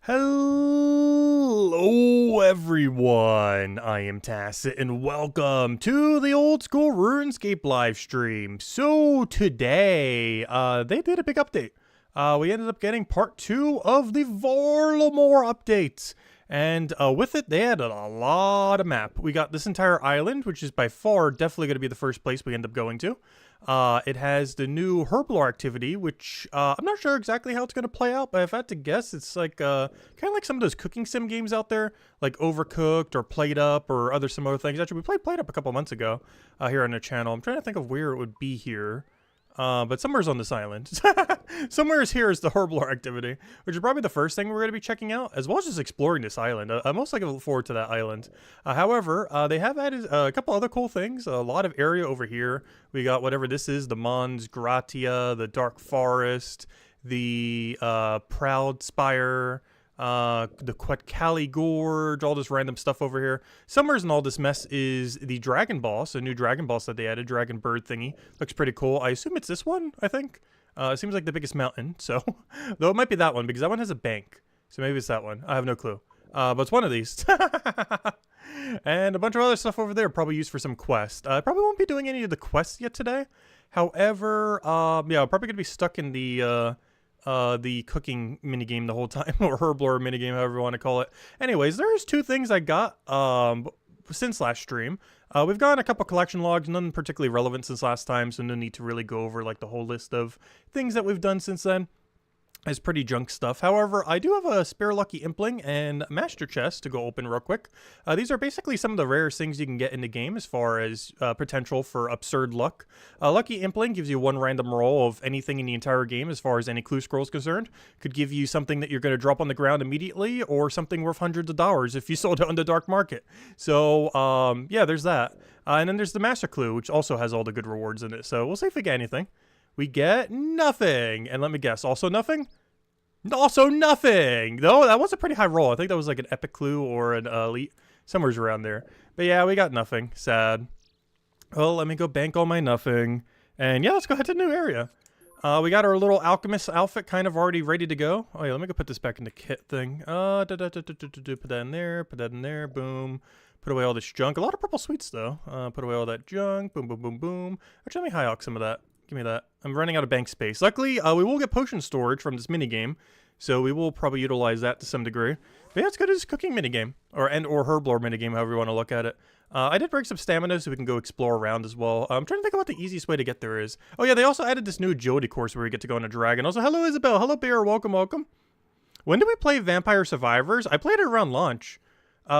Hello everyone, I am Tacit and welcome to the Oldschool Runescape live stream. So today, they did a big update. We ended up getting part 2 of the Varlamore updates. And with it, they added a lot of map. We got this entire island, which is by far definitely going to be the first place we end up going to. It has the new Herblore activity, which I'm not sure exactly how it's going to play out, but if I had to guess, it's like kind of like some of those cooking sim games out there, like Overcooked or Plate Up or other similar things. Actually, we played Plate Up a couple months ago here on the channel. I'm trying to think of where it would be here. But somewhere's on this island. Somewhere's here is the Herblore activity, which is probably the first thing we're going to be checking out, as well as just exploring this island. I'm most looking forward to that island. However, they have added a couple other cool things. A lot of area over here. We got whatever this is, the Mons Gratia, the Dark Forest, the Proud Spire, the Quetzalcoatl Gorge, all this random stuff over here. Somewheres in all this mess is the Dragon Boss, a new Dragon Boss that they added, Dragon Bird thingy. Looks pretty cool. I assume it's this one, I think. It seems like the biggest mountain, so... Though it might be that one, because that one has a bank. So maybe it's that one. I have no clue. But it's one of these. And a bunch of other stuff over there, probably used for some quest. I probably won't be doing any of the quests yet today. However, yeah, I'm probably going to be stuck in the cooking minigame the whole time, or Herblore minigame, however you want to call it. Anyways, there's two things I got since last stream. We've gotten a couple collection logs, none particularly relevant since last time, so no need to really go over like the whole list of things that we've done since then. It's pretty junk stuff. However, I do have a spare lucky impling and master chest to go open real quick. These are basically some of the rarest things you can get in the game as far as potential for absurd luck. Lucky impling gives you one random roll of anything in the entire game as far as any clue scroll is concerned. Could give you something that you're going to drop on the ground immediately, or something worth hundreds of dollars if you sold it on the dark market. So yeah, there's that. And then there's the master clue, which also has all the good rewards in it. So we'll see if we get anything. We get nothing. And let me guess, also nothing? Also nothing! Though that was a pretty high roll. I think that was like an epic clue or an elite. Somewhere's around there. But yeah, we got nothing. Sad. Well, let me go bank all my nothing. And yeah, let's go head to the new area. We got our little alchemist outfit kind of already ready to go. Oh yeah, let me go put this back in the kit thing. Put that in there, put that in there, boom. Put away all this junk. A lot of purple sweets though. Put away all that junk, boom, boom, boom, boom. Actually, let me high alch some of that. Give me that. I'm running out of bank space. Luckily, we will get potion storage from this minigame, so we will probably utilize that to some degree. But yeah, it's good as cooking minigame, or Herblore minigame, however you want to look at it. I did bring some stamina so we can go explore around as well. I'm trying to think about the easiest way to get there is. Oh yeah, they also added this new agility course where we get to go on a dragon. Also, hello Isabel, hello Bear, welcome, welcome. When did we play Vampire Survivors? I played it around launch.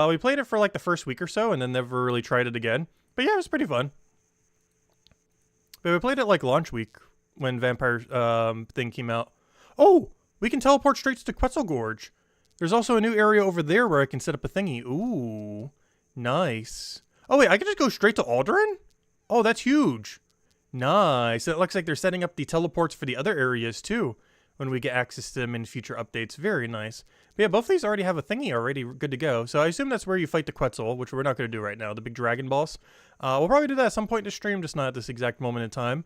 We played it for like the first week or so, and then never really tried it again. But yeah, it was pretty fun. But we played it like launch week when Vampire thing came out. Oh, we can teleport straight to Quetzalcoatl Gorge. There's also a new area over there where I can set up a thingy. Ooh, nice. Oh wait, I can just go straight to Alderaan? Oh, that's huge. Nice. It looks like they're setting up the teleports for the other areas too when we get access to them in future updates. Very nice. But yeah, both of these already have a thingy already good to go. So I assume that's where you fight the Quetzal, which we're not going to do right now, the big dragon boss. We'll probably do that at some point in the stream, just not at this exact moment in time.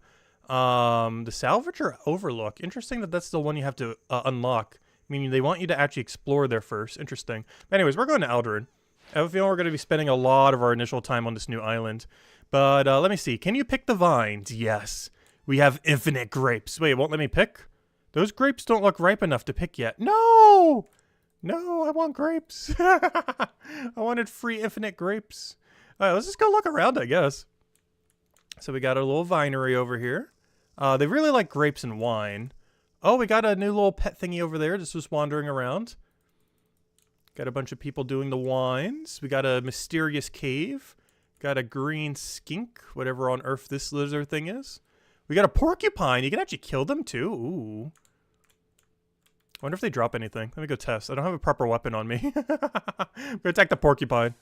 The Salvager Overlook. Interesting that that's the one you have to unlock. Meaning they want you to actually explore there first. Interesting. But anyways, we're going to Alderaan. I have a feeling we're going to be spending a lot of our initial time on this new island. But let me see. Can you pick the vines? Yes. We have infinite grapes. Wait, it won't let me pick? Those grapes don't look ripe enough to pick yet. No! No, I want grapes. I wanted free infinite grapes. All right, let's just go look around, I guess. So we got a little vinery over here. They really like grapes and wine. Oh, we got a new little pet thingy over there. Just was wandering around. Got a bunch of people doing the wines. We got a mysterious cave. Got a green skink, whatever on earth this lizard thing is. We got a porcupine. You can actually kill them too. Ooh. I wonder if they drop anything. Let me go test. I don't have a proper weapon on me. I'm gonna attack the porcupine.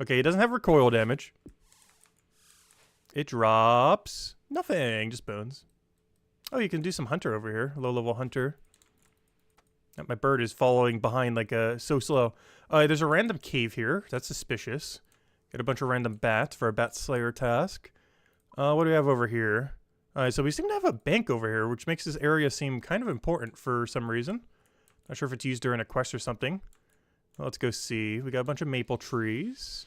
Okay, it doesn't have recoil damage. It drops nothing, just bones. Oh, you can do some hunter over here. Low-level hunter. My bird is following behind like so slow. There's a random cave here. That's suspicious. Got a bunch of random bats for a bat slayer task. What do we have over here? So we seem to have a bank over here, which makes this area seem kind of important for some reason. Not sure if it's used during a quest or something. Well, let's go see. We got a bunch of maple trees.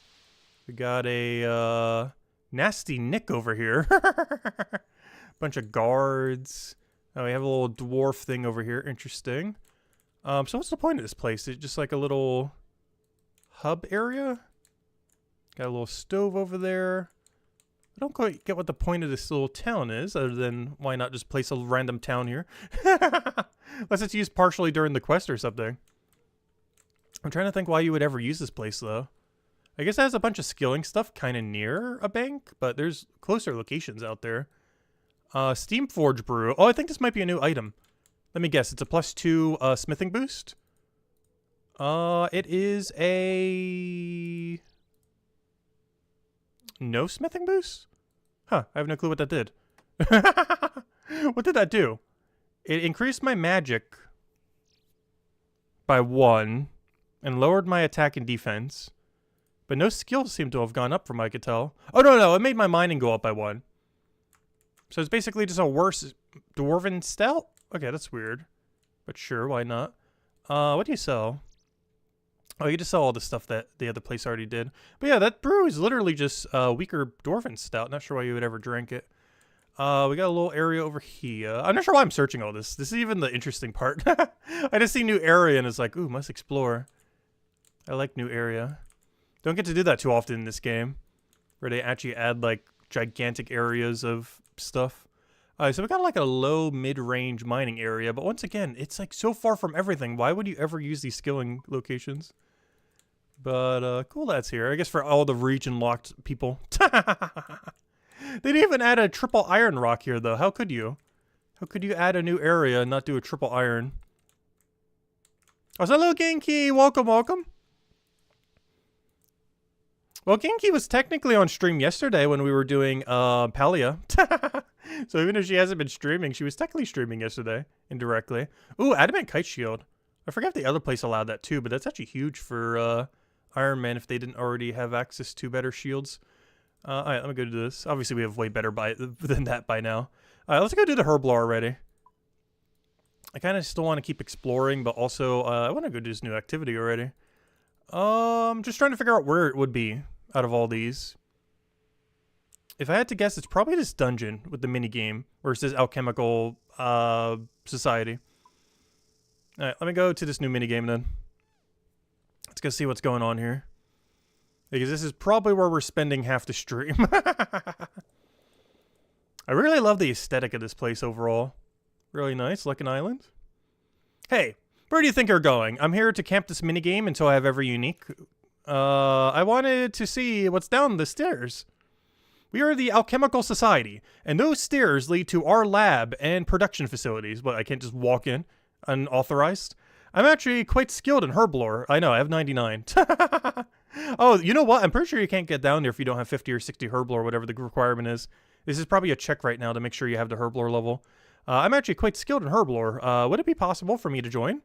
We got a nasty Nick over here. Bunch of guards. Oh, we have a little dwarf thing over here. Interesting. So what's the point of this place? Is it just like a little hub area? Got a little stove over there. I don't quite get what the point of this little town is, other than why not just place a random town here? Unless it's used partially during the quest or something. I'm trying to think why you would ever use this place, though. I guess it has a bunch of skilling stuff kind of near a bank, but there's closer locations out there. Steam Forge Brew. Oh, I think this might be a new item. Let me guess. It's a +2 smithing boost. It is a... no smithing boost? Huh, I have no clue what that did. What did that do? It increased my magic by 1 and lowered my attack and defense. But no skills seem to have gone up from what I could tell. Oh, no, it made my mining go up by 1. So it's basically just a worse dwarven stout? Okay, that's weird. But sure, why not? What do you sell? Oh, you just sell all the stuff that the other place already did. But yeah, that brew is literally just a weaker dwarven stout. Not sure why you would ever drink it. We got a little area over here. I'm not sure why I'm searching all this. This is even the interesting part. I just see new area and it's like, ooh, must explore. I like new area. Don't get to do that too often in this game, where they actually add like gigantic areas of stuff. Alright, so we got like a low mid-range mining area, but once again, it's like so far from everything. Why would you ever use these skilling locations? But cool that's here. I guess for all the region locked people. They didn't even add a triple iron rock here though. How could you? How could you add a new area and not do a triple iron? Oh, so hello Genki! Welcome, welcome! Well, Genki was technically on stream yesterday when we were doing Palia. So even if she hasn't been streaming, she was technically streaming yesterday, indirectly. Ooh, Adamant Kite Shield. I forgot if the other place allowed that too, but that's actually huge for Iron Man if they didn't already have access to better shields. Alright, let me go do this. Obviously we have way better than that by now. Alright, let's go do the Herblore already. I kind of still want to keep exploring, but also I want to go do this new activity already. Just trying to figure out where it would be out of all these. If I had to guess, it's probably this dungeon with the minigame versus Alchemical Society. Alright, let me go to this new minigame then. Let's go see what's going on here. Because this is probably where we're spending half the stream. I really love the aesthetic of this place overall. Really nice, like an island. Hey, where do you think you're going? I'm here to camp this minigame until I have every unique. I wanted to see what's down the stairs. We are the Alchemical Society, and those stairs lead to our lab and production facilities. But I can't just walk in unauthorized. I'm actually quite skilled in Herblore. I know, I have 99. Oh, you know what? I'm pretty sure you can't get down there if you don't have 50 or 60 Herblore, whatever the requirement is. This is probably a check right now to make sure you have the Herblore level. I'm actually quite skilled in Herblore. Would it be possible for me to join?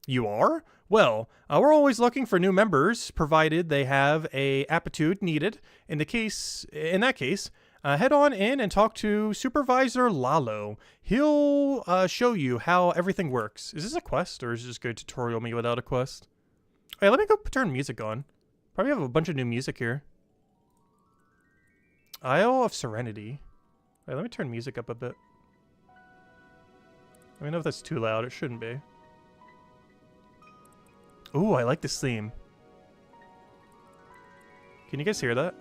You are? Well, we're always looking for new members, provided they have a aptitude needed. In that case, head on in and talk to Supervisor Lalo. He'll show you how everything works. Is this a quest, or is it just going to tutorial me without a quest? Hey, let me go turn music on. Probably have a bunch of new music here. Isle of Serenity. Wait, let me turn music up a bit. Let me know if that's too loud. It shouldn't be. Ooh, I like this theme. Can you guys hear that?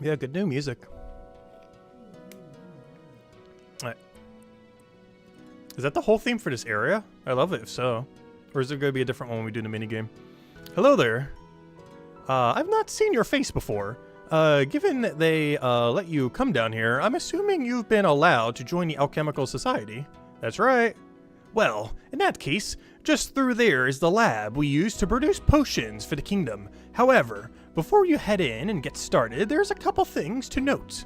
Yeah, good new music. Alright. Is that the whole theme for this area? I love it if so. Or is there going to be a different one when we do the minigame? Hello there. I've not seen your face before. Given that they let you come down here, I'm assuming you've been allowed to join the Alchemical Society. That's right. Well, in that case, just through there is the lab we use to produce potions for the kingdom. However, before you head in and get started, there's a couple things to note.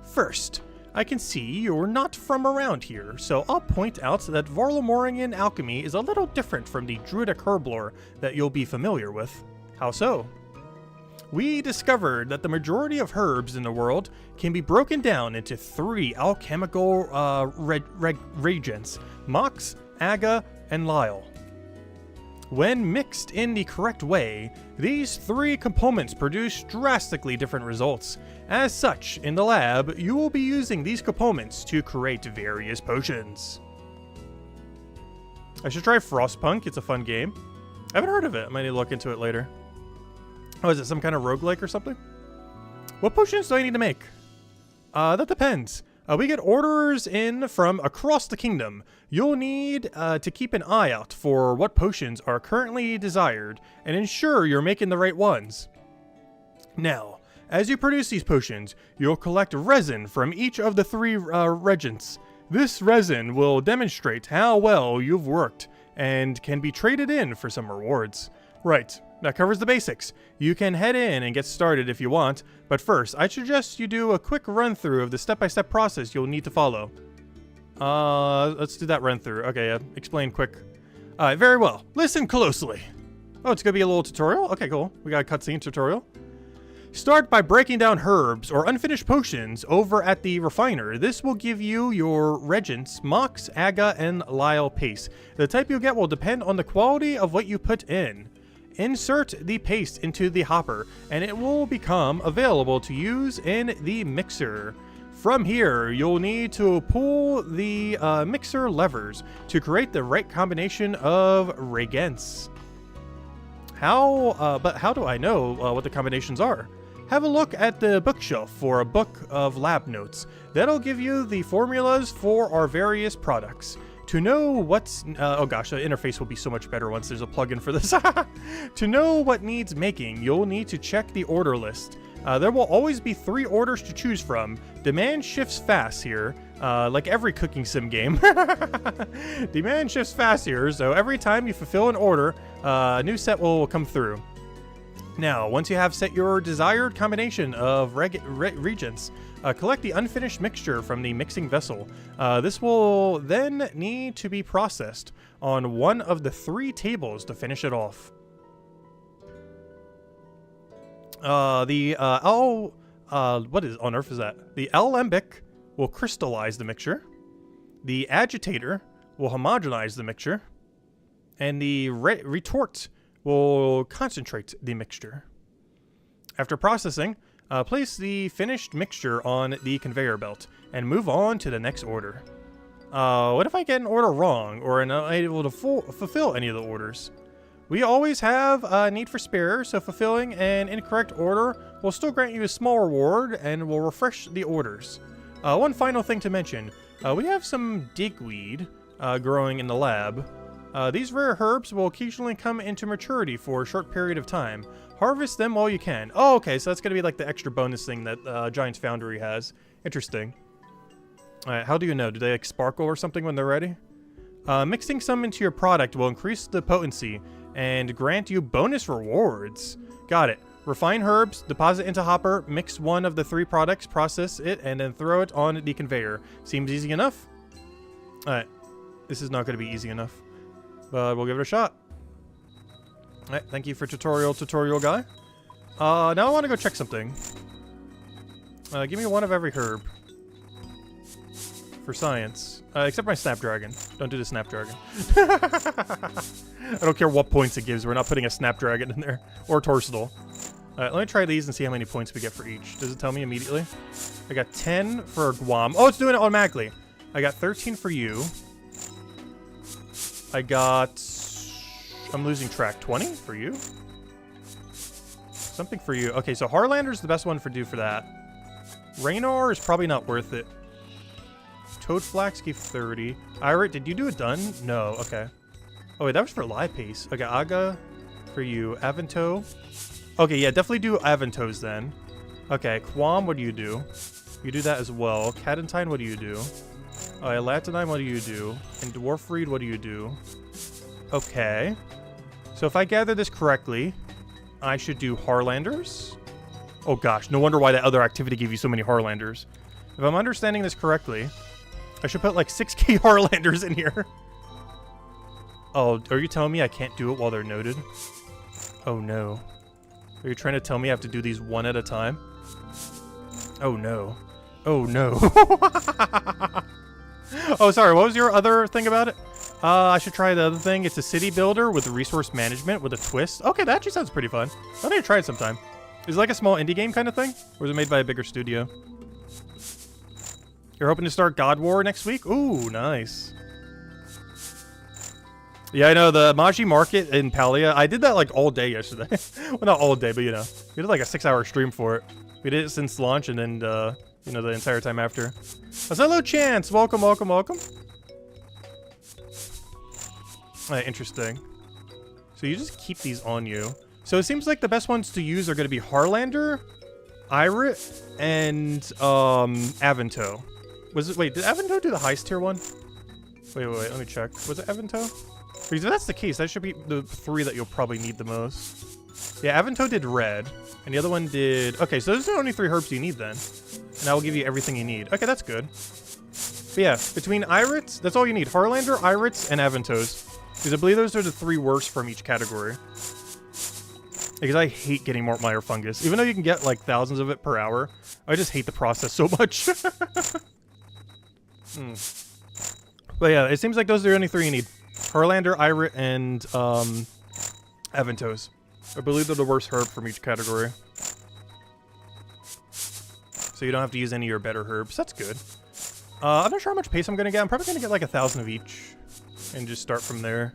First, I can see you're not from around here, so I'll point out that Varlamorean alchemy is a little different from the Druidic Herblore that you'll be familiar with. How so? We discovered that the majority of herbs in the world can be broken down into 3 alchemical reagents: Mox, Aga, and Lyle. When mixed in the correct way, these 3 components produce drastically different results. As such, in the lab, you will be using these components to create various potions. I should try Frostpunk, it's a fun game. I haven't heard of it, I might need to look into it later. Oh, is it some kind of roguelike or something? What potions do I need to make? That depends. We get orders in from across the kingdom. You'll need to keep an eye out for what potions are currently desired and ensure you're making the right ones. Now, as you produce these potions, you'll collect resin from each of the 3 regents. This resin will demonstrate how well you've worked and can be traded in for some rewards. Right. That covers the basics. You can head in and get started if you want, but first, I suggest you do a quick run-through of the step-by-step process you'll need to follow. Let's do that run-through. Okay, explain quick. Alright, very well. Listen closely. Oh, it's gonna be a little tutorial? Okay, cool. We got a cutscene tutorial. Start by breaking down herbs or unfinished potions over at the refiner. This will give you your regents, Mox, Aga, and Lyle paste. The type you'll get will depend on the quality of what you put in. Insert the paste into the hopper, and it will become available to use in the mixer. From here, you'll need to pull the mixer levers to create the right combination of reagents. But how do I know what the combinations are? Have a look at the bookshelf for a book of lab notes. That'll give you the formulas for our various products. To know what's... oh gosh, the interface will be so much better once there's a plugin for this. To know what needs making, you'll need to check the order list. There will always be 3 orders to choose from. Demand shifts fast here, like every cooking sim game. Demand shifts fast here, so every time you fulfill an order, a new set will come through. Now, once you have set your desired combination of regents, collect the unfinished mixture from the mixing vessel. This will then need to be processed on one of the 3 tables to finish it off. What is on earth is that? The alembic will crystallize the mixture. The agitator will homogenize the mixture. And the retort will concentrate the mixture. After processing, place the finished mixture on the conveyor belt and move on to the next order. What if I get an order wrong or am not able to fulfill any of the orders? We always have a need for spare, so fulfilling an incorrect order will still grant you a small reward and will refresh the orders. One final thing to mention, we have some digweed growing in the lab. These rare herbs will occasionally come into maturity for a short period of time. Harvest them while you can. Oh, okay, so that's going to be like the extra bonus thing that Giant's Foundry has. Interesting. Alright, how do you know? Do they like sparkle or something when they're ready? Mixing some into your product will increase the potency and grant you bonus rewards. Got it. Refine herbs, deposit into hopper, mix one of the 3 products, process it, and then throw it on the conveyor. Seems easy enough? Alright. This is not going to be easy enough. But we'll give it a shot. Alright, thank you for tutorial guy. Now I want to go check something. Give me 1 of every herb. For science. Except my Snapdragon. Don't do the Snapdragon. I don't care what points it gives. We're not putting a Snapdragon in there. Or Torsidol. Alright, let me try these and see how many points we get for each. Does it tell me immediately? I got 10 for Guam. Oh, it's doing it automatically. I got 13 for you. I got... I'm losing track. 20 for you? Something for you. Okay, so Harlander's the best one for that. Raynor is probably not worth it. Toadflax gave 30. Irate, did you do it done? No, okay. Oh wait, that was for Lipase. Okay, Aga for you. Avanto. Okay, yeah, definitely do Avantos then. Okay, Quam, what do you do? You do that as well. Cadentine, what do you do? Latinine, what do you do? And Dwarfreed, what do you do? Okay. So if I gather this correctly, I should do Harlanders. Oh gosh, no wonder why that other activity gave you so many Harlanders. If I'm understanding this correctly, I should put like 6k Harlanders in here. Oh, are you telling me I can't do it while they're noted? Oh no. Are you trying to tell me I have to do these one at a time? Oh no. Oh no. Oh, sorry, what was your other thing about it? I should try the other thing. It's a city builder with resource management with a twist. Okay, that actually sounds pretty fun. I think I'd try it sometime. Is it like a small indie game kind of thing? Or is it made by a bigger studio? You're hoping to start God War next week? Ooh, nice. Yeah, I know, the Maji Market in Palia, I did that like all day yesterday. Well, not all day, but you know. We did like a 6-hour stream for it. We did it since launch and then, you know, the entire time after. Hello, Chance! Welcome, welcome, welcome. Interesting. So you just keep these on you. So it seems like the best ones to use are going to be Harlander, Irit, and Avento. Was it? Wait, did Avento do the highest tier one? Wait, let me check. Was it Avento? Because if that's the case, that should be the 3 that you'll probably need the most. Yeah, Avento did red, and the other one did... Okay, so those are the only 3 herbs you need then. And I will give you everything you need. Okay, that's good. But yeah, between Irits, that's all you need. Harlander, Irits, and Aventos. Because I believe those are the 3 worst from each category. Because I hate getting Mortmire fungus. Even though you can get like thousands of it per hour, I just hate the process so much. But yeah, it seems like those are the only 3 you need. Harlander, Irit, and Aventos. I believe they're the worst herb from each category. So you don't have to use any of your better herbs. That's good. I'm not sure how much pace I'm going to get. I'm probably going to get like 1,000 of each. And just start from there.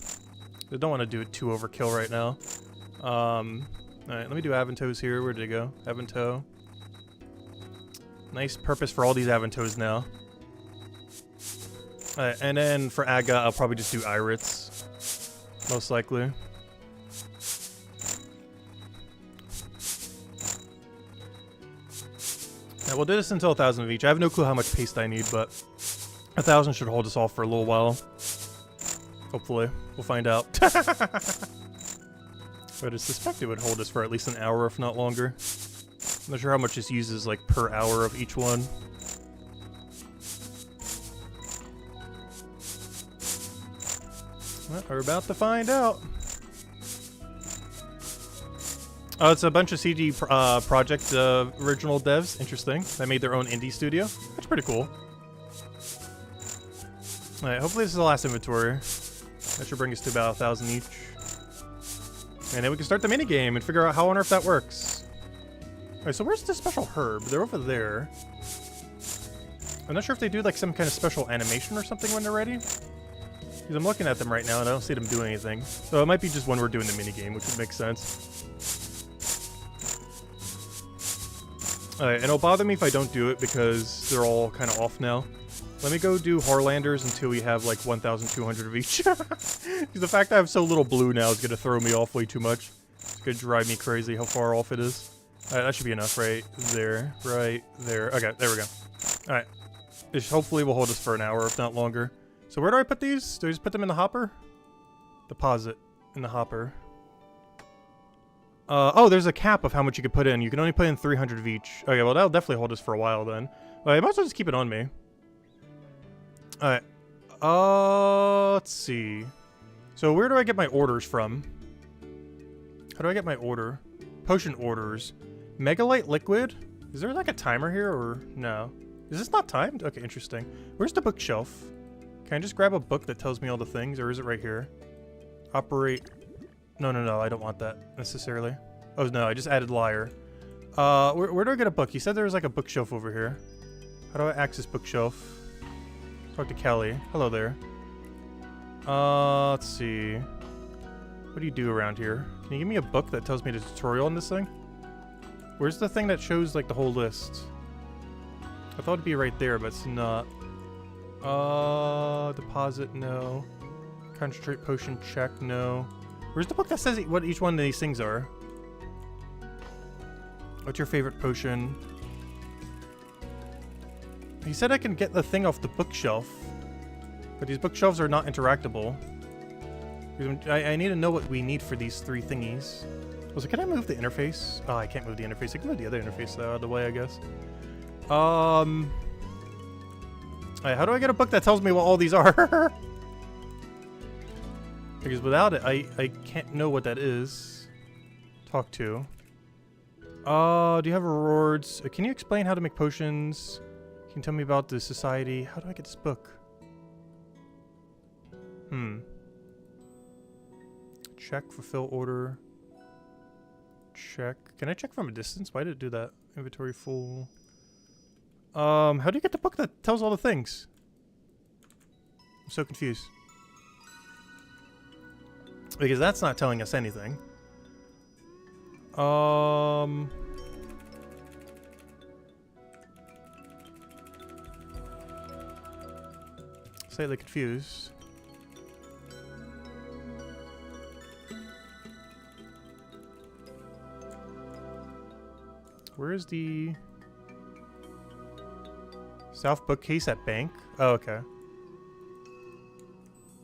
I don't want to do it too overkill right now. Alright, let me do Aventos here. Where did it go? Avento. Nice purpose for all these Aventos now. Alright, and then for Aga, I'll probably just do Irits. Most likely. Now we'll do this until 1,000 of each. I have no clue how much paste I need, but 1,000 should hold us off for a little while. Hopefully. We'll find out. But I suspect it would hold us for at least an hour, if not longer. I'm not sure how much this uses, like, per hour of each one. Well, we're about to find out. Oh, it's a bunch of CG Project original devs. Interesting. They made their own indie studio. That's pretty cool. Alright, hopefully this is the last inventory. That should bring us to about 1,000 each. And then we can start the minigame and figure out how on earth that works. Alright, so where's the special herb? They're over there. I'm not sure if they do like some kind of special animation or something when they're ready. Because I'm looking at them right now and I don't see them doing anything. So it might be just when we're doing the minigame, which would make sense. Alright, and it'll bother me if I don't do it because they're all kind of off now. Let me go do Harlanders until we have like 1,200 of each. Because the fact I have so little blue now is going to throw me off way too much. It's going to drive me crazy how far off it is. Alright, that should be enough right there. Right there. Okay, there we go. Alright. This hopefully will hold us for an hour, if not longer. So where do I put these? Do I just put them in the hopper? Deposit in the hopper. Oh, there's a cap of how much you can put in. You can only put in 300 of each. Okay, well that'll definitely hold us for a while then. Well, I might as well just keep it on me. Alright. Let's see. So where do I get my orders from? How do I get my order? Potion orders. Megalite liquid? Is there like a timer here or no? Is this not timed? Okay, interesting. Where's the bookshelf? Can I just grab a book that tells me all the things, or is it right here? Operate. No, I don't want that necessarily. Oh no, I just added liar. Where do I get a book? You said there was like a bookshelf over here. How do I access bookshelf? Talk to Kelly. Hello there. Let's see. What do you do around here? Can you give me a book that tells me the tutorial on this thing? Where's the thing that shows like the whole list? I thought it'd be right there, but it's not. Deposit, no. Concentrate potion, check, no. Where's the book that says what each one of these things are? What's your favorite potion? He said I can get the thing off the bookshelf. But these bookshelves are not interactable. I need to know what we need for these 3 thingies. Also, can I move the interface? Oh, I can't move the interface. I can move the other interface though, out of the way, I guess. Alright, how do I get a book that tells me what all these are? Because without it, I can't know what that is. Talk to. Do you have rewards? Can you explain how to make potions? Can you tell me about the society? How do I get this book? Check, fulfill order. Check. Can I check from a distance? Why did it do that? Inventory full. How do you get the book that tells all the things? I'm so confused. Because that's not telling us anything. Slightly confused. Where is the South bookcase at bank? Oh, okay.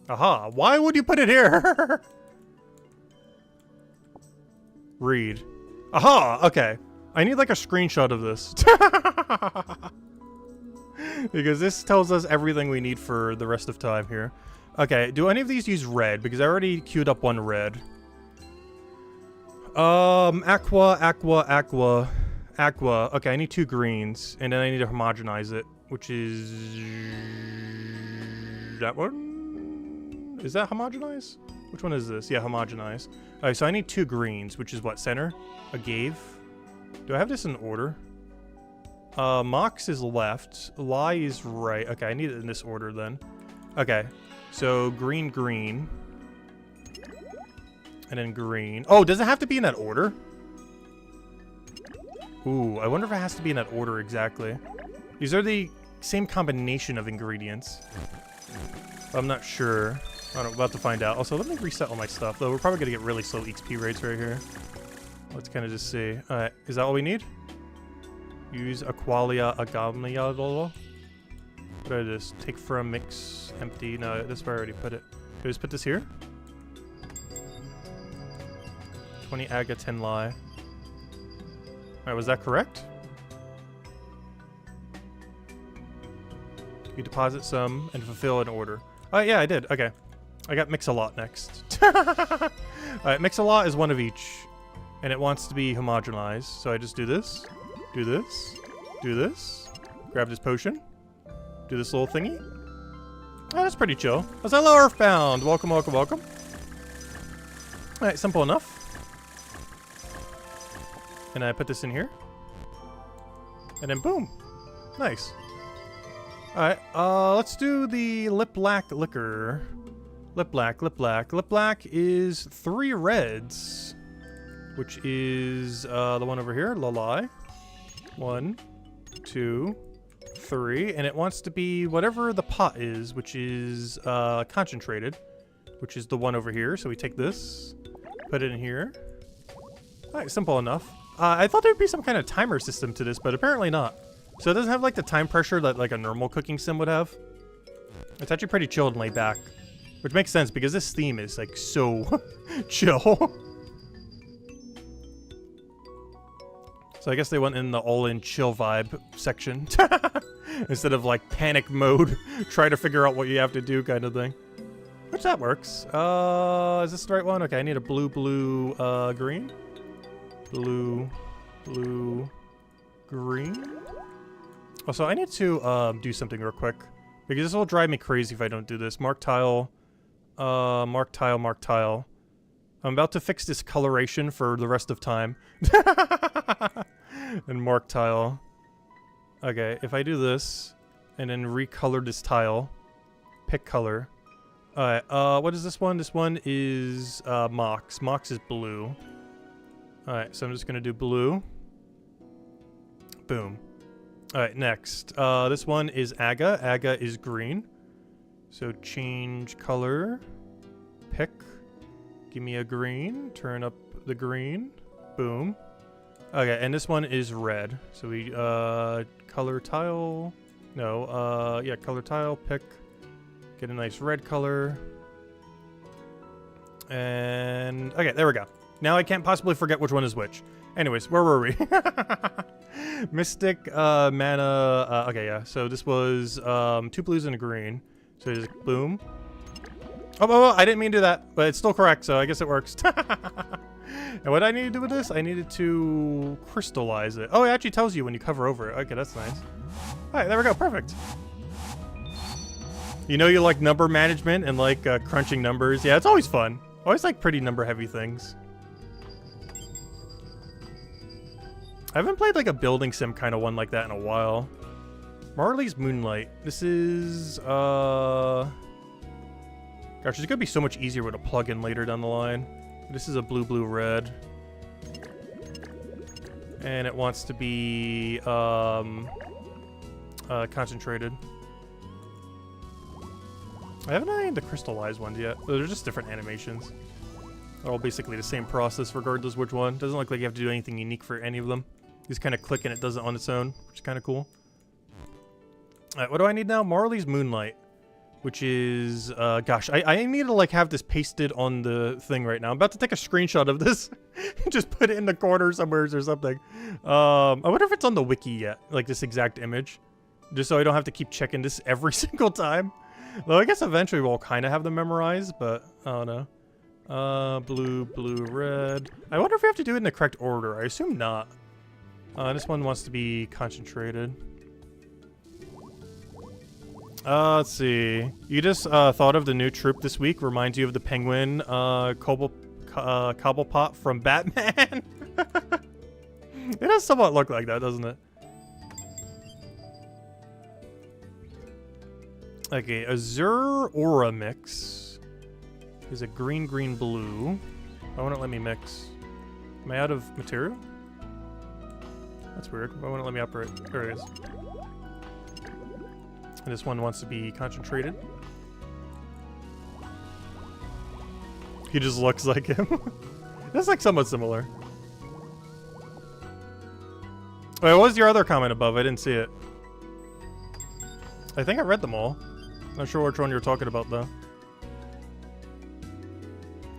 Aha! Why would you put it here? Read. Aha! Okay. I need like a screenshot of this. Because this tells us everything we need for the rest of time here. Okay, do any of these use red? Because I already queued up one red. Aqua, aqua, aqua, aqua. Okay, I need 2 greens. And then I need to homogenize it, which is that one? Is that homogenize? Which one is this? Yeah, homogenize. Alright, so I need 2 greens, which is what? Center? A gave? Do I have this in order? Mox is left. Lie is right. Okay, I need it in this order then. Okay, so green, green. And then green. Oh, does it have to be in that order? Ooh, I wonder if it has to be in that order exactly. These are the same combination of ingredients. I'm not sure. I'm about to find out. Also, let me reset all my stuff, though. We're probably going to get really slow XP rates right here. Let's kind of just see. Alright, is that all we need? Use Aqualia Agamia. What did I just take from mix empty? No, this is where I already put it. Do I just put this here? 20 Aga, 10 Lie. Alright, was that correct? You deposit some and fulfill an order. Oh, yeah, I did. Okay. I got Mix-a-Lot next. Alright, Mix-a-Lot is one of each. And it wants to be homogenized. So I just do this, do this, do this, grab this potion, do this little thingy. Oh, that's pretty chill. That's hello, Earthbound! Welcome, welcome, welcome. Alright, simple enough. And I put this in here. And then boom. Nice. Alright, let's do the Lip Black liquor. Lip Black, Lip Black. Lip Black is 3 reds. Which is the one over here, Lalai. 1, 2, 3. And it wants to be whatever the pot is, which is concentrated. Which is the one over here. So we take this, put it in here. Alright, simple enough. I thought there'd be some kind of timer system to this, but apparently not. So it doesn't have like the time pressure that like a normal cooking sim would have. It's actually pretty chilled and laid back. Which makes sense because this theme is like so chill. So I guess they went in the all-in chill vibe section. Instead of like panic mode, try to figure out what you have to do kind of thing. Which that works. Is this the right one? Okay, I need a blue, blue, green. Blue, blue, green. Also, I need to do something real quick. Because this will drive me crazy if I don't do this. Mark tile. Mark tile, mark tile. I'm about to fix this coloration for the rest of time. And mark tile. Okay, if I do this, and then recolor this tile, pick color. Alright, what is this one? This one is, Mox. Mox is blue. Alright, so I'm just gonna do blue. Boom. Alright, next. This one is Aga. Aga is green. So change color. Pick. Give me a green. Turn up the green. Boom. Okay, and this one is red. So we, color tile. No, yeah, color tile. Pick. Get a nice red color. And, okay, there we go. Now I can't possibly forget which one is which. Anyways, where were we? Mystic, mana, okay, yeah. So this was, 2 blues and a green. So just boom. Oh, I didn't mean to do that, but it's still correct, so I guess it works. And what I need to do with this, I needed to crystallize it. Oh, it actually tells you when you cover over it. Okay, that's nice. All right, there we go, perfect. You know you like number management and like crunching numbers. Yeah, it's always fun. Always like pretty number heavy things. I haven't played like a building sim kind of one like that in a while. Marley's Moonlight. This is, gosh, it's gonna be so much easier with a plugin later down the line. This is a blue, blue, red. And it wants to be, concentrated. I haven't had any of the crystallized ones yet. They're just different animations. They're all basically the same process regardless which one. Doesn't look like you have to do anything unique for any of them. You just kind of click and it does it on its own, which is kind of cool. Alright, what do I need now? Marley's Moonlight. Which is, gosh, I need to like have this pasted on the thing right now. I'm about to take a screenshot of this and just put it in the corner somewhere or something. I wonder if it's on the wiki yet, like this exact image. Just so I don't have to keep checking this every single time. Though I guess eventually we'll kind of have them memorized, but I don't know. Blue, blue, red. I wonder if we have to do it in the correct order. I assume not. This one wants to be concentrated. Let's see. You just thought of the new troop this week. Reminds you of the penguin Cobblepot from Batman. It does somewhat look like that, doesn't it? Okay, Azure Aura Mix is a green, green, blue. Why won't it let me mix? Am I out of material? That's weird. Why won't it let me operate? There it is. And this one wants to be concentrated. He just looks like him. That's like somewhat similar. Wait, what was your other comment above? I didn't see it. I think I read them all. Not sure which one you're talking about though.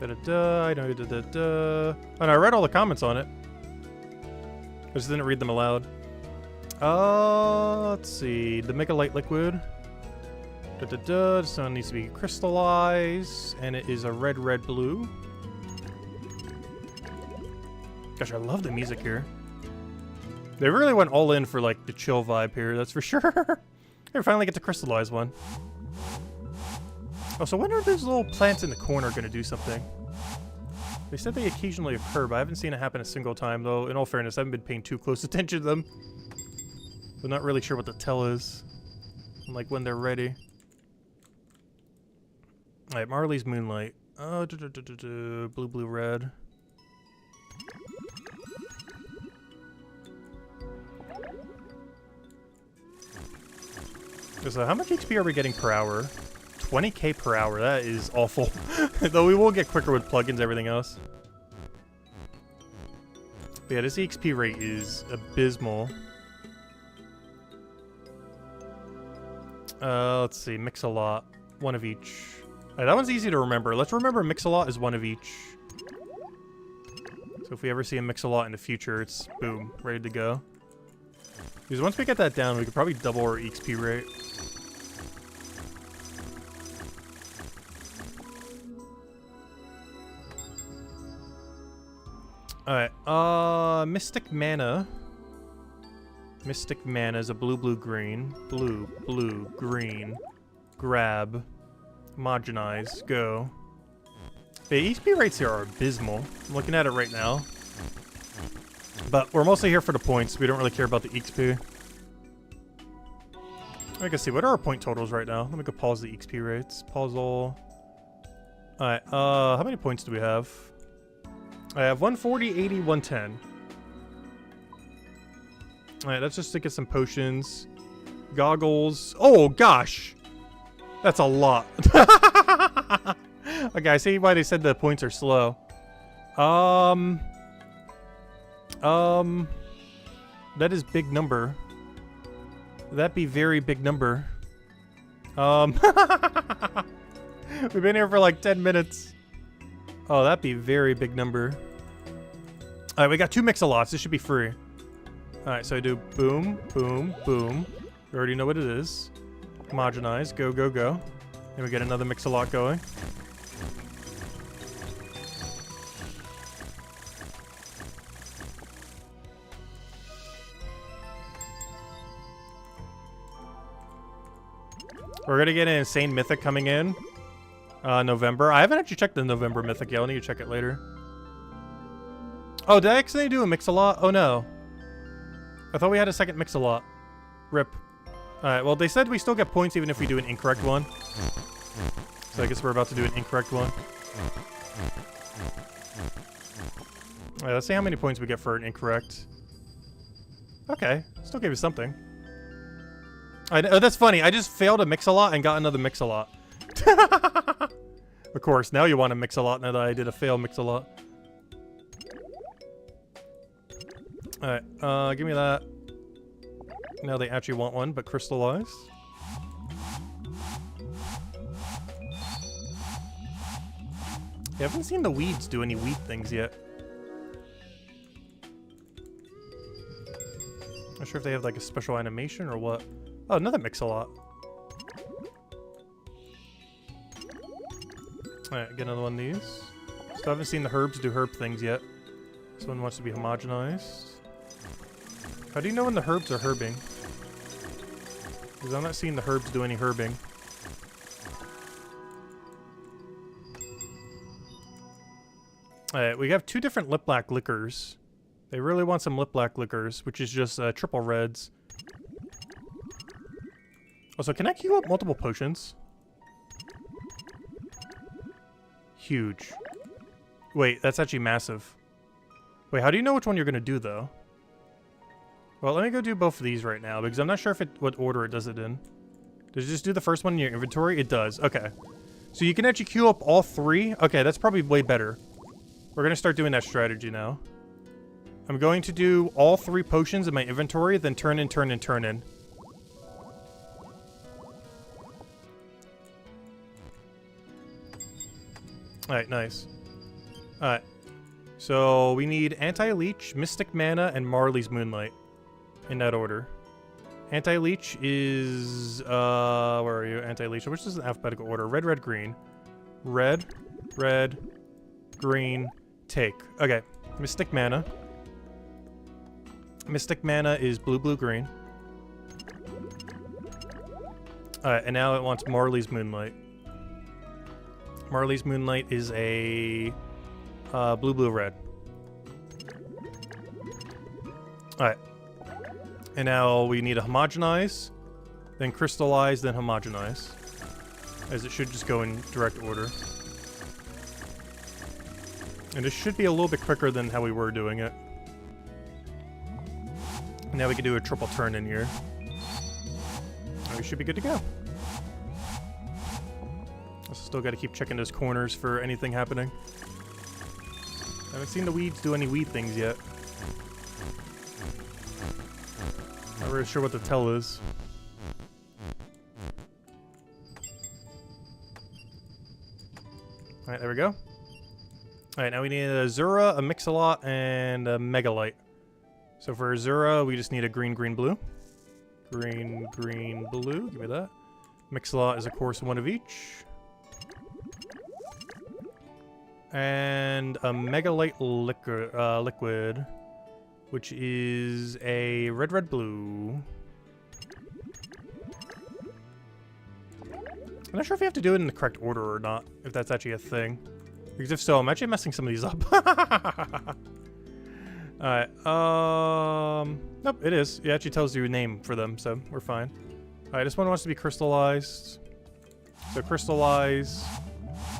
Da-da-da, I know da-da-da. Oh, and I read all the comments on it. I just didn't read them aloud. Let's see. The Mega Light Liquid. Da-da-da. This one needs to be crystallized. And it is a red, red, blue. Gosh, I love the music here. They really went all in for, like, the chill vibe here, that's for sure. Here, finally get to crystallize one. Oh, so when are those little plants in the corner going to do something? They said they occasionally occur, but I haven't seen it happen a single time, though. In all fairness, I haven't been paying too close attention to them. I'm not really sure what the tell is. Like, when they're ready. Alright, Marley's Moonlight. Blue, blue, red. So how much HP are we getting per hour? 20k per hour. That is awful. Though we will get quicker with plugins, everything else. But yeah, this EXP rate is abysmal. Let's see. Mix-a-lot. One of each. Alright, that one's easy to remember. Let's remember Mix-a-lot is one of each. So if we ever see a Mix-a-lot in the future, it's boom, ready to go. Because once we get that down, we could probably double our EXP rate. Alright, Mystic Mana. Mystic Mana is a blue, blue, green. Blue, blue, green. Grab. Homogenize. Go. The EXP rates here are abysmal. I'm looking at it right now. But we're mostly here for the points. We don't really care about the EXP. I can see, what are our point totals right now? Let me go pause the EXP rates. Pause all. Alright, how many points do we have? I have 140, 80, 110. Alright, that's just to get some potions. Goggles. Oh, gosh! That's a lot. Okay, I see why they said the points are slow. That is big number. That be very big number. We've been here for like 10 minutes. Oh, that'd be very big number. All right, we got 2 mix-a-lots. This should be free. All right, so I do boom, boom, boom. You already know what it is. Homogenize, go, go, go. And we get another mix-a-lot going. We're gonna get an insane mythic coming in November. I haven't actually checked the November mythic yet. I'll need to check it later. Oh, did I accidentally do a mix-a-lot? Oh no. I thought we had a second mix-a-lot. Rip. Alright, well they said we still get points even if we do an incorrect one. So I guess we're about to do an incorrect one. Alright, let's see how many points we get for an incorrect. Okay, still gave us something. Oh, that's funny. I just failed a mix-a-lot and got another mix-a-lot. Of course, now you want a mix-a-lot now that I did a fail mix-a-lot. Alright, give me that. Now they actually want one, but crystallized. I haven't seen the weeds do any weed things yet. Not sure if they have like a special animation or what. Oh, another mix-a-lot. Alright, get another one of these. Still haven't seen the herbs do herb things yet. This one wants to be homogenized. How do you know when the herbs are herbing? Because I'm not seeing the herbs do any herbing. Alright, we have 2 different lip black liquors. They really want some lip black liquors, which is just triple reds. Also, can I queue up multiple potions? Huge. Wait, that's actually massive. Wait, how do you know which one you're gonna do, though? Well, let me go do both of these right now, because I'm not sure if what order it does it in. Does it just do the first one in your inventory? It does. Okay. So you can actually queue up all 3? Okay, that's probably way better. We're gonna start doing that strategy now. I'm going to do all 3 potions in my inventory, then turn in, turn in, turn in. Alright, nice. Alright. So, we need Anti-Leech, Mystic Mana, and Marley's Moonlight. In that order. Anti-Leech is... where are you? Anti-Leech. Which is an alphabetical order? Red, red, green. Red, red, green, take. Okay. Mystic Mana. Mystic Mana is blue, blue, green. Alright, and now it wants Marley's Moonlight. Marley's Moonlight is a blue, blue, red. Alright. And now we need to homogenize, then crystallize, then homogenize. As it should just go in direct order. And this should be a little bit quicker than how we were doing it. Now we can do a triple turn in here. And we should be good to go. Still got to keep checking those corners for anything happening. I haven't seen the weeds do any weed things yet. Not really sure what the tell is. Alright, there we go. Alright, now we need a Azura, a Mix-a-Lot, and a Megalite. So for Azura, we just need a green, green, blue. Green, green, blue. Give me that. Mix-a-Lot is, of course, one of each. And a Megalite liquid, which is a red, red, blue. I'm not sure if you have to do it in the correct order or not, if that's actually a thing. Because if so, I'm actually messing some of these up. Alright, nope, it is. It actually tells you a name for them, so we're fine. Alright, this one wants to be crystallized. So crystallize.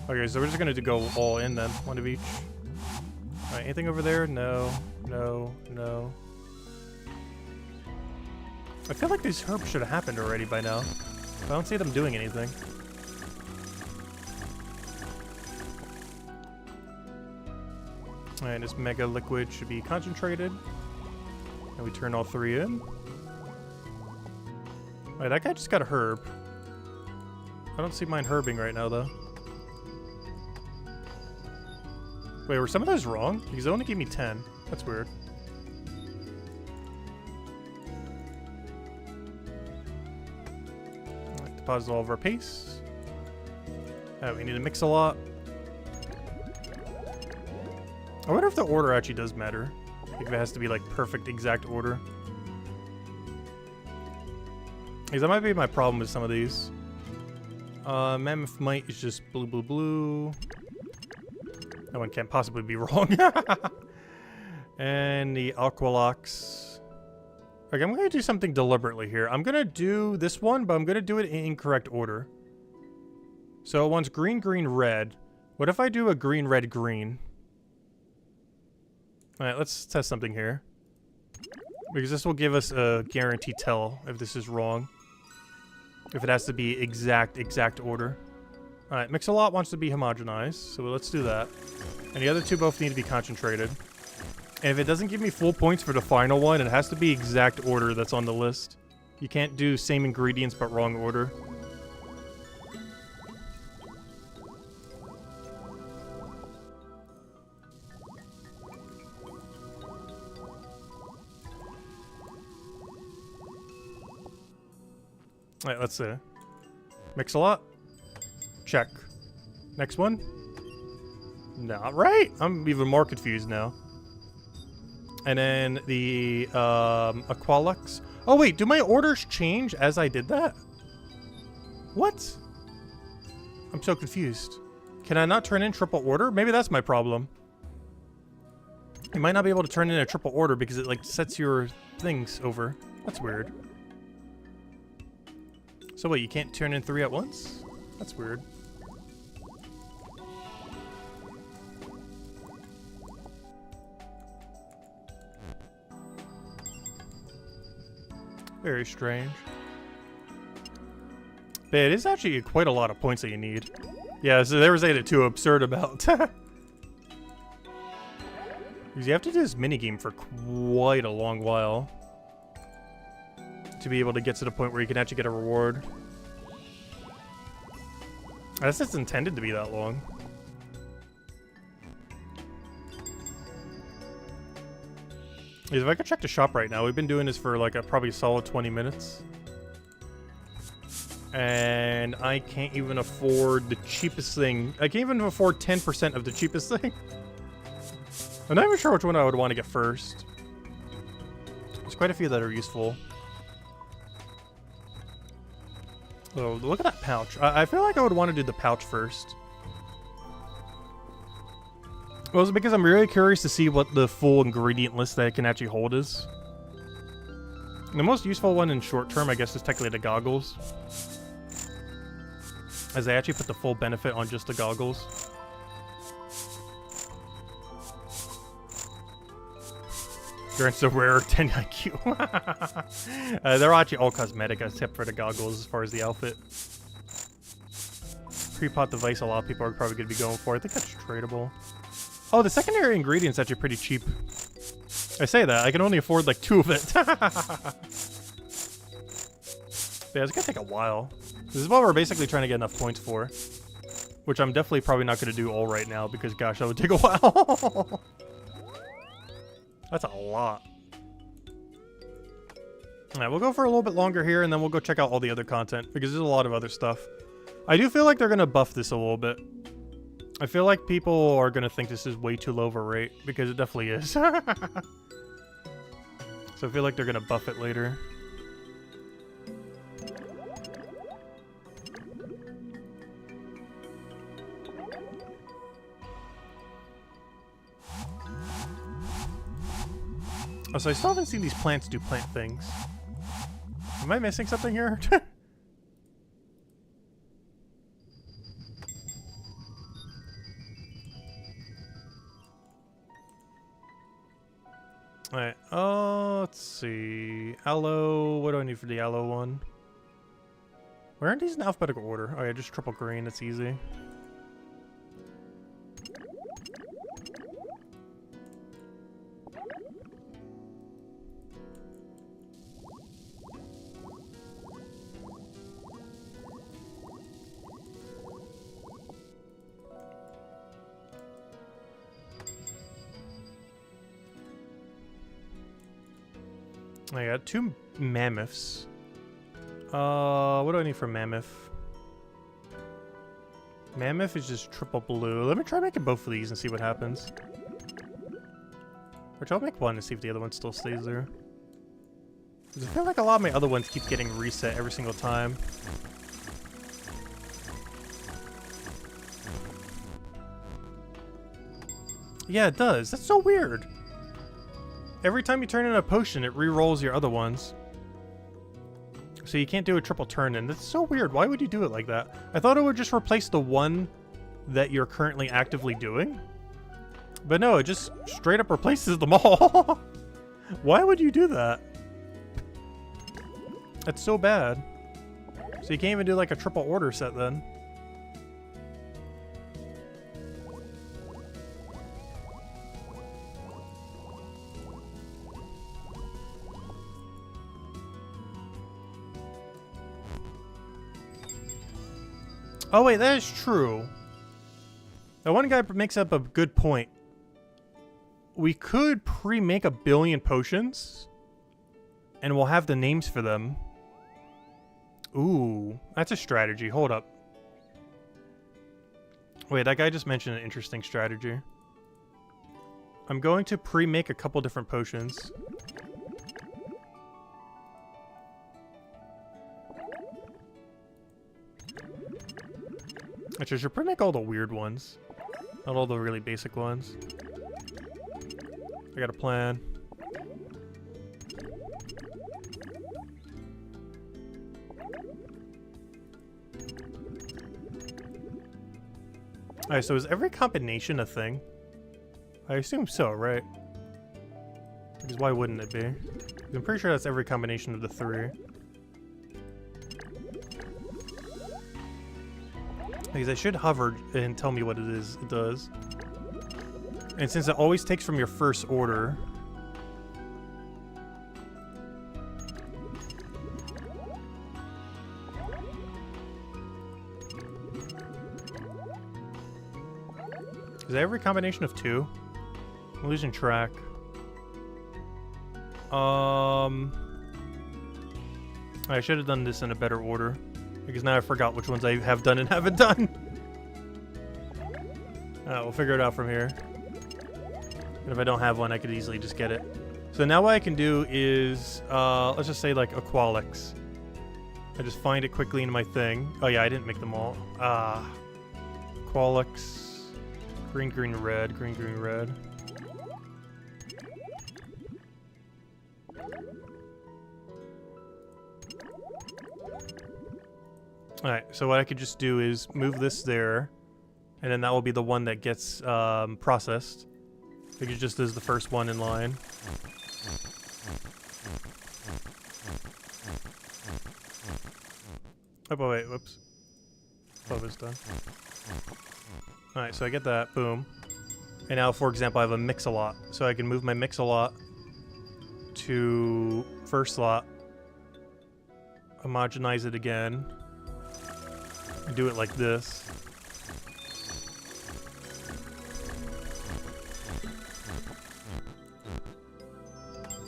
Okay, so we're just gonna go all in then, one of each. Alright, anything over there? No, no, no. I feel like these herbs should have happened already by now. I don't see them doing anything. Alright, this mega liquid should be concentrated. And we turn all 3 in. Alright, that guy just got a herb. I don't see mine herbing right now, though. Wait, were some of those wrong? Because it only gave me 10. That's weird. Alright, deposit all of our paste. We need to mix a lot. I wonder if the order actually does matter. Like if it has to be like perfect, exact order. Because that might be my problem with some of these. Mammoth Might is just blue, blue, blue. That one can't possibly be wrong. And the Aqualox. Okay, I'm going to do something deliberately here. I'm going to do this one, but I'm going to do it in incorrect order. So it wants green, green, red. What if I do a green, red, green? Alright, let's test something here. Because this will give us a guaranteed tell if this is wrong. If it has to be exact order. Alright, Mix-a-Lot wants to be homogenized, so let's do that. And the other two both need to be concentrated. And if it doesn't give me full points for the final one, it has to be exact order that's on the list. You can't do same ingredients but wrong order. Alright, let's see. Mix-a-Lot. Check. Next one. Not right. I'm even more confused now. And then the Aqualux. Oh wait, do my orders change as I did that? What? I'm so confused. Can I not turn in triple order? Maybe that's my problem. You might not be able to turn in a triple order because it like sets your things over. That's weird. So wait, you can't turn in 3 at once? That's weird. Very strange. But it is actually quite a lot of points that you need. Yeah, so there was ain't too absurd about. Because you have to do this minigame for quite a long while to be able to get to the point where you can actually get a reward. I guess it's intended to be that long. If I could check the shop right now, we've been doing this for like a probably solid 20 minutes. And I can't even afford the cheapest thing. I can't even afford 10% of the cheapest thing. I'm not even sure which one I would want to get first. There's quite a few that are useful. Oh, look at that pouch. I feel like I would want to do the pouch first. Well, it's because I'm really curious to see what the full ingredient list that it can actually hold is. The most useful one in short term, I guess, is technically the goggles. As they actually put the full benefit on just the goggles. Grants a rare 10 IQ. They're actually all cosmetic except for the goggles as far as the outfit. Pre-pot device, a lot of people are probably going to be going for. I think that's tradable. Oh, the secondary ingredient's actually pretty cheap. I say that, I can only afford like 2 of it. Yeah, it's gonna take a while. This is what we're basically trying to get enough points for. Which I'm definitely probably not gonna do all right now because gosh, that would take a while. That's a lot. Alright, we'll go for a little bit longer here and then we'll go check out all the other content because there's a lot of other stuff. I do feel like they're gonna buff this a little bit. I feel like people are gonna think this is way too low of a rate because it definitely is. So I feel like they're gonna buff it later. Oh, so I still haven't seen these plants do plant things. Am I missing something here? Alright, let's see. Aloe, what do I need for the aloe one? Where aren't these in alphabetical order? Oh yeah, just triple green, that's easy. I got 2 mammoths. What do I need for mammoth? Mammoth is just triple blue. Let me try making both of these and see what happens. Which I'll make one to see if the other one still stays there. Because I feel like a lot of my other ones keep getting reset every single time. Yeah, it does. That's so weird. Every time you turn in a potion, it re-rolls your other ones. So you can't do a triple turn in. That's so weird. Why would you do it like that? I thought it would just replace the one that you're currently actively doing. But no, it just straight up replaces them all. Why would you do that? That's so bad. So you can't even do like a triple order set then. Oh wait, that is true. That one guy makes up a good point. We could pre-make 1 billion potions, and we'll have the names for them. Ooh, that's a strategy. Hold up. Wait, that guy just mentioned an interesting strategy. I'm going to pre-make a couple different potions. Actually, I should pre-make all the weird ones. Not all the really basic ones. I got a plan. Alright, so is every combination a thing? I assume so, right? Because why wouldn't it be? I'm pretty sure that's every combination of the 3. Because I should hover and tell me what it is. It does. And since it always takes from your first order... Is that every combination of 2? I'm losing track. I should have done this in a better order. Because now I forgot which ones I have done and haven't done. We'll figure it out from here. And if I don't have one, I could easily just get it. So now what I can do is, let's just say like Aqualix. I just find it quickly in my thing. Oh yeah, I didn't make them all. Aqualix. Green, green, red. Green, green, red. Alright, so what I could just do is move this there, and then that will be the one that gets processed. I think it just is the first one in line. Oh, wait, whoops. Oh, it's done. Alright, so I get that, boom. And now, for example, I have a mix-a-lot. So I can move my mix-a-lot to first slot, homogenize it again, and do it like this.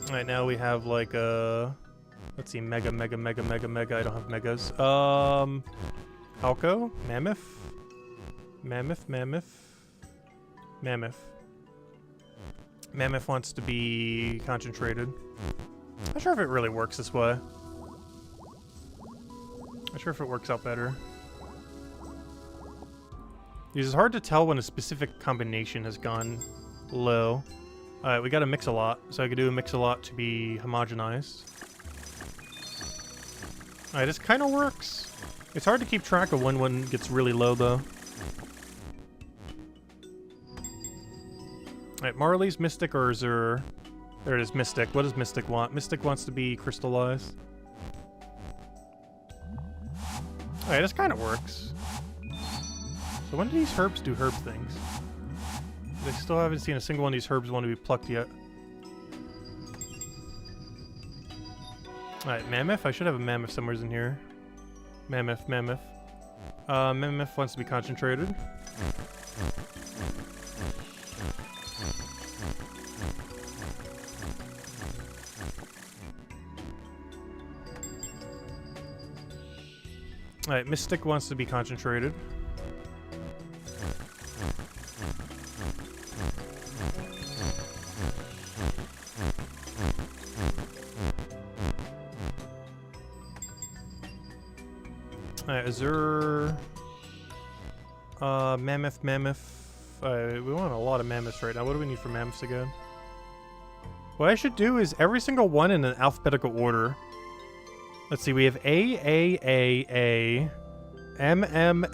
Alright, now we have like a... Let's see, mega. I don't have megas. Alco? Mammoth? Mammoth. Mammoth wants to be concentrated. Not sure if it really works this way. Not sure if it works out better. Because it's hard to tell when a specific combination has gone low. Alright, we got a mix-a-lot, so I could do a mix-a-lot to be homogenized. Alright, this kind of works. It's hard to keep track of when one gets really low, though. Alright, Marley's Mystic or Azure? There it is, Mystic. What does Mystic want? Mystic wants to be crystallized. Alright, this kind of works. So when do these herbs do herb things? I still haven't seen a single one of these herbs want to be plucked yet. Alright, Mammoth? I should have a Mammoth somewhere in here. Mammoth. Mammoth wants to be concentrated. Alright, Mystic wants to be concentrated. Alright, Azure... Mammoth. We want a lot of mammoths right now. What do we need for mammoths again? What I should do is every single one in an alphabetical order. Let's see, we have A, M, and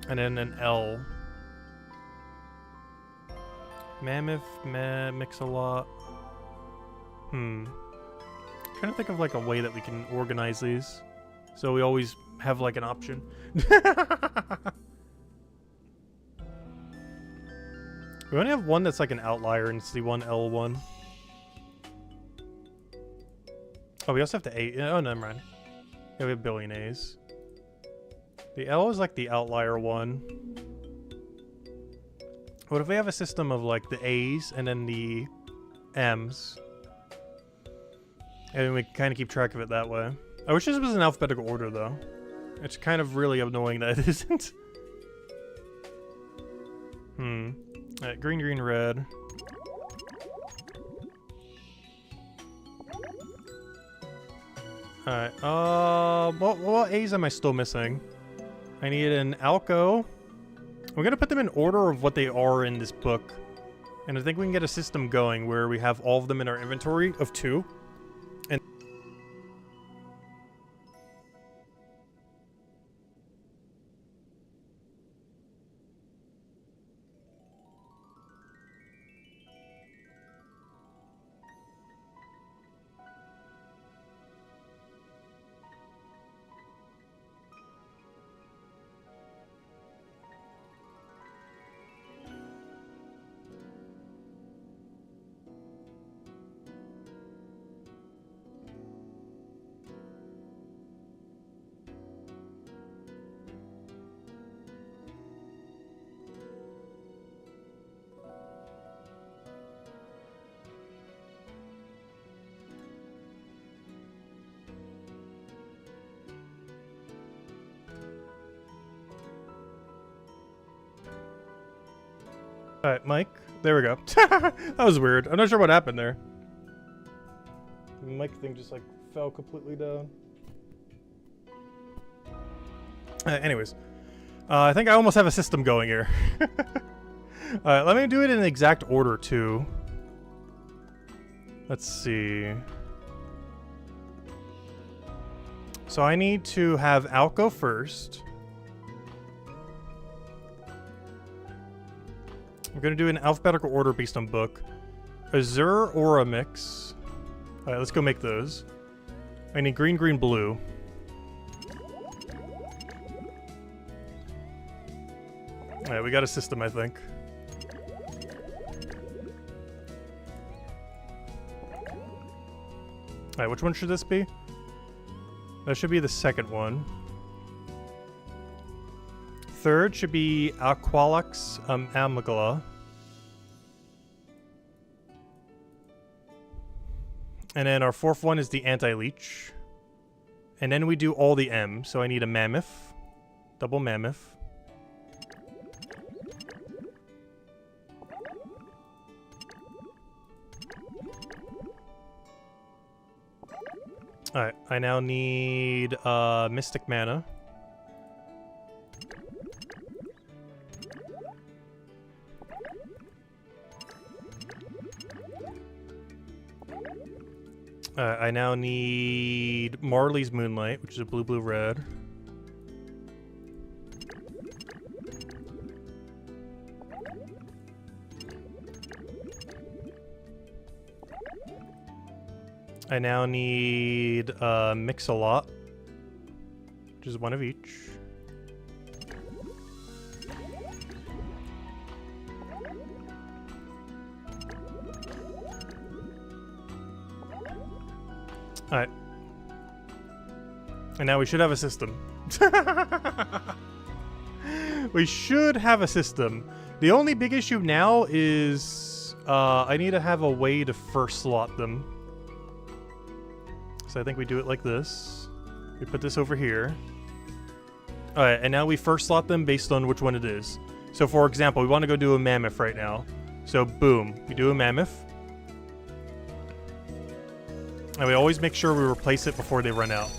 then an L. Mammoth, Mix-a-Lot. Trying to think of like a way that we can organize these. So we always have like an option. We only have one that's like an outlier, and it's the one L1. Oh, we also have the A. Oh, never mind. Yeah, we have a billion A's. The L is like the outlier one. What if we have a system of like the A's and then the M's? And we kind of keep track of it that way. I wish this was in alphabetical order, though. It's kind of really annoying that it isn't. Alright, green, red. Alright, what A's am I still missing? I need an Alco. We're gonna put them in order of what they are in this book. And I think we can get a system going where we have all of them in our inventory of 2. Alright, Mike. There we go. That was weird. I'm not sure what happened there. The mic thing just like fell completely down. Anyways. I think I almost have a system going here. Alright, let me do it in exact order too. Let's see. So I need to have Alco first. I'm going to do an alphabetical order based on book. Azure or a mix. Alright, let's go make those. I need green, blue. Alright, we got a system, I think. Alright, which one should this be? That should be the second one. Third should be Aqualux Amygdala. And then our fourth one is the Anti-Leech. And then we do all the M. So I need a Mammoth. Double Mammoth. Alright, I now need Mystic Mana. I now need Marley's Moonlight, which is a blue, red. I now need Mix-a-Lot, which is one of each. Alright. And now we should have a system. We should have a system. The only big issue now is I need to have a way to first slot them. So I think we do it like this. We put this over here. Alright, and now we first slot them based on which one it is. So for example, we want to go do a mammoth right now. So boom, we do a mammoth. And we always make sure we replace it before they run out.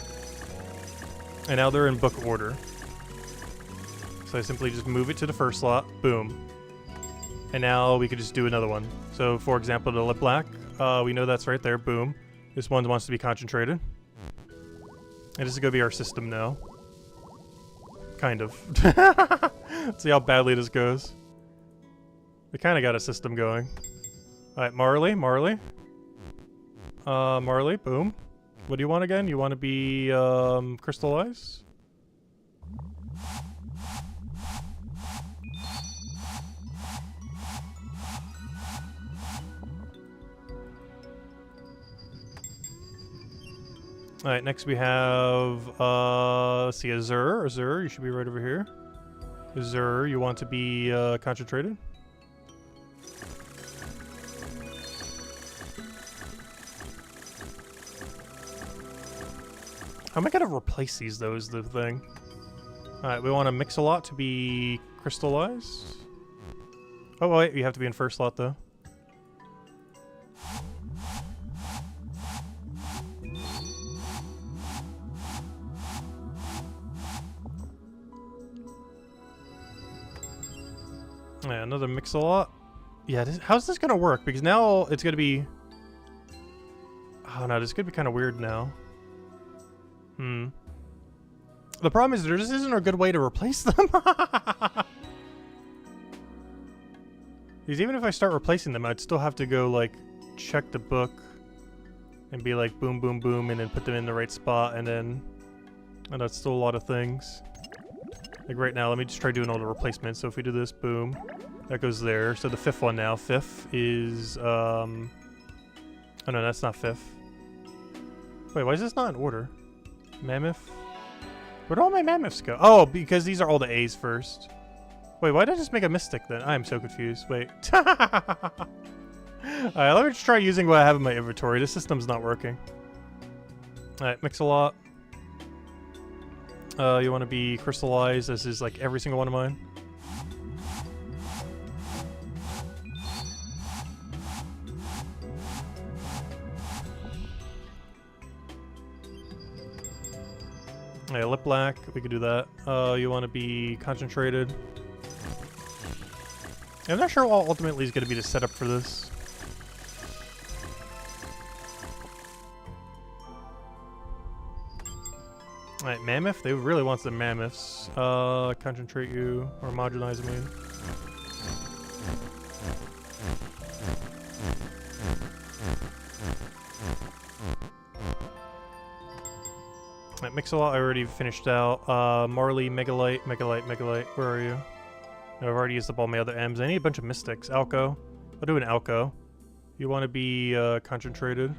And now they're in book order. So I simply just move it to the first slot, boom. And now we could just do another one. So for example, the lip black, we know that's right there, boom. This one wants to be concentrated. And this is gonna be our system now. Kind of. Let's see how badly this goes. We kind of got a system going. Alright, Marley. Marley, boom. What do you want again? You want to be crystallized? Alright, next we have, let's see, Azure. Azure, you should be right over here. Azure, you want to be concentrated? How am I gonna replace these though is the thing. Alright, we want to mix a lot to be crystallized. Oh wait, you have to be in first slot though. Yeah, another mix-a-lot. Yeah, how's this gonna work? Because now it's gonna be... Oh no, this could be kind of weird now. The problem is there just isn't a good way to replace them. Because even if I start replacing them, I'd still have to go, like, check the book and be like, boom, boom, boom, and then put them in the right spot, and then... And that's still a lot of things. Like right now, let me just try doing all the replacements. So if we do this, boom, that goes there. So the fifth one now, fifth is, oh no, that's not fifth. Wait, why is this not in order? Mammoth? Where'd all my mammoths go? Oh, because these are all the A's first. Wait, why did I just make a mystic then? I am so confused. Wait. Alright, let me just try using what I have in my inventory. This system's not working. Alright, mix a lot. You want to be crystallized. This is like every single one of mine. Yeah, lip black. We could do that. You want to be concentrated. I'm not sure what ultimately is going to be the setup for this. Alright, mammoth. They really want the mammoths. Concentrate you, or homogenize, I mean. Alright, Mix-a-Lot I already finished out. Marley, Megalite, Megalite, Megalite. Where are you? No, I've already used up all my other M's. I need a bunch of mystics. Alco. I'll do an Alco. You want to be concentrated.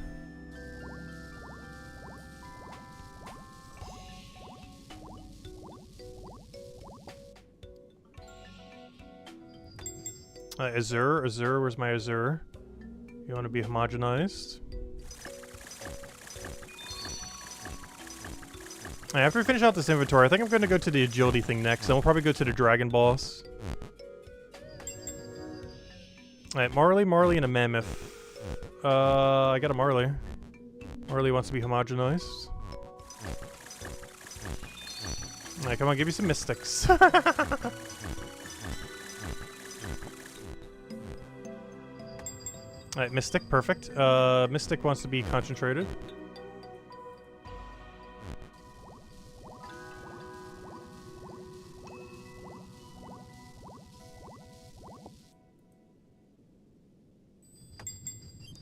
Azure, Azure, where's my Azure? You want to be homogenized. After we finish out this inventory, I think I'm going to go to the agility thing next. Then we'll probably go to the dragon boss. Alright, Marley, Marley, and a mammoth. I got a Marley. Marley wants to be homogenized. Alright, come on, give me some mystics. Alright, Mystic, perfect. Mystic wants to be concentrated.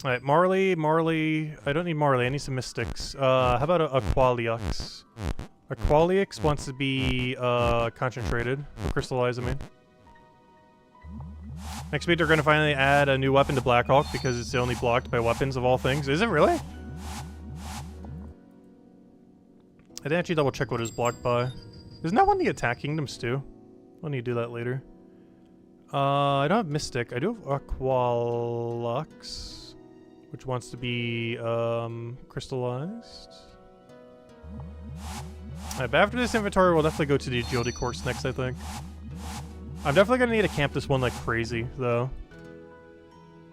Alright, Marley, Marley. I don't need Marley, I need some mystics. How about a Qualiux? A Qualiux wants to be concentrated. Or crystallized, I mean. Next week they're going to finally add a new weapon to Blackhawk because it's only blocked by weapons of all things. Is it really? I didn't actually double check what it was blocked by. Isn't that one of the attack kingdoms too? I'll need to do that later. I don't have Mystic. I do have Aqualux. which wants to be crystallized. Alright, but after this inventory, we'll definitely go to the agility course next, I think. I'm definitely gonna need to camp this one like crazy, though.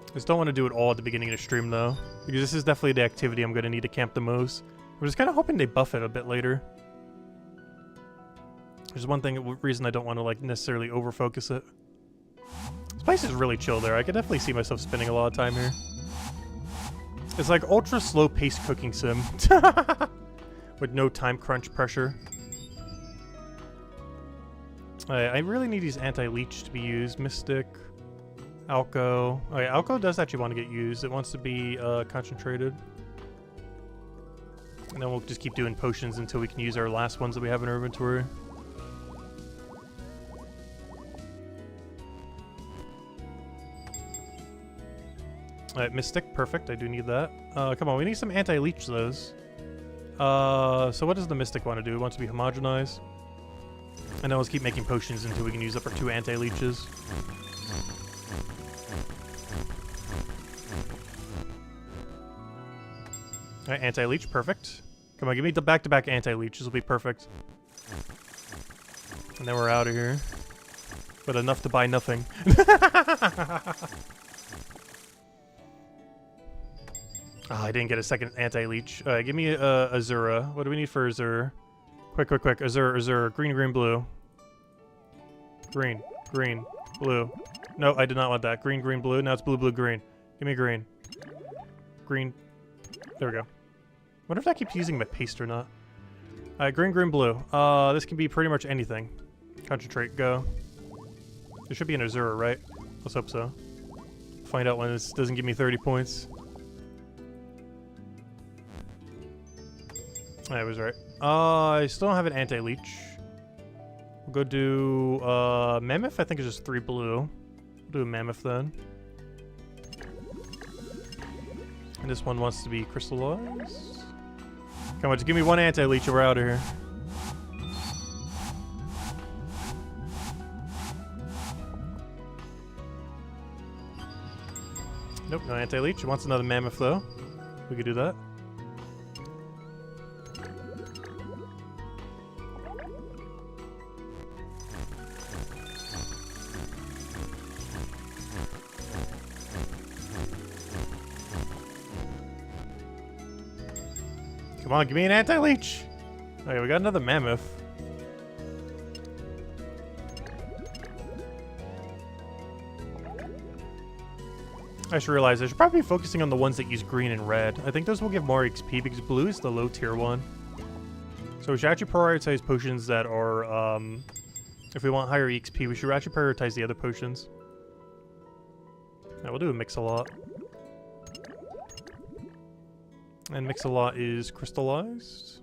I just don't want to do it all at the beginning of the stream, though, because this is definitely the activity I'm gonna need to camp the most. I'm just kind of hoping they buff it a bit later. There's one reason I don't want to like necessarily over-focus it. This place is really chill there. I could definitely see myself spending a lot of time here. It's like ultra slow paced cooking sim. With no time crunch pressure. I really need these anti-leech to be used. Mystic. Alco. Okay, Alco does actually want to get used. It wants to be concentrated. And then we'll just keep doing potions until we can use our last ones that we have in our inventory. Alright, Mystic, perfect. I do need that. Come on, we need some anti-leech those. So what does the Mystic want to do? It wants to be homogenized. And then let's keep making potions until we can use up our 2 anti-leeches. Alright, anti-leech, perfect. Come on, give me the back-to-back anti-leech. This will be perfect. And then we're out of here. But enough to buy nothing. Oh, I didn't get a second anti-leech. Give me Azura. What do we need for Azura? Quick, quick, quick. Azura. Green, green, blue. Green, green, blue. No, I did not want that. Green, green, blue. Now it's blue, blue, green. Give me green. Green. There we go. Wonder if I keep using my paste or not. Alright, green, green, blue. This can be pretty much anything. Concentrate, go. There should be an Azura, right? Let's hope so. Find out when this doesn't give me 30 points. I was right. I still don't have an anti-leech. We'll go do Mammoth. I think it's just 3 blue. We'll do a Mammoth then. And this one wants to be crystallized. Come on, just give me 1 anti-leech and we're out of here. Nope, no anti-leech. It wants another Mammoth though. We could do that. Come on, give me an anti-leech! Okay, we got another Mammoth. I just realized I should probably be focusing on the ones that use green and red. I think those will give more XP because blue is the low tier one. So we should actually prioritize potions that are, if we want higher XP, we should actually prioritize the other potions. Now we'll do a Mix-a-Lot. And Mix-a-Lot is crystallized.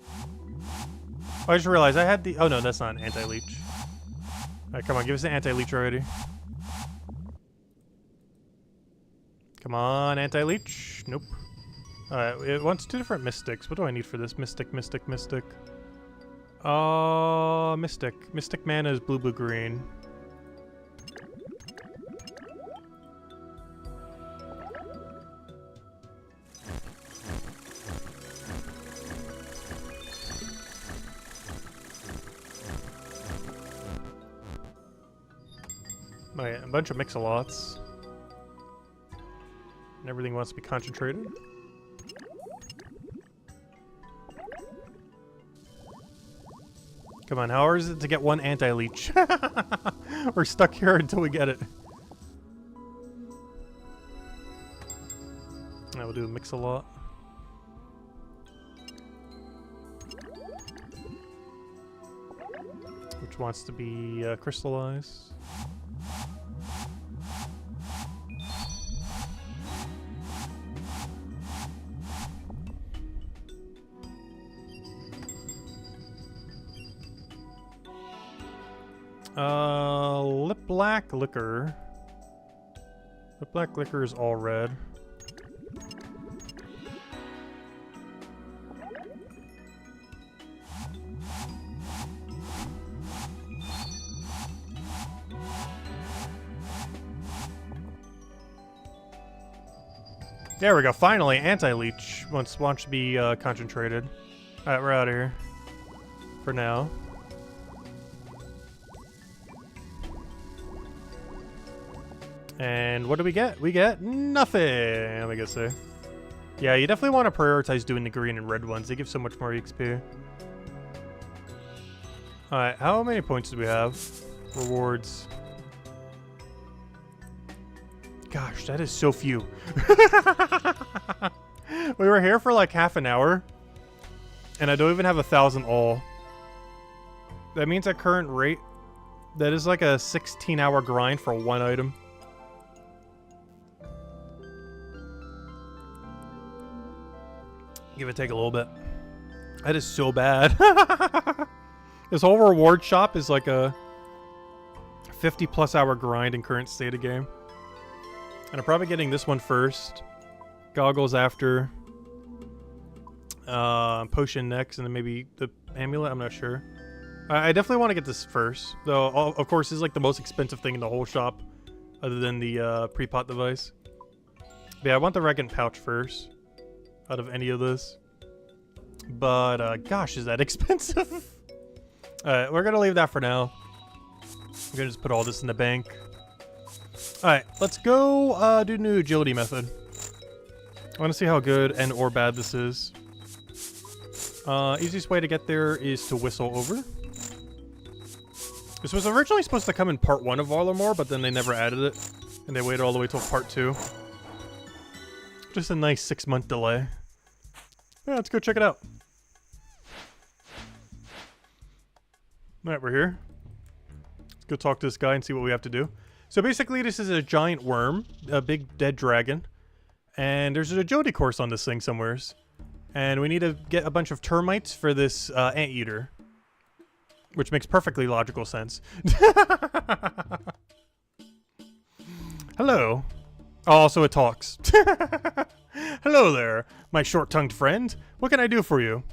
Oh, I just realized I had the... Oh no, that's not an anti-leech. Alright, come on, give us an anti-leech already. Come on, anti-leech. Nope. Alright, it wants 2 different mystics. What do I need for this? Mystic, mystic, mystic. Mystic. Mystic mana is blue, blue, green. Alright, a bunch of Mix-a-Lots. And everything wants to be concentrated. Come on, how hard is it to get 1 anti-leech? We're stuck here until we get it. Now we'll do a Mix-a-Lot. Which wants to be crystallized. Lip Black Liquor. Lip Black Liquor is all red. There we go. Finally, anti-leech wants to be concentrated. Alright, we're out of here. For now. And what do we get? We get nothing, I guess so. Yeah, you definitely want to prioritize doing the green and red ones. They give so much more XP. Alright, how many points do we have? Rewards. Gosh, that is so few. We were here for like half an hour. And I don't even have 1,000 all. That means at current rate, that is like a 16-hour grind for one item. Give it take a little bit. That is so bad. This whole reward shop is like a 50+ hour grind in current state of game. And I'm probably getting this one first. Goggles after. Potion next, and then maybe the amulet. I'm not sure. I definitely want to get this first. Though, of course, this is like the most expensive thing in the whole shop. Other than the pre-pot device. But yeah, I want the Regent pouch first. Out of any of this. But, gosh, is that expensive? Alright, we're gonna leave that for now. I'm gonna just put all this in the bank. Alright, let's go do new agility method. I want to see how good and or bad this is. Easiest way to get there is to whistle over. This was originally supposed to come in part 1 of Varlamore, but then they never added it. And they waited all the way till part 2. Just a nice 6-month delay. Yeah, let's go check it out. Alright, we're here. Let's go talk to this guy and see what we have to do. So basically, this is a giant worm, a big dead dragon. And there's an agility course on this thing somewheres. And we need to get a bunch of termites for this anteater. Which makes perfectly logical sense. Hello. Oh, so it talks. Hello there, my short-tongued friend. What can I do for you?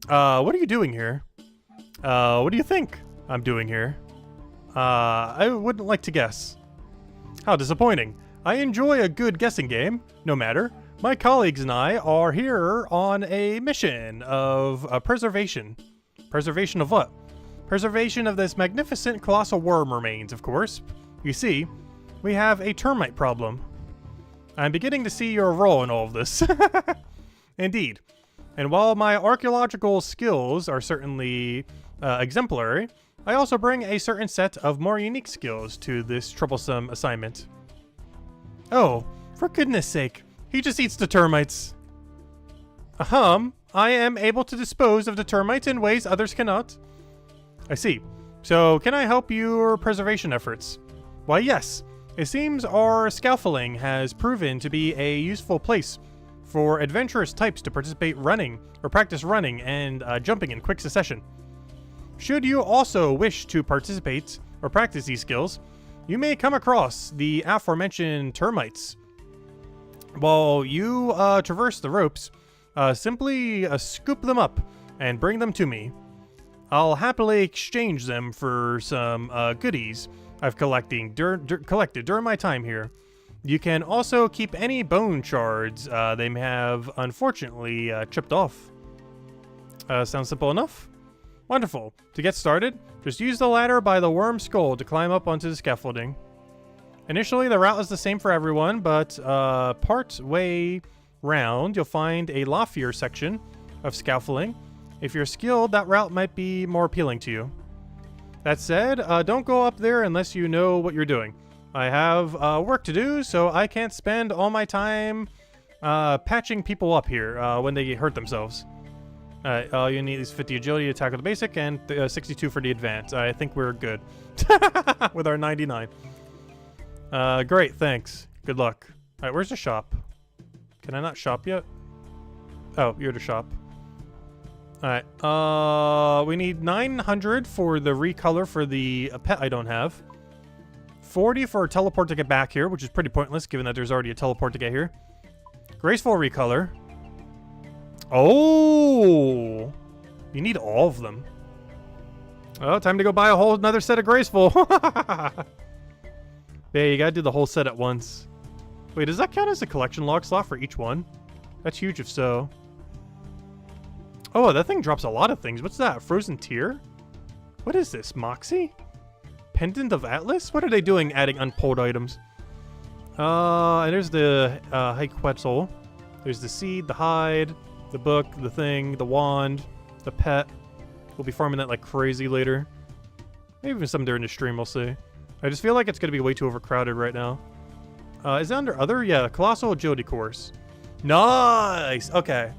What are you doing here? What do you think I'm doing here? I wouldn't like to guess. How disappointing. I enjoy a good guessing game. No matter. My colleagues and I are here on a mission of preservation. Preservation of what? Preservation of this magnificent colossal worm remains, of course. You see, we have a termite problem. I'm beginning to see your role in all of this. Indeed. And while my archaeological skills are certainly exemplary, I also bring a certain set of more unique skills to this troublesome assignment. Oh, for goodness sake, he just eats the termites. I am able to dispose of the termites in ways others cannot. I see. So, can I help your preservation efforts? Why, yes. It seems our scaffolding has proven to be a useful place for adventurous types to participate running, or practice running and jumping in quick succession. Should you also wish to participate or practice these skills, you may come across the aforementioned termites. While you traverse the ropes, simply scoop them up and bring them to me. I'll happily exchange them for some goodies I've collected during my time here. You can also keep any bone shards they may have unfortunately chipped off. Sounds simple enough? Wonderful. To get started, just use the ladder by the worm skull to climb up onto the scaffolding. Initially, the route is the same for everyone, but part way round, you'll find a loftier section of scaffolding. If you're skilled, that route might be more appealing to you. That said, don't go up there unless you know what you're doing. I have work to do, so I can't spend all my time patching people up here when they hurt themselves. All you need is 50 agility to tackle the basic and 62 for the advanced. I think we're good with our 99. Great, thanks. Good luck. Alright, where's the shop? Can I not shop yet? Oh, you're the shop. Alright, we need 900 for the recolor for the pet I don't have. 40 for a teleport to get back here, which is pretty pointless given that there's already a teleport to get here. Graceful recolor. Oh! You need all of them. Oh, time to go buy a whole another set of Graceful. Yeah, you gotta do the whole set at once. Wait, does that count as a collection log slot for each one? That's huge if so. Oh, that thing drops a lot of things. What's that? Frozen Tear? What is this? Moxie? Pendant of Atlas? What are they doing adding unpulled items? And there's the High Quetzal. There's the seed, the hide, the book, the thing, the wand, the pet. We'll be farming that like crazy later. Maybe even some during the stream, we'll see. I just feel like it's going to be way too overcrowded right now. Is it under other? Yeah, Colossal Agility Course. Nice! Okay.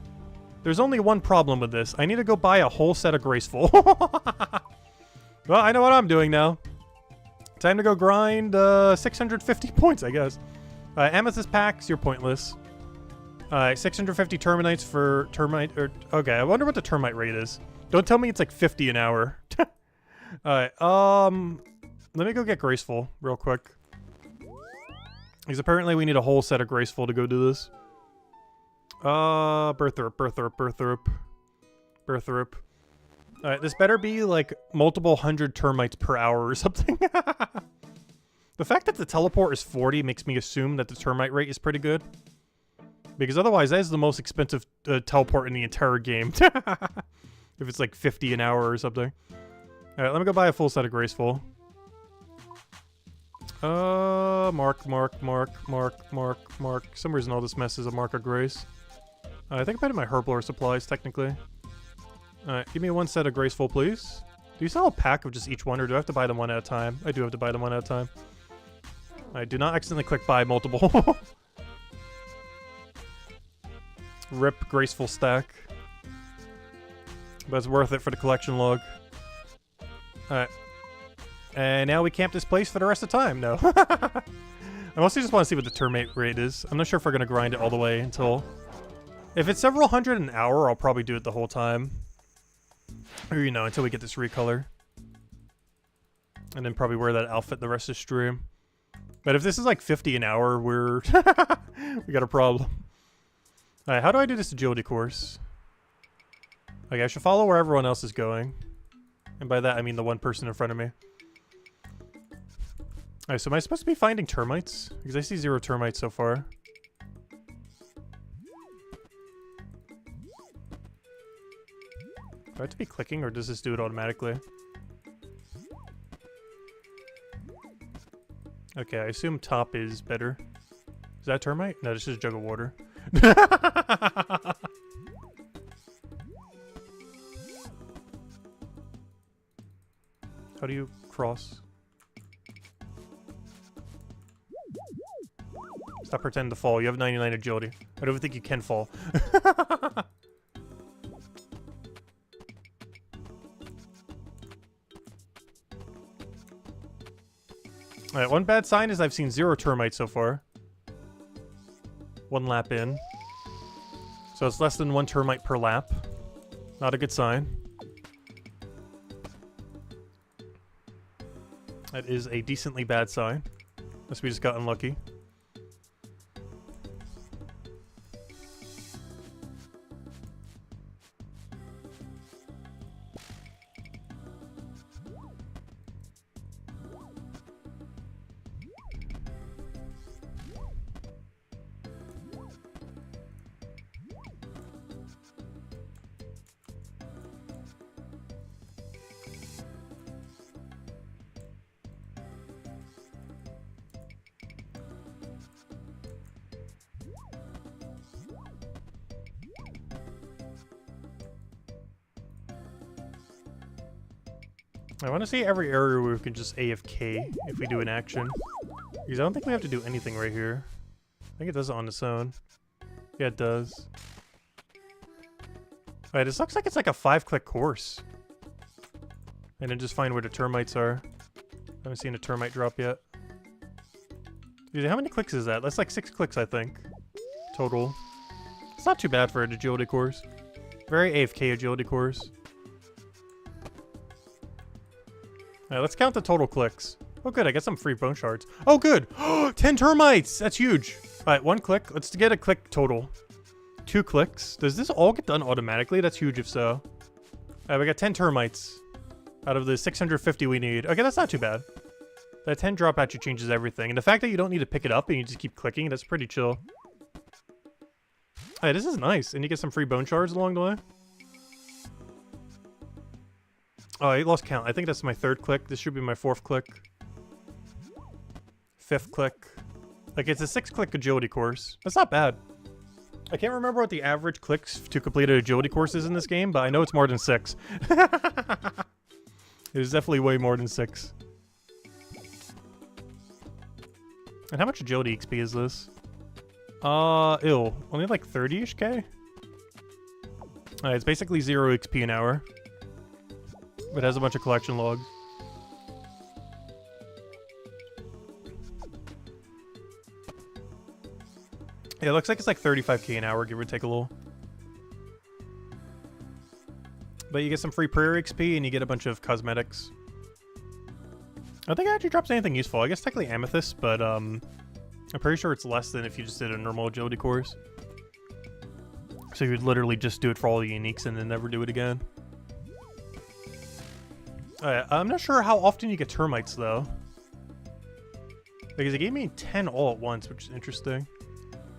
There's only one problem with this. I need to go buy a whole set of Graceful. Well, I know what I'm doing now. Time to go grind 650 points, I guess. Amethyst packs, you're pointless. 650 termites for termite. Okay, I wonder what the termite rate is. Don't tell me it's like 50 an hour. Alright, let me go get Graceful real quick. Because apparently we need a whole set of Graceful to go do this. Birthrup. Alright, this better be like multiple hundred termites per hour or something. The fact that the teleport is 40 makes me assume that the termite rate is pretty good. Because otherwise, that is the most expensive teleport in the entire game. If it's like 50 an hour or something. Alright, let me go buy a full set of Graceful. Mark. Some reason all this mess is a Mark of Grace. I think I put in my Herblore supplies, technically. Alright, give me one set of Graceful, please. Do you sell a pack of just each one, or do I have to buy them one at a time? I do have to buy them one at a time. I do not accidentally click buy multiple. Rip Graceful stack. But it's worth it for the collection log. Alright. And now we camp this place for the rest of the time. No. I mostly just want to see what the termite rate is. I'm not sure if we're going to grind it all the way until... If it's several hundred an hour, I'll probably do it the whole time. Or, you know, until we get this recolor. And then probably wear that outfit the rest of the stream. But if this is like 50 an hour, we're... we got a problem. Alright, how do I do this agility course? Okay, I should follow where everyone else is going. And by that, I mean the one person in front of me. Alright, so am I supposed to be finding termites? Because I see 0 termites so far. Do I have to be clicking, or does this do it automatically? Okay, I assume top is better. Is that termite? No, this is a jug of water. How do you cross? Stop pretending to fall. You have 99 agility. I don't even think you can fall. Alright, one bad sign is I've seen 0 termites so far. 1 lap in. So it's less than 1 termite per lap. Not a good sign. That is a decently bad sign. Unless we just got unlucky. I want to see every area where we can just AFK if we do an action. Because I don't think we have to do anything right here. I think it does it on its own. Yeah, it does. Alright, this looks like it's like a 5-click course. And then just find where the termites are. I haven't seen a termite drop yet. Dude, how many clicks is that? That's like 6 clicks, I think. Total. It's not too bad for an agility course. Very AFK agility course. Alright, let's count the total clicks. Oh good, I get some free bone shards. Oh good! 10 termites! That's huge! Alright, 1 click. Let's get a click total. 2 clicks. Does this all get done automatically? That's huge if so. Alright, we got 10 termites. Out of the 650 we need. Okay, that's not too bad. That 10 drop actually changes everything. And the fact that you don't need to pick it up and you just keep clicking, that's pretty chill. Hey, this is nice. And you get some free bone shards along the way. Oh, I lost count. I think that's my 3rd click. This should be my 4th click. 5th click. Like, it's a 6-click agility course. That's not bad. I can't remember what the average clicks to complete an agility course is in this game, but I know it's more than 6. It is definitely way more than 6. And how much agility XP is this? Only like 30-ish K? It's basically 0 XP an hour. But it has a bunch of collection logs. Yeah, it looks like it's like 35k an hour, give or take a little. But you get some free prayer XP and you get a bunch of cosmetics. I don't think it actually drops anything useful. I guess technically amethyst, but I'm pretty sure it's less than if you just did a normal agility course. So you'd literally just do it for all the uniques and then never do it again. I'm not sure how often you get termites though. Because it gave me 10 all at once, which is interesting.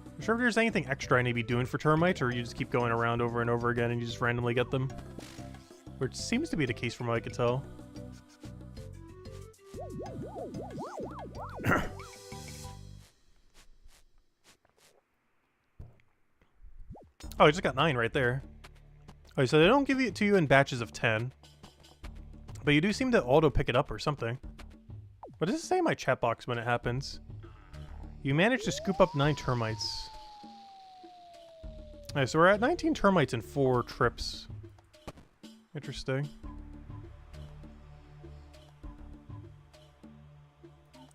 I'm sure if there's anything extra I need to be doing for termites, or you just keep going around over and over again and you just randomly get them. Which seems to be the case from what I could tell. Oh, I just got 9 right there. Oh, so they don't give it to you in batches of 10. But you do seem to auto pick it up or something. What does it say in my chat box when it happens? You managed to scoop up 9 termites. Alright, so we're at 19 termites in 4 trips. Interesting.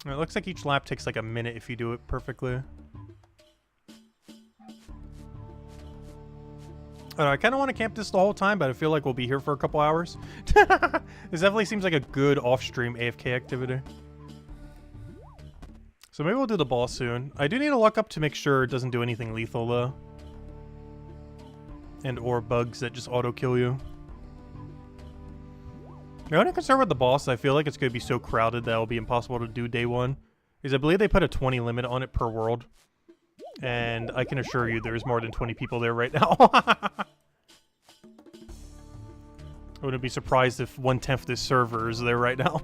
It looks like each lap takes like a minute if you do it perfectly. I kind of want to camp this the whole time, but I feel like we'll be here for a couple hours. This definitely seems like a good off-stream AFK activity. So maybe we'll do the boss soon. I do need to look up to make sure it doesn't do anything lethal, though. And or bugs that just auto-kill you. The only concern with the boss, I feel like it's going to be so crowded that it'll be impossible to do day 1. Because I believe they put a 20 limit on it per world. And I can assure you there's more than 20 people there right now. I wouldn't be surprised if 1/10 this server is there right now.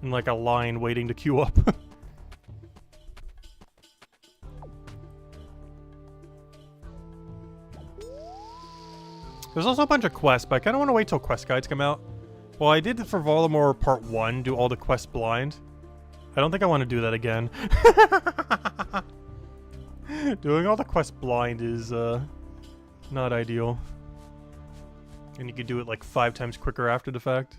In like a line waiting to queue up. There's also a bunch of quests, but I kind of want to wait till quest guides come out. Well, I did for Varlamore Part 1, do all the quests blind. I don't think I want to do that again. Doing all the quests blind is, not ideal. And you could do it like 5 times quicker after the fact.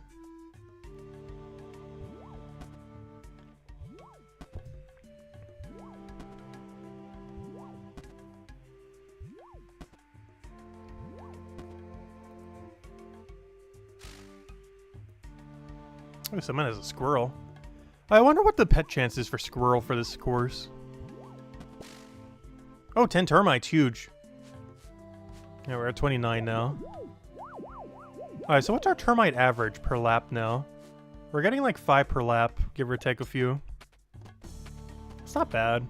Oh, someone has a squirrel. I wonder what the pet chance is for squirrel for this course. Oh, 10 termites, huge. Yeah, we're at 29 now. Alright, so what's our termite average per lap now? We're getting like 5 per lap, give or take a few. It's not bad.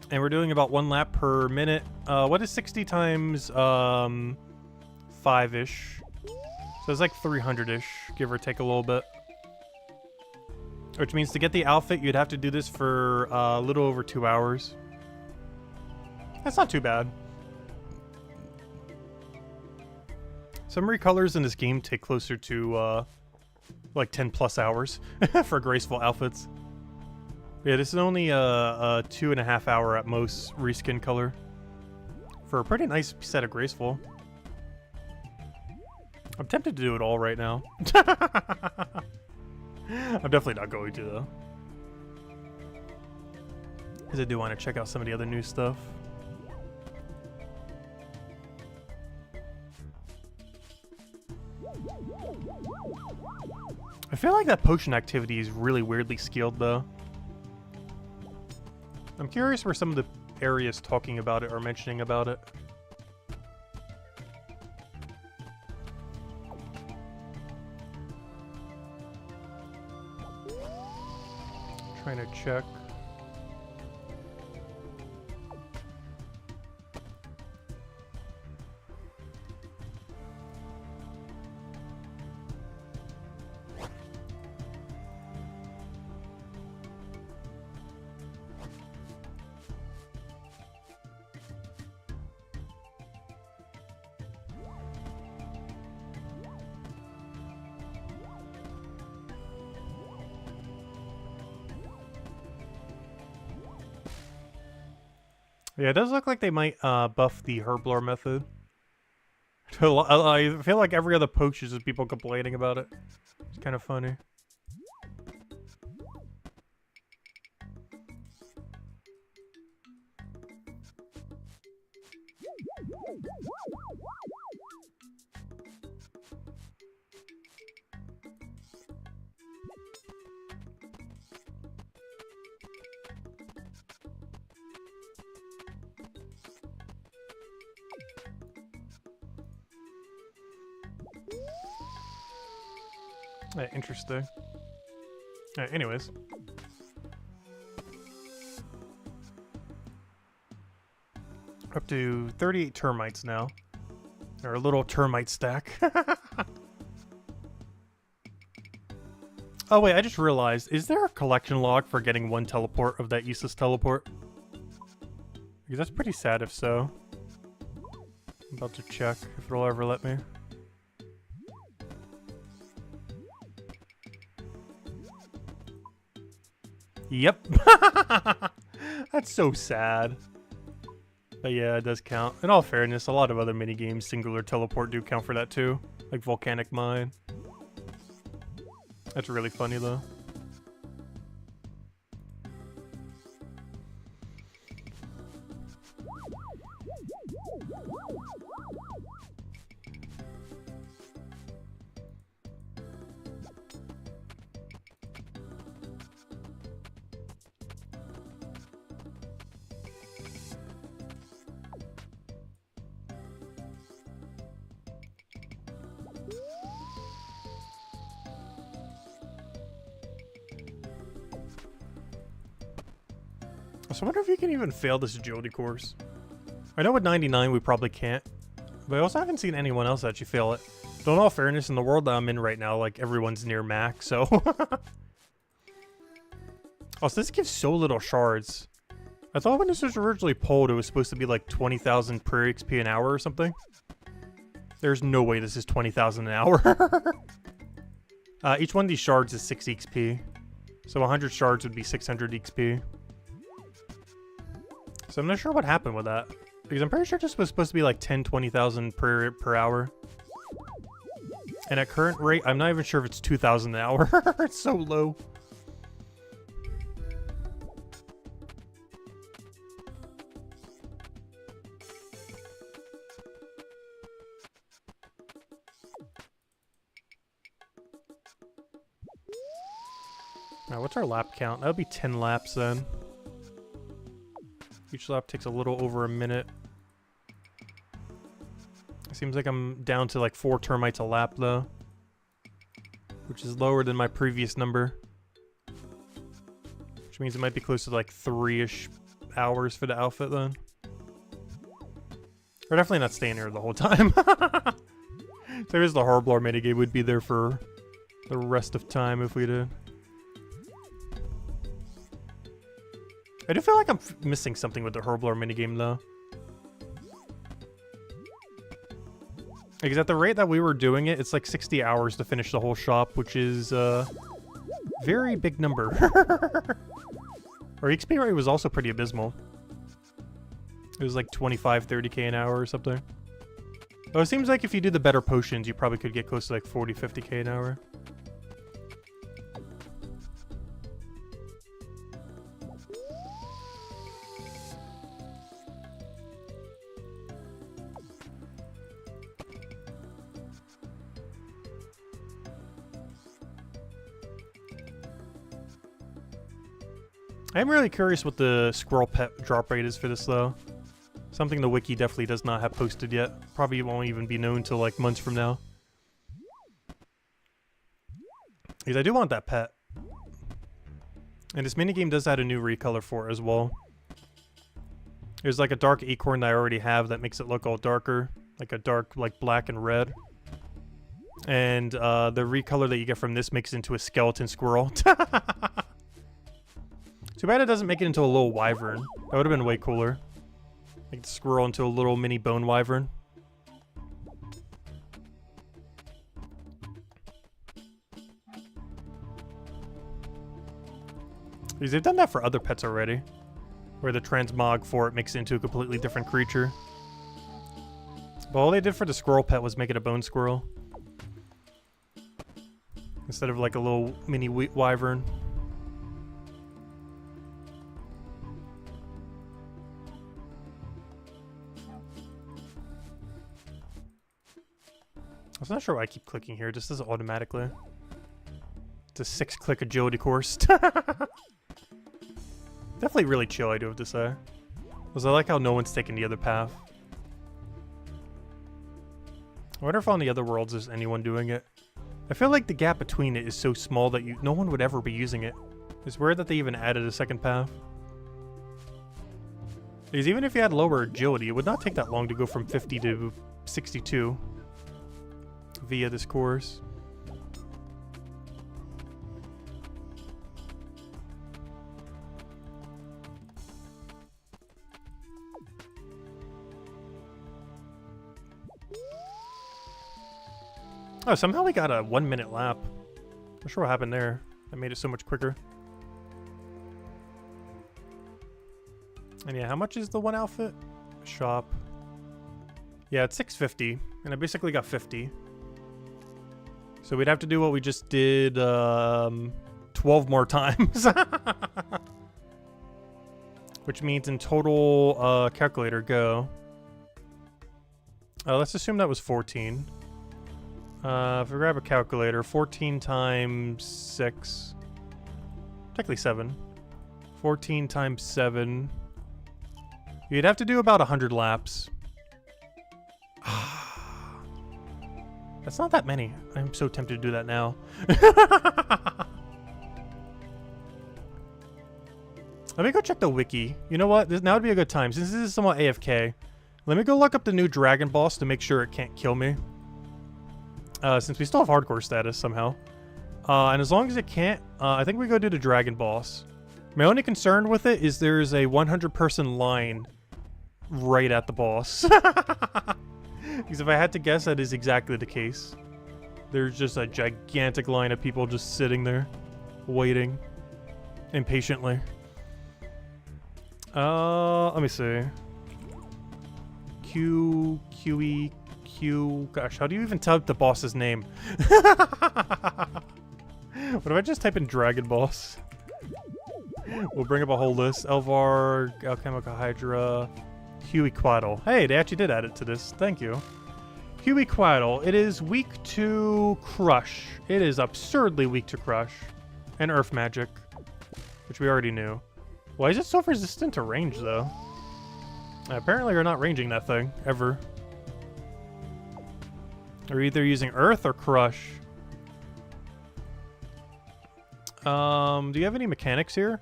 And we're doing about 1 lap per minute. What is 60 times 5-ish? So it's like 300-ish, give or take a little bit. Which means to get the outfit, you'd have to do this for a little over 2 hours. That's not too bad. Some recolors in this game take closer to like 10 plus hours for graceful outfits. Yeah, this is only a 2.5 hour at most reskin color for a pretty nice set of graceful. I'm tempted to do it all right now. I'm definitely not going to, though. Because I do want to check out some of the other new stuff. I feel like that potion activity is really weirdly skilled, though. I'm curious where some of the areas talking about it are mentioning about it. Trying to check. Yeah, it does look like they might buff the Herblore method. I feel like every other post is just people complaining about it. It's kind of funny. Interesting. Anyways. Up to 38 termites now. Or a little termite stack. Oh wait, I just realized, is there a collection log for getting one teleport of that useless teleport? Because that's pretty sad if so. I'm about to check if it'll ever let me. Yep. That's so sad. But yeah, it does count. In all fairness, a lot of other minigames, singular teleport, do count for that too. Like Volcanic Mine. That's really funny though. So I wonder if you can even fail this agility course. I know with 99 we probably can't, but I also haven't seen anyone else actually fail it. Though in all fairness, in the world that I'm in right now, like everyone's near max, so. Oh, so this gives so little shards. I thought when this was originally pulled, it was supposed to be like 20,000 per XP an hour or something. There's no way this is 20,000 an hour. Each one of these shards is 6 XP. So 100 shards would be 600 XP. So I'm not sure what happened with that. Because I'm pretty sure this was supposed to be like 20,000 per hour. And at current rate, I'm not even sure if it's 2,000 an hour. It's so low. Now, what's our lap count? That would be 10 laps then. Each lap takes a little over a minute. It seems like I'm down to like 4 termites a lap though. Which is lower than my previous number. Which means it might be close to like 3-ish hours for the outfit then. We're definitely not staying here the whole time. There is the Herblore minigame, would be there for the rest of time if we did. I do feel like I'm missing something with the Herblore minigame, though. Because at the rate that we were doing it, it's like 60 hours to finish the whole shop, which is a very big number. Our XP rate was also pretty abysmal. It was like 25, 30k an hour or something. Though it seems like if you do the better potions, you probably could get close to like 40, 50k an hour. I'm really curious what the squirrel pet drop rate is for this, though. Something the wiki definitely does not have posted yet. Probably won't even be known till like months from now. Because I do want that pet. And this minigame does add a new recolor for it as well. There's like a dark acorn that I already have that makes it look all darker. Like a dark, like black and red. And the recolor that you get from this makes it into a skeleton squirrel. Too bad it doesn't make it into a little wyvern. That would have been way cooler. Make the squirrel into a little mini bone wyvern. Because they've done that for other pets already. Where the transmog for it makes it into a completely different creature. But all they did for the squirrel pet was make it a bone squirrel. Instead of like a little mini wyvern. I was not sure why I keep clicking here. It just does it automatically. It's a 6-click agility course. Definitely really chill, I do have to say. Because I like how no one's taking the other path. I wonder if on the other worlds there's anyone doing it. I feel like the gap between it is so small that no one would ever be using it. It's weird that they even added a second path. Because even if you had lower agility, it would not take that long to go from 50 to 62 via this course. Oh, somehow we got a 1-minute lap. Not sure what happened there. That made it so much quicker. And yeah, how much is the one outfit? Shop. Yeah, it's $6.50, and I basically got 50. So we'd have to do what we just did 12 more times. Which means in total, calculator, go. Let's assume that was 14. If we grab a calculator, 14 times 6. Technically 7. 14 times 7. You'd have to do about 100 laps. That's not that many. I'm so tempted to do that now. Let me go check the wiki. You know what? Now would be a good time. Since this is somewhat AFK, let me go look up the new dragon boss to make sure it can't kill me. Since we still have hardcore status somehow. And as long as it can't, I think we go do the dragon boss. My only concern with it is there's a 100-person line right at the boss. Because if I had to guess, that is exactly the case. There's just a gigantic line of people just sitting there, waiting impatiently. Let me see. QE. Gosh, how do you even type the boss's name? What if I just type in Dragon Boss? We'll bring up a whole list. Elvar, Alchemical Hydra, Huey-Quaddle. Hey, they actually did add it to this. Thank you. Huey-Quaddle. It is weak to Crush. It is absurdly weak to Crush. And Earth Magic, which we already knew. Why is it so resistant to range, though? Apparently you're not ranging that thing, ever. We're either using Earth or Crush. Do you have any mechanics here?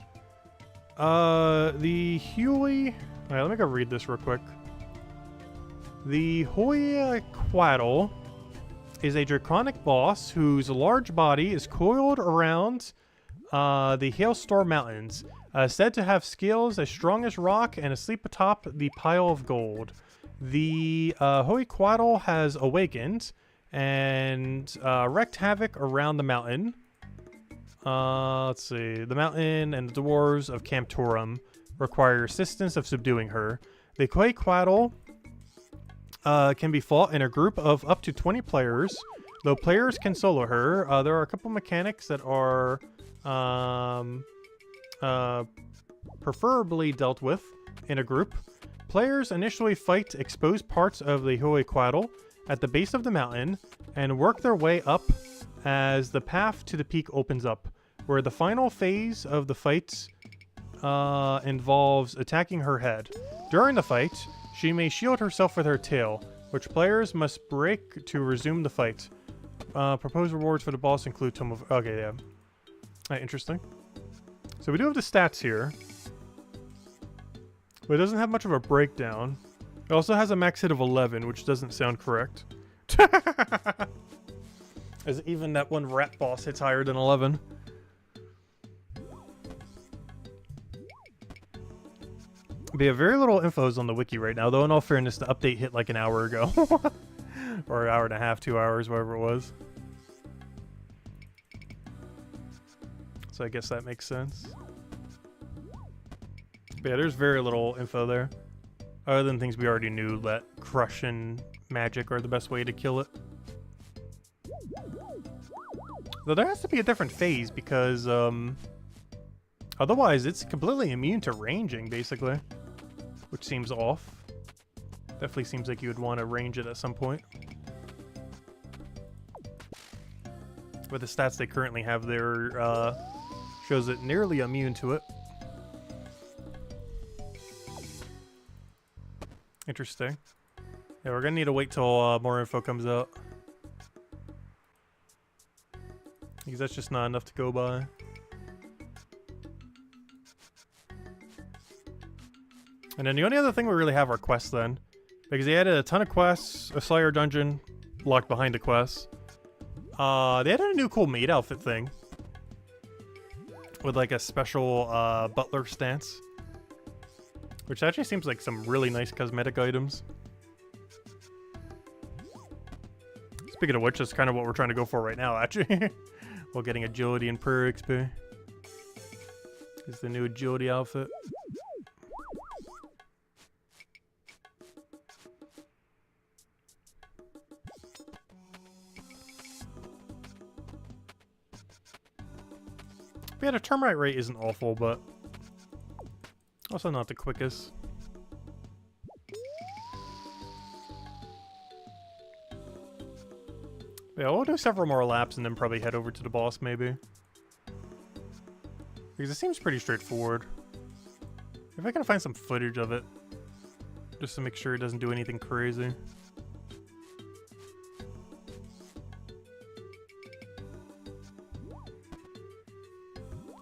The Huey... Alright, let me go read this real quick. The Huey-Quaddle is a draconic boss whose large body is coiled around the Hailstorm Mountains. Said to have scales as strong as rock and asleep atop the pile of gold. The Huey-Quaddle has awakened and wreaked havoc around the mountain. Let's see. The mountain and the dwarves of Camptorum require assistance of subduing her. The Huey-Quaddle can be fought in a group of up to 20 players, though players can solo her. There are a couple mechanics that are preferably dealt with in a group. Players initially fight exposed parts of the Huey-Quaddle at the base of the mountain and work their way up as the path to the peak opens up, where the final phase of the fight involves attacking her head. During the fight, she may shield herself with her tail, which players must break to resume the fight. Proposed rewards for the boss include Tome of... Okay, yeah. Interesting. So we do have the stats here. But it doesn't have much of a breakdown. It also has a max hit of 11, which doesn't sound correct. As even that one rat boss hits higher than 11. But yeah, very little infos on the wiki right now, though in all fairness, the update hit like an hour ago. Or an hour and a half, 2 hours, whatever it was. So I guess that makes sense. But yeah, there's very little info there. Other than things we already knew, that crush and magic are the best way to kill it. Though there has to be a different phase because, otherwise it's completely immune to ranging, basically. Which seems off. Definitely seems like you would want to range it at some point. With the stats they currently have there, shows it nearly immune to it. Interesting. Yeah, we're gonna need to wait till more info comes out. Because that's just not enough to go by. And then the only other thing we really have are quests then. Because they added a ton of quests, a Slayer dungeon, locked behind the quests. They added a new cool maid outfit thing. With like a special butler stance. Which actually seems like some really nice cosmetic items. Speaking of which, that's kind of what we're trying to go for right now, actually. While getting agility and prayer XP. Is the new agility outfit. Yeah, the termite rate isn't awful, but also not the quickest. Yeah, we'll do several more laps and then probably head over to the boss, maybe. Because it seems pretty straightforward. If I can find some footage of it, just to make sure it doesn't do anything crazy.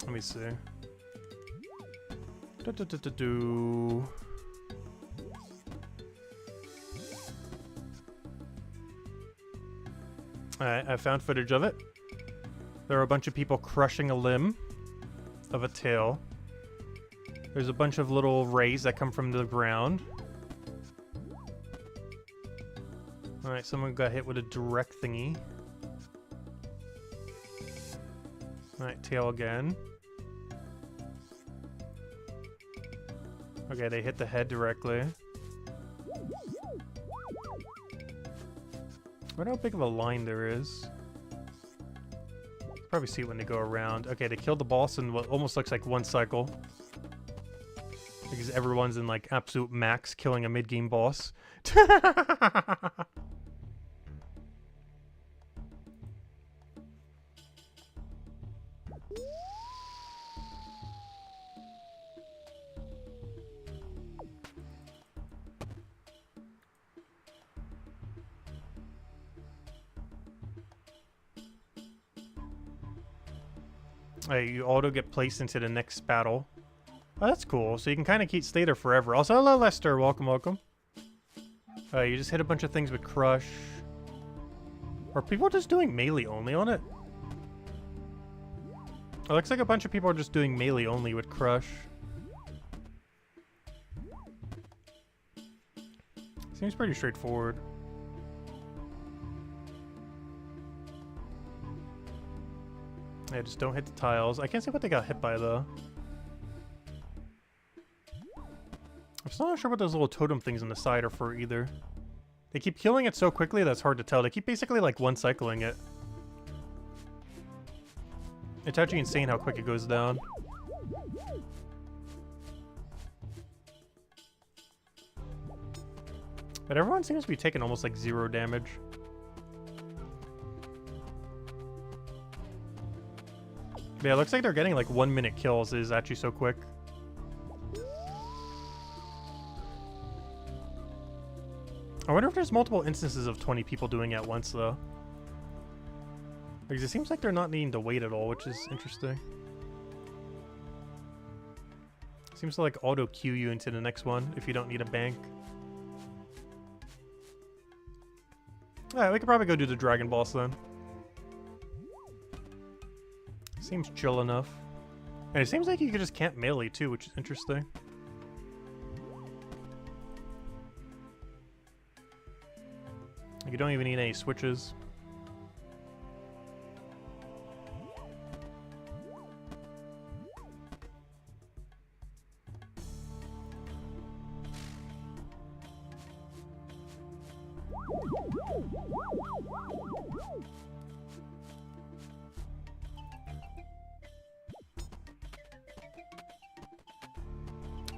Let me see. Alright, I found footage of it. There are a bunch of people crushing a limb of a tail. There's a bunch of little rays that come from the ground. Alright, someone got hit with a direct thingy. Alright, tail again. Okay, they hit the head directly. I wonder how big of a line there is. Probably see it when they go around. Okay, they killed the boss in what almost looks like one cycle. Because everyone's in like absolute max killing a mid-game boss. You auto get placed into the next battle. Oh, that's cool. So you can kind of stay there forever. Also, hello, Lester. Welcome, welcome. You just hit a bunch of things with Crush. Are people just doing melee only on it? It looks like a bunch of people are just doing melee only with Crush. Seems pretty straightforward. Yeah, just don't hit the tiles. I can't see what they got hit by, though. I'm still not sure what those little totem things on the side are for, either. They keep killing it so quickly that's hard to tell. They keep basically, like, one-cycling it. It's actually insane how quick it goes down. But everyone seems to be taking almost, like, 0 damage. Yeah, it looks like they're getting like 1-minute kills. It is actually so quick. I wonder if there's multiple instances of 20 people doing it at once, though. Because it seems like they're not needing to wait at all, which is interesting. Seems to like auto queue you into the next one if you don't need a bank. Alright, we could probably go do the Dragon Boss then. Seems chill enough. And it seems like you could just camp melee too, which is interesting. You don't even need any switches.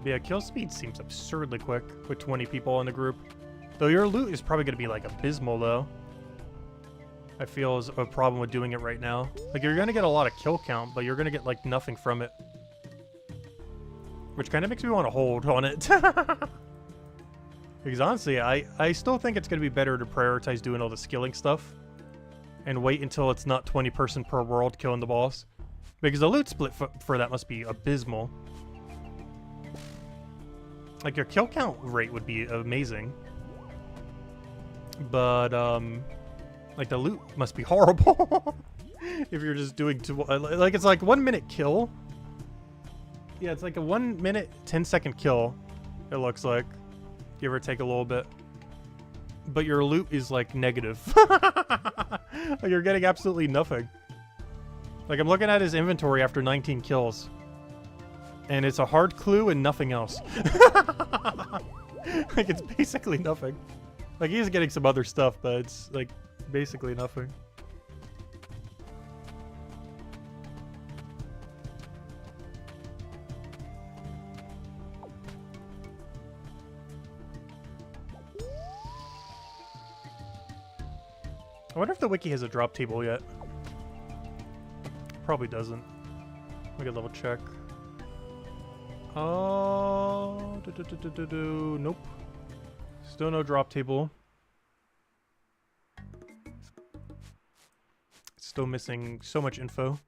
Yeah, kill speed seems absurdly quick with 20 people in the group. Though your loot is probably going to be, like, abysmal, though. I feel is a problem with doing it right now. Like, you're going to get a lot of kill count, but you're going to get, like, nothing from it. Which kind of makes me want to hold on it. Because honestly, I still think it's going to be better to prioritize doing all the skilling stuff. And wait until it's not 20 person per world killing the boss. Because the loot split for that must be abysmal. Like, your kill count rate would be amazing. But, like, the loot must be horrible. If you're just doing like, it's like 1 minute kill. Yeah, it's like a 1 minute, 10-second kill, it looks like. Give or take a little bit. But your loot is, like, negative. Like, you're getting absolutely nothing. Like, I'm looking at his inventory after 19 kills. And it's a hard clue and nothing else. Like, it's basically nothing. Like, he's getting some other stuff, but it's, like, basically nothing. I wonder if the wiki has a drop table yet. Probably doesn't. We could level check. Oh, nope. Still no drop table. Still missing so much info.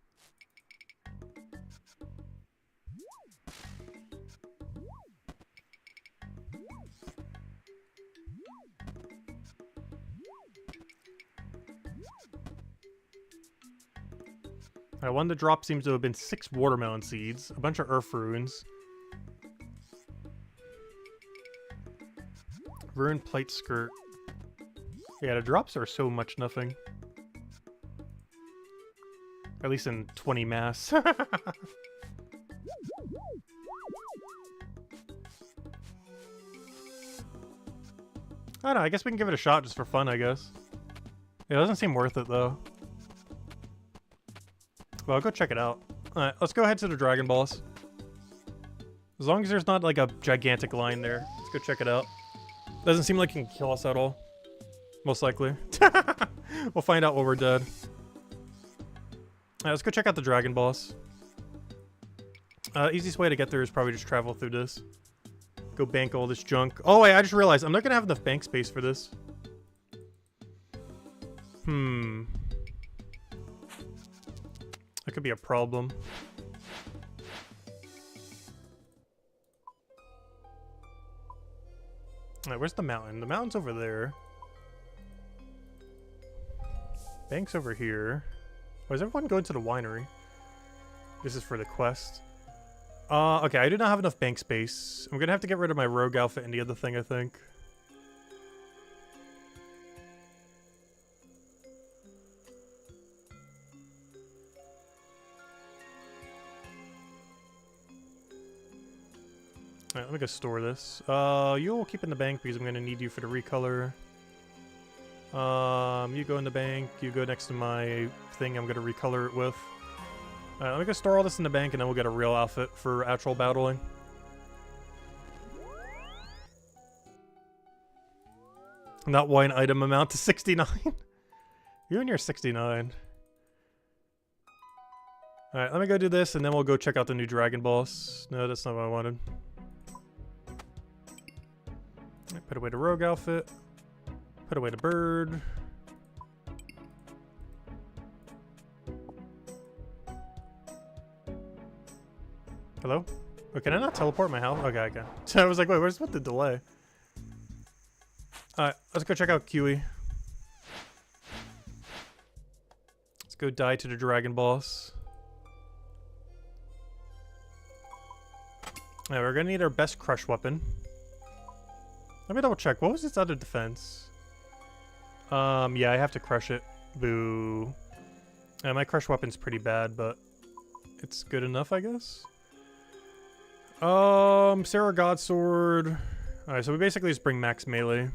One of the drops seems to have been 6 watermelon seeds, a bunch of earth runes. Rune plate skirt. Yeah, the drops are so much nothing. At least in 20 mass. I don't know, I guess we can give it a shot just for fun, I guess. It doesn't seem worth it, though. Well, I'll go check it out. Alright, let's go ahead to the Dragon Balls. As long as there's not, like, a gigantic line there. Let's go check it out. Doesn't seem like it can kill us at all. Most likely. We'll find out when we're dead. Alright, let's go check out the Dragon Boss. Easiest way to get there is probably just travel through this. Go bank all this junk. Oh wait, I just realized I'm not gonna have enough bank space for this. That could be a problem. Alright, where's the mountain? The mountain's over there. Bank's over here. Why is everyone going to the winery? This is for the quest. Okay, I do not have enough bank space. I'm gonna have to get rid of my rogue outfit and the other thing, I think. Alright, let me go store this. You'll keep in the bank because I'm gonna need you for the recolor. You go in the bank, you go next to my thing I'm gonna recolor it with. Alright, let me go store all this in the bank and then we'll get a real outfit for actual battling. Not wine item amount to 69. You and your 69. Alright, let me go do this and then we'll go check out the new Dragon Boss. No, that's not what I wanted. Put away the rogue outfit. Put away the bird. Hello? Oh, can I not teleport my house? Okay, I can. So I was like, wait, where's what the delay? Alright, let's go check out Kiwi. Let's go die to the dragon boss. Alright, we're gonna need our best crush weapon. Let me double check. What was its other defense? Yeah, I have to crush it. Boo. Yeah, my crush weapon's pretty bad, but it's good enough, I guess. Sarah Godsword. Alright, so we basically just bring max melee.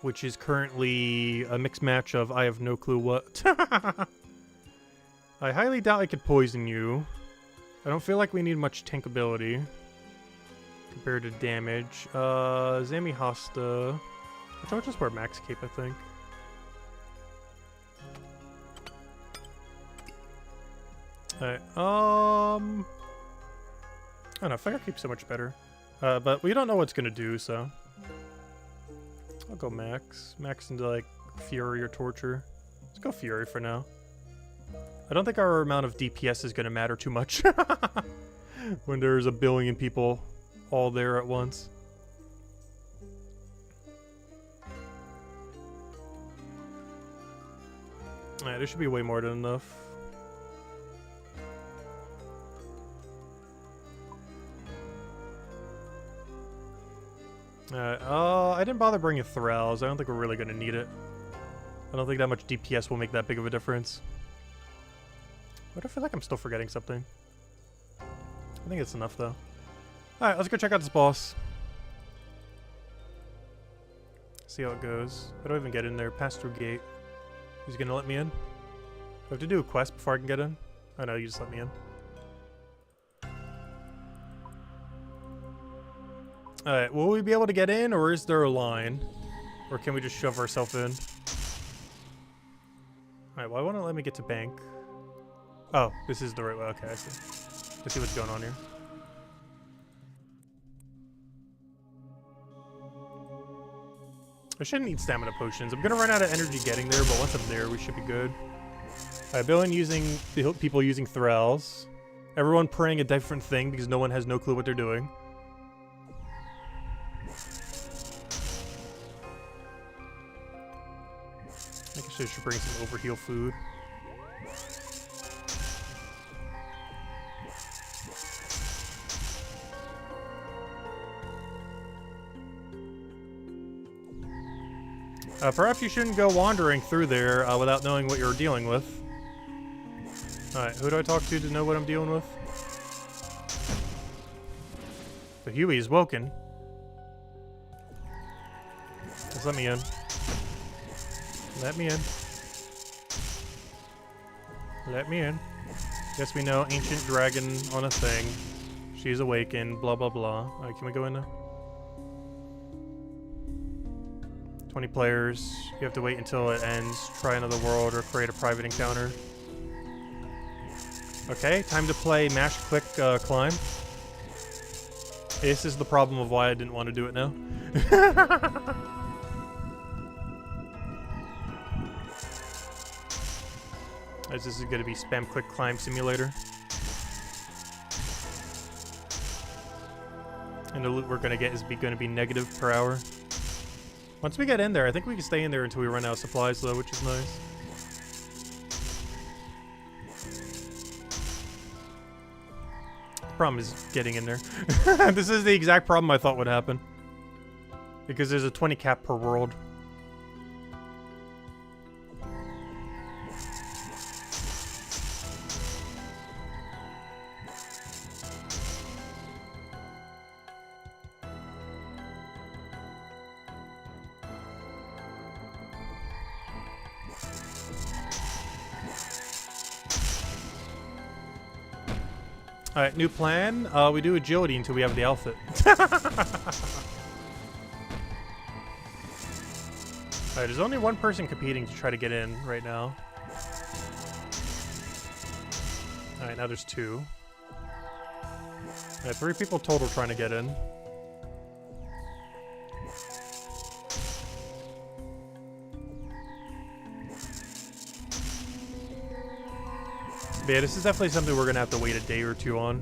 Which is currently a mixed match of I have no clue what. I highly doubt I could poison you. I don't feel like we need much tank ability compared to damage. Zami Hasta. Which I'll just wear max cape, I think. Alright, I don't know, fire cape's so much better. But we don't know what's gonna do, so I'll go max. Max into like Fury or Torture. Let's go Fury for now. I don't think our amount of DPS is gonna matter too much when there's a billion people all there at once. Alright, there should be way more than enough. I didn't bother bringing Thralls. I don't think we're really gonna need it. I don't think that much DPS will make that big of a difference. But I feel like I'm still forgetting something. I think it's enough, though. Alright, let's go check out this boss. See how it goes. How do I even get in there? Pass through gate. Who's gonna let me in? Do I have to do a quest before I can get in? Oh no, you just let me in. Alright, will we be able to get in, or is there a line? Or can we just shove ourselves in? Alright, why won't it let me get to bank? Oh, this is the right way. Okay, I see. Let's see what's going on here. I shouldn't need stamina potions. I'm gonna run out of energy getting there, but once I'm there, we should be good. Alright, people using Thralls. Everyone praying a different thing because no one has no clue what they're doing. I guess I should bring some overheal food. Perhaps you shouldn't go wandering through there without knowing what you're dealing with. Alright, who do I talk to know what I'm dealing with? The Huey is woken. Just let me in. Let me in. Let me in. Yes, we know. Ancient dragon on a thing. She's awakened. Blah, blah, blah. Alright, can we go in now? 20 players. You have to wait until it ends. Try another world or create a private encounter. Okay, time to play mash, click, climb. This is the problem of why I didn't want to do it now. As this is going to be spam, click, climb simulator. And the loot we're going to get is going to be negative per hour. Once we get in there, I think we can stay in there until we run out of supplies, though, which is nice. The problem is getting in there. This is the exact problem I thought would happen. Because there's a 20 cap per world. Alright, new plan. We do agility until we have the outfit. Alright, there's only one person competing to try to get in right now. Alright, now there's two. Alright, 3 people total trying to get in. But yeah, this is definitely something we're gonna have to wait a day or two on.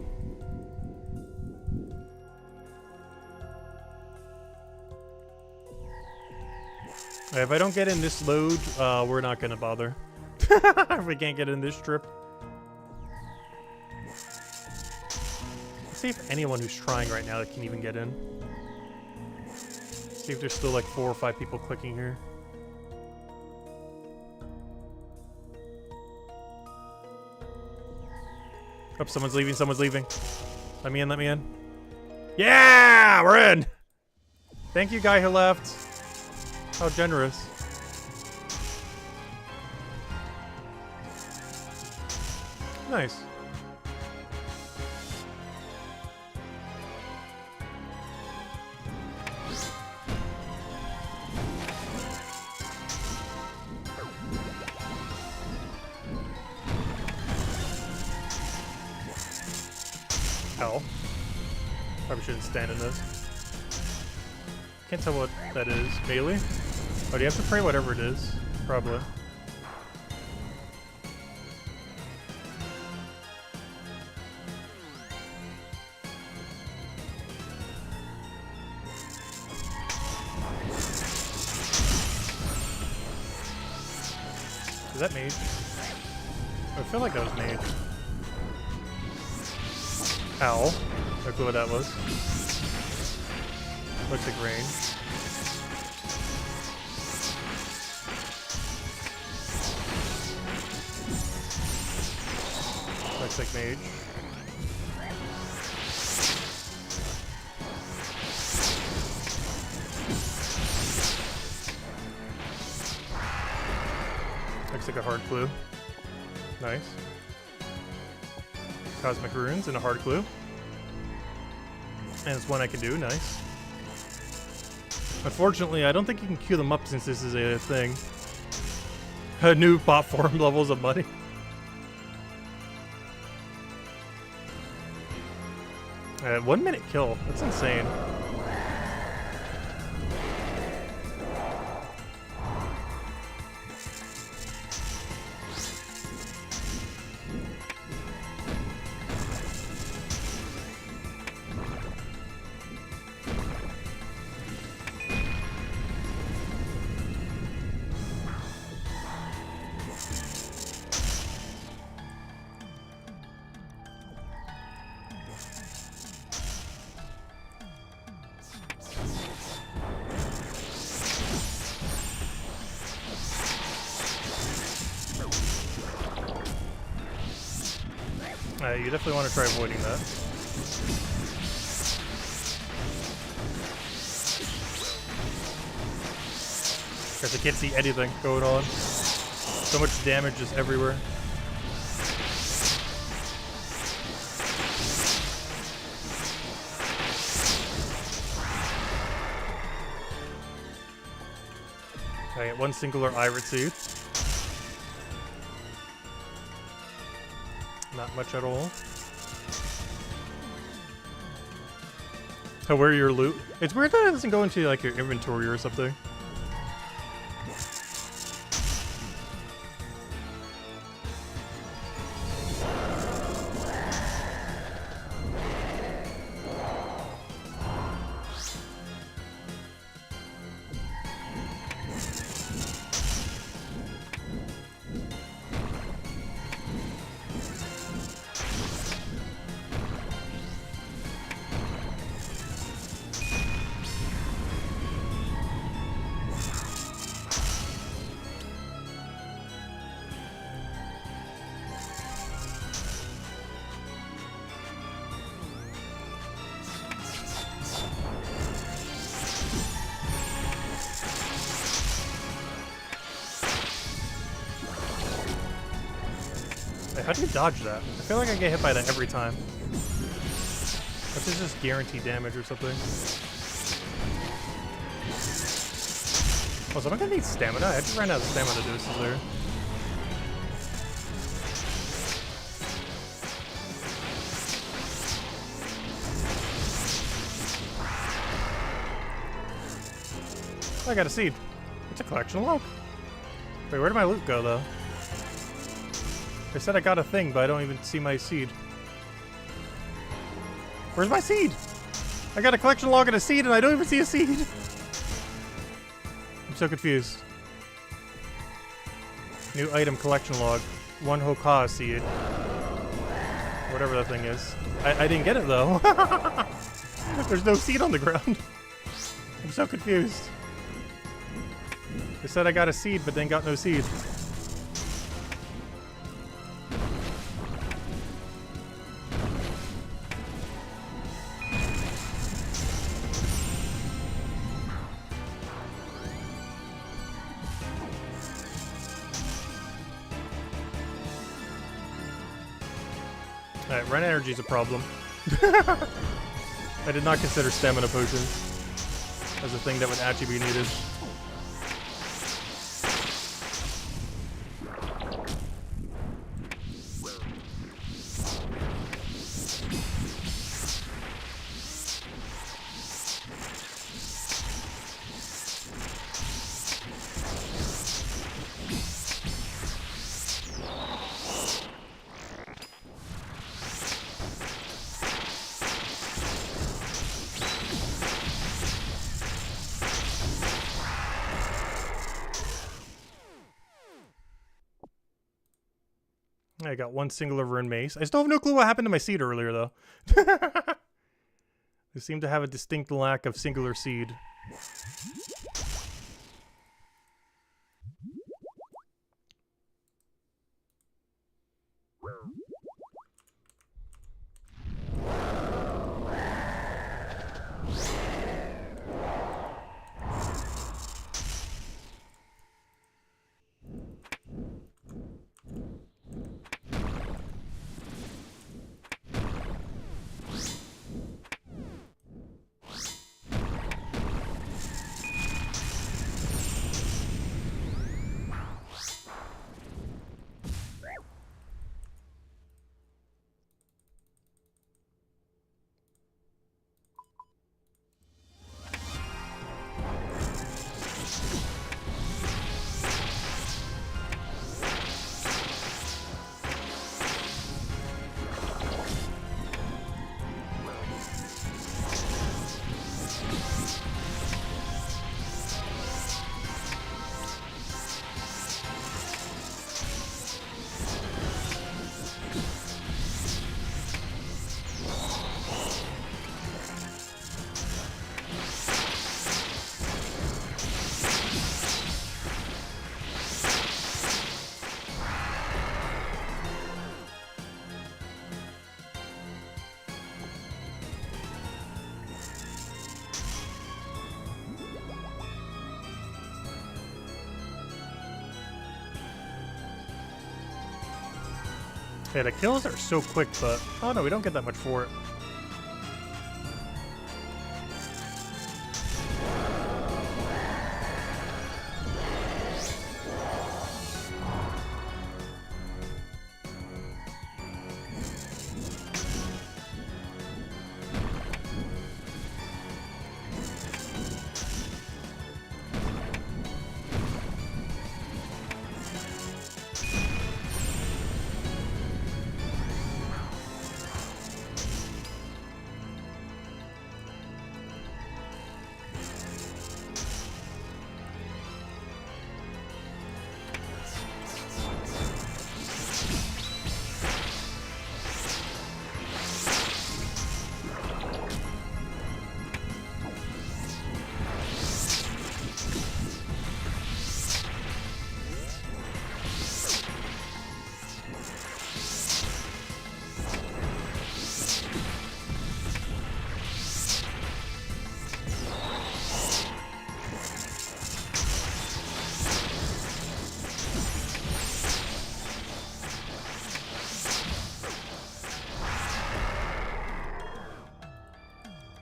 If I don't get in this load, we're not gonna bother. If we can't get in this trip. Let's see if anyone who's trying right now can even get in. See if there's still like 4 or 5 people clicking here. Oh, someone's leaving, someone's leaving. Let me in, let me in. Yeah, we're in! Thank you, guy who left. How generous. Nice. Hell. Probably shouldn't stand in this. Can't tell what that is. Melee? Oh, do you have to pray whatever it is? Probably. Is that mage? I feel like that was mage. Ow. No clue what that was. Looks like rain. Looks like mage. Looks like a hard clue. Nice. Cosmic runes and a hard clue. And it's one I can do, nice. Unfortunately, I don't think you can queue them up since this is a thing. New bot form levels of money. 1 minute kill, that's insane. You definitely want to try avoiding that. Because I can't see anything going on. So much damage just everywhere. I get 1 singular iris seed. Not much at all. So where your loot? It's weird that it doesn't go into like your inventory or something. How do you dodge that? I feel like I get hit by that every time. This is just guaranteed damage or something. Oh, so I'm gonna need stamina. I just ran out of stamina doses there. Oh, I got a seed. It's a collection log. Wait, where did my loot go though? They said I got a thing, but I don't even see my seed. Where's my seed? I got a collection log and a seed, and I don't even see a seed. I'm so confused. New item collection log. 1 Hoka seed. Whatever that thing is. I didn't get it though. There's no seed on the ground. I'm so confused. They said I got a seed, but then got no seed. Alright, run energy is a problem. I did not consider stamina potions as a thing that would actually be needed. I got 1 singular rune mace. I still have no clue what happened to my seed earlier, though. They seem to have a distinct lack of singular seed. Okay, the kills are so quick, but... Oh no, we don't get that much for it.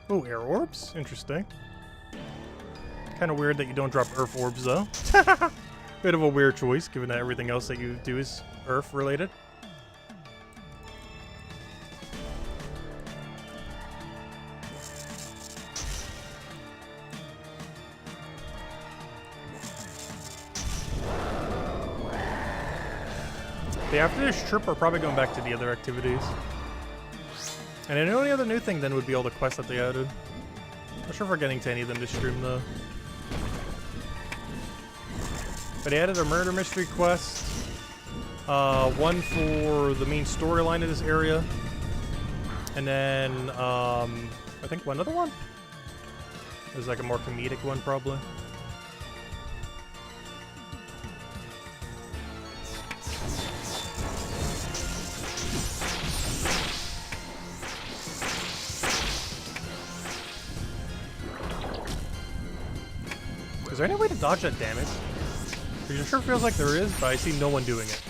Oh, air orbs? Interesting. Kind of weird that you don't drop earth orbs, though. Bit of a weird choice, given that everything else that you do is earth related. Okay, after this trip, we're probably going back to the other activities. And the only other new thing then would be all the quests that they added. Not sure if we're getting to any of them this stream though. But he added a murder mystery quest. One for the main storyline of this area. And then, I think one other one? There's like a more comedic one, probably. Is there any way to dodge that damage? It sure feels like there is, but I see no one doing it.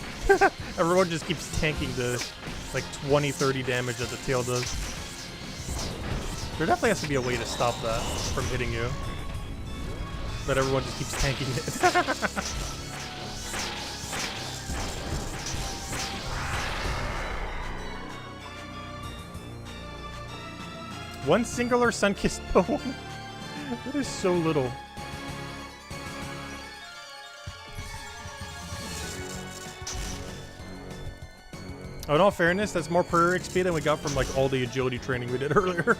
Everyone just keeps tanking the like 20-30 damage that the tail does. There definitely has to be a way to stop that from hitting you. But everyone just keeps tanking it. One singular sun-kissed poem. That is so little. Oh, in all fairness, that's more per XP than we got from like all the agility training we did earlier.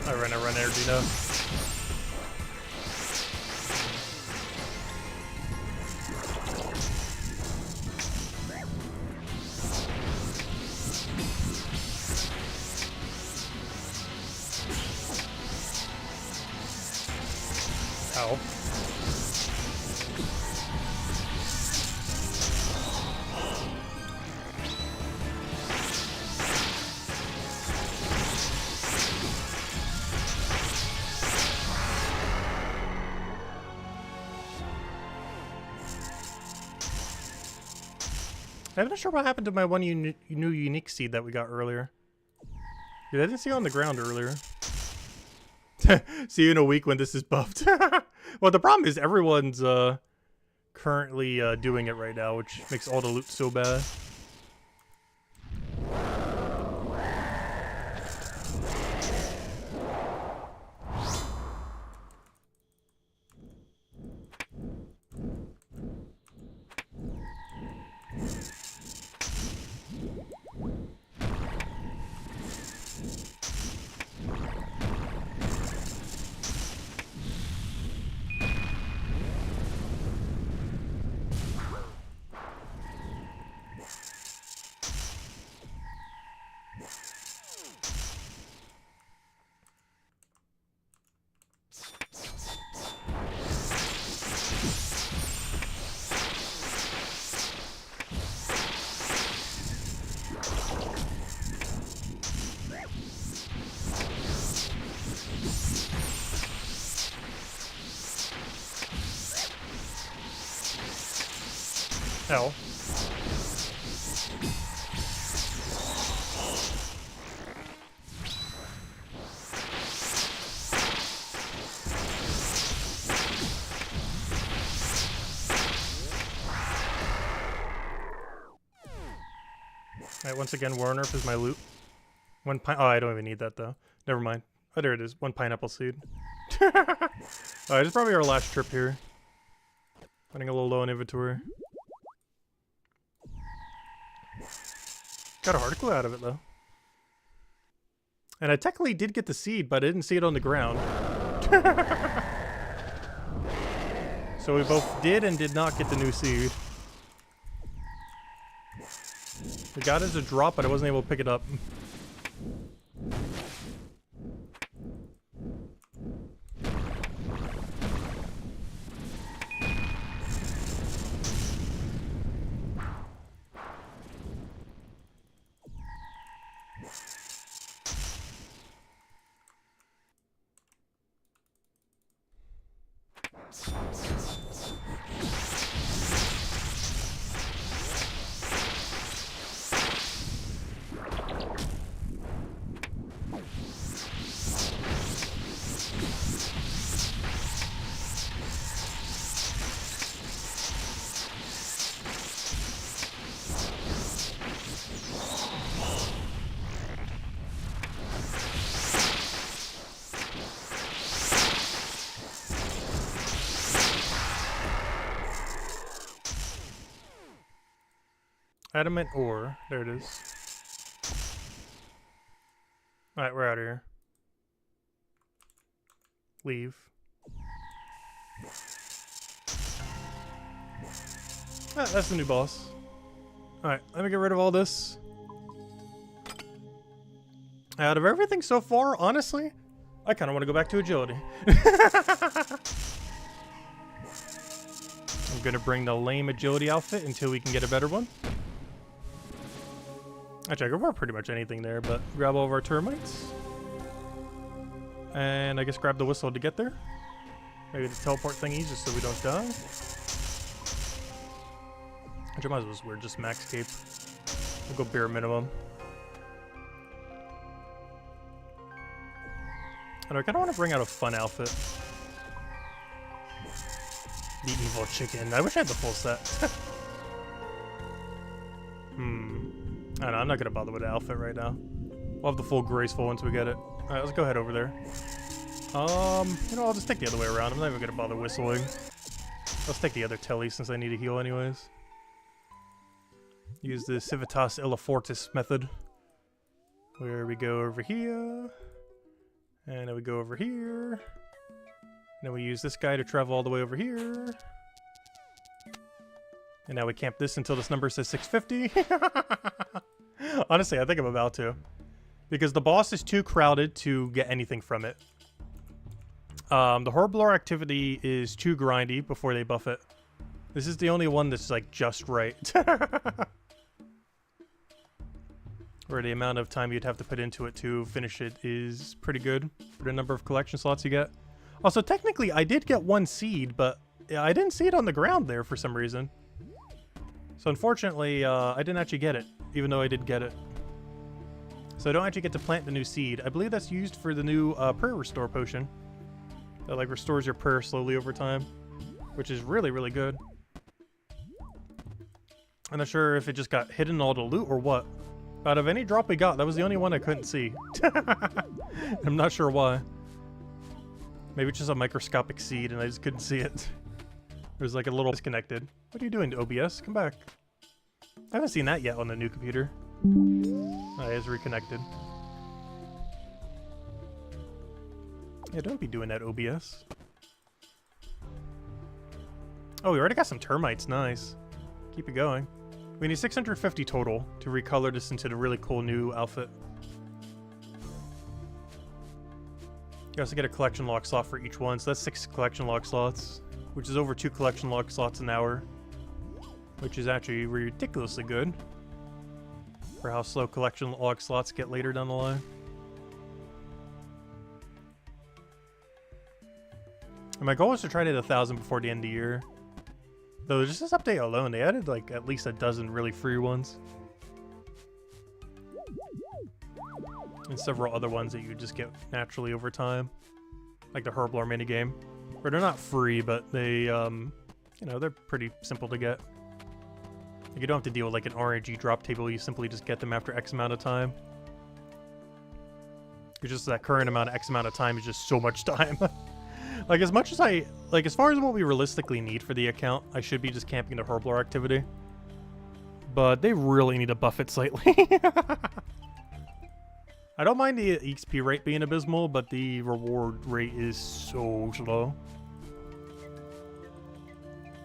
I run energy now. Ow. I'm not sure what happened to my one new unique seed that we got earlier. Dude, I didn't see it on the ground earlier. See you in a week when this is buffed. Well, the problem is everyone's currently doing it right now, which makes all the loot so bad. Hell. Alright, once again, Warnerf is my loot. Oh, I don't even need that though. Never mind. Oh, there it is. One pineapple seed. Alright, this is probably our last trip here. Running a little low on inventory. Got a hard clue out of it though. And I technically did get the seed, but I didn't see it on the ground. So we both did and did not get the new seed. We got it as a drop, but I wasn't able to pick it up. Adamant ore. There it is. Alright, we're out of here. Leave. Ah, that's the new boss. Alright, let me get rid of all this. Out of everything so far, honestly, I kind of want to go back to agility. I'm going to bring the lame agility outfit until we can get a better one. Actually, I could wear pretty much anything there, but grab all of our termites. And I guess grab the whistle to get there. Maybe the teleport thingies just so we don't die. Which I might as well wear just max cape. We'll go bare minimum. And I kind of want to bring out a fun outfit. The evil chicken. I wish I had the full set. I don't know, I'm not going to bother with the outfit right now. We'll have the full graceful once we get it. Alright, let's go ahead over there. You know, I'll just take the other way around. I'm not even going to bother whistling. Let's take the other telly since I need a heal anyways. Use the Civitas Illa Fortis method. Where we go over here. And then we go over here. And then we use this guy to travel all the way over here. And now we camp this until this number says 650. Honestly, I think I'm about to. Because the boss is too crowded to get anything from it. The Herblore activity is too grindy before they buff it. This is the only one that's like just right. Where the amount of time you'd have to put into it to finish it is pretty good for the number of collection slots you get. Also, technically, I did get one seed, but I didn't see it on the ground there for some reason. So unfortunately, I didn't actually get it, even though I did get it. So I don't actually get to plant the new seed. I believe that's used for the new prayer restore potion. That like restores your prayer slowly over time, which is really, really good. I'm not sure if it just got hidden in all the loot or what. Out of any drop we got, that was the only one I couldn't see. I'm not sure why. Maybe it's just a microscopic seed and I just couldn't see it. There's like a little disconnected. What are you doing, OBS? Come back. I haven't seen that yet on the new computer. Oh, it is reconnected. Yeah, don't be doing that, OBS. Oh, we already got some termites. Nice. Keep it going. We need 650 total to recolor this into the really cool new outfit. You also get a collection log slot for each one, so that's 6 collection log slots, which is over 2 collection log slots an hour, which is actually ridiculously good for how slow collection log slots get later down the line. And my goal is to try to hit 1,000 before the end of the year. Though just this update alone, they added like at least a dozen really free ones. And several other ones that you just get naturally over time. Like the Herblore minigame. Where they're not free, but they, you know, they're pretty simple to get. Like you don't have to deal with like an RNG drop table, you simply just get them after X amount of time. It's just that current amount of X amount of time is just so much time. Like, as much as as far as what we realistically need for the account, I should be just camping the Herblore activity. But they really need to buff it slightly. I don't mind the XP rate being abysmal, but the reward rate is so slow.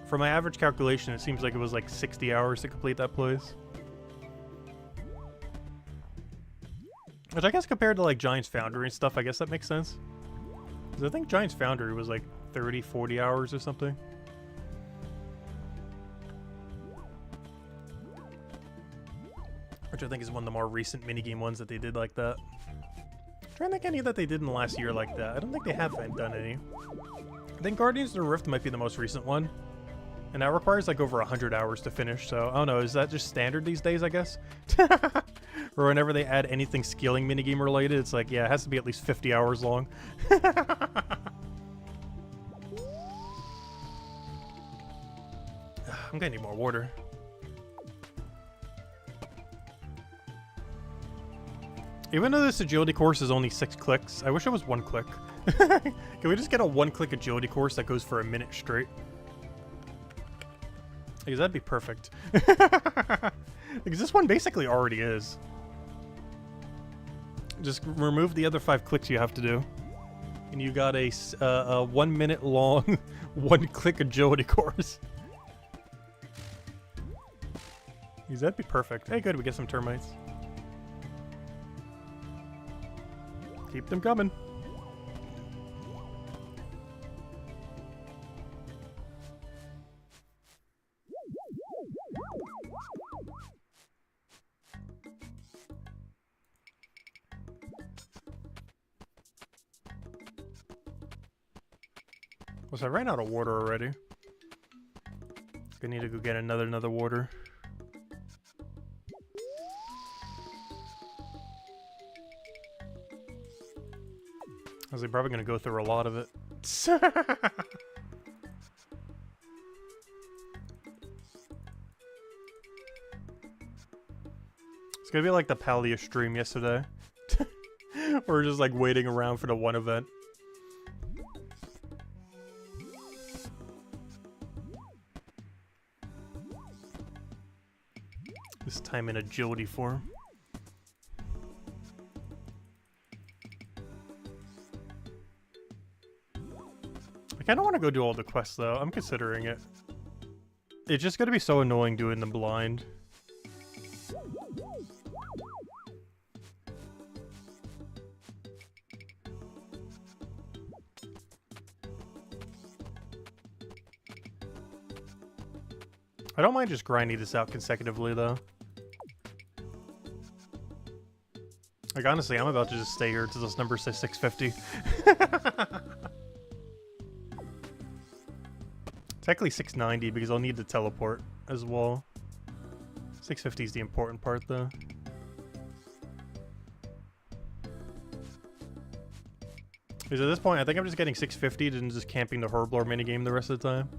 For my average calculation, it seems like it was like 60 hours to complete that place. Which I guess compared to like Giant's Foundry and stuff, I guess that makes sense. I think Giant's Foundry was like 30, 40 hours or something. Which I think is one of the more recent minigame ones that they did like that. I'm trying to think any that they did in the last year like that. I don't think they have done any. I think Guardians of the Rift might be the most recent one. And that requires like over 100 hours to finish, so I don't know, is that just standard these days, I guess? Or whenever they add anything skilling minigame related, it's like, yeah, it has to be at least 50 hours long. I'm gonna need more water. Even though this agility course is only 6 clicks, I wish it was 1 click. Can we just get a 1-click agility course that goes for a minute straight? Because that'd be perfect. Because this one basically already is. Just remove the other 5 clicks you have to do. And you got a 1 minute long, 1 click agility course. That'd be perfect. Hey, good, we get some termites. Keep them coming. So I ran out of water already. I need to go get another water. I was probably gonna go through a lot of it. It's gonna be like the Palia stream yesterday. We're just like waiting around for the one event. This time in agility form. I kinda wanna go do all the quests though. I'm considering it. It's just gonna be so annoying doing them blind. I don't mind just grinding this out consecutively though. Like honestly, I'm about to just stay here until this number says 650. Technically 690 because I'll need to teleport as well. 650 is the important part though. Because at this point, I think I'm just getting 650 and just camping the Herblore minigame the rest of the time.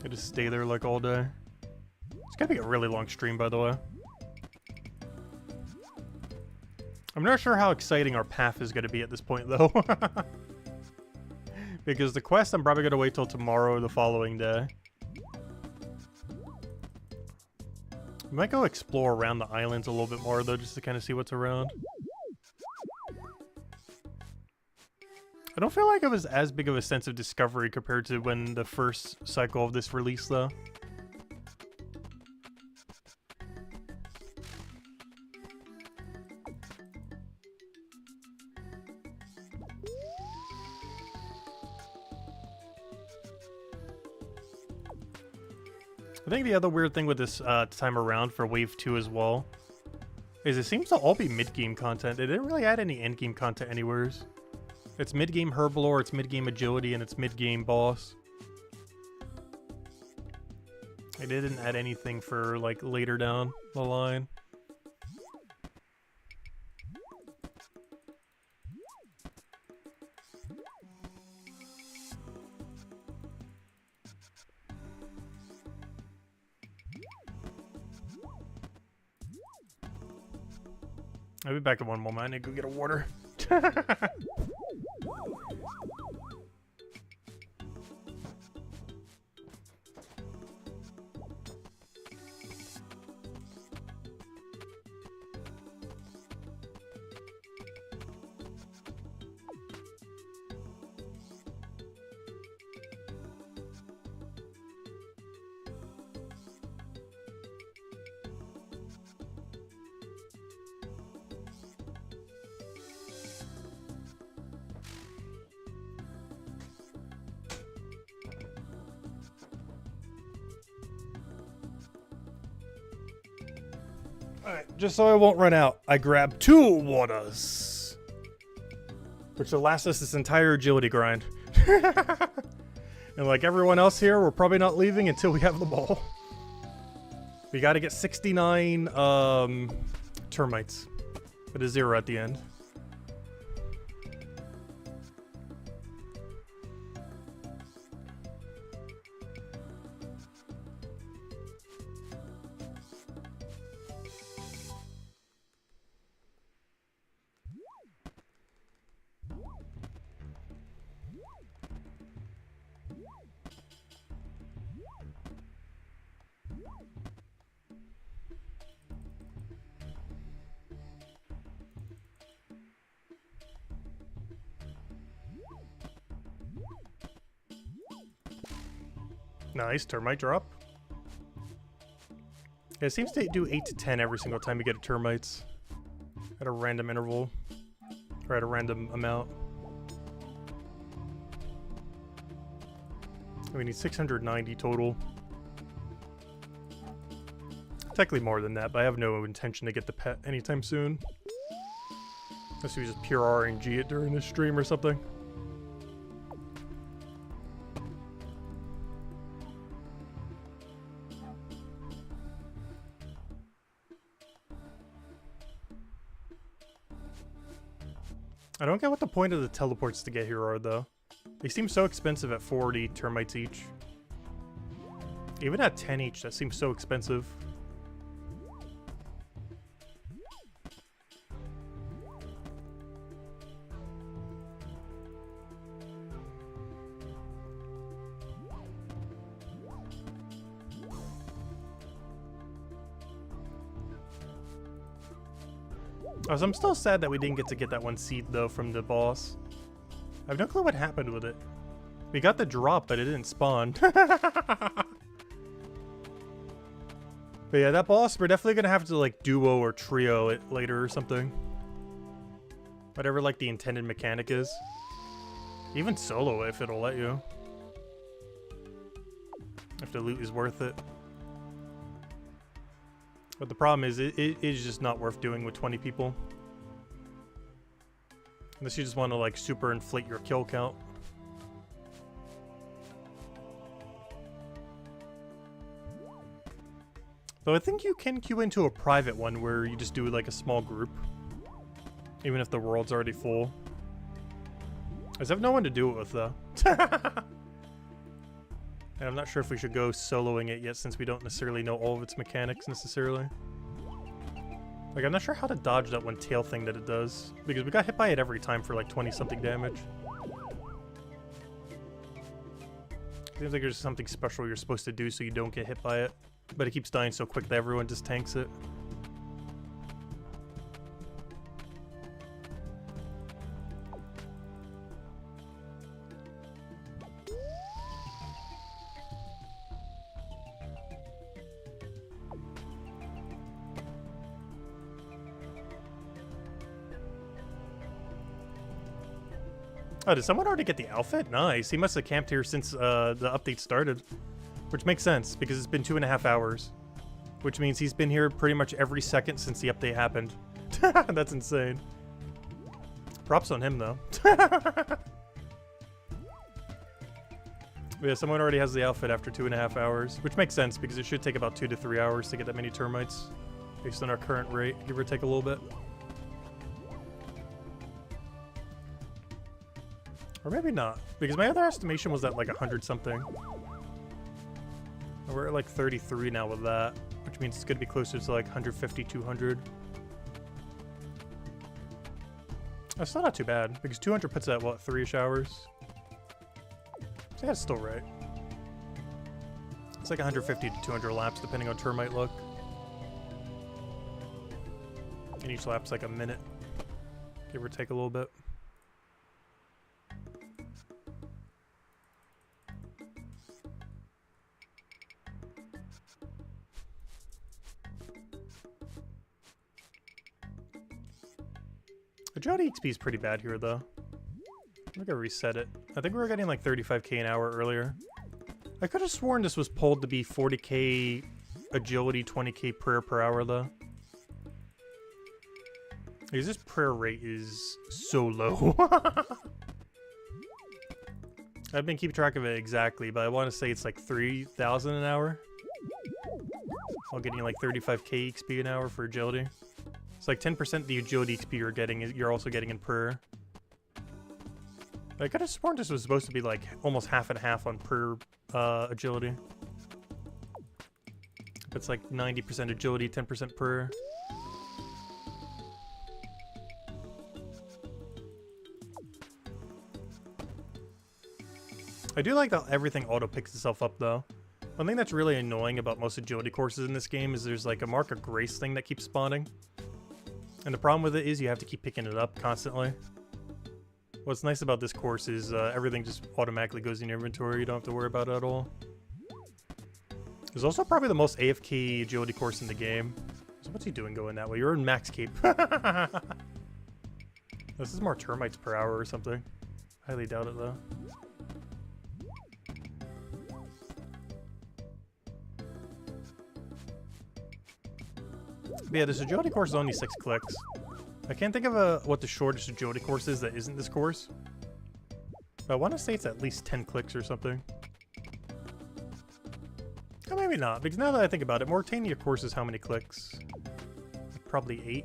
I just stay there like all day. It's gonna be a really long stream, by the way. I'm not sure how exciting our path is gonna be at this point, though. Because the quest, I'm probably gonna wait till tomorrow or the following day. We might go explore around the islands a little bit more, though, just to kind of see what's around. I don't feel like it was as big of a sense of discovery compared to when the first cycle of this released, though. I think the other weird thing with this time around for Wave 2 as well is it seems to all be mid-game content. They didn't really add any end-game content anywheres. It's mid-game Herblore, it's mid-game agility, and it's mid-game boss. They didn't add anything for, like, later down the line. I'll be back in one moment. I need to go get a water. Alright, just so I won't run out, I grabbed 2 waters. Which will last us this entire agility grind. And like everyone else here, we're probably not leaving until we have them all. We gotta get 69 termites. With a 0 at the end. Nice, termite drop. Yeah, it seems to do 8 to 10 every single time you get a termites. At a random interval. Or at a random amount. We need 690 total. Technically more than that, but I have no intention to get the pet anytime soon. Unless we just pure RNG it during this stream or something. I don't get what the point of the teleports to get here are, though. They seem so expensive at 40 termites each. Even at 10 each, that seems so expensive. Oh, so I'm still sad that we didn't get that one seed, though, from the boss. I have no clue what happened with it. We got the drop, but it didn't spawn. But yeah, that boss, we're definitely gonna have to, like, duo or trio it later or something. Whatever, like, the intended mechanic is. Even solo if it'll let you. If the loot is worth it. But the problem is, it is just not worth doing with 20 people. Unless you just want to, like, super inflate your kill count. Though I think you can queue into a private one where you just do, like, a small group. Even if the world's already full. I just have no one to do it with, though. And I'm not sure if we should go soloing it yet, since we don't necessarily know all of its mechanics, necessarily. Like, I'm not sure how to dodge that one tail thing that it does, because we got hit by it every time for like 20-something damage. Seems like there's something special you're supposed to do so you don't get hit by it, but it keeps dying so quick that everyone just tanks it. Oh, did someone already get the outfit? Nice. He must have camped here since the update started. Which makes sense, because it's been 2.5 hours. Which means he's been here pretty much every second since the update happened. That's insane. Props on him, though. Yeah, someone already has the outfit after 2.5 hours. Which makes sense, because it should take about 2 to 3 hours to get that many termites. Based on our current rate, give or take a little bit. Or maybe not, because my other estimation was at like 100-something. We're at like 33 now with that, which means it's going to be closer to like 150, 200. That's still not too bad, because 200 puts it at, what, 3-ish hours? So yeah, it's still right. It's like 150 to 200 laps, depending on termite luck. And each lap's like a minute, give or take a little bit. Agility XP is pretty bad here, though. I'm gonna reset it. I think we were getting like 35k an hour earlier. I could have sworn this was pulled to be 40k agility, 20k prayer per hour, though. Because this prayer rate is so low. I've been keeping track of it exactly, but I want to say it's like 3,000 an hour. While getting like 35k XP an hour for agility. It's like 10% the agility XP you're getting, you're also getting in prayer. I could have sworn this was supposed to be like almost half and half on prayer agility. It's like 90% agility, 10% prayer. I do like that everything auto picks itself up, though. One thing that's really annoying about most agility courses in this game is there's like a Mark of Grace thing that keeps spawning. And the problem with it is you have to keep picking it up constantly. What's nice about this course is everything just automatically goes in your inventory. You don't have to worry about it at all. There's also probably the most AFK agility course in the game. So what's he doing going that way? You're in max cape. This is more termites per hour or something. Highly doubt it though. But yeah, this agility course is only 6 clicks. I can't think of what the shortest agility course is that isn't this course. But I want to say it's at least 10 clicks or something. Oh, maybe not, because now that I think about it, Mauritania course is how many clicks? Probably 8.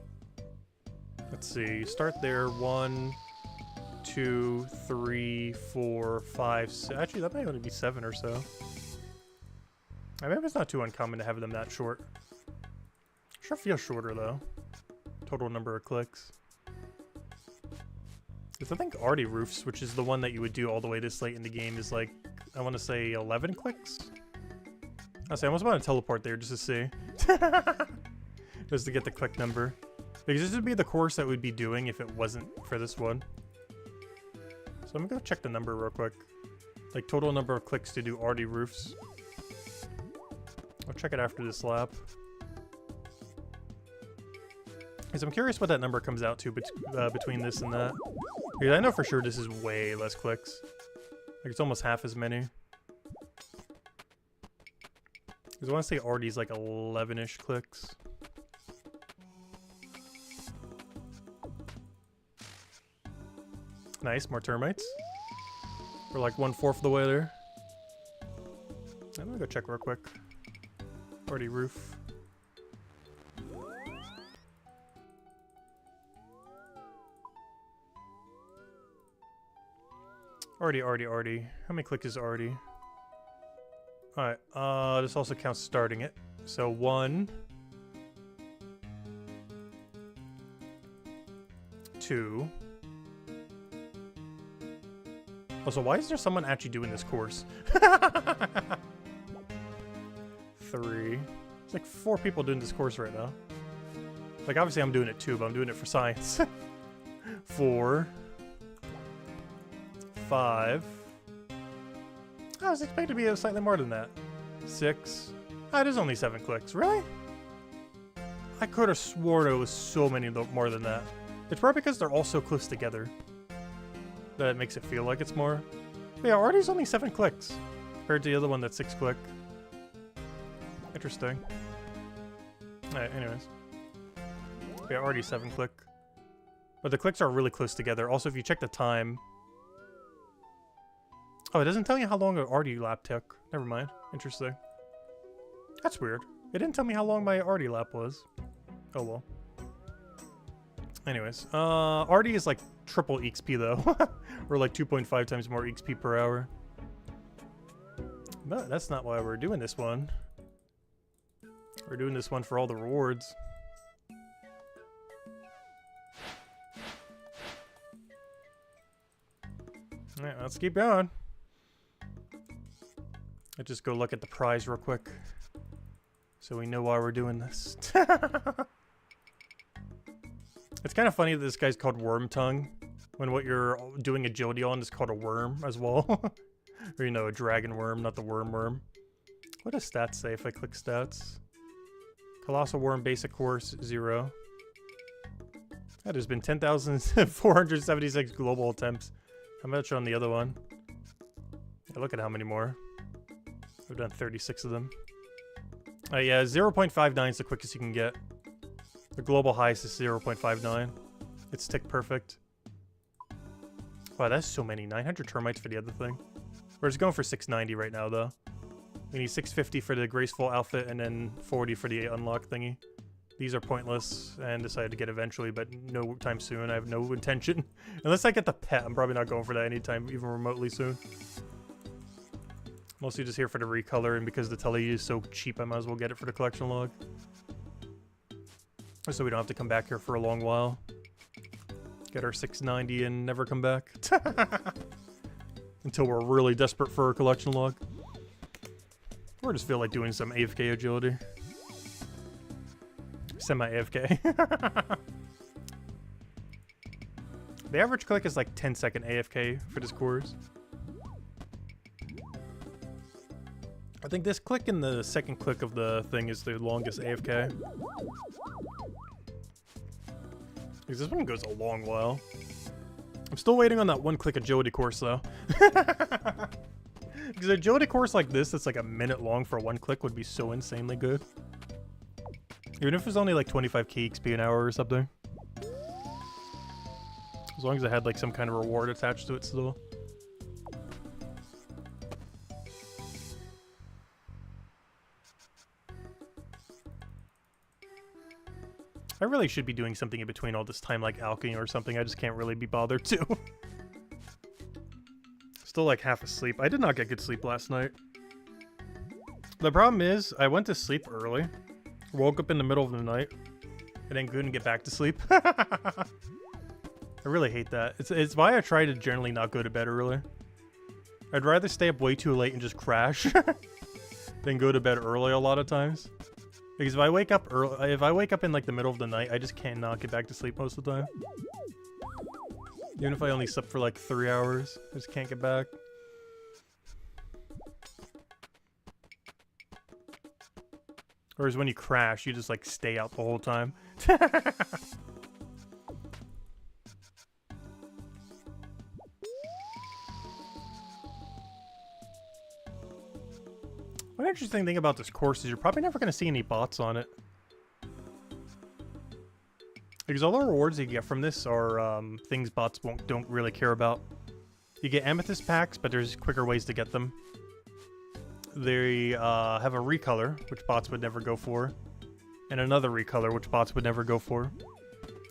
Let's see, start there, 1, 2, 3, 4, 5, 6. Actually, that might only be 7 or so. I mean, it's not too uncommon to have them that short. Sure feels shorter though. Total number of clicks. Because I think Arty Roofs, which is the one that you would do all the way this late in the game, is like, I want to say 11 clicks? I almost want to teleport there just to see. Just to get the click number. Because this would be the course that we'd be doing if it wasn't for this one. So I'm gonna go check the number real quick. Like total number of clicks to do Arty Roofs. I'll check it after this lap. Because I'm curious what that number comes out to between this and that. Because I know for sure this is way less clicks. Like it's almost half as many. Because I want to say Arty's like 11-ish clicks. Nice, more termites. We're like 1/4 of the way there. I'm gonna go check real quick. Arty Roof. Arty. How many clicks is Arty? Alright, this also counts starting it. So 1, 2. Also, why is there someone actually doing this course? 3. It's like 4 people doing this course right now. Like, obviously I'm doing it too, but I'm doing it for science. 4. 5. I was expecting to be slightly more than that. 6. It is only 7 clicks. Really? I could have sworn it was so many more than that. It's probably because they're all so close together that it makes it feel like it's more. But yeah, Arty's only 7 clicks compared to the other one that's 6 click. Interesting. Alright, anyways. Yeah, Arty's 7 click. But the clicks are really close together. Also, if you check the time. Oh, it doesn't tell you how long an Arty lap took. Never mind. Interesting. That's weird. It didn't tell me how long my Arty lap was. Oh well. Anyways, Arty is like triple XP though. Or like 2.5 times more XP per hour. But that's not why we're doing this one. We're doing this one for all the rewards. Alright, let's keep going. Let's just go look at the prize real quick. So we know why we're doing this. It's kind of funny that this guy's called Worm Tongue, when what you're doing agility on is called a worm as well. Or, you know, a dragon worm, not the worm. What does stats say if I click stats? Colossal Worm Basic Course, 0. That has been 10,476 global attempts. How much on the other one? Yeah, look at how many more. I've done 36 of them. Yeah, 0.59 is the quickest you can get. The global highest is 0.59. It's tick perfect. Wow, that's so many. 900 termites for the other thing. We're just going for 690 right now, though. We need 650 for the graceful outfit and then 40 for the unlock thingy. These are pointless and decided to get eventually, but no time soon. I have no intention. Unless I get the pet, I'm probably not going for that anytime, even remotely soon. Mostly just here for the recolor, and because the telly is so cheap, I might as well get it for the collection log. So we don't have to come back here for a long while. Get our 690 and never come back. Until we're really desperate for a collection log. Or just feel like doing some AFK agility. Semi-AFK. The average click is like 10-second AFK for this course. I think this click and the second click of the thing is the longest AFK. Because this one goes a long while. I'm still waiting on that one click agility course though. Because an agility course like this that's like a minute long for one click would be so insanely good. Even if it was only like 25k XP an hour or something. As long as it had like some kind of reward attached to it still. I really should be doing something in between all this time, like alchemy or something. I just can't really be bothered to. Still like half asleep. I did not get good sleep last night. The problem is, I went to sleep early, woke up in the middle of the night, and then couldn't get back to sleep. I really hate that. It's why I try to generally not go to bed early. I'd rather stay up way too late and just crash than go to bed early a lot of times. Because if I wake up early, if I wake up in like the middle of the night, I just cannot get back to sleep most of the time. Even if I only slept for like 3 hours, I just can't get back. Whereas when you crash, you just like stay out the whole time. One interesting thing about this course is you're probably never going to see any bots on it. Because all the rewards you get from this are things bots don't really care about. You get amethyst packs, but there's quicker ways to get them. They have a recolor, which bots would never go for. And another recolor, which bots would never go for.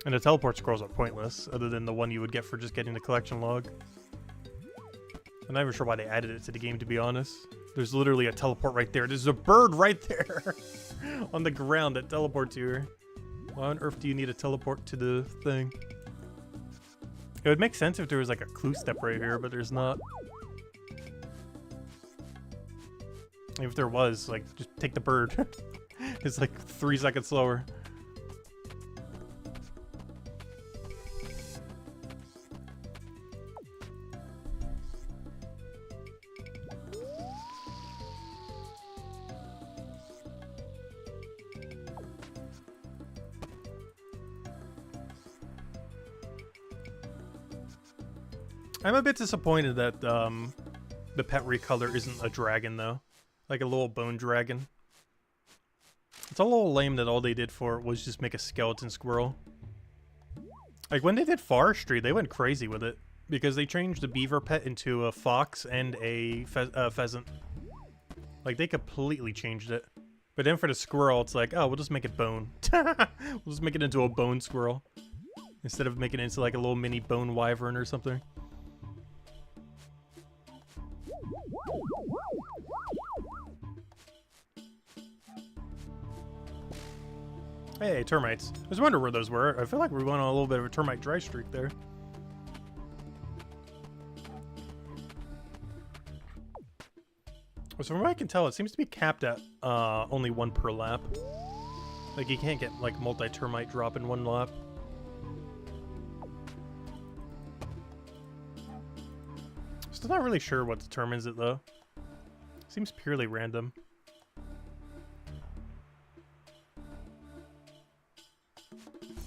And the teleport scrolls are pointless, other than the one you would get for just getting the collection log. I'm not even sure why they added it to the game, to be honest. There's literally a teleport right there. There's a bird right there on the ground that teleports you. Why on earth do you need a teleport to the thing? It would make sense if there was like a clue step right here, but there's not. If there was, like, just take the bird. It's like 3 seconds slower. I'm a bit disappointed that the pet recolor isn't a dragon though, like a little bone dragon. It's a little lame that all they did for it was just make a skeleton squirrel. Like when they did forestry, they went crazy with it because they changed the beaver pet into a fox and a pheasant. Like they completely changed it. But then for the squirrel, it's like, oh, we'll just make it bone. We'll just make it into a bone squirrel instead of making it into like a little mini bone wyvern or something. Hey, termites. I was wondering where those were. I feel like we went on a little bit of a termite dry streak there. So from what I can tell, it seems to be capped at only 1 per lap. Like you can't get like multi-termite drop in 1 lap. Still not really sure what determines it though. Seems purely random.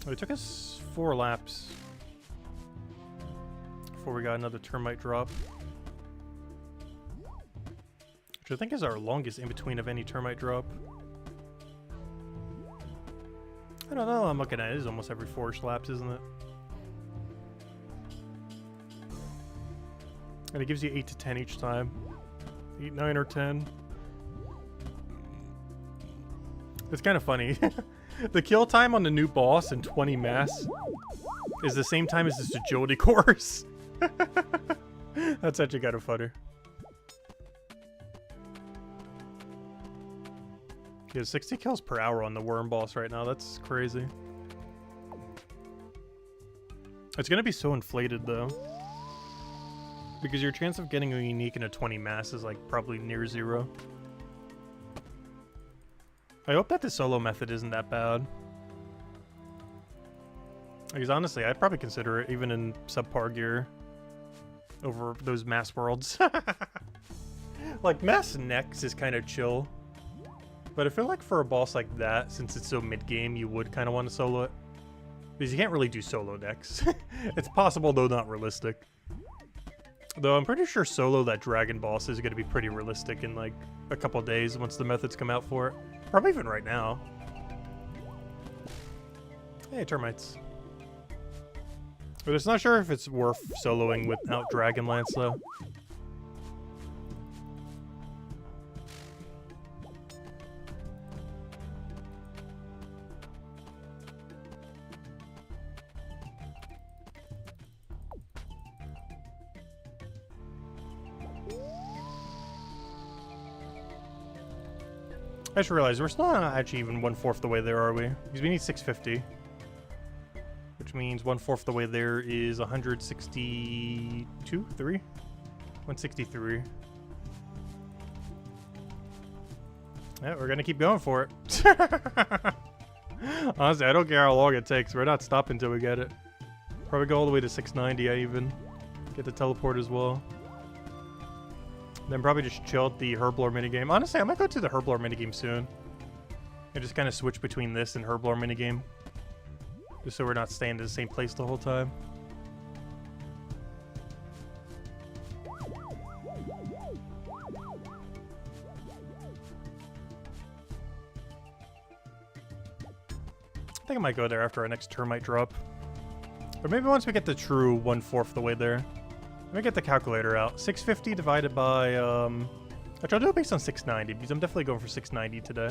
It took us 4 laps before we got another termite drop. Which I think is our longest in between of any termite drop. I don't know, I'm looking at it. It is almost every 4-ish laps, isn't it? And it gives you 8 to 10 each time. 8, 9, or 10. It's kind of funny. The kill time on the new boss in 20 mass is the same time as this agility course. That's actually kind of funny. Yeah, 60 kills per hour on the worm boss right now. That's crazy. It's gonna be so inflated though, because your chance of getting a unique in a 20 mass is like probably near 0. I hope that the solo method isn't that bad. Because honestly, I'd probably consider it even in subpar gear over those mass worlds. Like, Mass Nex is kind of chill. But I feel like for a boss like that, since it's so mid-game, you would kind of want to solo it. Because you can't really do solo Nex. It's possible, though not realistic. Though I'm pretty sure solo that dragon boss is going to be pretty realistic in like a couple days once the methods come out for it. Probably even right now. Hey, termites. But it's not sure if it's worth soloing without Dragonlance, though. I just realized we're still not actually even 1/4 the way there, are we? Because we need 650. Which means 1/4 the way there is 162? 3? 163. Yeah, we're gonna keep going for it. Honestly, I don't care how long it takes. We're not stopping until we get it. Probably go all the way to 690, I even. Get the teleport as well. Then probably just chill at the Herblore minigame. Honestly, I might go to the Herblore minigame soon. And just kind of switch between this and Herblore minigame. Just so we're not staying in the same place the whole time. I think I might go there after our next termite drop. Or maybe once we get the true 1/4 the way there. Let me get the calculator out. 650 divided by, actually I'll do it based on 690, because I'm definitely going for 690 today.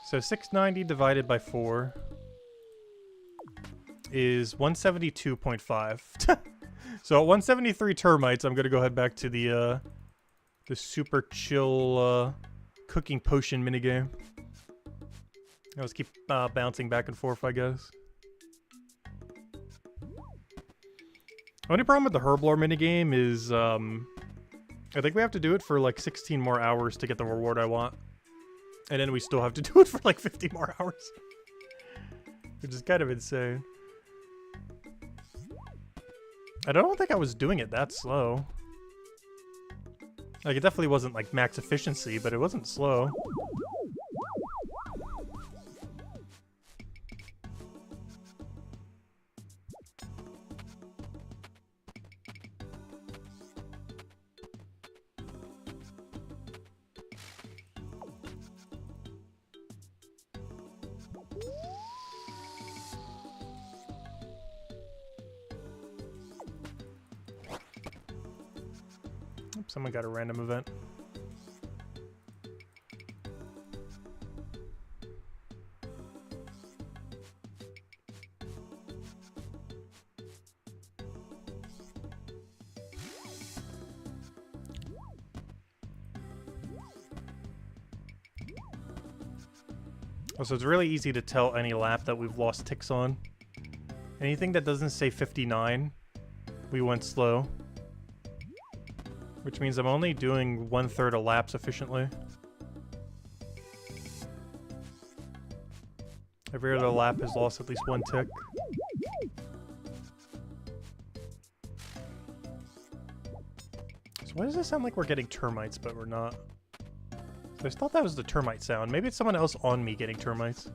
So 690 divided by 4 is 172.5. So at 173 termites, I'm going to go head back to the super chill, cooking potion minigame. I'll just keep bouncing back and forth, I guess. Only problem with the Herblore minigame is, I think we have to do it for like 16 more hours to get the reward I want. And then we still have to do it for like 50 more hours. Which is kind of insane. I don't think I was doing it that slow. Like, it definitely wasn't like max efficiency, but it wasn't slow. Someone got a random event. So it's really easy to tell any lap that we've lost ticks on. Anything that doesn't say 59, we went slow. Which means I'm only doing 1/3 a lap sufficiently. Every other lap has lost at least 1 tick. So why does it sound like we're getting termites, but we're not? So I thought that was the termite sound. Maybe it's someone else on me getting termites.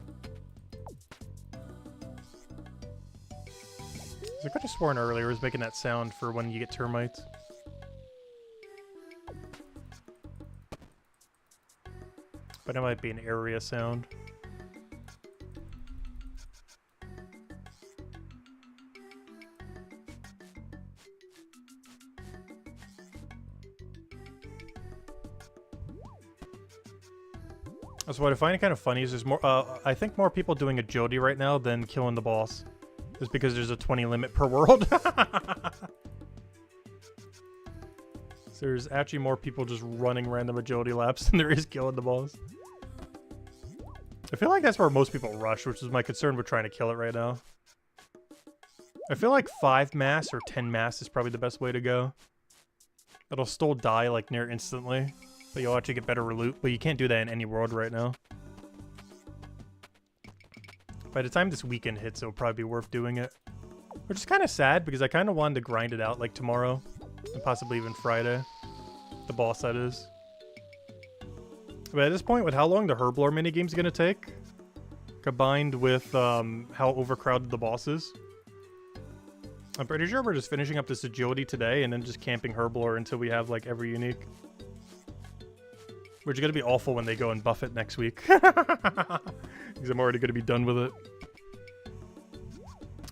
So I could have sworn earlier it was making that sound for when you get termites. But it might be an area sound. So what I find kind of funny is there's more, I think more people doing agility right now than killing the boss. Just because there's a 20 limit per world. So there's actually more people just running random agility laps than there is killing the boss. I feel like that's where most people rush, which is my concern with trying to kill it right now. I feel like 5 mass or 10 mass is probably the best way to go. It'll still die like near instantly, but you'll actually get better loot, but you can't do that in any world right now. By the time this weekend hits, it'll probably be worth doing it. Which is kind of sad, because I kind of wanted to grind it out like tomorrow, and possibly even Friday. The boss, that is. But at this point, with how long the Herblore minigame's gonna take, combined with how overcrowded the boss is, I'm pretty sure we're just finishing up this agility today and then just camping Herblore until we have like every unique. Which is gonna be awful when they go and buff it next week. Because I'm already gonna be done with it.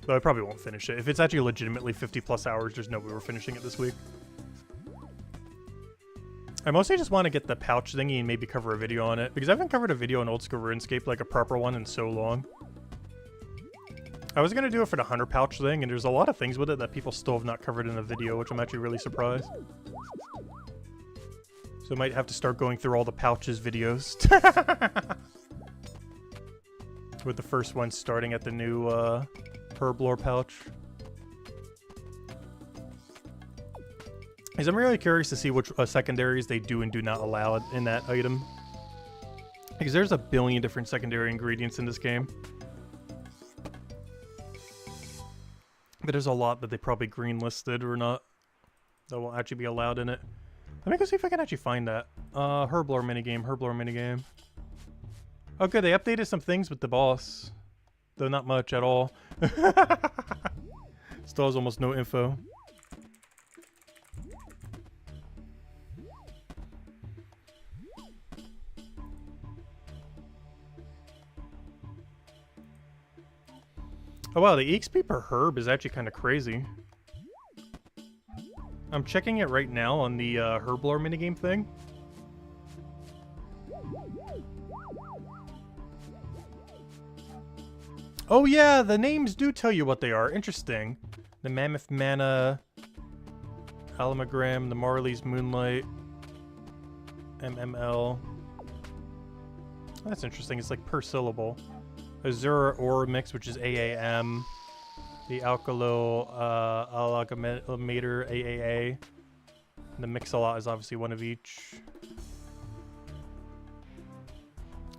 Though I probably won't finish it. If it's actually legitimately 50 plus hours, there's no way we're finishing it this week. I mostly just want to get the pouch thingy and maybe cover a video on it, because I haven't covered a video on Oldschool Runescape, like a proper one, in so long. I was going to do it for the Hunter pouch thing, and there's a lot of things with it that people still have not covered in a video, which I'm actually really surprised. So I might have to start going through all the pouches videos. With the first one starting at the new Herblore pouch. Because I'm really curious to see which secondaries they do and do not allow in that item. Because there's a billion different secondary ingredients in this game. But there's a lot that they probably green-listed or not that will actually be allowed in it. Let me go see if I can actually find that. Herblore minigame. Oh good, they updated some things with the boss. Though not much at all. Still has almost no info. Oh wow, the EXP per herb is actually kind of crazy. I'm checking it right now on the Herblore minigame thing. Oh yeah, the names do tell you what they are. Interesting. The Mammoth Mana, Alamagram, the Marley's Moonlight, MML. That's interesting. It's like per syllable. Azura Ore Mix, which is AAM. The Alkalo Amalgamator AAA. The Mix-a-Lot is obviously one of each.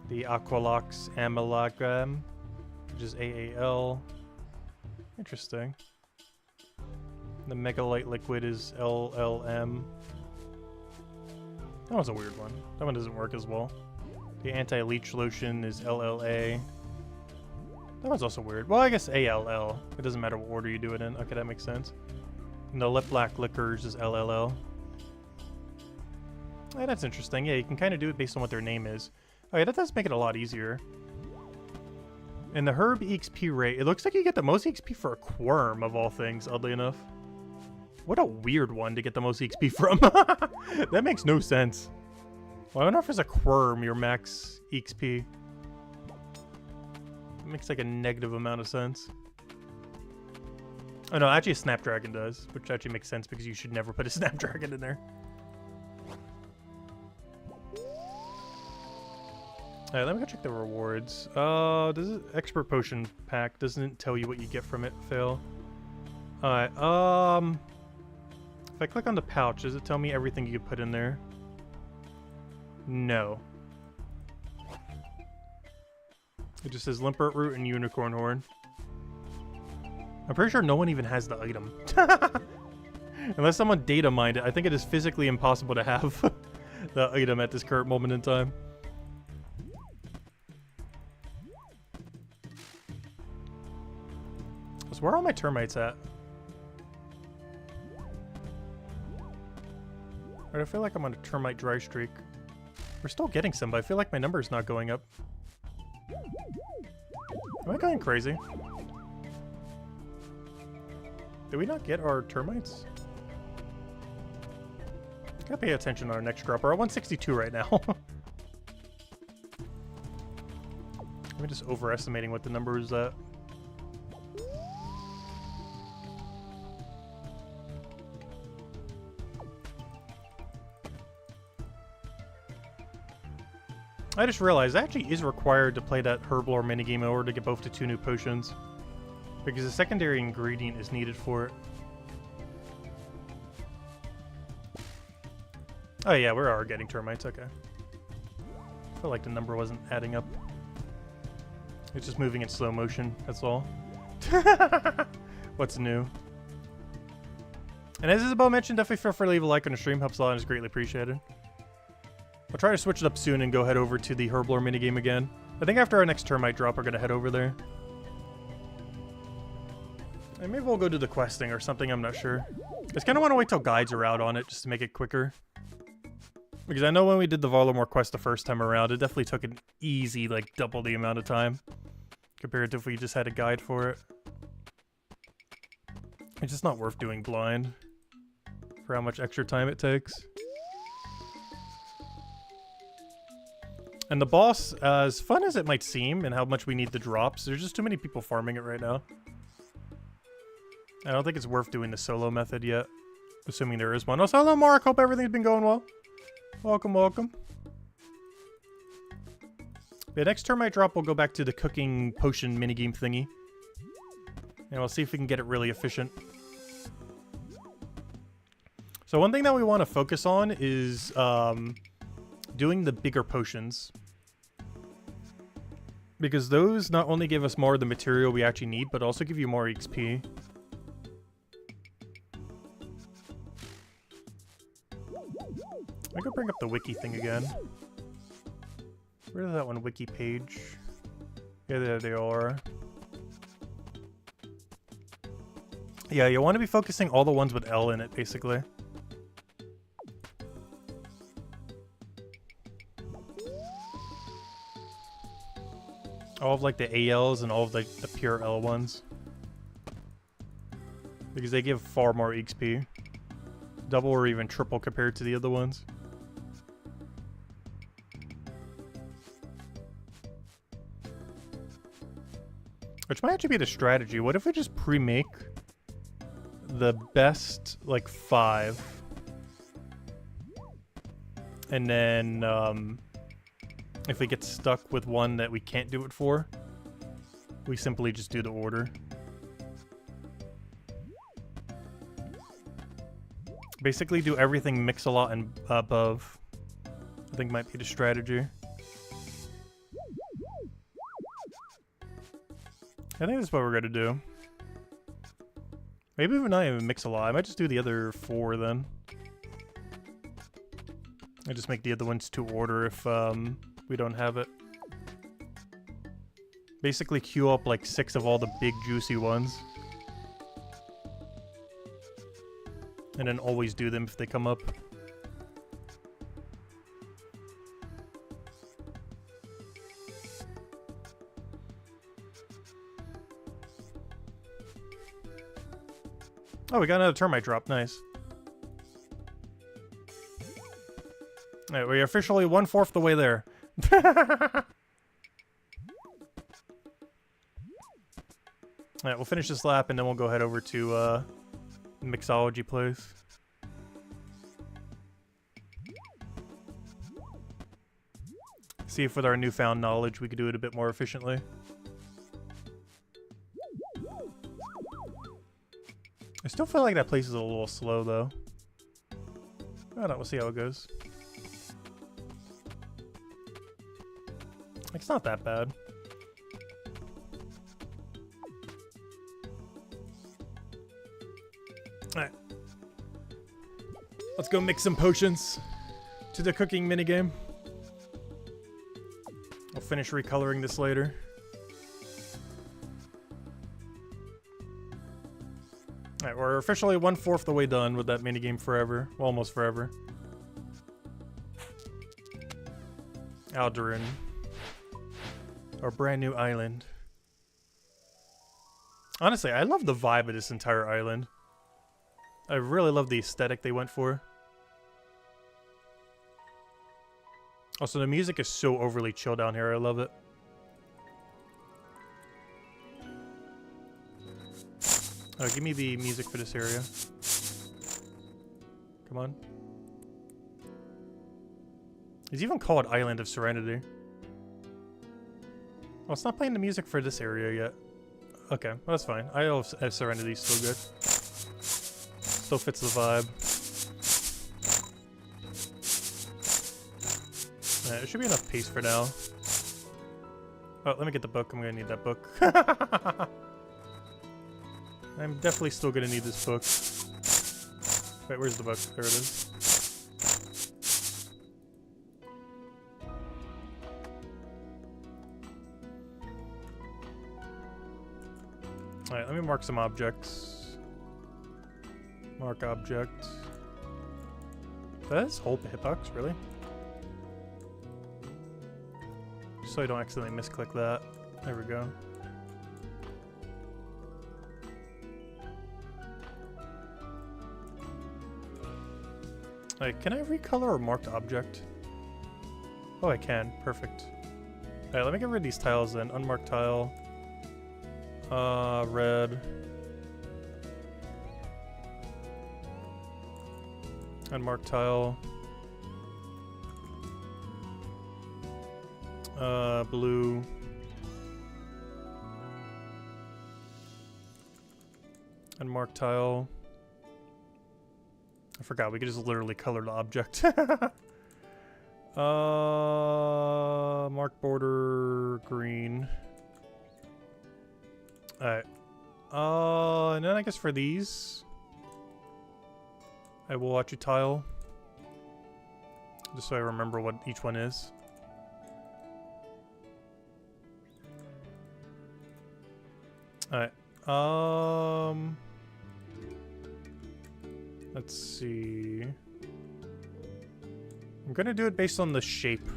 The Aqualox Amalgam, which is AAL. Interesting. The Megalite Liquid is LLM. That one's a weird one. That one doesn't work as well. The Anti-Leech Lotion is LLA. That one's also weird. Well, I guess ALL. It doesn't matter what order you do it in. Okay, that makes sense. And the Lip Black Liquors is LLL. Yeah, that's interesting. Yeah, you can kind of do it based on what their name is. Oh yeah, that does make it a lot easier. And the Herb EXP rate, it looks like you get the most EXP for a Quirm, of all things, oddly enough. What a weird one to get the most EXP from. That makes no sense. Well, I wonder if it's a Quirm, your max EXP. It makes like a negative amount of sense. Oh no, actually a Snapdragon does, which actually makes sense because you should never put a Snapdragon in there. Alright, let me go check the rewards. This is Expert Potion Pack. Doesn't tell you what you get from it, Phil. Alright, if I click on the pouch, does it tell me everything you can put in there? No. It just says Limpert Root and Unicorn Horn. I'm pretty sure no one even has the item. Unless someone data mined it, I think it is physically impossible to have the item at this current moment in time. So where are all my termites at? I feel like I'm on a termite dry streak. We're still getting some, but I feel like my number is not going up. Am I going crazy? Did we not get our termites? Gotta pay attention on our next drop. We're at 162 right now. I'm just overestimating what the number is at. I just realized it actually is required to play that Herblore minigame in order to get both the 2 new potions. Because a secondary ingredient is needed for it. Oh yeah, we are getting termites, okay. I felt like the number wasn't adding up. It's just moving in slow motion, that's all. What's new? And as Isabel mentioned, definitely feel free to leave a like on the stream. Helps a lot and is greatly appreciated. I'll try to switch it up soon and go head over to the Herblore minigame again. I think after our next termite drop, we're going to head over there. And maybe we'll go do the questing or something, I'm not sure. I just kind of want to wait till guides are out on it just to make it quicker. Because I know when we did the Varlamore quest the first time around, it definitely took an easy, like, double the amount of time. Compared to if we just had a guide for it. It's just not worth doing blind. For how much extra time it takes. And the boss, as fun as it might seem and how much we need the drops, there's just too many people farming it right now. I don't think it's worth doing the solo method yet. Assuming there is one. Oh, so hello Mark, hope everything's been going well. Welcome, welcome. The next termite drop, we'll go back to the cooking potion minigame thingy. And we'll see if we can get it really efficient. So one thing that we want to focus on is doing the bigger potions. Because those not only give us more of the material we actually need, but also give you more XP. I could bring up the wiki thing again. Where's that one wiki page? Yeah, there they are. Yeah, you want to be focusing all the ones with L in it, basically. All of like the ALs and all of like the pure L ones. Because they give far more XP. Double or even triple compared to the other ones. Which might actually be the strategy. What if we just pre-make the best, like, 5? And then, if we get stuck with one that we can't do it for, we simply just do the order. Basically do everything mix-a-lot and above. I think might be the strategy. I think that's what we're gonna do. Maybe even not even mix a lot. I might just do the other 4 then. I just make the other ones to order if we don't have it. Basically queue up like 6 of all the big juicy ones. And then always do them if they come up. Oh, we got another termite drop. Nice. Alright, we're officially 1/4 the way there. Alright, we'll finish this lap and then we'll go head over to mixology place. See if with our newfound knowledge we could do it a bit more efficiently. I still feel like that place is a little slow, though. I don't know, we'll see how it goes. It's not that bad. Alright. Let's go mix some potions to the cooking minigame. I'll finish recoloring this later. Alright, we're officially 1/4 the way done with that minigame forever. Well, almost forever. Alderan. Our brand new island. Honestly, I love the vibe of this entire island. I really love the aesthetic they went for. Also, the music is so overly chill down here. I love it. Oh, give me the music for this area. Come on. It's even called Island of Serenity. Oh, it's not playing the music for this area yet. Okay, well, that's fine. Island of Serenity is still good. Still fits the vibe. Right, there should be enough pace for now. Oh, let me get the book. I'm gonna need that book. I'm definitely still gonna need this book. Wait, where's the book? There it is. Alright, let me mark some objects. Mark object. That's whole hitbox, really? Just so I don't accidentally misclick that. There we go. Alright, can I recolor a marked object? Oh, I can. Perfect. Alright, let me get rid of these tiles then. Unmarked tile. Red. Unmarked tile. Blue. Unmarked tile. I forgot, we could just literally color the object. Mark border green. Alright. And then I guess for these, I will watch a tile. Just so I remember what each one is. Alright. Let's see. I'm gonna do it based on the shape.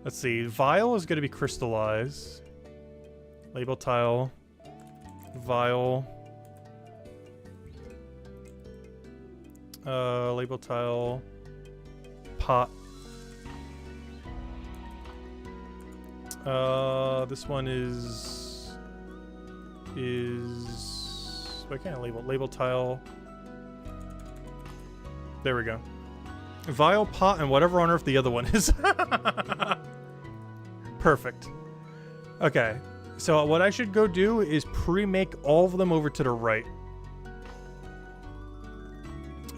Let's see. Vial is gonna be crystallized. Label tile. Vial. Label tile. Pot. This one is I can't label tile. There we go. Vial, pot, and whatever on earth the other one is. Perfect. Okay, so what I should go do is pre-make all of them over to the right.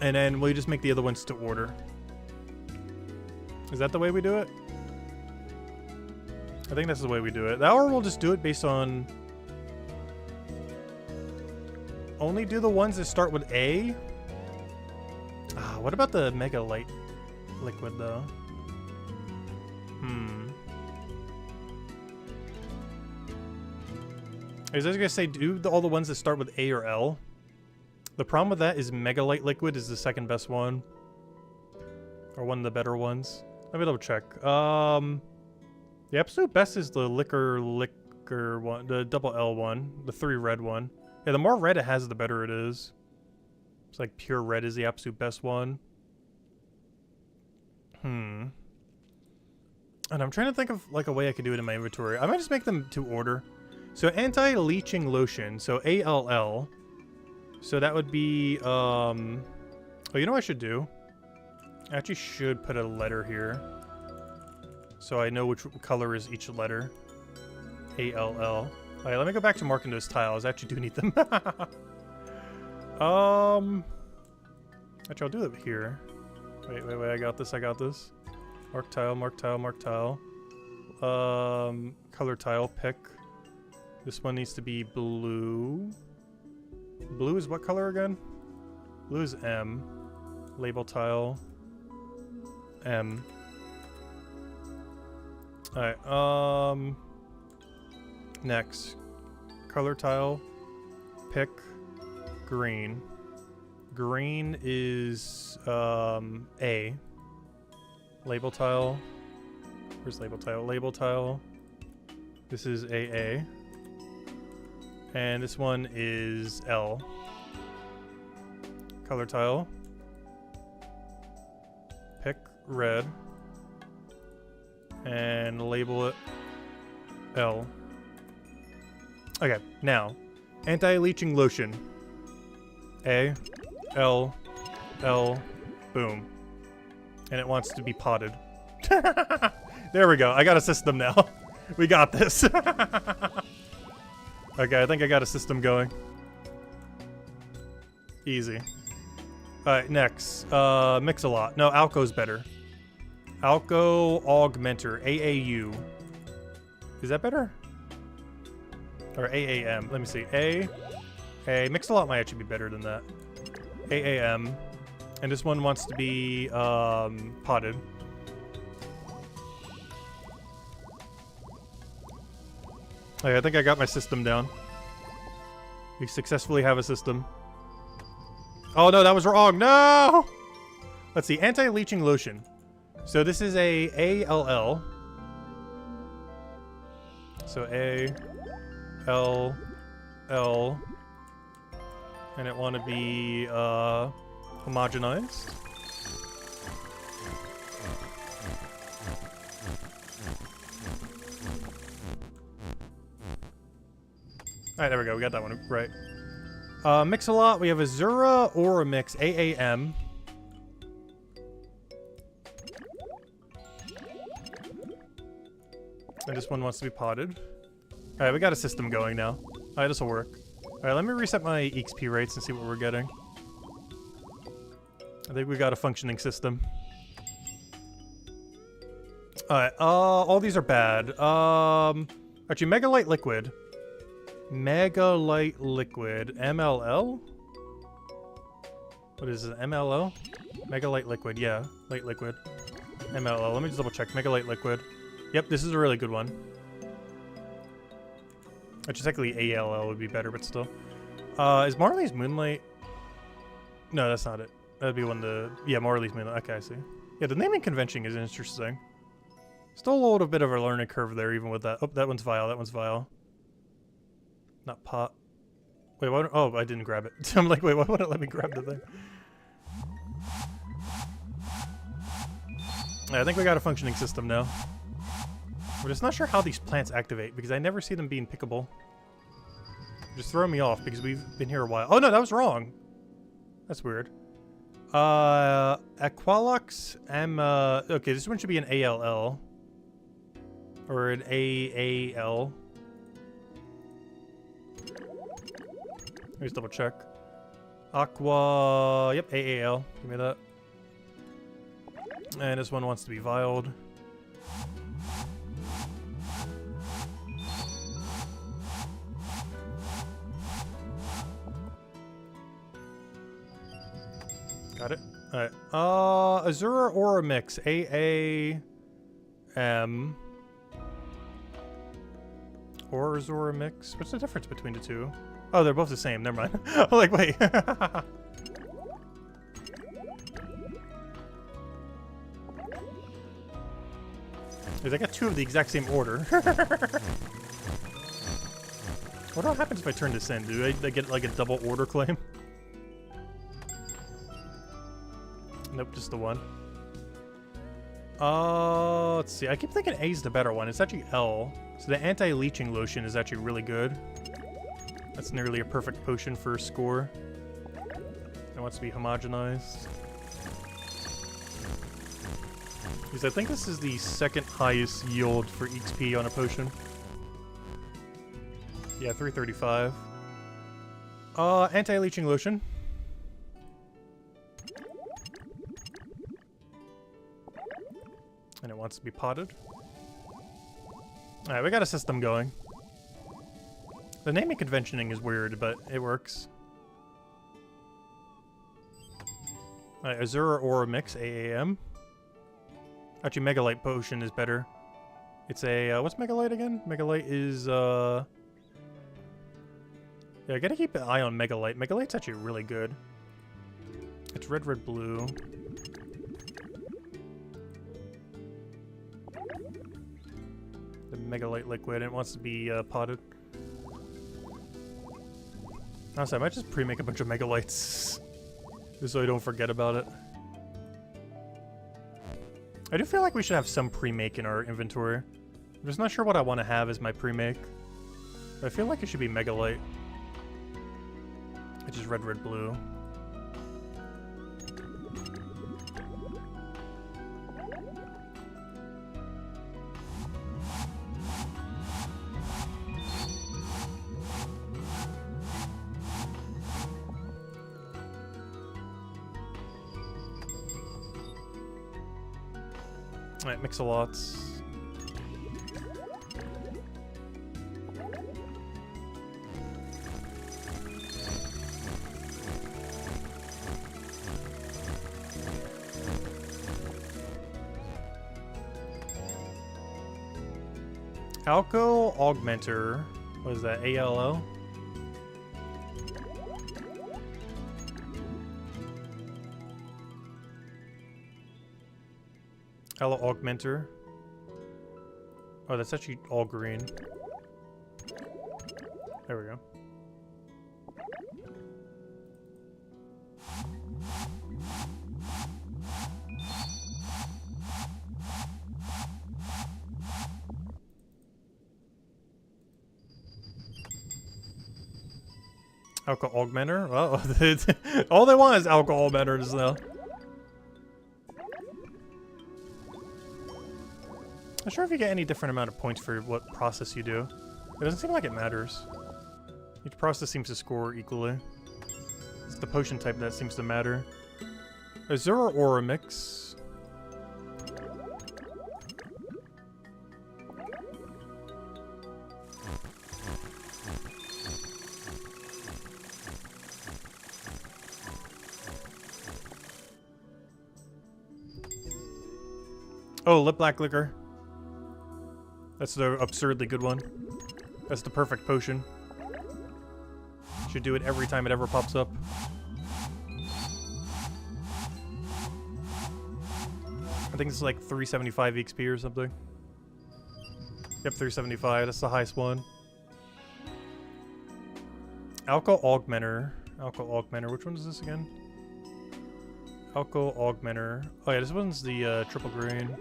And then we just make the other ones to order. Is that the way we do it? I think that's the way we do it. Or we'll just do it based on... Only do the ones that start with A? What about the Mega Light Liquid, though? I was gonna say, do all the ones that start with A or L. The problem with that is Mega Light Liquid is the second best one. Or one of the better ones. Let me double check. The absolute best is the liquor one, the double L one, the 3 red one. Yeah, the more red it has, the better it is. It's like pure red is the absolute best one. And I'm trying to think of like a way I could do it in my inventory. I might just make them to order. So anti-leaching lotion, so ALL. So that would be, oh, you know what I should do? I actually should put a letter here. So I know which color is each letter. ALL. Alright, let me go back to marking those tiles. I actually do need them. Actually, I'll do it here. Wait, I got this. Mark tile, mark tile, mark tile. Color tile, pick. This one needs to be blue. Blue is what color again? Blue is M. Label tile. M. Alright, next. Color tile. Pick. Green. Green is, A. Label tile. Where's label tile? Label tile. This is AA. And this one is L. Color tile. Pick red. And label it L. Okay, now. Anti-leaching lotion. A. L. L. Boom. And it wants to be potted. There we go. I got a system now. We got this. Okay, I think I got a system going. Easy. Alright, next. Mix-a-lot. No, Alco's better. Alco Augmenter. AAU. Is that better? Or AAM. Let me see. A. Okay, Mix-a-Lot might actually be better than that. AAM. And this one wants to be, potted. Okay, I think I got my system down. We successfully have a system. Oh no, that was wrong. No! Let's see, anti-leaching lotion. So this is a ALL. So A-L-L. And it want to be, homogenized. Alright, there we go. We got that one right. Mix-a-Lot. We have Azura or a mix. AAM. And this one wants to be potted. Alright, we got a system going now. Alright, this will work. Alright, let me reset my EXP rates and see what we're getting. I think we got a functioning system. Alright, all these are bad. Actually, Mega-Light Liquid. Mega-Light Liquid. MLL? What is it? MLO? Mega-Light Liquid, yeah. Light Liquid. MLL. Let me just double check. Mega-Light Liquid. Yep, this is a really good one. Actually, technically ALL would be better, but still. Is Marley's Moonlight? No, that's not it. That'd be one to... Yeah, Marley's Moonlight. Okay, I see. Yeah, the naming convention is interesting. Still a little bit of a learning curve there, even with that. Oh, that one's Vile. That one's Vile. Not pot. Wait, what? Oh, I didn't grab it. I'm like, wait, why wouldn't it let me grab the thing? I think we got a functioning system now. We're just not sure how these plants activate, because I never see them being pickable. Just throw me off, because we've been here a while. Oh no, that was wrong! That's weird. Aqualox, okay, this one should be an ALL. Or an AAL. Let me just double check. Aqua, yep, AAL. Give me that. And this one wants to be viled. Got it. Alright. Azura Aura Mix. AAM. Or Azura Mix. What's the difference between the two? Oh, they're both the same. Never mind. I'm like, wait. I got two of the exact same order. What happens if I turn this in? Do I get like a double order claim? Nope, just the one. Let's see. I keep thinking A is the better one. It's actually L. So the anti-leaching lotion is actually really good. That's nearly a perfect potion for a score. It wants to be homogenized. Because I think this is the second highest yield for XP on a potion. Yeah, 335. Anti-leaching lotion. And it wants to be potted. Alright, we got a system going. The naming conventioning is weird, but it works. Alright, Azura Aura Mix, AAM. Actually, Mega-Light Potion is better. It's a, what's Mega-Light again? Mega-Light is, yeah, I gotta keep an eye on Mega-Light. Mega-Light's actually really good. It's red, red, blue. The Mega-Light Liquid, and it wants to be, potted. Honestly, I might just pre-make a bunch of Mega-Lights. Just so I don't forget about it. I do feel like we should have some pre-make in our inventory. I'm just not sure what I want to have as my pre-make. I feel like it should be Mega-Light. Which is red, red, blue. Alright, Mix-a-Lots. Alco Augmenter. What is that? ALO? Alco Augmenter. Oh, that's actually all green. There we go. Alco Augmenter? Well, all they want is Alco Augmenters now. Not sure if you get any different amount of points for what process you do. It doesn't seem like it matters. Each process seems to score equally. It's the potion type that seems to matter. Azure Aura Mix. Oh, Lip Black Liquor. That's the absurdly good one. That's the perfect potion. Should do it every time it ever pops up. I think it's like 375 XP or something. Yep, 375. That's the highest one. Alco Augmenter. Alco Augmenter. Which one is this again? Alco Augmenter. Oh yeah, this one's the triple green.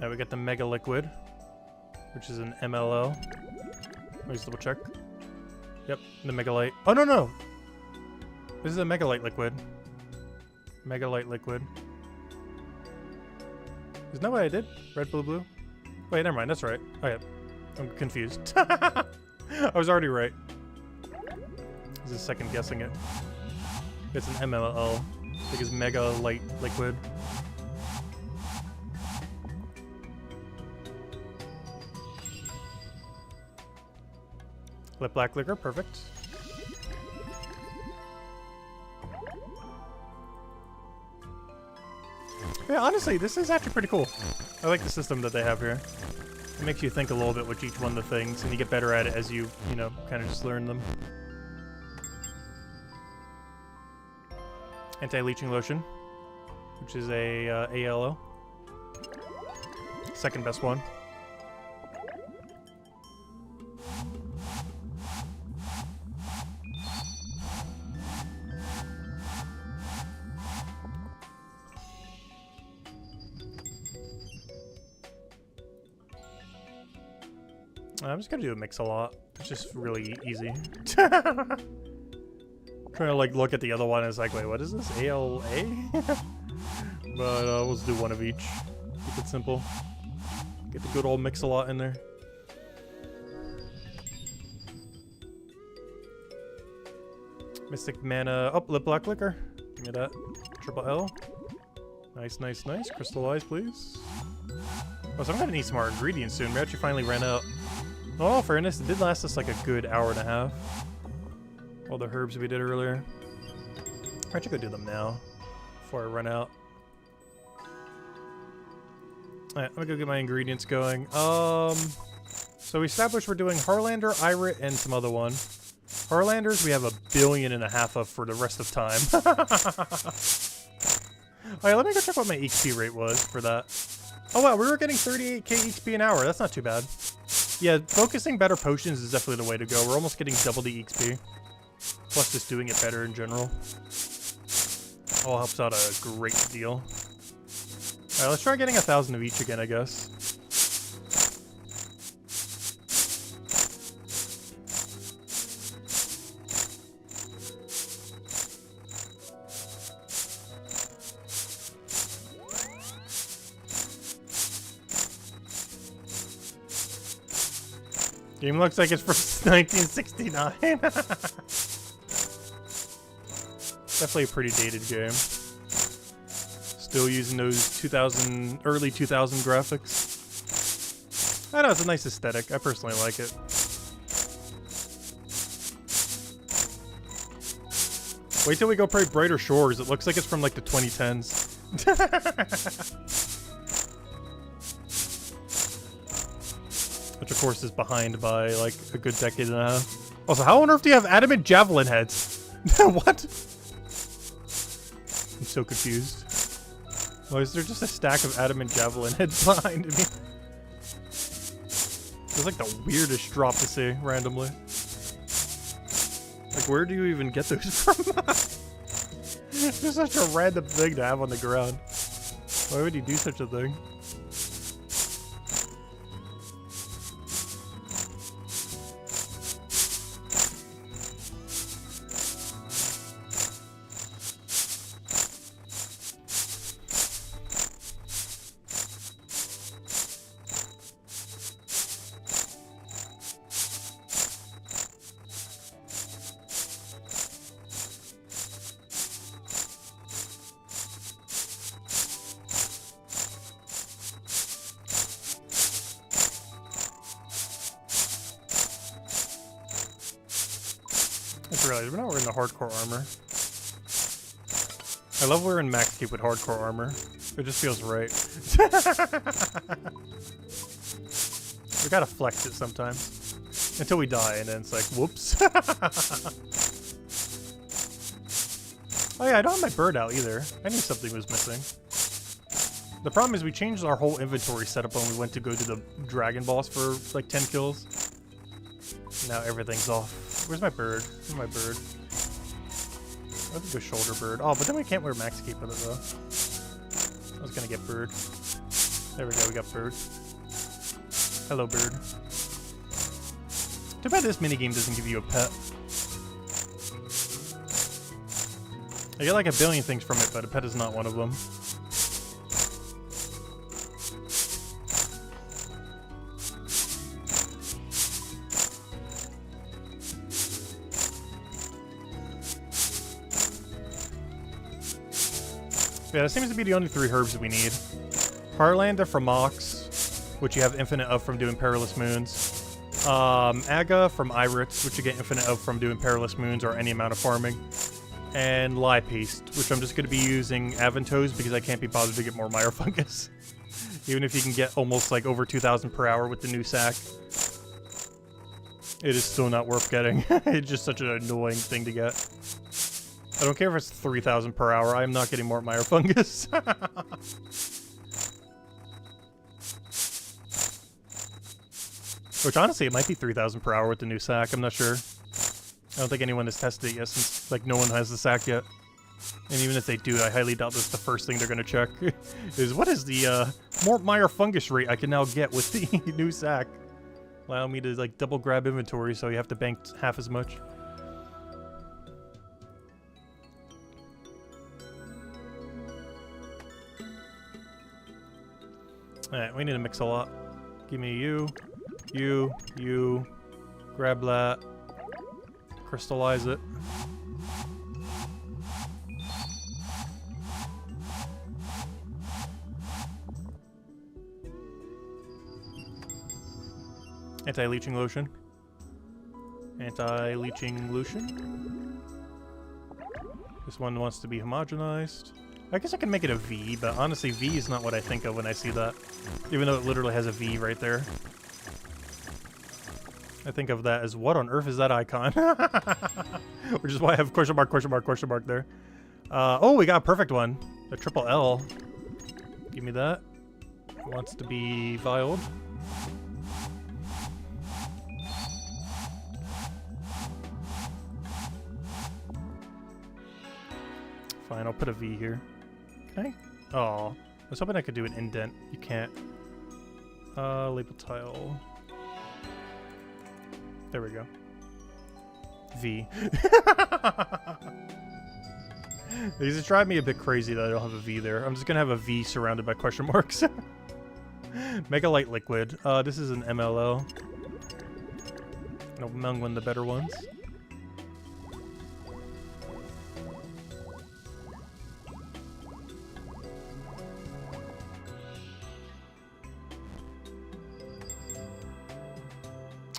We got the Mega Liquid, which is an MLO. Let me just double check. Yep, the Megalite. Oh, no, no! This is a Megalite Liquid. Megalite Liquid. Isn't that what I did? Red, blue, blue? Wait, never mind, that's right. Oh, yeah. I'm confused. I was already right. I was just second guessing it. It's an MLO. I think it's Megalite Liquid. Lip Black Liquor, perfect. Yeah, honestly, this is actually pretty cool. I like the system that they have here. It makes you think a little bit with each one of the things, and you get better at it as you know, kind of just learn them. Anti-leeching lotion, which is a ALO. Second best one. I'm just gonna do a mix-a-lot. It's just really easy. Trying to like look at the other one and it's like, wait, what is this? ALA? But we'll just do one of each. Keep it simple. Get the good old mix-a-lot in there. Mystic Mana. Oh, Lip Black Liquor. Give me that. Triple L. Nice, nice, nice. Crystallize, please. Oh, so I'm gonna need some more ingredients soon. We actually finally ran out. In all fairness, it did last us like a good hour and a half. All the herbs we did earlier. I should go do them now before I run out. Alright, I'm gonna go get my ingredients going. So we established we're doing Harlander, Irit, and some other one. Harlanders we have 1.5 billion of for the rest of time. Alright, let me go check what my XP rate was for that. Oh wow, we were getting 38k XP an hour. That's not too bad. Yeah, focusing better potions is definitely the way to go. We're almost getting double the XP. Plus just doing it better in general. All helps out a great deal. Alright, let's try getting 1,000 of each again, I guess. Game looks like it's from 1969. Definitely a pretty dated game. Still using those 2000, early 2000 graphics. I know, it's a nice aesthetic. I personally like it. Wait till we go play Brighter Shores. It looks like it's from like the 2010s. Which of course is behind by like a good decade and a half. Also, how on earth do you have adamant javelin heads? What? I'm so confused. Why is there just a stack of adamant javelin heads behind me? It's like the weirdest drop to see randomly. Like, where do you even get those from? It's such a random thing to have on the ground. Why would you do such a thing? I just realized we're not wearing the hardcore armor. I love wearing max cape with hardcore armor. It just feels right. We gotta flex it sometimes. Until we die, and then it's like, whoops. Oh yeah, I don't have my bird out either. I knew something was missing. The problem is we changed our whole inventory setup when we went to go to the dragon boss for like 10 kills. Now everything's off. Where's my bird? Where's my bird? I have to go shoulder bird. Oh, but then we can't wear max cape with it though. I was gonna get bird. There we go, we got bird. Hello, bird. Too bad this minigame doesn't give you a pet. I get like a billion things from it, but a pet is not one of them. Yeah, that seems to be the only 3 herbs that we need. Harlander from Mox, which you have infinite of from doing Perilous Moons. Aga from Irits, which you get infinite of from doing Perilous Moons or any amount of farming. And Lie Paste, which I'm just going to be using Aventos because I can't be bothered to get more Mire Fungus. Even if you can get almost like over 2,000 per hour with the new sack. It is still not worth getting. It's just such an annoying thing to get. I don't care if it's 3,000 per hour, I am not getting more Mire Fungus. Which honestly, it might be 3,000 per hour with the new sack, I'm not sure. I don't think anyone has tested it yet since like no one has the sack yet. And even if they do, I highly doubt that's the first thing they're gonna check. Is what is the more Mire Fungus rate I can now get with the new sack? Allow me to like double grab inventory so you have to bank half as much. Alright, we need to mix a lot. Give me you, grab that, crystallize it. Anti-leeching lotion. Anti-leeching lotion. This one wants to be homogenized. I guess I can make it a V, but honestly, V is not what I think of when I see that. Even though it literally has a V right there. I think of that as, what on earth is that icon? Which is why I have question mark there. Oh, we got a perfect one. The triple L. Give me that. It wants to be vialed. Fine, I'll put a V here. Can I? Oh, I was hoping I could do an indent. You can't. Label tile. There we go. V. These just drive me a bit crazy that I don't have a V there. I'm just gonna have a V surrounded by question marks. Mega Light Liquid. This is an MLO. Among one of the better ones.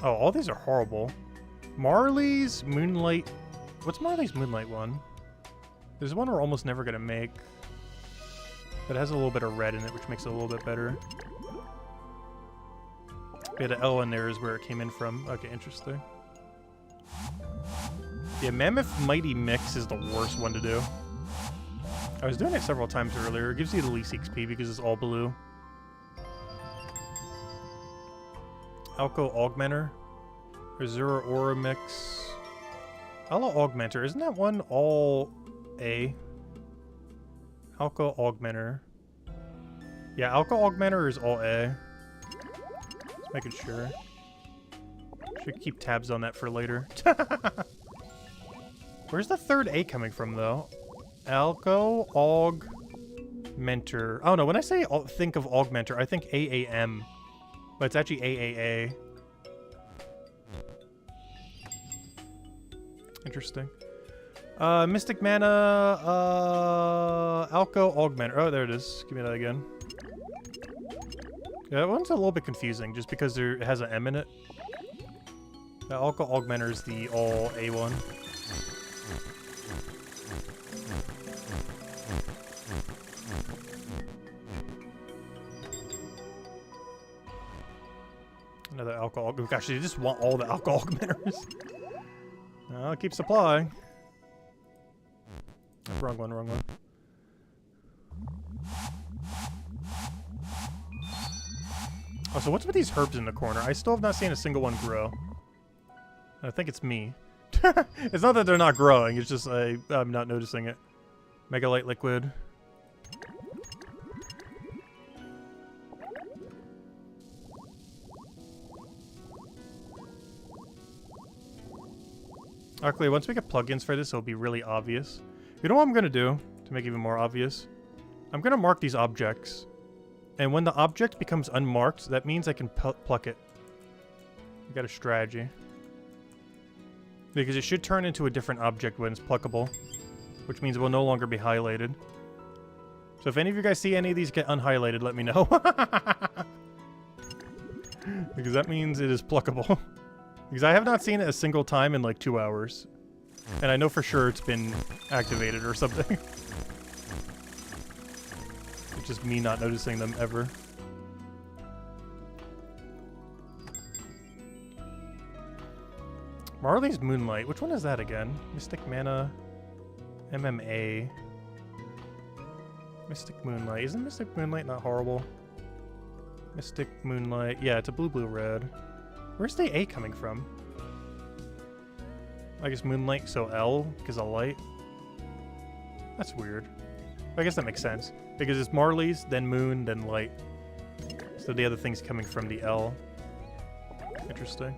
Oh, all these are horrible. Marley's Moonlight. What's Marley's Moonlight one? There's one we're almost never gonna make. But it has a little bit of red in it, which makes it a little bit better. Yeah, the L in there is where it came in from. Okay, interesting. Yeah, Mammoth Mighty Mix is the worst one to do. I was doing it several times earlier. It gives you the least XP because it's all blue. Alco Augmenter. Azure Aura Mix. Alco Augmenter. Isn't that one all A? Alco Augmenter. Yeah, Alco Augmenter is all A. Just making sure. Should keep tabs on that for later. Where's the third A coming from, though? Alco Augmenter. Oh, no, when I say think of Augmenter, I think AAM. But it's actually AAA. Interesting. Mystic Mana, Alco Augmenter. Oh, there it is. Give me that again. Yeah, that one's a little bit confusing, just because it has an M in it. The Alco Augmenter is the all A one. Another alcohol. Oh, gosh, you just want all the alcohol augmenters. I'll keep supplying. Wrong one, wrong one. Oh, so what's with these herbs in the corner? I still have not seen a single one grow. I think it's me. It's not that they're not growing, it's just I'm not noticing it. Mega Light Liquid. Luckily, once we get plugins for this, it'll be really obvious. You know what I'm going to do to make it even more obvious? I'm going to mark these objects. And when the object becomes unmarked, that means I can pluck it. I got a strategy. Because it should turn into a different object when it's pluckable. Which means it will no longer be highlighted. So if any of you guys see any of these get unhighlighted, let me know. Because that means it is pluckable. Because I have not seen it a single time in like 2 hours. And I know for sure it's been activated or something. It's just me not noticing them ever. Marley's Moonlight. Which one is that again? Mystic Mana. MMA. Mystic Moonlight. Isn't Mystic Moonlight not horrible? Mystic Moonlight. Yeah, it's a blue-blue-red. Where's the A coming from? I guess Moonlight, so L, because of light. That's weird. I guess that makes sense. Because it's Marley's, then Moon, then Light. So the other thing's coming from the L. Interesting.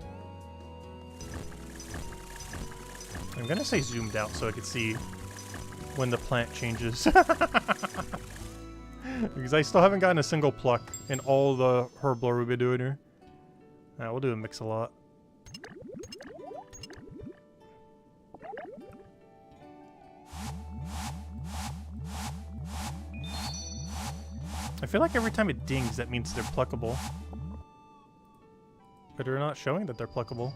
I'm gonna say zoomed out so I could see when the plant changes. Because I still haven't gotten a single pluck in all the Herblore we've been doing here. We'll do a mix-a-lot. I feel like every time it dings, that means they're pluckable. But they're not showing that they're pluckable.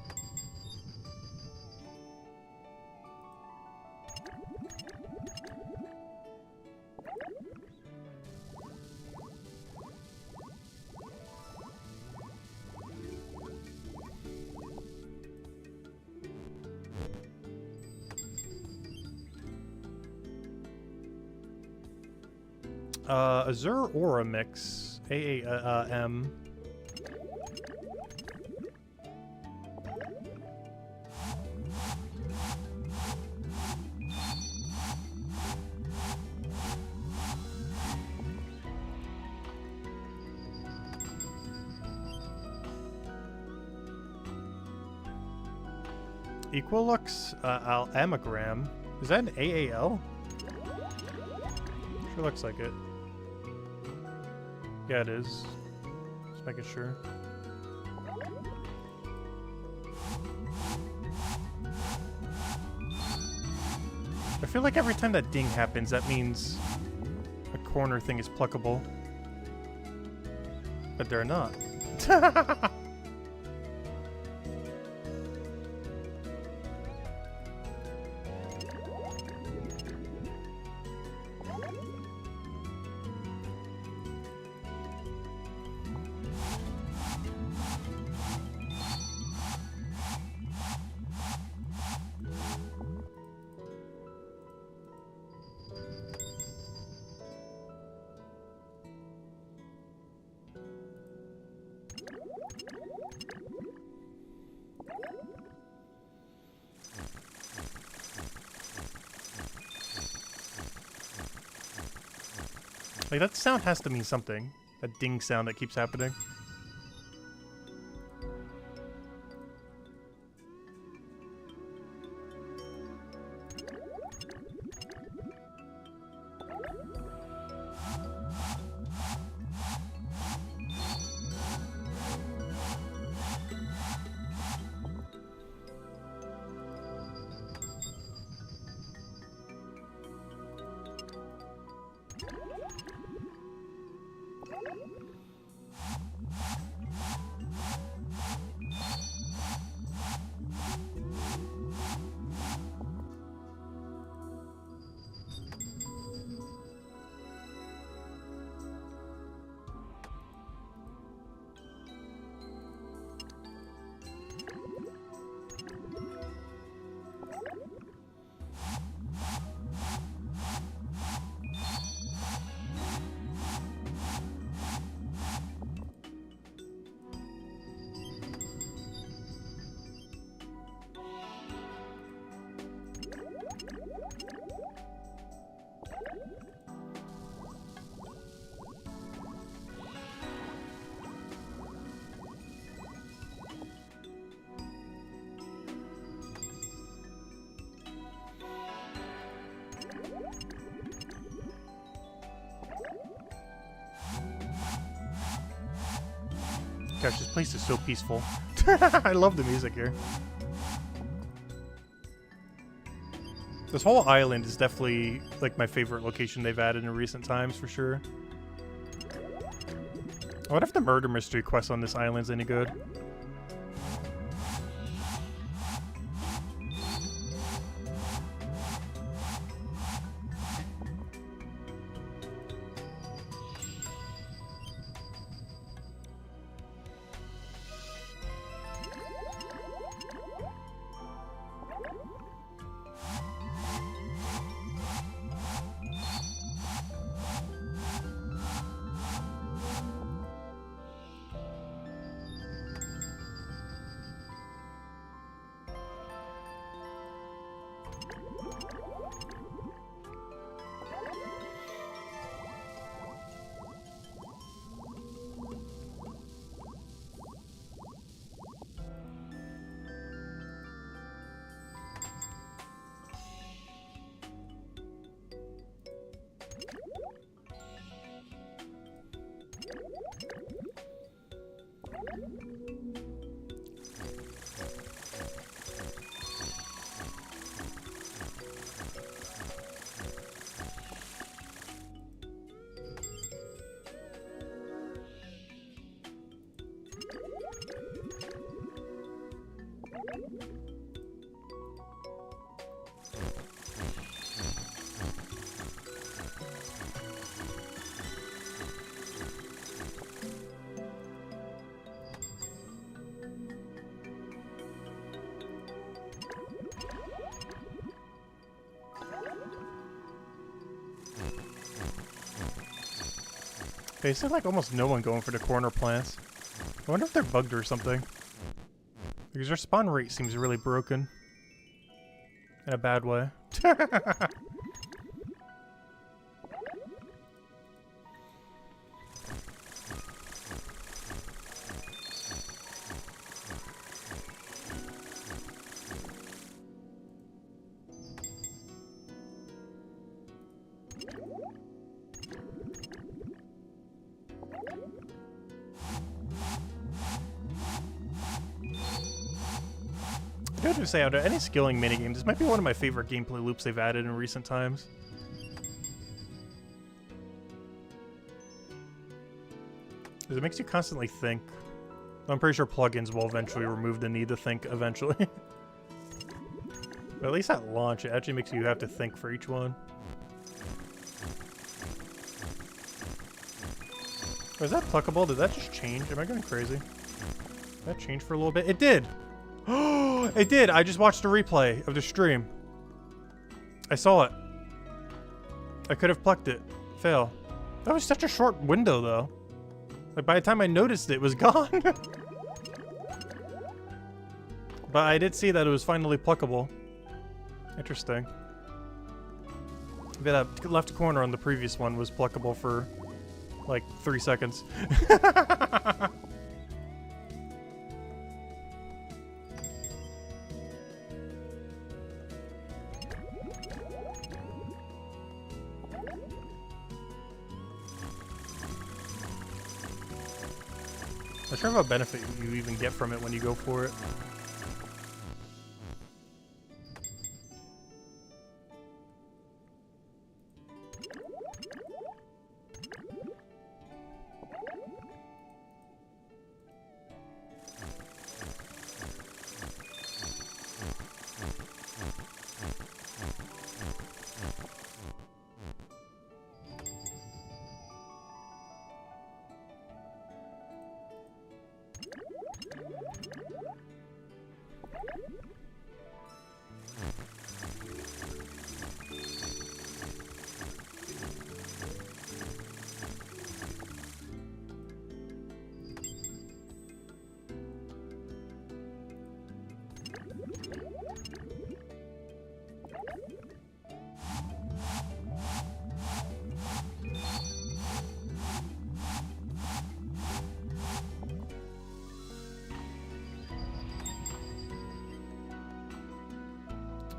Azure Aura Mix. AAM. Equilux Amagram. Is that an AAL? Sure looks like it. Yeah, it is. Just making sure. I feel like every time that ding happens, that means a corner thing is pluckable. But they're not. Like, that sound has to mean something. That ding sound that keeps happening. Gosh, this place is so peaceful. I love the music here. This whole island is definitely, like, my favorite location they've added in recent times, for sure. I wonder if the murder mystery quest on this island's any good. Okay, so like almost no one going for the corner plants. I wonder if they're bugged or something. Because their spawn rate seems really broken. In a bad way. I have to say, out of any skilling minigames, this might be one of my favorite gameplay loops they've added in recent times. Because it makes you constantly think. I'm pretty sure plugins will eventually remove the need to think eventually. But at least at launch, it actually makes you have to think for each one. Or is that pluckable? Did that just change? Am I going crazy? Did that change for a little bit? It did! Oh, it did! I just watched a replay of the stream. I saw it. I could have plucked it. Fail. That was such a short window, though. Like, by the time I noticed it, it was gone. But I did see that it was finally pluckable. Interesting. That left corner on the previous one was pluckable for like 3 seconds. I'm not sure what benefit you even get from it when you go for it.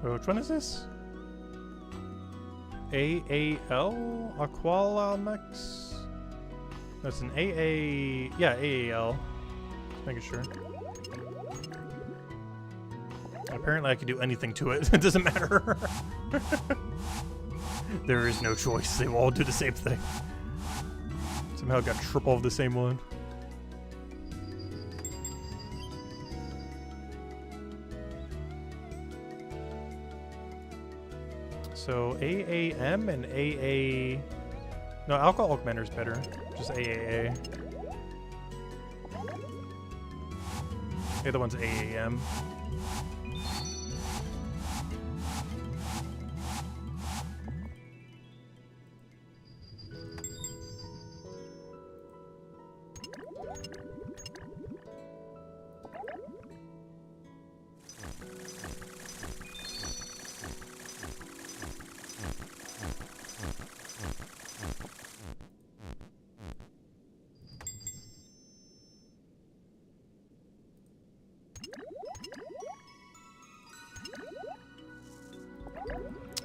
Oh, which one is this? AAL? Aqualamex? That's an AA... Yeah, AAL. Just making sure. Apparently I can do anything to it. It doesn't matter. There is no choice. They will all do the same thing. Somehow got triple of the same one. So AAM and AA... No, Alcohol Augmenter's better. Just AAA. The other one's AAM.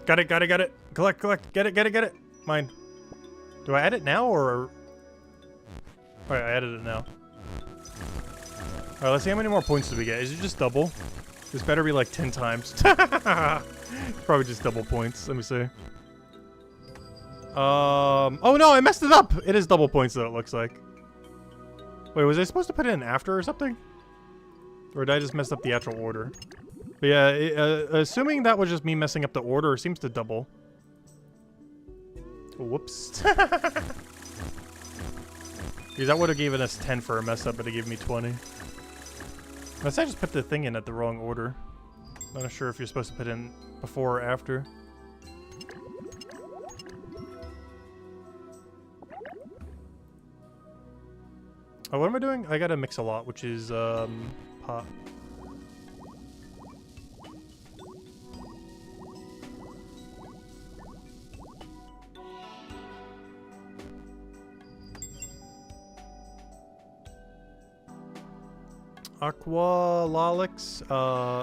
Got it, got it, got it. Collect, collect. Get it, get it, get it. Mine. Do I add it now, or... Alright, I added it now. Alright, let's see how many more points do we get. Is it just double? This better be like 10 times. Probably just double points. Let me see. Oh no, I messed it up! It is double points though, it looks like. Wait, was I supposed to put it in after or something? Or did I just mess up the actual order? But yeah, assuming that was just me messing up the order, it seems to double. Whoops. Because that would have given us 10 for a mess up, but it gave me 20. Unless I just put the thing in at the wrong order. I'm not sure if you're supposed to put in before or after. Oh, what am I doing? I gotta mix a lot, which is, pot. Aqualalix,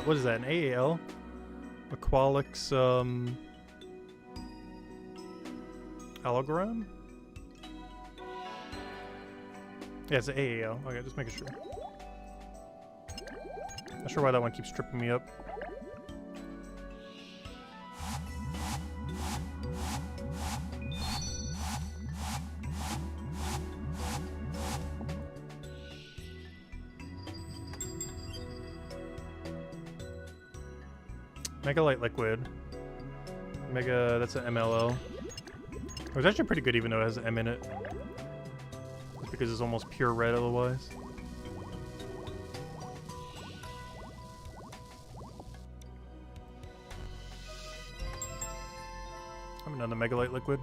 what is that, an AAL? Aqualix, Allogram? Yeah, it's an AAL. Okay, just making sure. Not sure why that one keeps tripping me up. Mega Light Liquid. Mega, that's an MLL. It was actually pretty good even though it has an M in it. Just because it's almost pure red otherwise. I'm another Mega Light Liquid.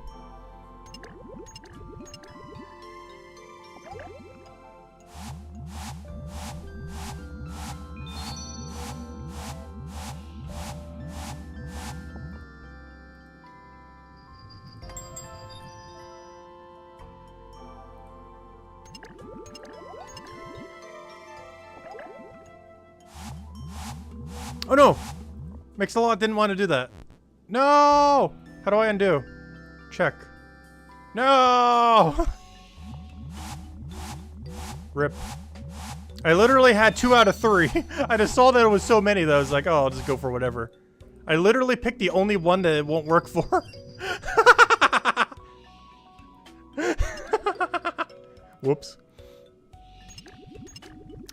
Oh no! Mix-a-Lot didn't want to do that. No! How do I undo? Check. No! Rip. I literally had 2 out of 3. I just saw that it was so many that I was like, oh, I'll just go for whatever. I literally picked the only one that it won't work for. Whoops.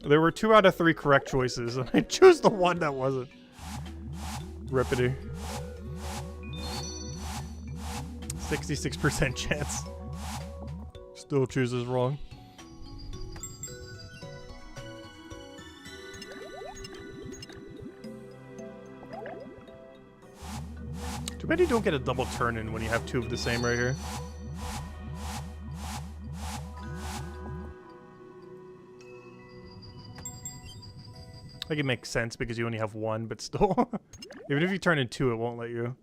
There were 2 out of 3 correct choices, and I chose the one that wasn't. Rippity. 66% chance. Still chooses wrong. Too bad you don't get a double turn in when you have 2 of the same right here. Like, it makes sense because you only have 1, but still. Even if you turn in 2, it won't let you.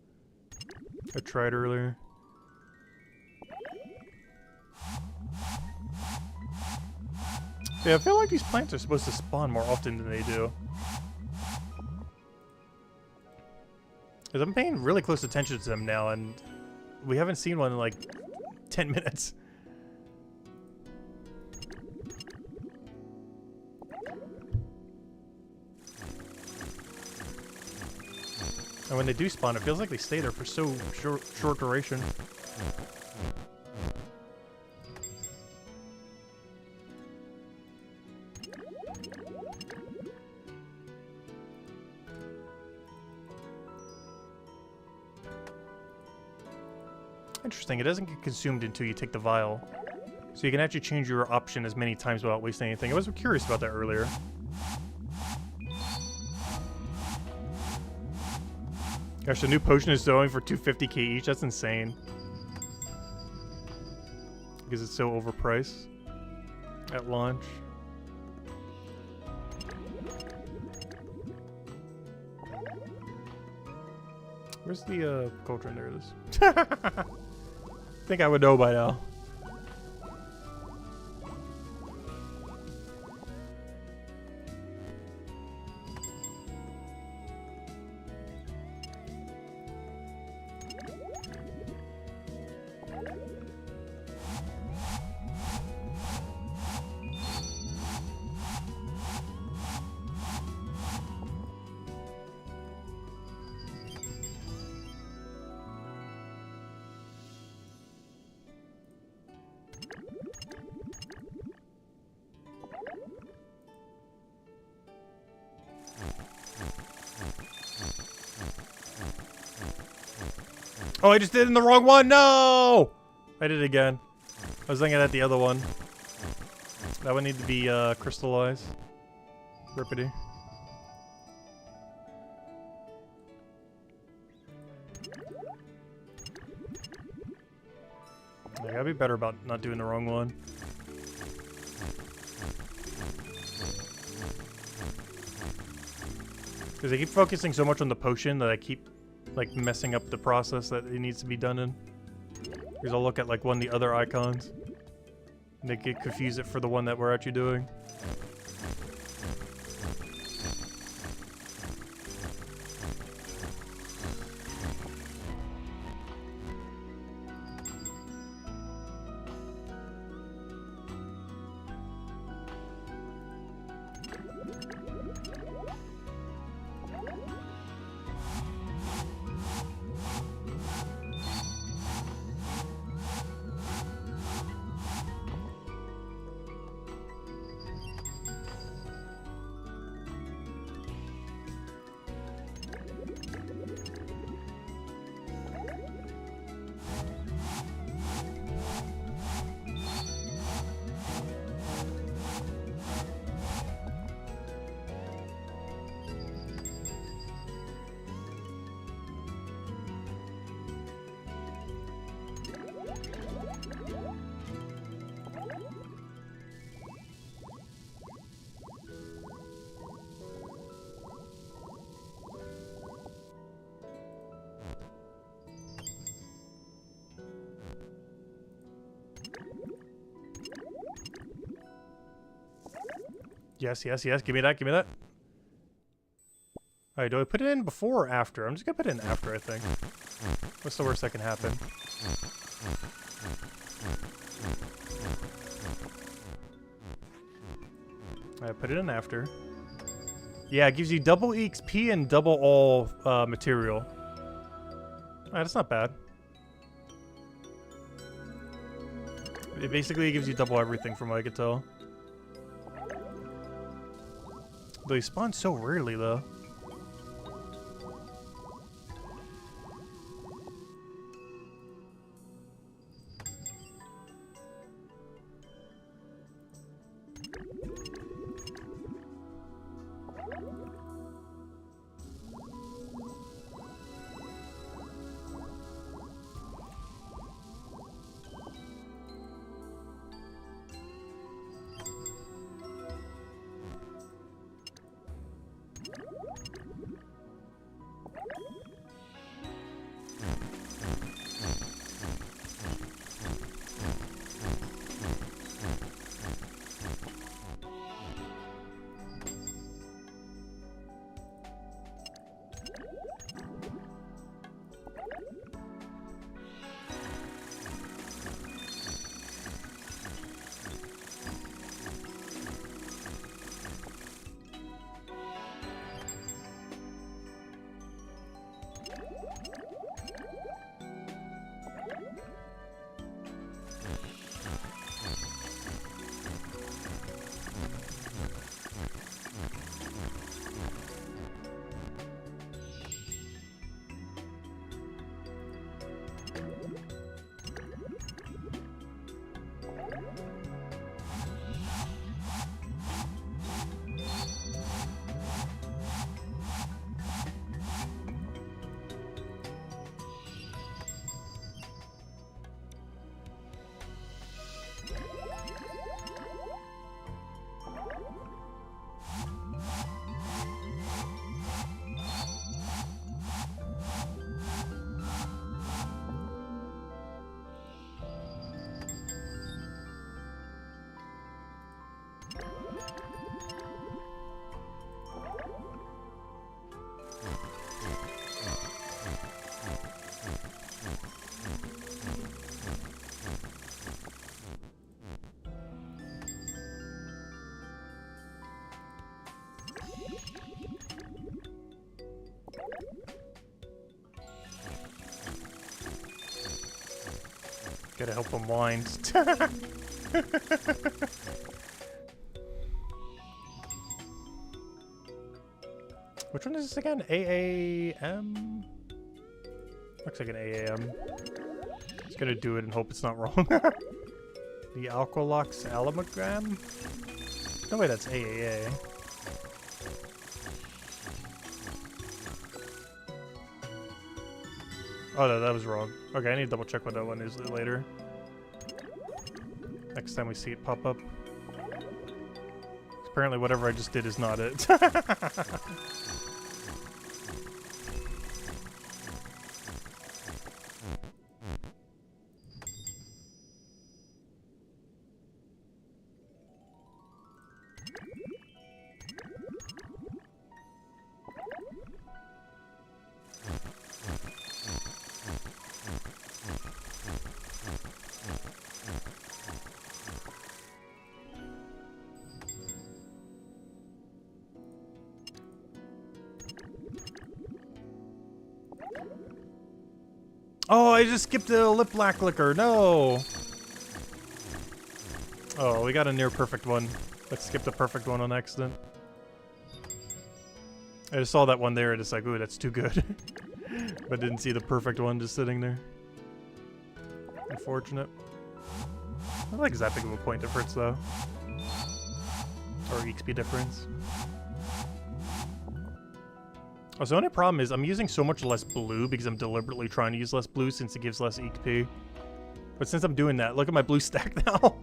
I tried earlier. Yeah, I feel like these plants are supposed to spawn more often than they do. Because I'm paying really close attention to them now, and we haven't seen one in like 10 minutes. And when they do spawn, it feels like they stay there for so short duration. Interesting, it doesn't get consumed until you take the vial. So you can actually change your option as many times without wasting anything. I was curious about that earlier. Gosh, the new potion is going for 250k each. That's insane. Because it's so overpriced at launch. Where's the cauldron? There it is. I think I would know by now. Oh, I just did it in the wrong one. No! I did it again. I was thinking at the other one. That would need to be crystallized. Rippity. I gotta be better about not doing the wrong one. Because I keep focusing so much on the potion that I keep like messing up the process that it needs to be done in. Because I'll look at like one of the other icons and they get confused it for the one that we're actually doing. Yes, yes, yes. Give me that, give me that. Alright, do I put it in before or after? I'm just gonna put it in after, I think. What's the worst that can happen? Alright, put it in after. Yeah, it gives you double EXP and double all material. Alright, that's not bad. It basically gives you double everything from what I could tell. They spawn so rarely, though. Gotta help him wind. Which one is this again? AAM? Looks like an AAM. Just gonna do it and hope it's not wrong. The Alkalox Alamagram? No way, that's AAA. Oh no, that was wrong. Okay, I need to double check what that one is later. Next time we see it pop up. Apparently whatever I just did is not it. Oh, I just skipped the lip black liquor. No. Oh, we got a near perfect one. Let's skip the perfect one on accident. I just saw that one there and it's like, ooh, that's too good. But didn't see the perfect one just sitting there. Unfortunate. Not like that big of a point difference though. Or XP difference. Oh, so the only problem is I'm using so much less blue because I'm deliberately trying to use less blue since it gives less XP. But since I'm doing that, look at my blue stack now.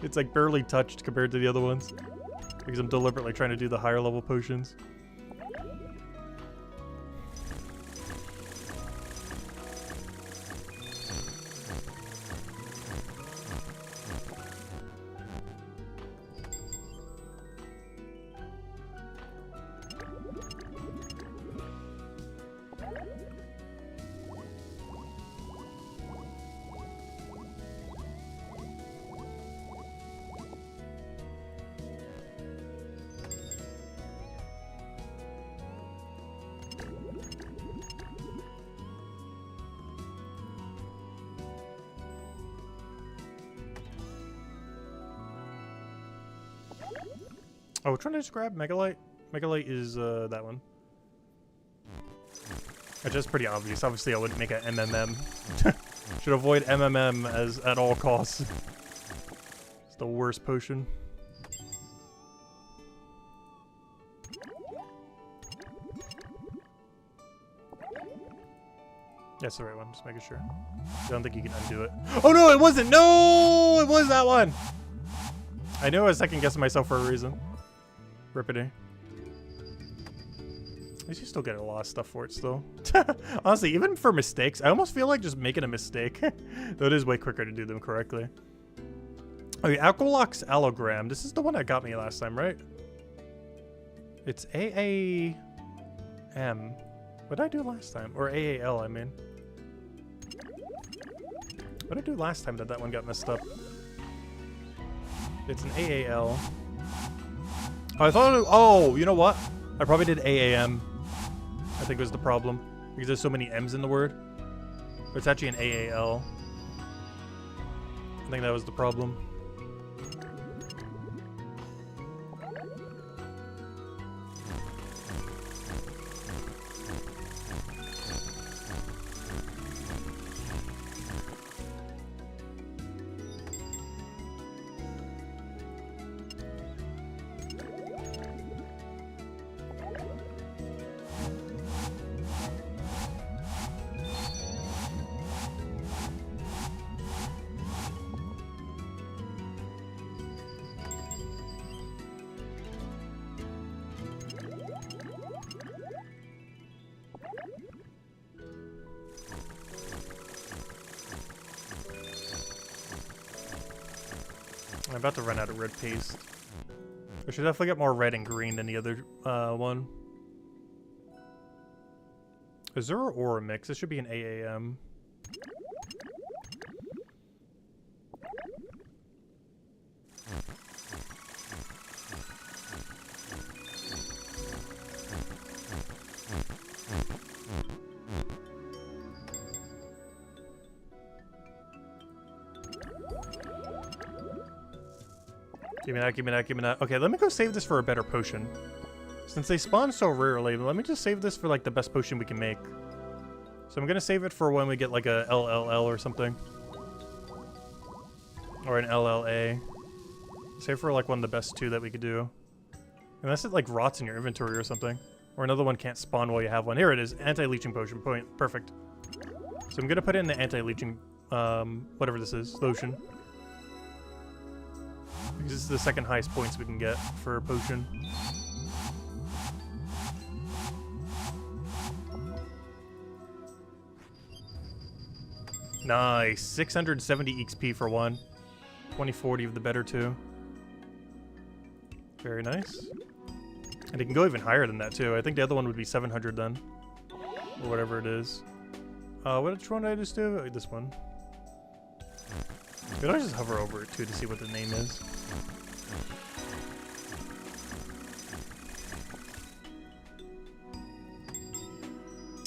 It's like barely touched compared to the other ones. Because I'm deliberately trying to do the higher level potions. Oh, which one did I just grab? Megalite? Megalite is that one. Which is pretty obvious. Obviously, I wouldn't make a MMM. Should avoid MMM as at all costs. It's the worst potion. That's the right one, just making sure. I don't think you can undo it. Oh no, it wasn't! No! It was that one! I knew I was second guessing myself for a reason. Rippity. At least you still get a lot of stuff for it still. Honestly, even for mistakes, I almost feel like just making a mistake. Though it is way quicker to do them correctly. Okay, Alkalox Allogram. This is the one that got me last time, right? It's AAM. What did I do last time? Or AAL, I mean. What did I do last time that one got messed up? It's an AAL. Oh, I thought it, oh, you know what? I probably did AAM. I think was the problem. Because there's so many M's in the word. But it's actually an AAL. I think that was the problem. I'm about to run out of red paste. I should definitely get more red and green than the other one. Is there an aura mix? This should be an AAM. Give me that, give me that, give me that. Okay, let me go save this for a better potion. Since they spawn so rarely, let me just save this for like the best potion we can make. So I'm gonna save it for when we get like a LLL or something. Or an LLA. Save for like one of the best two that we could do. Unless it like rots in your inventory or something. Or another one can't spawn while you have one. Here it is, anti-leeching potion, point, perfect. So I'm gonna put in the anti-leeching, whatever this is, lotion. Because this is the second highest points we can get for a potion. Nice. 670 XP for one. 2040 of the better two. Very nice. And it can go even higher than that too. I think the other one would be 700 then. Or whatever it is. Which one did I just do? This one. Could I just hover over it too to see what the name is?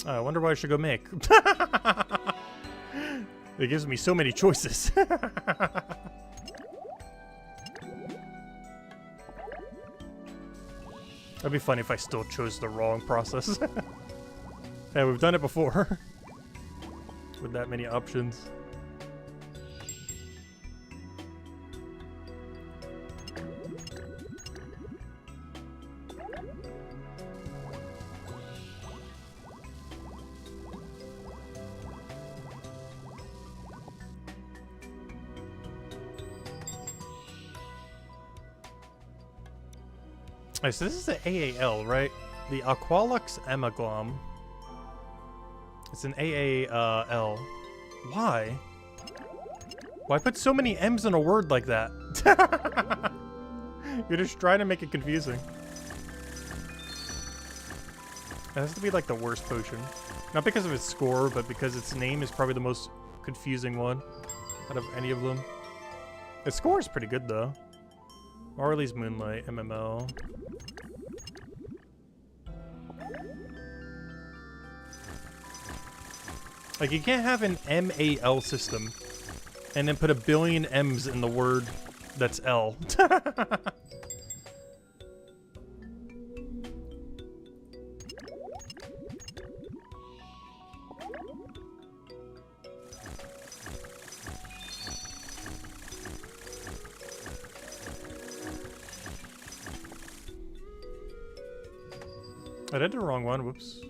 Oh, I wonder what I should go make. It gives me so many choices. That'd be funny if I still chose the wrong process. Yeah, we've done it before. With that many options. Alright, so this is the AAL, right? The Aqualux Amaglom. It's an AAL. Why? Why put so many M's in a word like that? You're just trying to make it confusing. It has to be like the worst potion. Not because of its score, but because its name is probably the most confusing one out of any of them. Its score is pretty good though. Marley's Moonlight, MML. Like, you can't have an MAL system and then put a billion M's in the word that's L. I did the wrong one. Whoops.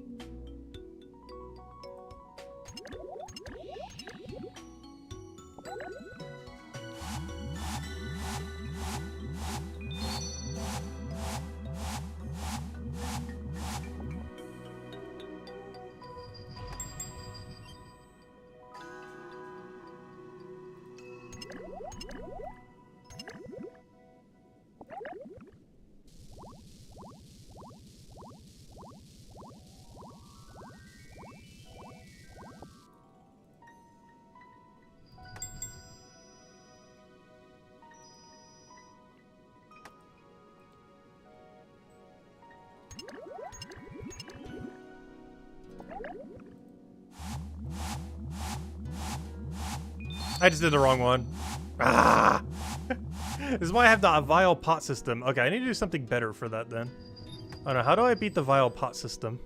I just did the wrong one. Ah! This is why I have the vial pot system. Okay, I need to do something better for that then. I don't know. How do I beat the vial pot system?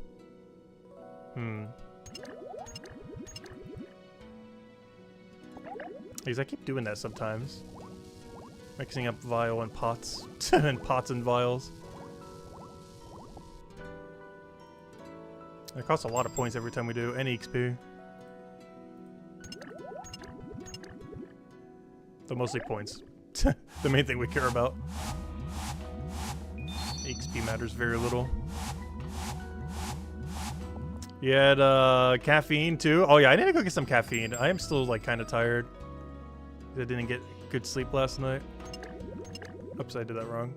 Because I keep doing that sometimes. Mixing up vial and pots. And pots and vials. It costs a lot of points every time we do any XP. But mostly points. The main thing we care about. XP matters very little. You had caffeine too? Oh yeah, I need to go get some caffeine. I am still like kind of tired. I didn't get good sleep last night. Oops, I did that wrong.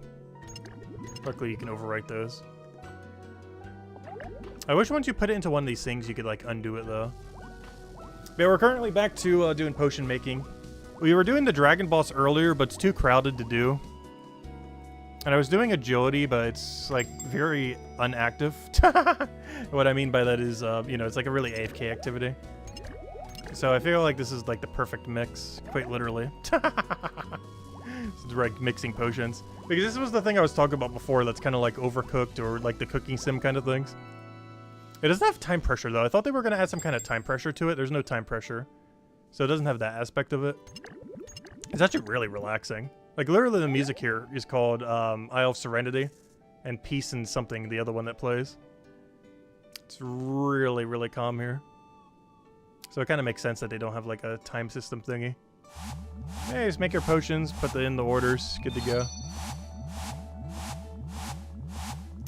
Luckily you can overwrite those. I wish once you put it into one of these things you could like undo it though. But we're currently back to doing potion making. We were doing the dragon boss earlier, but it's too crowded to do. And I was doing agility, but it's like very unactive. What I mean by that is, you know, it's like a really AFK activity. So I feel like this is like the perfect mix, quite literally. It's like mixing potions. Because this was the thing I was talking about before that's kind of like Overcooked or like the cooking sim kind of things. It doesn't have time pressure though. I thought they were going to add some kind of time pressure to it. There's no time pressure. So it doesn't have that aspect of it. It's actually really relaxing. Like literally the music here is called Isle of Serenity and Peace and something, the other one that plays. It's really, really calm here. So it kind of makes sense that they don't have like a time system thingy. Hey, just make your potions, put in the orders, good to go.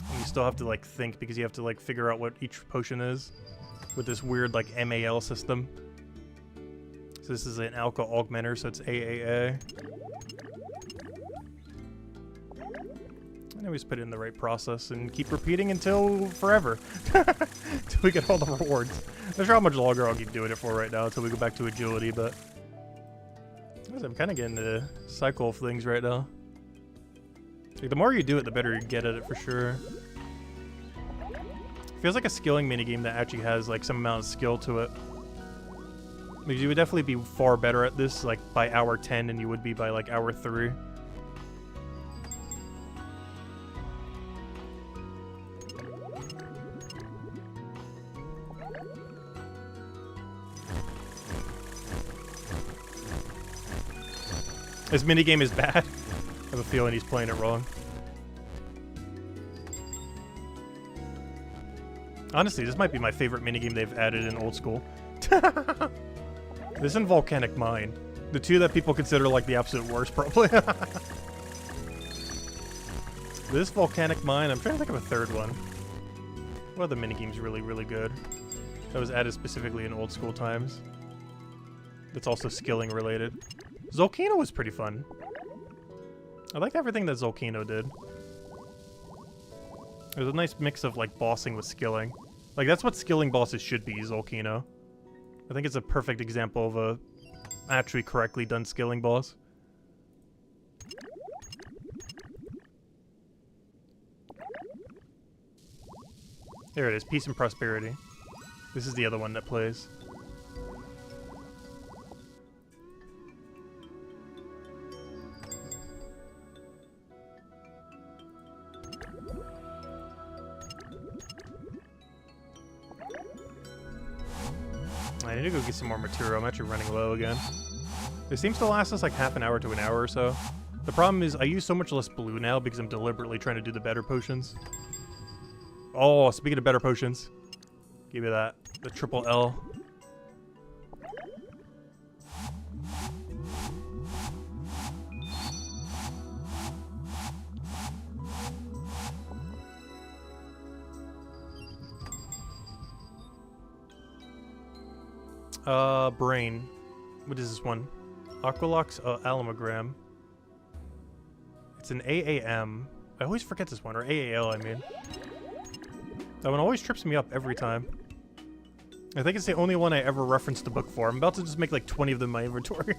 And you still have to like think because you have to like figure out what each potion is with this weird like MAL system. So this is an alcohol augmenter, so it's AAA. And then we just put it in the right process and keep repeating until forever. Until we get all the rewards. I'm not sure how much longer I'll keep doing it for right now until we go back to agility, but I'm kind of getting the cycle of things right now. Like, the more you do it, the better you get at it for sure. Feels like a skilling minigame that actually has like some amount of skill to it. Because you would definitely be far better at this like by hour 10 than you would be by like hour 3. This minigame is bad. I have a feeling he's playing it wrong. Honestly, this might be my favorite minigame they've added in Old School. This and Volcanic Mine. The two that people consider like the absolute worst, probably. This Volcanic Mine, I'm trying to think of a third one. What other minigame's really, really good? That was added specifically in Old School times. That's also skilling related. Zolkino was pretty fun. I liked everything that Zolkino did. It was a nice mix of like bossing with skilling. Like that's what skilling bosses should be, Zolkino. I think it's a perfect example of a actually correctly done skilling boss. There it is, Peace and Prosperity. This is the other one that plays. I need to go get some more material. I'm actually running low again. It seems to last us like half an hour to an hour or so. The problem is I use so much less blue now because I'm deliberately trying to do the better potions. Oh, speaking of better potions. Give me that. The triple L. Brain. What is this one? Aqualox Alamogram. It's an AAM. I always forget this one, or AAL, I mean. That one always trips me up every time. I think it's the only one I ever referenced the book for. I'm about to just make like 20 of them in my inventory.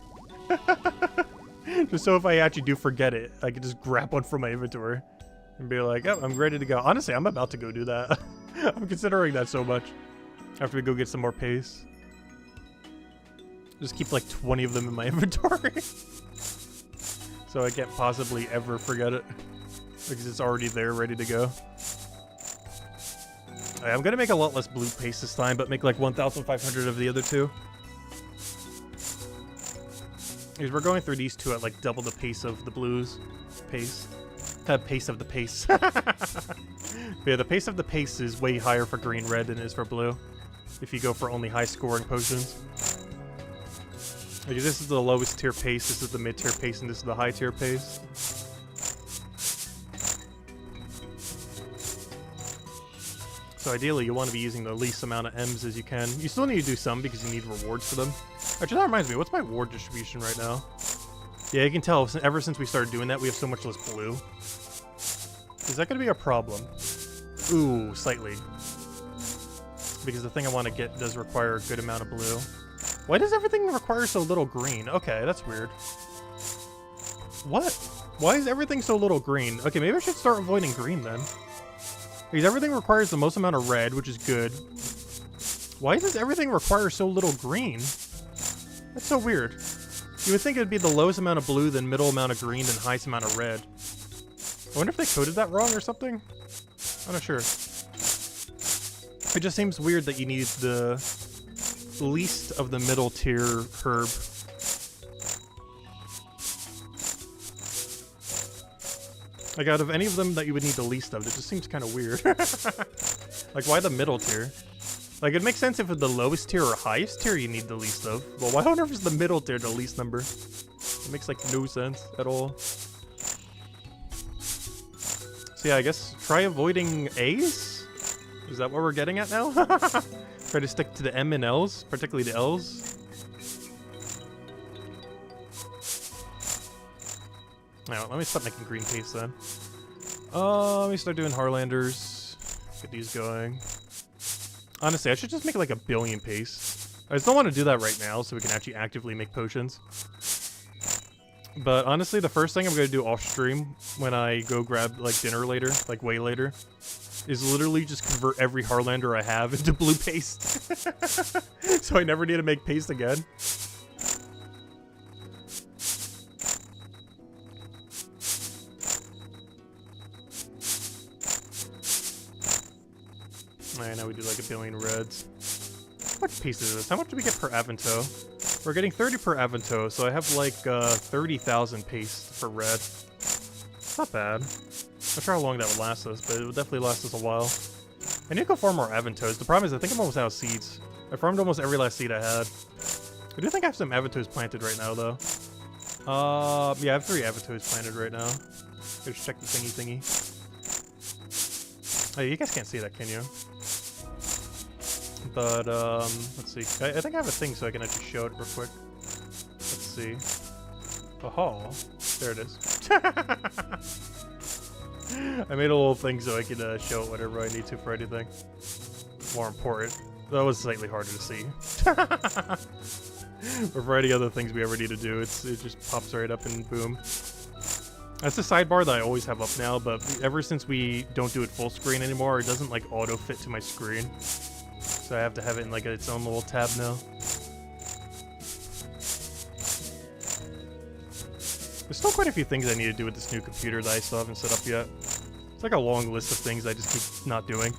Just so if I actually do forget it, I can just grab one from my inventory. And be like, oh, I'm ready to go. Honestly, I'm about to go do that. I'm considering that so much. After we go get some more pace. Just keep like 20 of them in my inventory. So I can't possibly ever forget it. Because it's already there, ready to go. Right, I'm gonna make a lot less blue paste this time, but make like 1,500 of the other two. Because we're going through these two at like double the pace of the blues. Pace. Pace of the pace. But yeah, the pace of the pace is way higher for green-red than it is for blue. If you go for only high-scoring potions. Like, this is the lowest tier pace, this is the mid-tier pace, and this is the high-tier pace. So ideally, you want to be using the least amount of M's as you can. You still need to do some because you need rewards for them. Actually, that reminds me, what's my ward distribution right now? Yeah, you can tell, ever since we started doing that, we have so much less blue. Is that going to be a problem? Ooh, slightly. Because the thing I want to get does require a good amount of blue. Why does everything require so little green? Okay, that's weird. What? Why is everything so little green? Okay, maybe I should start avoiding green then. Because everything requires the most amount of red, which is good. Why does everything require so little green? That's so weird. You would think it would be the lowest amount of blue, then middle amount of green, then highest amount of red. I wonder if they coded that wrong or something? I'm not sure. It just seems weird that you need the least of the middle tier herb. Like, out of any of them that you would need the least of, it just seems kind of weird. Like, why the middle tier? Like, it makes sense if it's the lowest tier or highest tier you need the least of. Well, why on earth is the middle tier the least number? It makes, like, no sense at all. So yeah, I guess try avoiding A's? Is that what we're getting at now? Try to stick to the M and L's, particularly the L's. Now, let me stop making green paste then. Let me start doing Harlanders. Get these going. Honestly, I should just make like 1 billion paste. I just don't want to do that right now so we can actually actively make potions. But honestly, the first thing I'm going to do off stream when I go grab like dinner later, like way later, is literally just convert every Harlander I have into blue paste. So I never need to make paste again. Alright, now we do like 1 billion reds. How much paste is this? How much do we get per Avanto? We're getting 30 per Avanto, so I have like 30,000 paste for red. It's not bad. Not sure how long that would last us, but it would definitely last us a while. I need to go farm more Avantos. The problem is I think I'm almost out of seeds. I farmed almost every last seed I had. I do think I have some Avantos planted right now, though. Yeah, I have 3 Avantos planted right now. Just check the thingy. Oh, you guys can't see that, can you? But, let's see. I think I have a thing so I can actually show it real quick. Let's see. Oh, there it is. I made a little thing so I could show it whenever I need to for anything more important. That was slightly harder to see. But for any other things we ever need to do, it just pops right up and boom. That's the sidebar that I always have up now, but ever since we don't do it full screen anymore, it doesn't like auto fit to my screen. So I have to have it in like its own little tab now. There's still quite a few things I need to do with this new computer that I still haven't set up yet. It's like a long list of things I just keep not doing.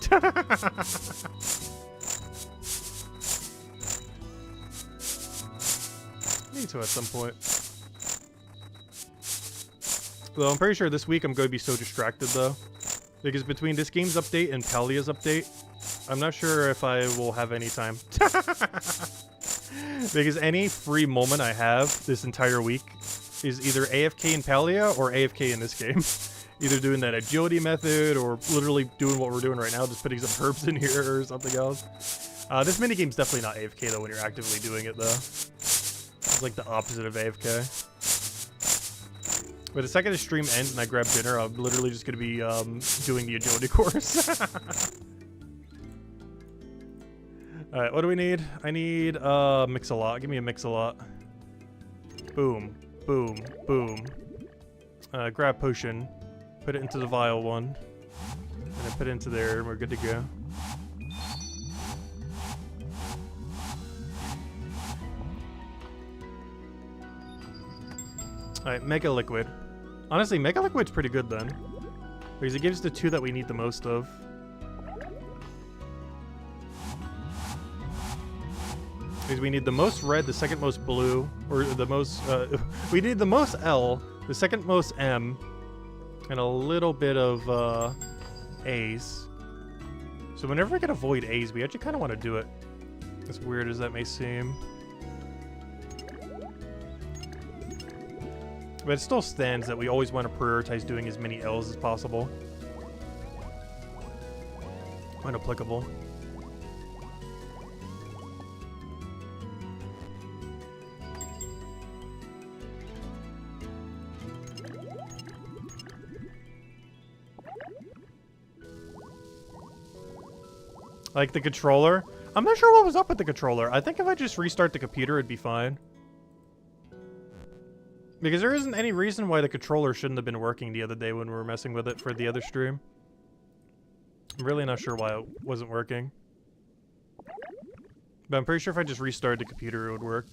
Need to at some point. Though I'm pretty sure this week I'm going to be so distracted though. Because between this game's update and Palia's update, I'm not sure if I will have any time. Because any free moment I have this entire week is either AFK in Palia or AFK in this game. Either doing that agility method or literally doing what we're doing right now, just putting some herbs in here or something else. This minigame's definitely not AFK though when you're actively doing it though. It's like the opposite of AFK. But the second the stream ends and I grab dinner, I'm literally just gonna be doing the agility course. Alright, what do we need? I need mix-a-lot. Give me a mix-a-lot. Boom. Boom. Boom. Grab potion. Put it into the vial one. And then put it into there and we're good to go. Alright, Mega Liquid. Honestly, Mega Liquid's pretty good then. Because it gives the 2 that we need the most of. Because we need the most red, the second most blue, or the most, we need the most L, the second most M, and a little bit of, A's. So whenever we can avoid A's, we actually kind of want to do it. As weird as that may seem. But it still stands that we always want to prioritize doing as many L's as possible. When applicable. Like the controller? I'm not sure what was up with the controller. I think if I just restart the computer, it'd be fine. Because there isn't any reason why the controller shouldn't have been working the other day when we were messing with it for the other stream. I'm really not sure why it wasn't working. But I'm pretty sure if I just restarted the computer, it would work.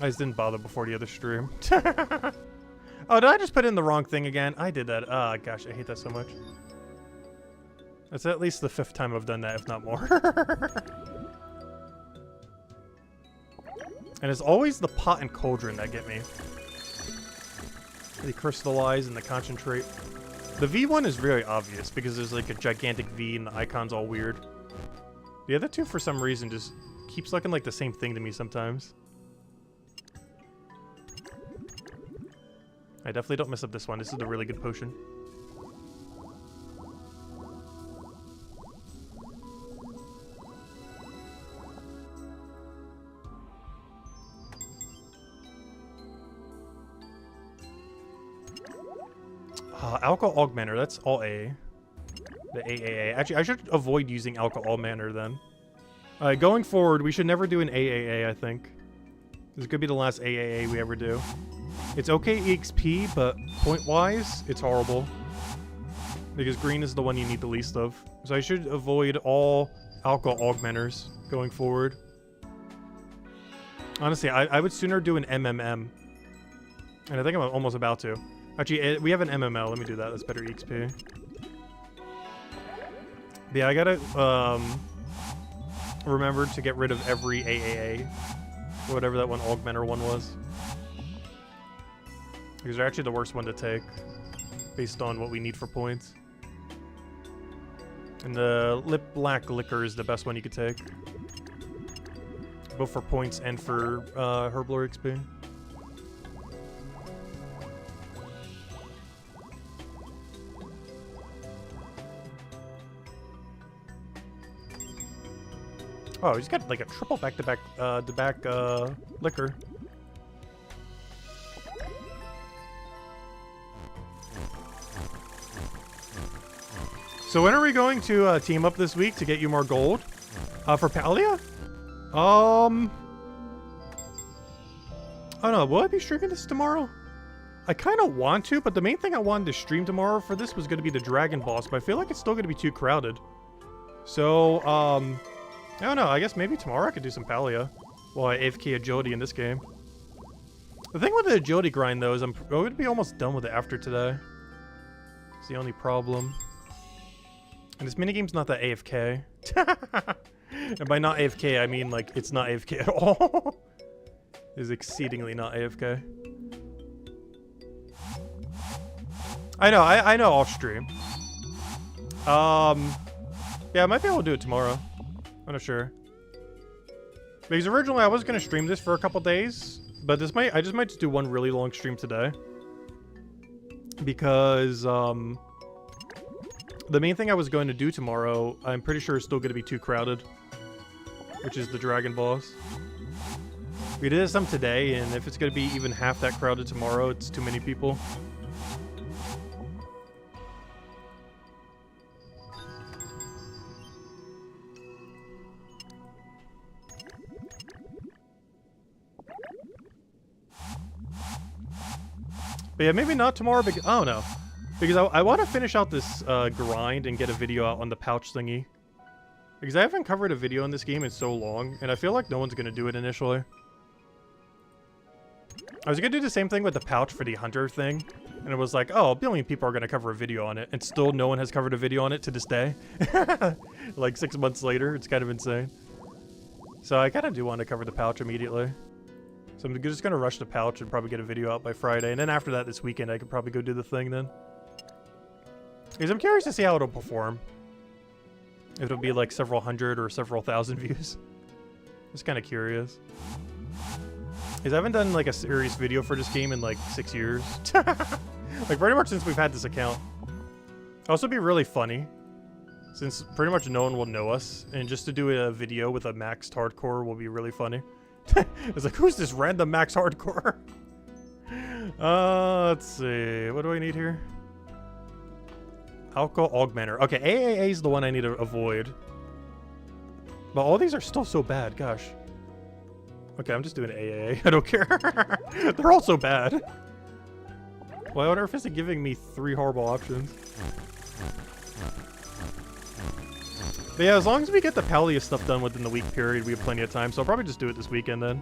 I just didn't bother before the other stream. Oh, did I just put in the wrong thing again? I did that. Ah, gosh, I hate that so much. That's at least the 5th time I've done that, if not more. And it's always the pot and cauldron that get me. They crystallize and the concentrate. The V one is very obvious because there's like a gigantic V and the icon's all weird. The other two, for some reason, just keeps looking like the same thing to me sometimes. I definitely don't mess up this one. This is a really good potion. Alcohol Augmenter, that's all A. The AAA. Actually, I should avoid using Alcohol Augmenter then. Going forward, we should never do an AAA, I think. This could be the last AAA we ever do. It's okay EXP, but point-wise, it's horrible. Because green is the one you need the least of. So I should avoid all Alcohol Augmenters going forward. Honestly, I would sooner do an MMM. And I think I'm almost about to. Actually, we have an MML. Let me do that. That's better EXP. But yeah, I gotta remember to get rid of every AAA. Or whatever that one Augmenter one was. Because they're actually the worst one to take. Based on what we need for points. And the Lip Black Liquor is the best one you could take. Both for points and for Herblore XP. Oh, he's got like a triple back-to-back liquor. So when are we going to team up this week to get you more gold? For Palia? I don't know. Will I be streaming this tomorrow? I kind of want to, but the main thing I wanted to stream tomorrow for this was going to be the Dragon Boss, but I feel like it's still going to be too crowded. So, I don't know. I guess maybe tomorrow I could do some Palia while I AFK agility in this game. The thing with the agility grind, though, is I'm going to be almost done with it after today. It's the only problem. And this minigame's not that AFK. And by not AFK, I mean, like, it's not AFK at all. It's exceedingly not AFK. I know, I know off stream. Yeah, I might be able to do it tomorrow. I'm not sure. Because originally I was gonna stream this for a couple days, but I just might just do one really long stream today. Because, the main thing I was going to do tomorrow, I'm pretty sure is still gonna be too crowded. Which is the dragon boss. We did some today, and if it's gonna be even half that crowded tomorrow, it's too many people. But yeah, maybe not tomorrow, because, I don't know. Because I want to finish out this grind and get a video out on the pouch thingy. Because I haven't covered a video in this game in so long, and I feel like no one's going to do it initially. I was going to do the same thing with the pouch for the hunter thing, and it was like, oh, a billion people are going to cover a video on it, and still no one has covered a video on it to this day. Like 6 months later, it's kind of insane. So I kind of do want to cover the pouch immediately. So I'm just going to rush the pouch and probably get a video out by Friday. And then after that, this weekend, I could probably go do the thing then. Because I'm curious to see how it'll perform. If it'll be like several hundred or several thousand views. Just kind of curious. Because I haven't done like a serious video for this game in like 6 years. Like pretty much since we've had this account. Also be really funny. Since pretty much no one will know us. And just to do a video with a maxed hardcore will be really funny. It's like, who's this random max hardcore? Let's see. What do I need here? Alcohol augmenter. Okay, AAA is the one I need to avoid. But all these are still so bad. Gosh. Okay, I'm just doing AAA. I don't care. They're all so bad. Well, I wonder if it's giving me 3 horrible options. But yeah, as long as we get the Palia stuff done within the week period, we have plenty of time. So I'll probably just do it this weekend then.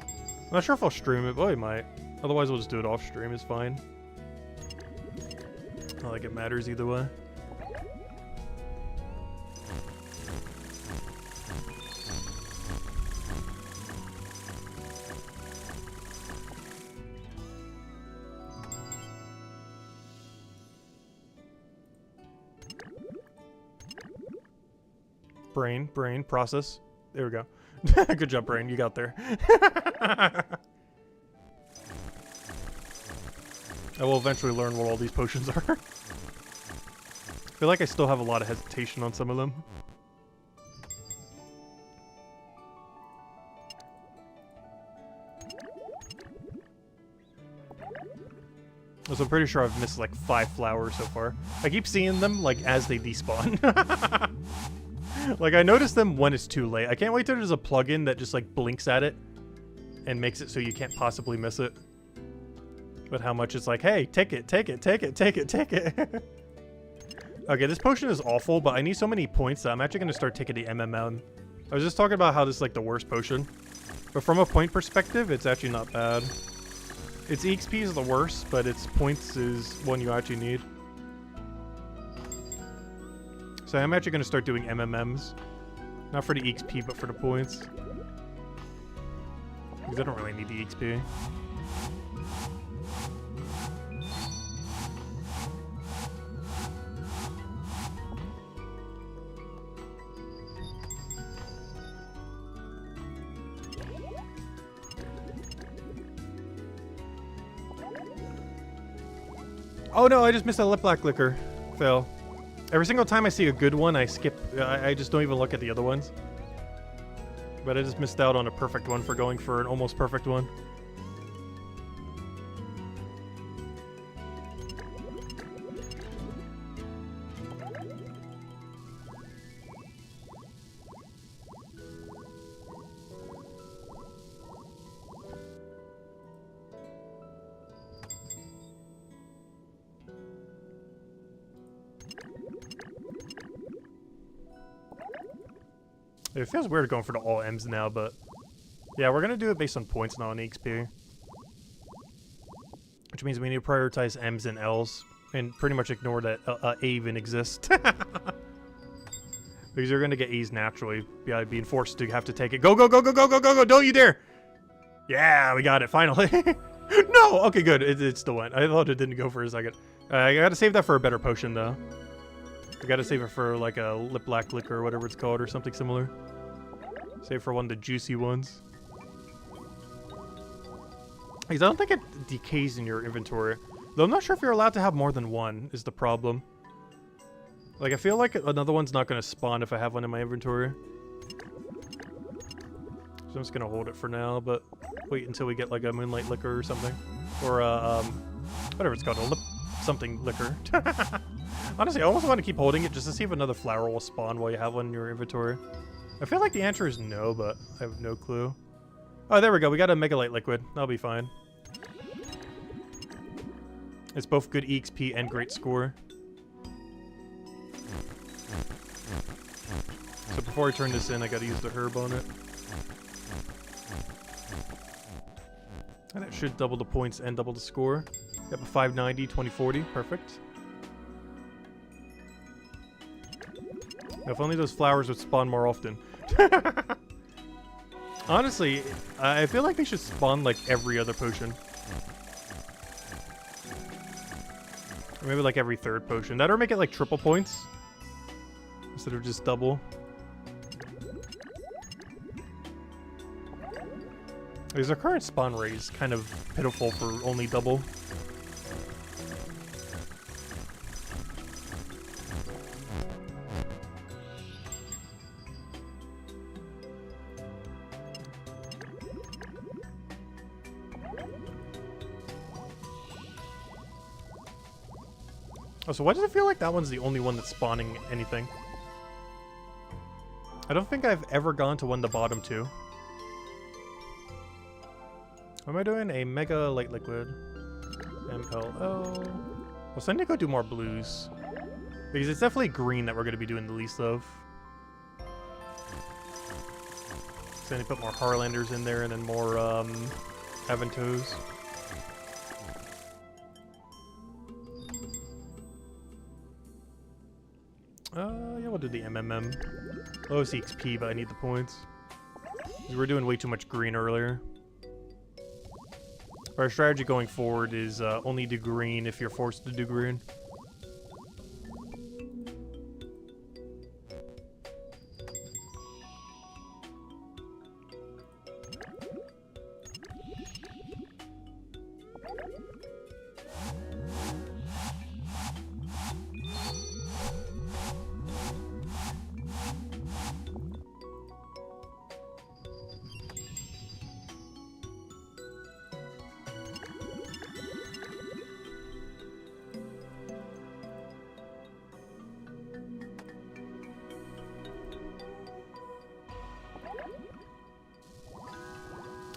I'm not sure if I'll stream it, but I might. Otherwise, we'll just do it off stream. It's fine. Not like it matters either way. Brain, process. There we go. Good job, brain. You got there. I will eventually learn what all these potions are. I feel like I still have a lot of hesitation on some of them. So I'm pretty sure I've missed like 5 flowers so far. I keep seeing them like as they despawn. Like, I notice them when it's too late. I can't wait till there's a plugin that just, like, blinks at it and makes it so you can't possibly miss it. But how much it's like, hey, take it, take it, take it, take it, take it. Okay, this potion is awful, but I need so many points that I'm actually going to start taking the MMM. I was just talking about how this is, like, the worst potion. But from a point perspective, it's actually not bad. Its EXP is the worst, but its points is one you actually need. So I'm actually going to start doing MMMs. Not for the XP, but for the points. Because I don't really need the XP. Oh no, I just missed a lip black liquor. Fail. Every single time I see a good one, I skip. I just don't even look at the other ones. But I just missed out on a perfect one for going for an almost perfect one. It feels weird going for the all M's now, but yeah, we're gonna do it based on points, not on XP. Which means we need to prioritize M's and L's and pretty much ignore that A even exists. Because you're gonna get A's naturally by being forced to have to take it. Go, go, go, go, go, go, go, go, don't you dare! Yeah, we got it, finally. No! Okay, good, it still went. I thought it didn't go for a second. I gotta save that for a better potion, though. I gotta save it for, like, a lip black liquor or whatever it's called, or something similar. Save for one of the juicy ones. Because I don't think it decays in your inventory. Though I'm not sure if you're allowed to have more than one, is the problem. Like, I feel like another one's not gonna spawn if I have one in my inventory. So I'm just gonna hold it for now, but wait until we get, like, a moonlight liquor or something. Or, whatever it's called, a lip something liquor. Honestly, I almost want to keep holding it just to see if another flower will spawn while you have one in your inventory. I feel like the answer is no, but I have no clue. Oh, there we go. We got a Mega Light Liquid. That'll be fine. It's both good EXP and great score. So before I turn this in, I gotta use the herb on it. And that should double the points and double the score. Got a 590, 2040. Perfect. Now, if only those flowers would spawn more often. Honestly, I feel like they should spawn like every other potion. Or maybe like every third potion. That or make it like triple points. Instead of just double. Because our current spawn rate is kind of pitiful for only double. Oh, so why does it feel like that one's the only one that's spawning anything? I don't think I've ever gone to one the bottom two. What am I doing? A Mega Light Liquid. MLO. Well, so I need to go do more blues. Because it's definitely green that we're going to be doing the least of. So I need to put more Harlanders in there and then more, Aventos. Yeah, we'll do the MMM. Lowest XP, but I need the points. We were doing way too much green earlier. Our strategy going forward is only do green if you're forced to do green.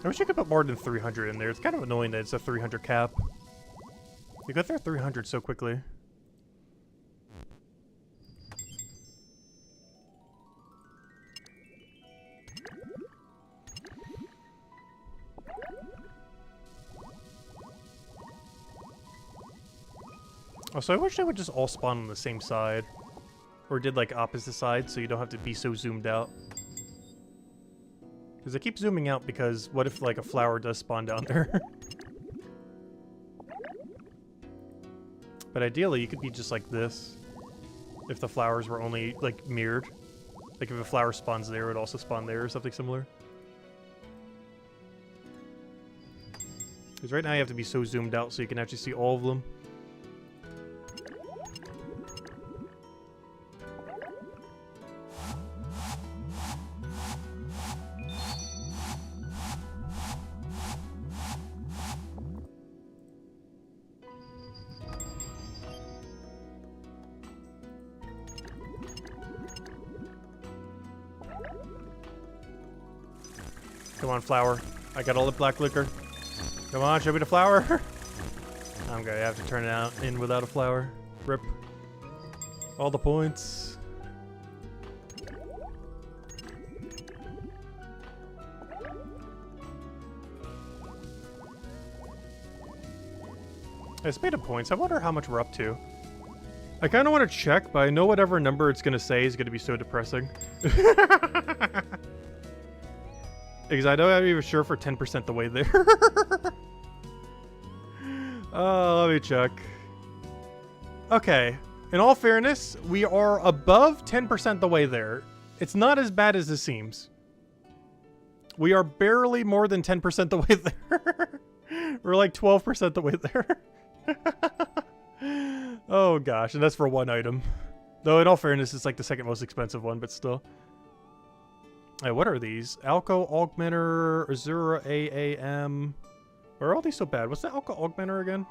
I wish you could put more than 300 in there. It's kind of annoying that it's a 300 cap. You got there 300 so quickly. Also, I wish they would just all spawn on the same side. Or did like opposite sides so you don't have to be so zoomed out. Because I keep zooming out because what if like a flower does spawn down there? But ideally you could be just like this. If the flowers were only like mirrored. Like if a flower spawns there, it would also spawn there or something similar. Because right now you have to be so zoomed out so you can actually see all of them. Come on, flower. I got all the black liquor. Come on, show me the flower. I'm gonna have to turn it out in without a flower. Rip. All the points. I spade of points. I wonder how much we're up to. I kind of want to check, but I know whatever number it's going to say is going to be so depressing. Because I know I'm even sure for 10% the way there. Oh, let me check. Okay, in all fairness, we are above 10% the way there. It's not as bad as it seems. We are barely more than 10% the way there. We're like 12% the way there. Oh gosh, and that's for one item. Though in all fairness, it's like the second most expensive one, but still. Hey, what are these? Alco Augmenter, Azura AAM. Why are all these so bad? What's the Alco Augmenter again?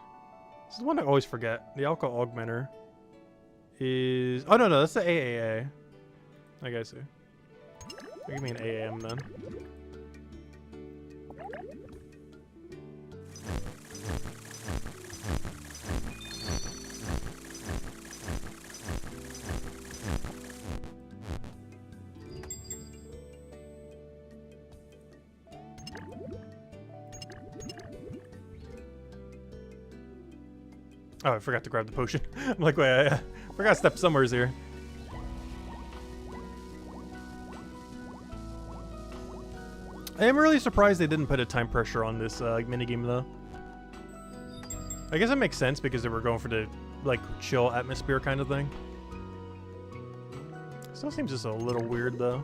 This is the one I always forget. The Alco Augmenter is... Oh, no, that's the AAA. I guess. Give me an AAM then. Oh, I forgot to grab the potion. I'm like, wait, I forgot to step somewheres here. I am really surprised they didn't put a time pressure on this minigame, though. I guess it makes sense because they were going for the, like, chill atmosphere kind of thing. Still seems just a little weird, though.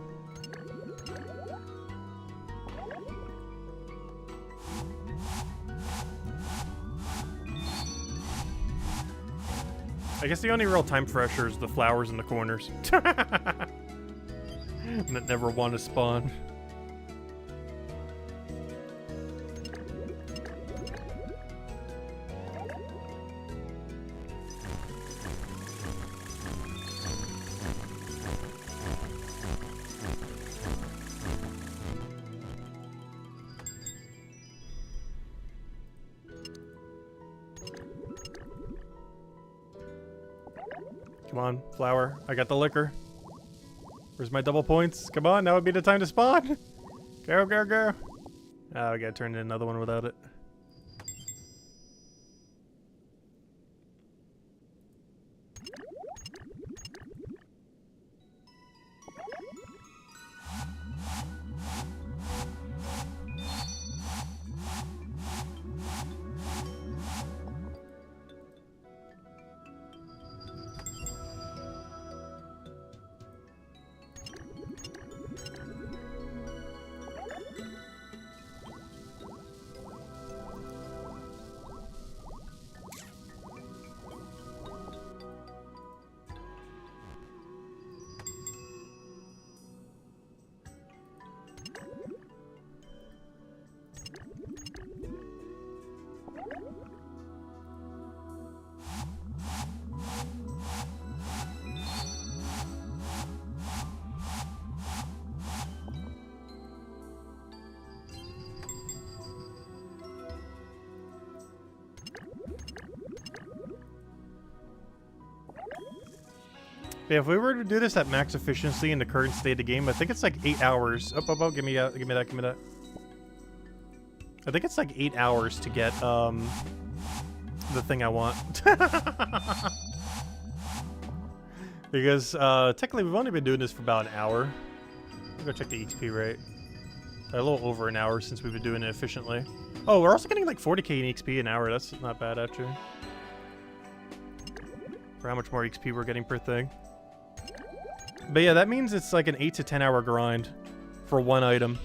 I guess the only real time pressure is the flowers in the corners. That never want to spawn. Come on, flower. I got the liquor. Where's my double points? Come on, now would be the time to spawn. Go, go, go. Oh, I gotta turn in another one without it. Yeah, if we were to do this at max efficiency in the current state of the game, I think it's like 8 hours. Oh, give me that, give me that. I think it's like 8 hours to get the thing I want. Because technically we've only been doing this for about an hour. I'll go check the XP rate. A little over an hour since we've been doing it efficiently. Oh, we're also getting like 40k in XP an hour. That's not bad actually. For how much more XP we're getting per thing. But yeah, that means it's like an 8 to 10 hour grind for one item.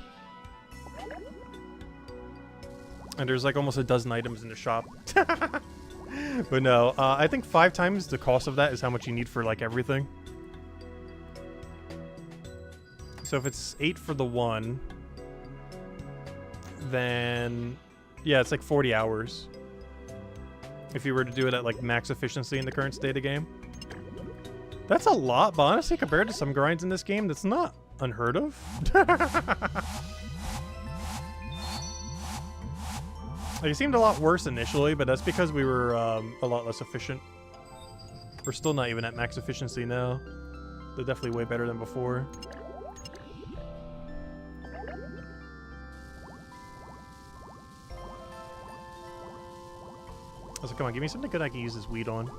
And there's like almost a dozen items in the shop. But no, I think 5 times the cost of that is how much you need for like everything. So if it's 8 for the one, then yeah, it's like 40 hours. If you were to do it at like max efficiency in the current state of game. That's a lot, but honestly, compared to some grinds in this game, that's not unheard of. Like, it seemed a lot worse initially, but that's because we were a lot less efficient. We're still not even at max efficiency now. They're definitely way better than before. So come on, give me something good I can use this weed on.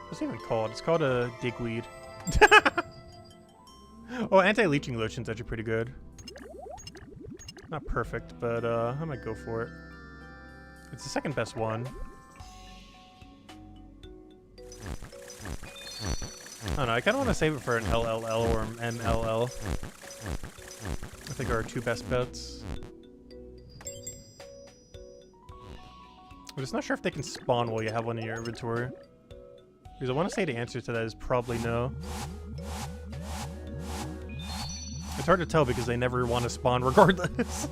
What's it even called? It's called a digweed. Oh, anti-leeching lotion's actually pretty good. Not perfect, but I might go for it. It's the second best one. I don't know, I kind of want to save it for an LLL or an MLL. I think are our two best bets. I'm just not sure if they can spawn while you have one in your inventory. Because I want to say the answer to that is probably no. It's hard to tell because they never want to spawn regardless.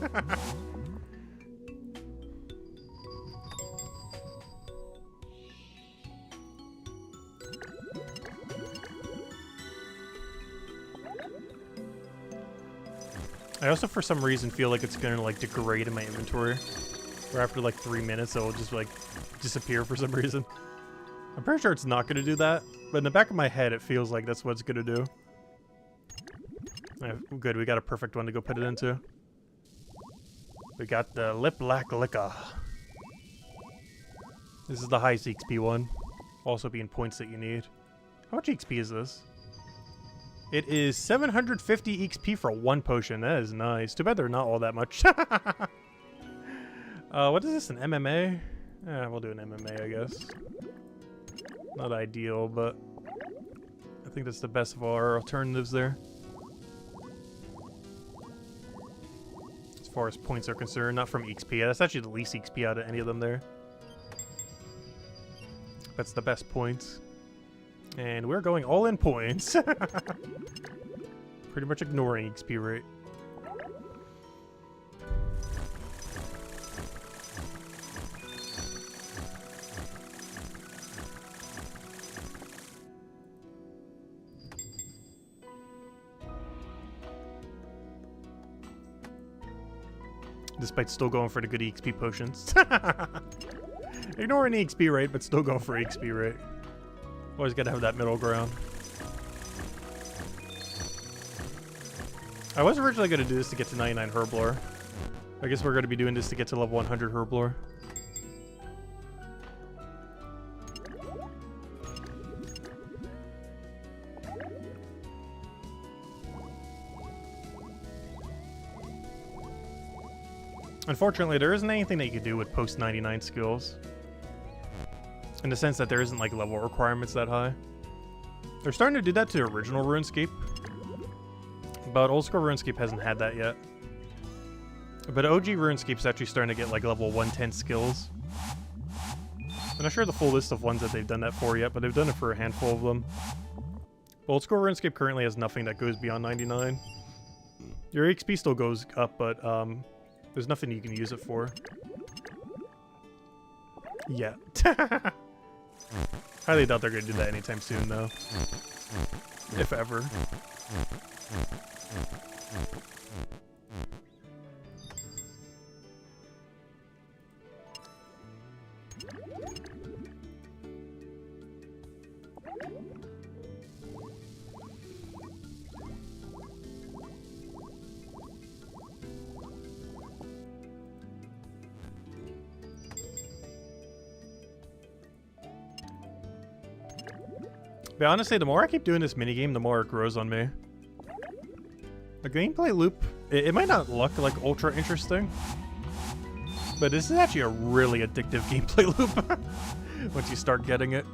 I also, for some reason, feel like it's gonna like degrade in my inventory. Or after like 3 minutes, it will just like disappear for some reason. I'm pretty sure it's not gonna do that, but in the back of my head, it feels like that's what it's gonna do. Good, we got a perfect one to go put it into. We got the Lip Lack Licka. This is the highest XP one. Also being points that you need. How much XP is this? It is 750 XP for one potion. That is nice. Too bad they're not all that much. What is this, an MMA? We'll do an MMA, I guess. Not ideal, but I think that's the best of our alternatives there. As far as points are concerned, not from XP. That's actually the least XP out of any of them there. That's the best points. And we're going all in points. Pretty much ignoring XP rate. Despite still going for the good XP potions. Ignoring the XP rate, but still going for XP rate. Always gotta have that middle ground. I was originally gonna do this to get to 99 Herblore. I guess we're gonna be doing this to get to level 100 Herblore. Unfortunately, there isn't anything that you can do with post 99 skills. In the sense that there isn't like level requirements that high. They're starting to do that to the original RuneScape. But Oldschool Runescape hasn't had that yet. But OG RuneScape's actually starting to get like level 110 skills. I'm not sure the full list of ones that they've done that for yet, but they've done it for a handful of them. Oldschool RuneScape currently has nothing that goes beyond 99. Your XP still goes up, but there's nothing you can use it for. Yeah. Highly doubt they're going to do that anytime soon, though. If ever. But honestly, the more I keep doing this minigame, the more it grows on me. The gameplay loop, it might not look like ultra interesting, but this is actually a really addictive gameplay loop once you start getting it.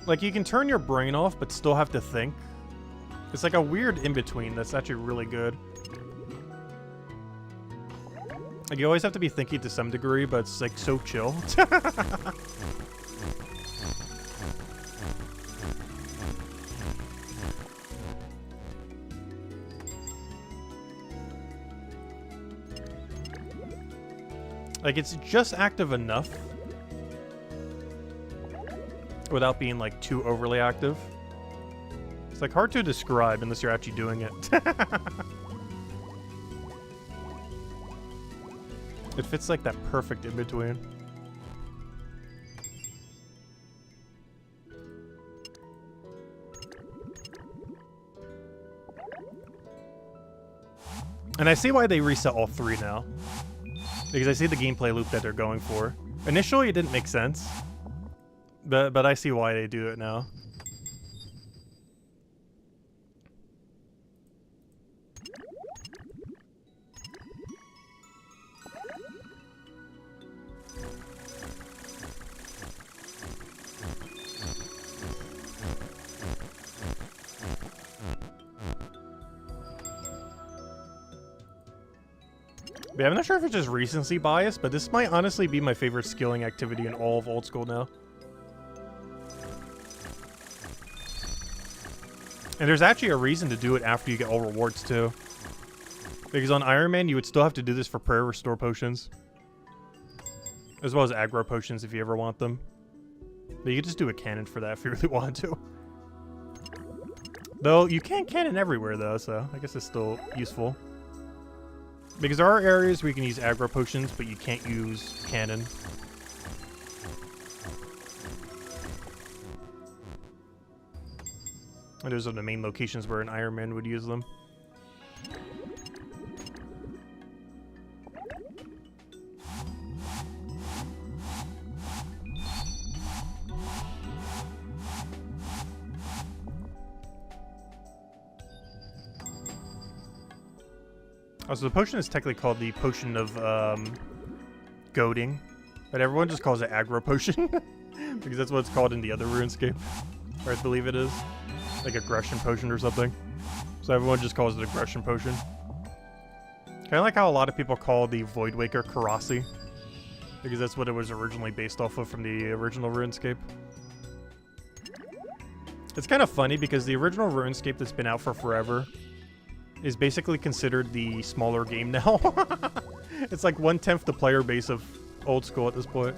Like, you can turn your brain off, but still have to think. It's like a weird in-between that's actually really good. Like, you always have to be thinking to some degree, but it's like so chill. Like, it's just active enough without being, like, too overly active. It's, like, hard to describe unless you're actually doing it. It fits, like, that perfect in-between. And I see why they reset all three now. Because I see the gameplay loop that they're going for. Initially, it didn't make sense. But I see why they do it now. Yeah, I'm not sure if it's just recency bias, but this might honestly be my favorite skilling activity in all of Old School now. And there's actually a reason to do it after you get all rewards, too. Because on Iron Man, you would still have to do this for prayer restore potions. As well as aggro potions if you ever want them. But you could just do a cannon for that if you really wanted to. Though, you can't cannon everywhere, though, so I guess it's still useful. Because there are areas where you can use aggro potions, but you can't use cannon. And those are the main locations where an Iron Man would use them. Also, the potion is technically called the Potion of Goading, but everyone just calls it Aggro Potion, because that's what it's called in the other RuneScape, or I believe it is. Like Aggression Potion or something. So everyone just calls it Aggression Potion. Kind of like how a lot of people call the Voidwaker Karasi, because that's what it was originally based off of from the original RuneScape. It's kind of funny because the original RuneScape that's been out for forever is basically considered the smaller game now. It's like 1/10 the player base of Old School at this point.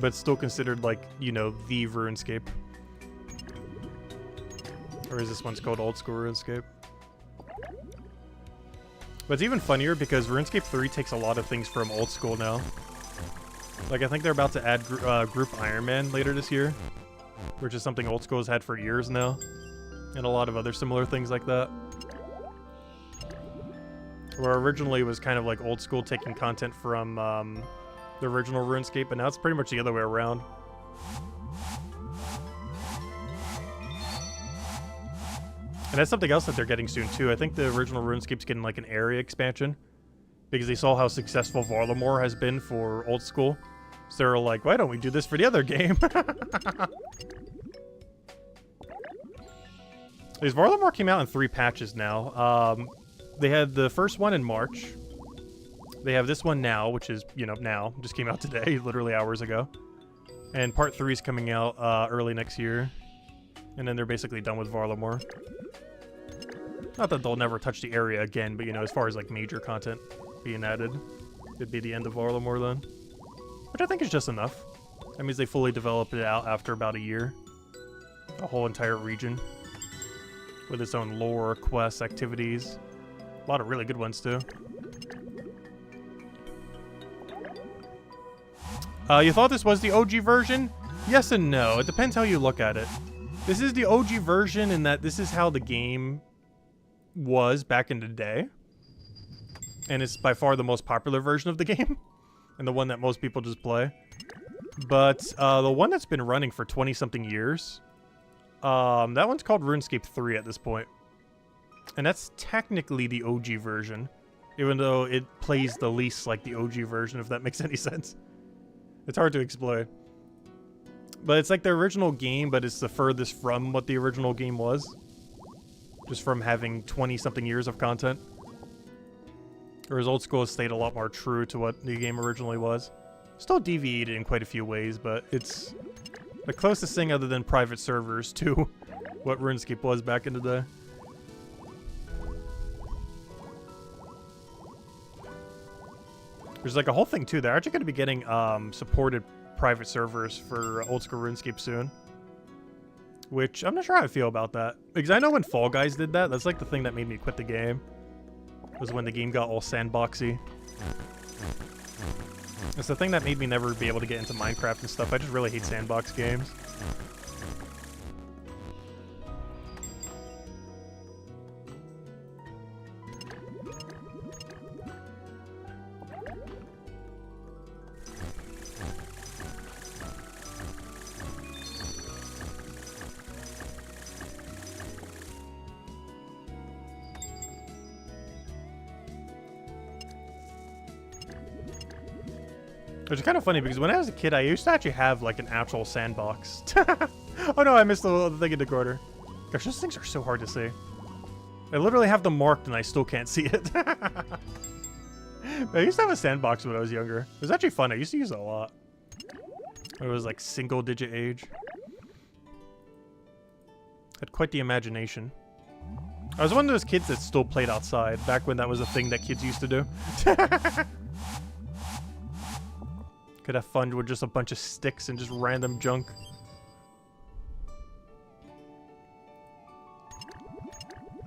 But it's still considered like, you know, the RuneScape. Or is this one's called Old School RuneScape? But it's even funnier because RuneScape 3 takes a lot of things from Old School now. Like, I think they're about to add Group Iron Man later this year, which is something Old School has had for years now, and a lot of other similar things like that. Where originally it was kind of like Old School taking content from the original RuneScape, but now it's pretty much the other way around. And that's something else that they're getting soon too. I think the original RuneScape's getting like an area expansion, because they saw how successful Varlamore has been for Old School. So they're like, why don't we do this for the other game? Because Varlamore came out in 3 patches now. They had the first one in March. They have this one now, which is, you know, now. Just came out today, literally hours ago. And part 3 is coming out early next year. And then they're basically done with Varlamore. Not that they'll never touch the area again, but, you know, as far as, like, major content being added, it'd be the end of Varlamore then. Which I think is just enough. That means they fully developed it out after about a year. A whole entire region. With its own lore, quests, activities. A lot of really good ones, too. You thought this was the OG version? Yes and no. It depends how you look at it. This is the OG version in that this is how the game was back in the day. And it's by far the most popular version of the game. And the one that most people just play. But the one that's been running for 20-something years, that one's called RuneScape 3 at this point. And that's technically the OG version. Even though it plays the least like the OG version, if that makes any sense. It's hard to explain. But it's like the original game, but it's the furthest from what the original game was. Just from having 20-something years of content. Whereas Old School has stayed a lot more true to what the game originally was. Still deviated in quite a few ways, but it's the closest thing other than private servers to what RuneScape was back in the day. There's like a whole thing too. They're actually going to be getting supported private servers for Old School RuneScape soon. Which, I'm not sure how I feel about that. Because I know when Fall Guys did that, that's like the thing that made me quit the game. Was when the game got all sandboxy. It's the thing that made me never be able to get into Minecraft and stuff. I just really hate sandbox games. Which is kind of funny because when I was a kid, I used to actually have like an actual sandbox. Oh no, I missed the thing in the corner. Gosh, those things are so hard to see. I literally have them marked and I still can't see it. I used to have a sandbox when I was younger. It was actually fun. I used to use it a lot. It was like single digit age. Had quite the imagination. I was one of those kids that still played outside back when that was a thing that kids used to do. Could have fun with just a bunch of sticks and just random junk.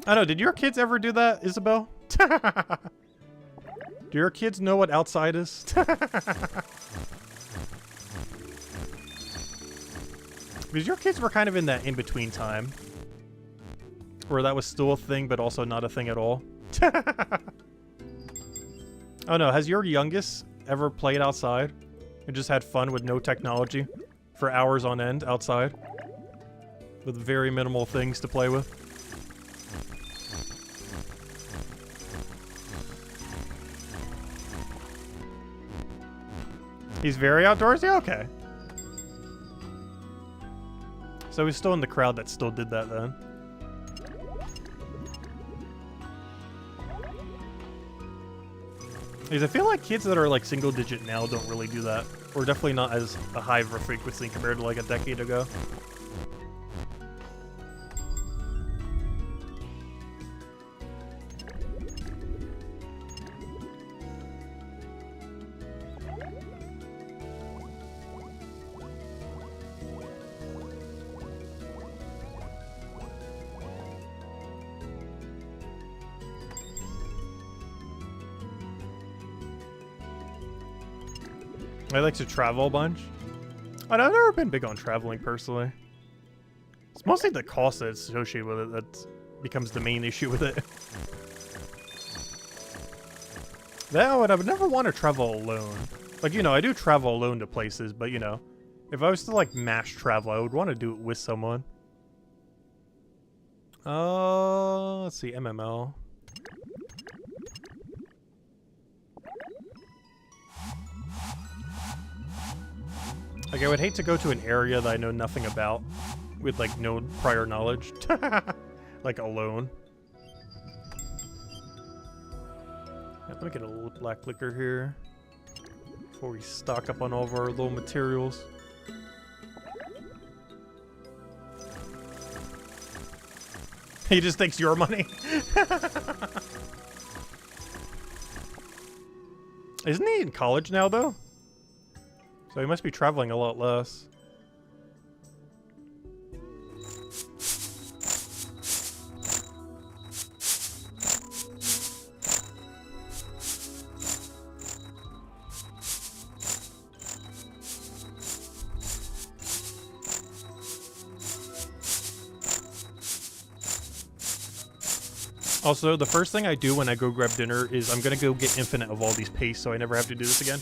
I don't know, did your kids ever do that, Isabel? Do your kids know what outside is? Because your kids were kind of in that in-between time. Where that was still a thing, but also not a thing at all. Oh no, has your youngest ever played outside? And just had fun with no technology? For hours on end outside? With very minimal things to play with? He's very outdoorsy? Okay. So he's still in the crowd that still did that then. Because I feel like kids that are like single digit now don't really do that. Or definitely not as a high of a frequency compared to like a decade ago. I like to travel a bunch. I've never been big on traveling personally. It's mostly the cost that's associated with it that becomes the main issue with it. That I would never want to travel alone. Like, you know, I do travel alone to places, but you know, if I was to like mass travel, I would want to do it with someone. Let's see, MML. Like, I would hate to go to an area that I know nothing about with, like, no prior knowledge. Like, alone. Yeah, let me get a little black liquor here before we stock up on all of our little materials. He just thinks your money. Isn't he in college now, though? So he must be traveling a lot less. Also, the first thing I do when I go grab dinner is I'm gonna go get infinite of all these pastes so I never have to do this again.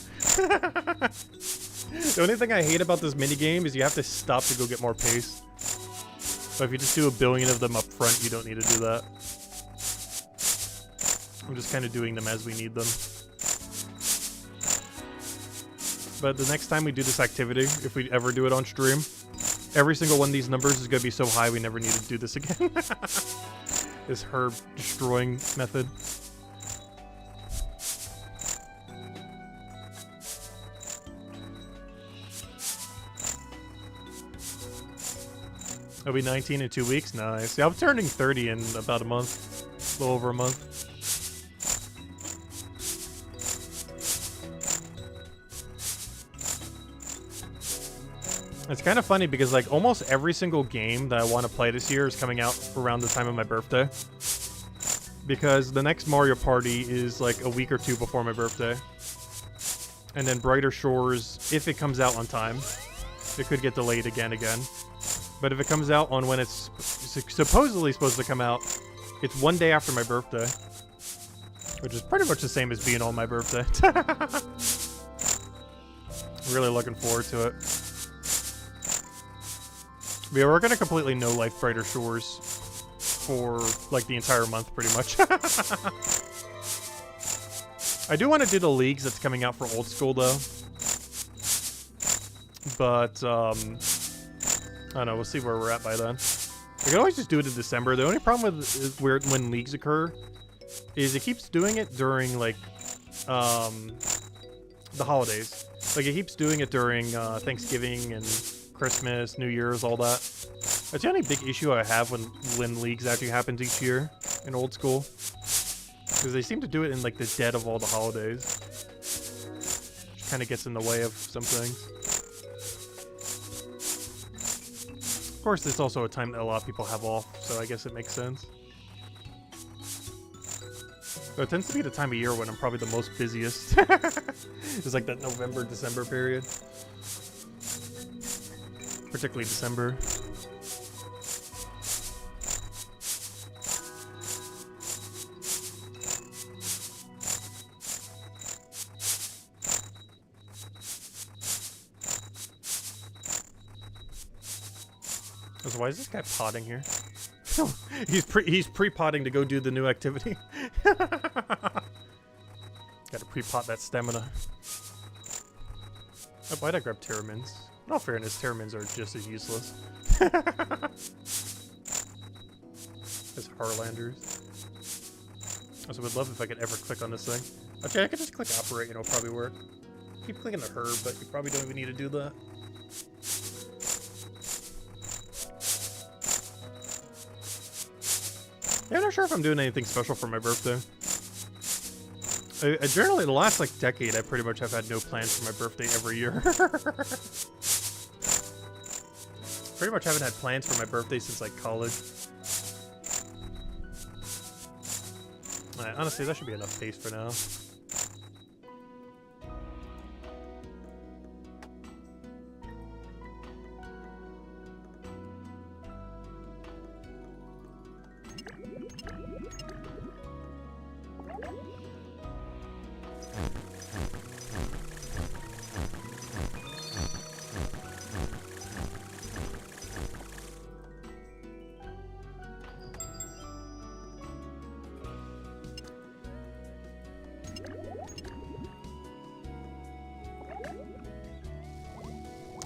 The only thing I hate about this minigame is you have to stop to go get more paste. But if you just do 1 billion of them up front, you don't need to do that. I'm just kind of doing them as we need them. But the next time we do this activity, if we ever do it on stream, every single one of these numbers is going to be so high we never need to do this again. This herb destroying method. I'll be 19 in 2 weeks. Nice. Yeah, I'm turning 30 in about a month. A little over a month. It's kind of funny because like almost every single game that I want to play this year is coming out around the time of my birthday. Because the next Mario Party is like a week or two before my birthday. And then Brighter Shores, if it comes out on time, it could get delayed again. But if it comes out on when it's supposedly supposed to come out, it's 1 day after my birthday. Which is pretty much the same as being on my birthday. Really looking forward to it. But yeah, we're gonna completely no-life Brighter Shores for like the entire month, pretty much. I do want to do the leagues that's coming out for Old School, though. But, I don't know, we'll see where we're at by then. I can always just do it in December. The only problem with when leagues occur is it keeps doing it during, like, the holidays. Like, it keeps doing it during Thanksgiving and Christmas, New Year's, all that. That's the only big issue I have when leagues actually happens each year in old school. Because they seem to do it in, like, the dead of all the holidays. Which kind of gets in the way of some things. Of course, it's also a time that a lot of people have off, so I guess it makes sense. But it tends to be the time of year when I'm probably the most busiest. It's like that November, December period. Particularly December. So why is this guy potting here? he's pre-potting to go do the new activity. Gotta pre-pot that stamina. Oh, why'd I grab Terramins? In all fairness, Terramins are just as useless. As Harlanders. Also, would love if I could ever click on this thing. Actually, I could just click operate and it'll probably work. Keep clicking the herb, but you probably don't even need to do that. Yeah, I'm not sure if I'm doing anything special for my birthday. I generally, the last, like, decade, I pretty much have had no plans for my birthday every year. Pretty much haven't had plans for my birthday since, like, college. Alright, honestly, that should be enough space for now.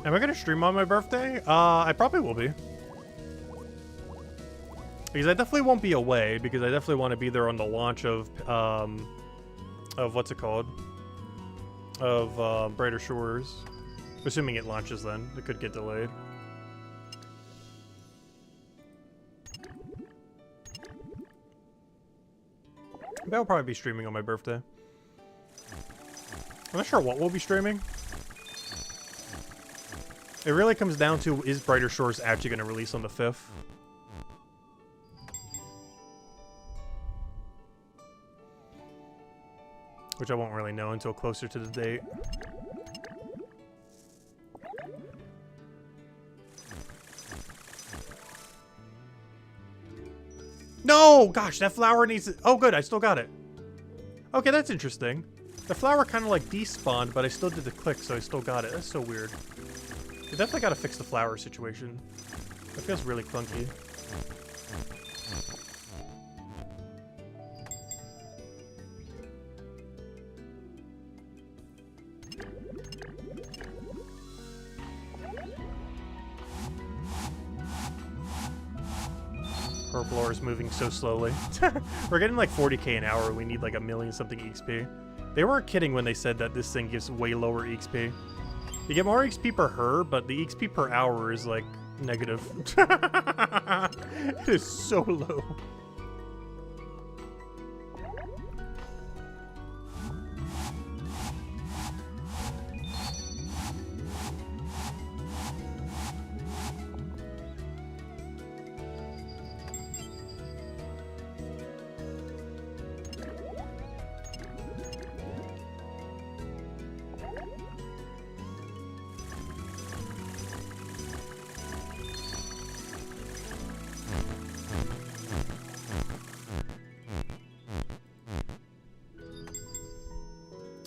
Am I gonna stream on my birthday? I probably will be. Because I definitely won't be away, because I definitely want to be there on the launch of what's it called? Of, Brighter Shores. Assuming it launches then. It could get delayed. But I'll probably be streaming on my birthday. I'm not sure what we'll be streaming. It really comes down to, is Brighter Shores actually going to release on the 5th? Which I won't really know until closer to the date. No! Gosh, that flower needs... Oh, good, I still got it. Okay, that's interesting. The flower kind of like despawned, but I still did the click, so I still got it. That's so weird. You definitely gotta fix the flower situation. That feels really clunky. Herblore is moving so slowly. We're getting like 40k an hour. We need like a million something XP. They weren't kidding when they said that this thing gives way lower XP. You get more XP per herb, but the XP per hour is, like, negative. It is so low.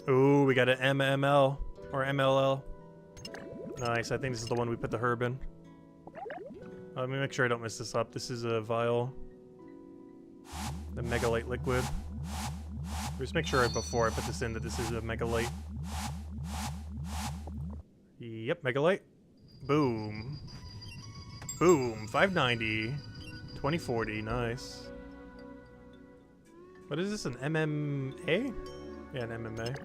Ooh, we got an MML or MLL. Nice. I think this is the one we put the herb in. Let me make sure I don't mess this up. This is a vial. The Megalite liquid. Just make sure before I put this in that this is a Megalite. Yep, Megalite. Boom. Boom. 590. 2040, nice. What is this, an MMA? Yeah, an MMA.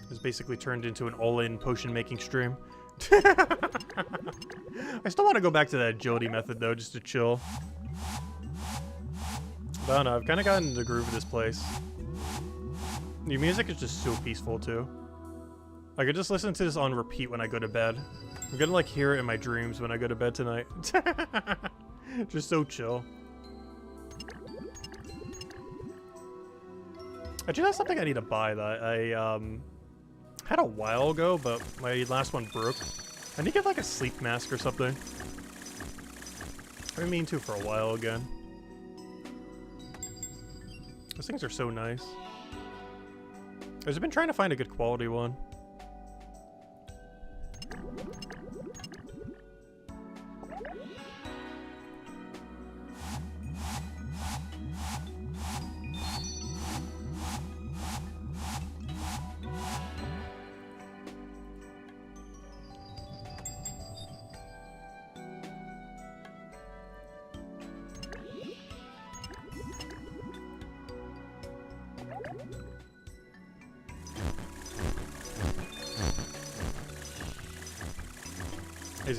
It's basically turned into an all-in potion-making stream. I still want to go back to that agility method, though, just to chill. But I don't know, I've kind of gotten the groove of this place. The music is just so peaceful, too. I could just listen to this on repeat when I go to bed. I'm gonna, like, hear it in my dreams when I go to bed tonight. Just so chill. Actually, that's something I need to buy that I, had a while ago, but my last one broke. I need to get, like, a sleep mask or something. I've been meaning to for a while again. Those things are so nice. I've just been trying to find a good quality one.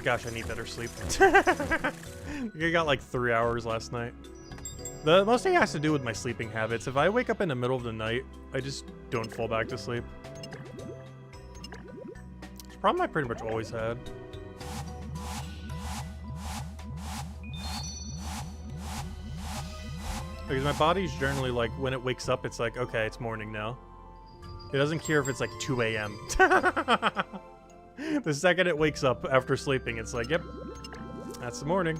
Gosh, I need better sleep. I got like 3 hours last night. The most thing has to do with my sleeping habits. If I wake up in the middle of the night, I just don't fall back to sleep. It's a problem I pretty much always had. Because my body's generally like, when it wakes up, it's like, okay, it's morning now. It doesn't care if it's like 2 a.m. The second it wakes up after sleeping, it's like, yep, that's the morning.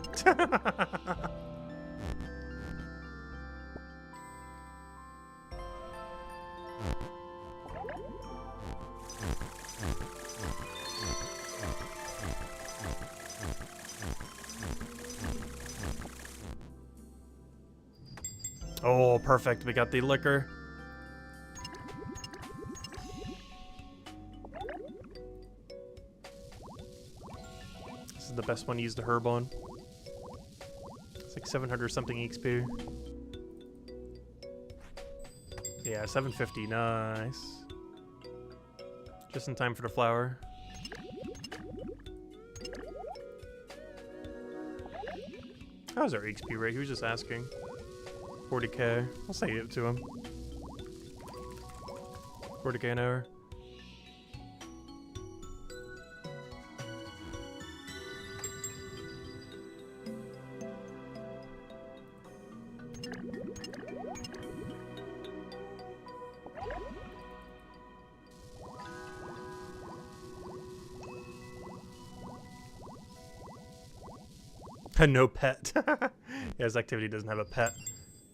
Oh, perfect. We got the liquor. The best one to use the herb on. It's like 700 something XP. Yeah, 750, nice. Just in time for the flower. How's our XP rate? He was just asking. 40k. I'll say it to him. 40k an hour. No pet. Yeah, his activity doesn't have a pet.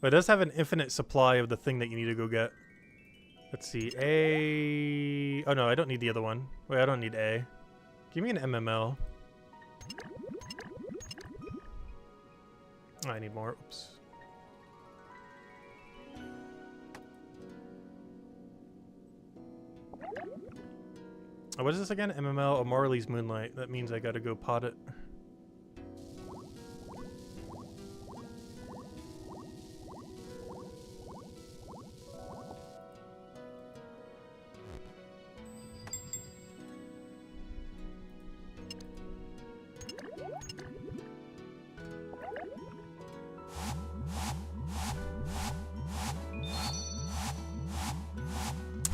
But it does have an infinite supply of the thing that you need to go get. Let's see. A... Oh no, I don't need the other one. Wait, I don't need A. Give me an MML. Oh, I need more. Oops. Oh, what is this again? MML? Oh, Marley's Moonlight. That means I gotta go pot it.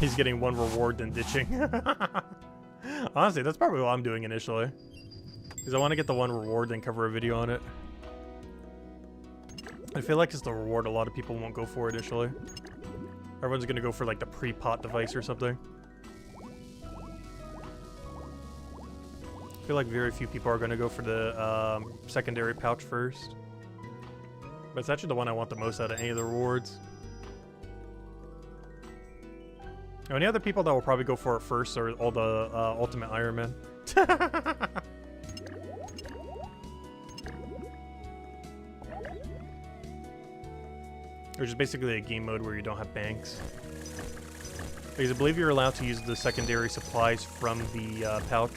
He's getting one reward then ditching. Honestly, that's probably what I'm doing initially. Because I want to get the one reward then cover a video on it. I feel like it's the reward a lot of people won't go for initially. Everyone's going to go for like the pre-pot device or something. I feel like very few people are going to go for the secondary pouch first. But it's actually the one I want the most out of any of the rewards. Any other people that will probably go for it first are all the Ultimate Iron Man. Which is basically a game mode where you don't have banks. Because I believe you're allowed to use the secondary supplies from the pouch.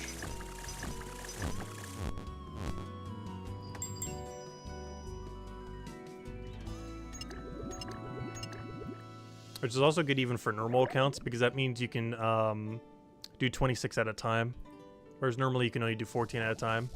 Which is also good even for normal accounts, because that means you can do 26 at a time. Whereas normally you can only do 14 at a time.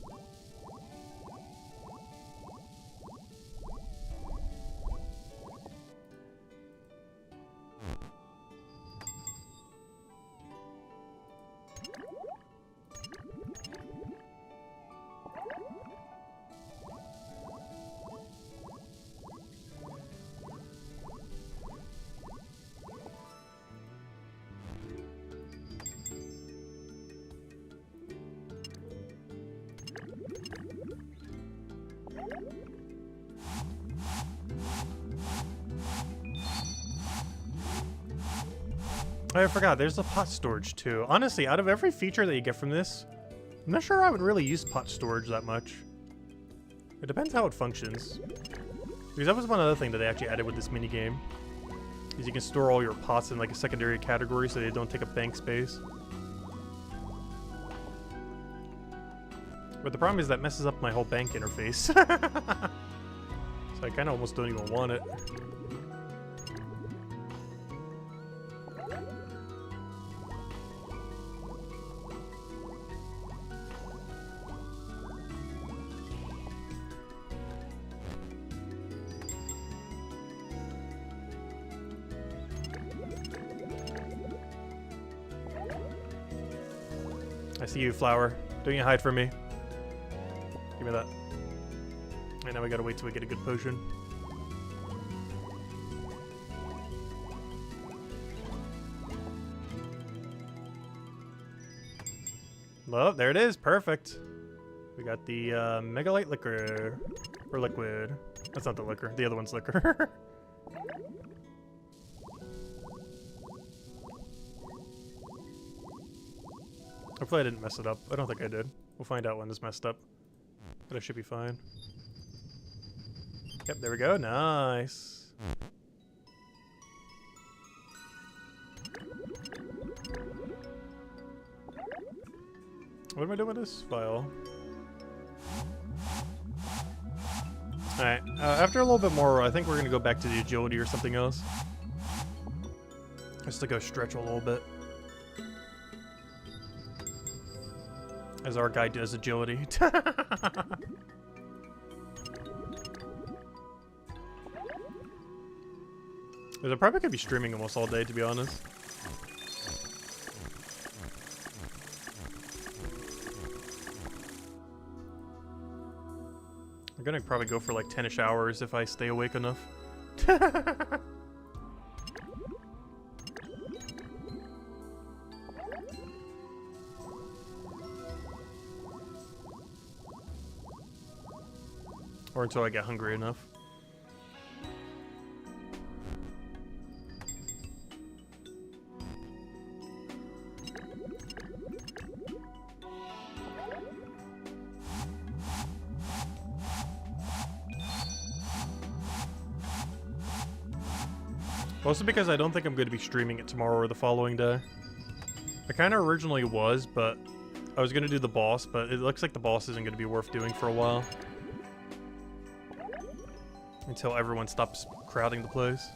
Oh, I forgot, there's the pot storage too. Honestly, out of every feature that you get from this, I'm not sure I would really use pot storage that much. It depends how it functions. Because that was one other thing that they actually added with this minigame. Is you can store all your pots in like a secondary category so they don't take up bank space. But the problem is that messes up my whole bank interface. So I kind of almost don't even want it. I see you, flower. Don't you hide from me. Give me that. And now we gotta wait till we get a good potion. Well, there it is. Perfect. We got the Mega Light Liquor. Or liquid. That's not the liquor. The other one's liquor. Hopefully I didn't mess it up. I don't think I did. We'll find out when this messed up. But I should be fine. Yep, there we go. Nice. What am I doing with this file? Alright, after a little bit more, I think we're going to go back to the agility or something else. Just to go stretch a little bit. As our guy does agility. I'm probably gonna be streaming almost all day, to be honest. I'm gonna probably go for like 10-ish hours if I stay awake enough. Or until I get hungry enough. Also because I don't think I'm going to be streaming it tomorrow or the following day. I kind of originally was, but I was going to do the boss, but it looks like the boss isn't going to be worth doing for a while. Until everyone stops crowding the place.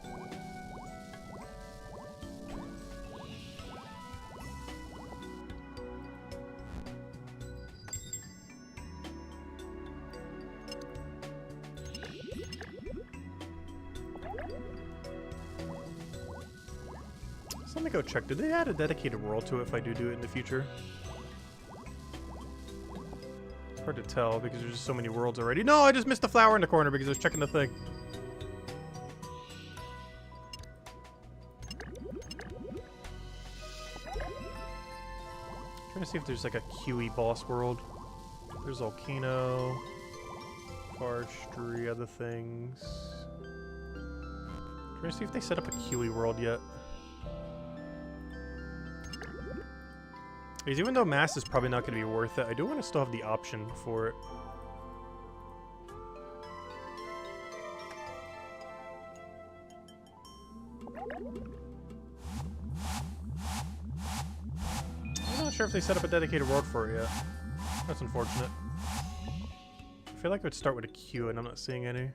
So let me go check. Did they add a dedicated world to it if I do it in the future? Hard to tell because there's just so many worlds already. No, I just missed the flower in the corner because I was checking the thing. Trying to see if there's like a QE boss world. There's Volcano, Forestry, other things. Trying to see if they set up a QE world yet. Because even though mass is probably not going to be worth it, I do want to still have the option for it. I'm not sure if they set up a dedicated world for it yet. That's unfortunate. I feel like it would start with a Q and I'm not seeing any.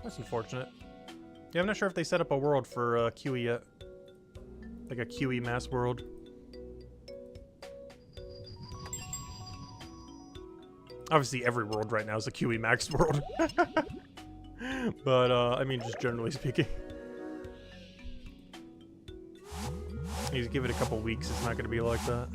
That's unfortunate. Yeah, I'm not sure if they set up a world for QE yet. Like a QE mass world. Obviously every world right now is a QE max world. But, I mean, just generally speaking. You just give it a couple weeks, it's not going to be like that.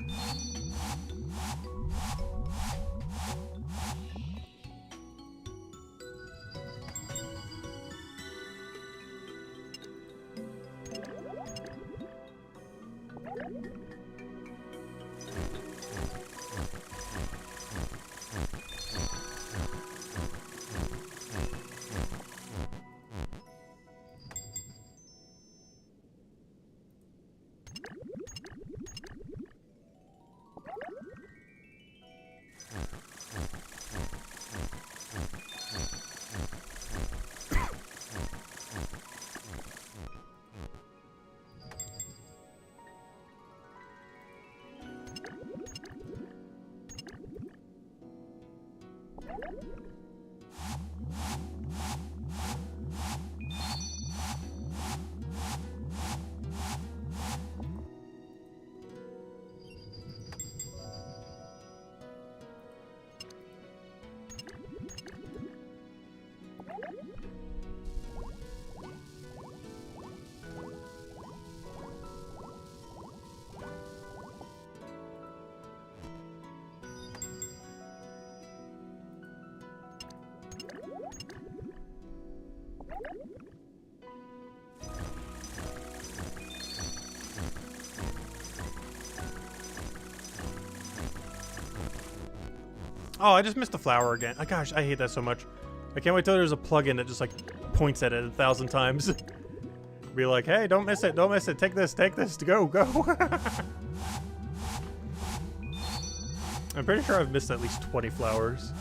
Oh, I just missed the flower again. Oh, gosh, I hate that so much. I can't wait till there's a plugin that just like points at it 1,000 times. Be like, hey, don't miss it, don't miss it. Take this, go, go. I'm pretty sure I've missed at least 20 flowers.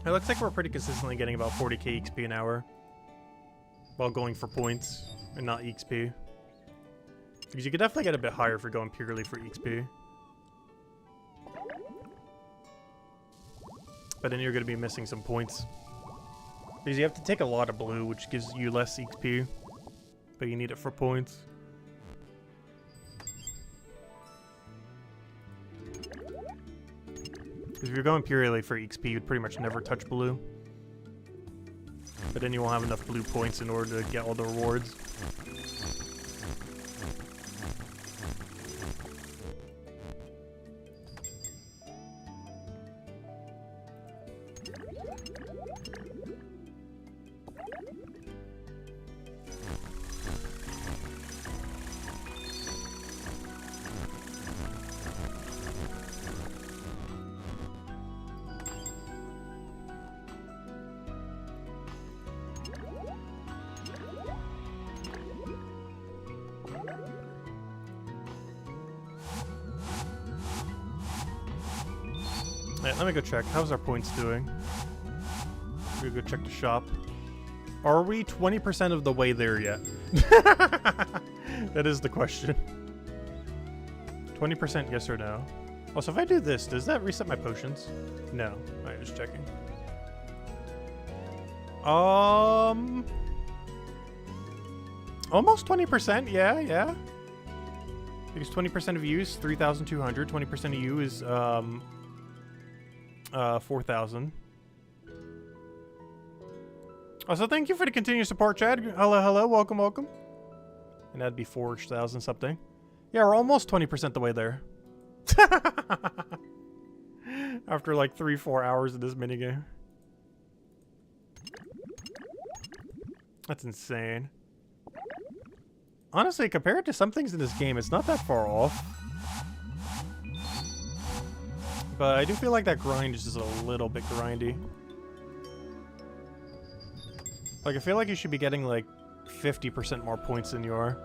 It looks like we're pretty consistently getting about 40k XP an hour while going for points and not XP. Because you could definitely get a bit higher if you're going purely for XP. But then you're going to be missing some points. Because you have to take a lot of blue, which gives you less XP. But you need it for points. If you're going purely for XP, you'd pretty much never touch blue. But then you won't have enough blue points in order to get all the rewards. Right, let me go check. How's our points doing? We'll go check the shop. Are we 20% of the way there yet? That is the question. 20% yes or no. Also, if I do this, does that reset my potions? No. Alright, just checking. Almost 20%, yeah. Because 20% of you is 3,200, 20% of you is 4,000. Also, thank you for the continued support, Chad. Hello, welcome. And that'd be 4,000 something. Yeah, we're almost 20% the way there. After like 3-4 hours of this minigame. That's insane. Honestly, compared to some things in this game, it's not that far off. But I do feel like that grind is just a little bit grindy. Like, I feel like you should be getting, like, 50% more points than you are.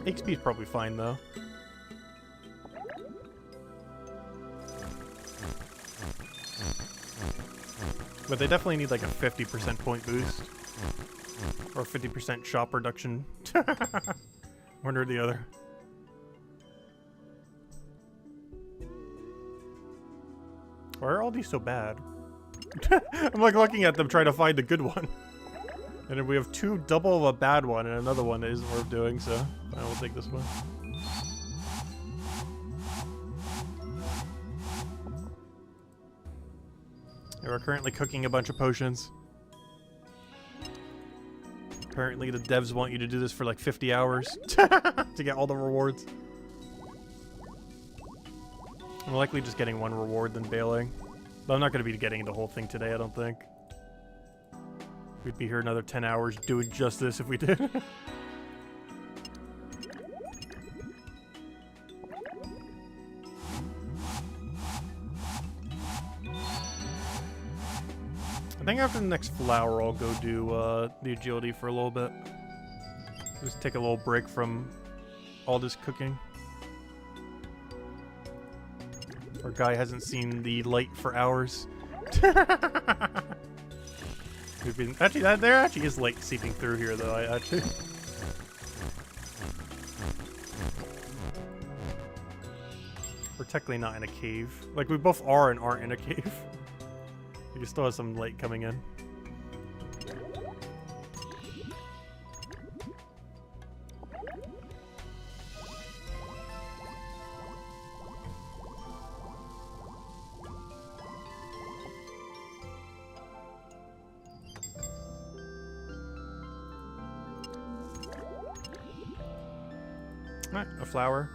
XP is probably fine, though. But they definitely need, like, a 50% point boost. Or 50% shop reduction. One or the other. Why are all these so bad? I'm like looking at them trying to find the good one. And then we have two double of a bad one and another one that isn't worth doing, so I will take this one. Yeah, we're currently cooking a bunch of potions. Apparently the devs want you to do this for like 50 hours to get all the rewards. I'm likely just getting one reward than bailing. But I'm not going to be getting the whole thing today, I don't think. We'd be here another 10 hours doing just this if we did. I think after the next flower, I'll go do the agility for a little bit. Just take a little break from all this cooking. Our guy hasn't seen the light for hours. We've been actually there actually is light seeping through here though. I actually. We're technically not in a cave. Like we both are and aren't in a cave. You still have some light coming in. Alright, a flower.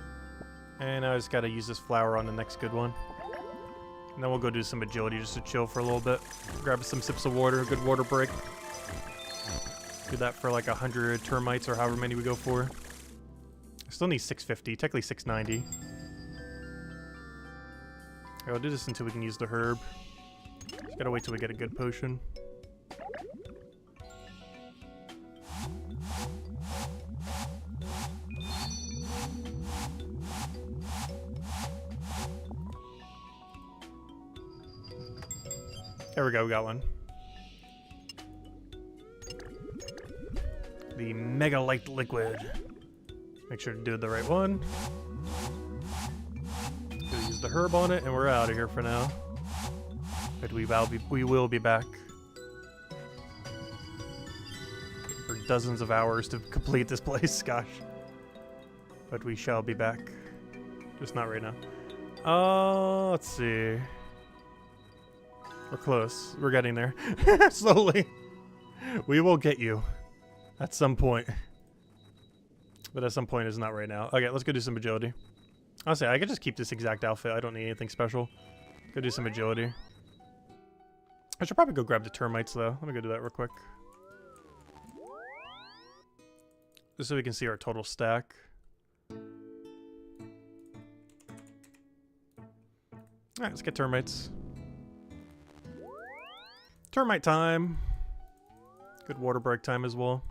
And I just gotta use this flower on the next good one. And then we'll go do some agility just to chill for a little bit. Grab some sips of water, a good water break. Do that for like 100 termites or however many we go for. I still need 650, technically 690. Okay, I'll do this until we can use the herb. Just gotta wait till we get a good potion. There we go, we got one. The Mega Light Liquid. Make sure to do the right one. Gonna use the herb on it, and we're out of here for now. But we will be back. For dozens of hours to complete this place, gosh. But we shall be back. Just not right now. Let's see. We're close. We're getting there. Slowly. We will get you. At some point. But at some point is not right now. Okay, let's go do some agility. Honestly, I could just keep this exact outfit. I don't need anything special. Go do some agility. I should probably go grab the termites, though. Let me go do that real quick. Just so we can see our total stack. Alright, let's get termites. Termite time. Good water break time as well.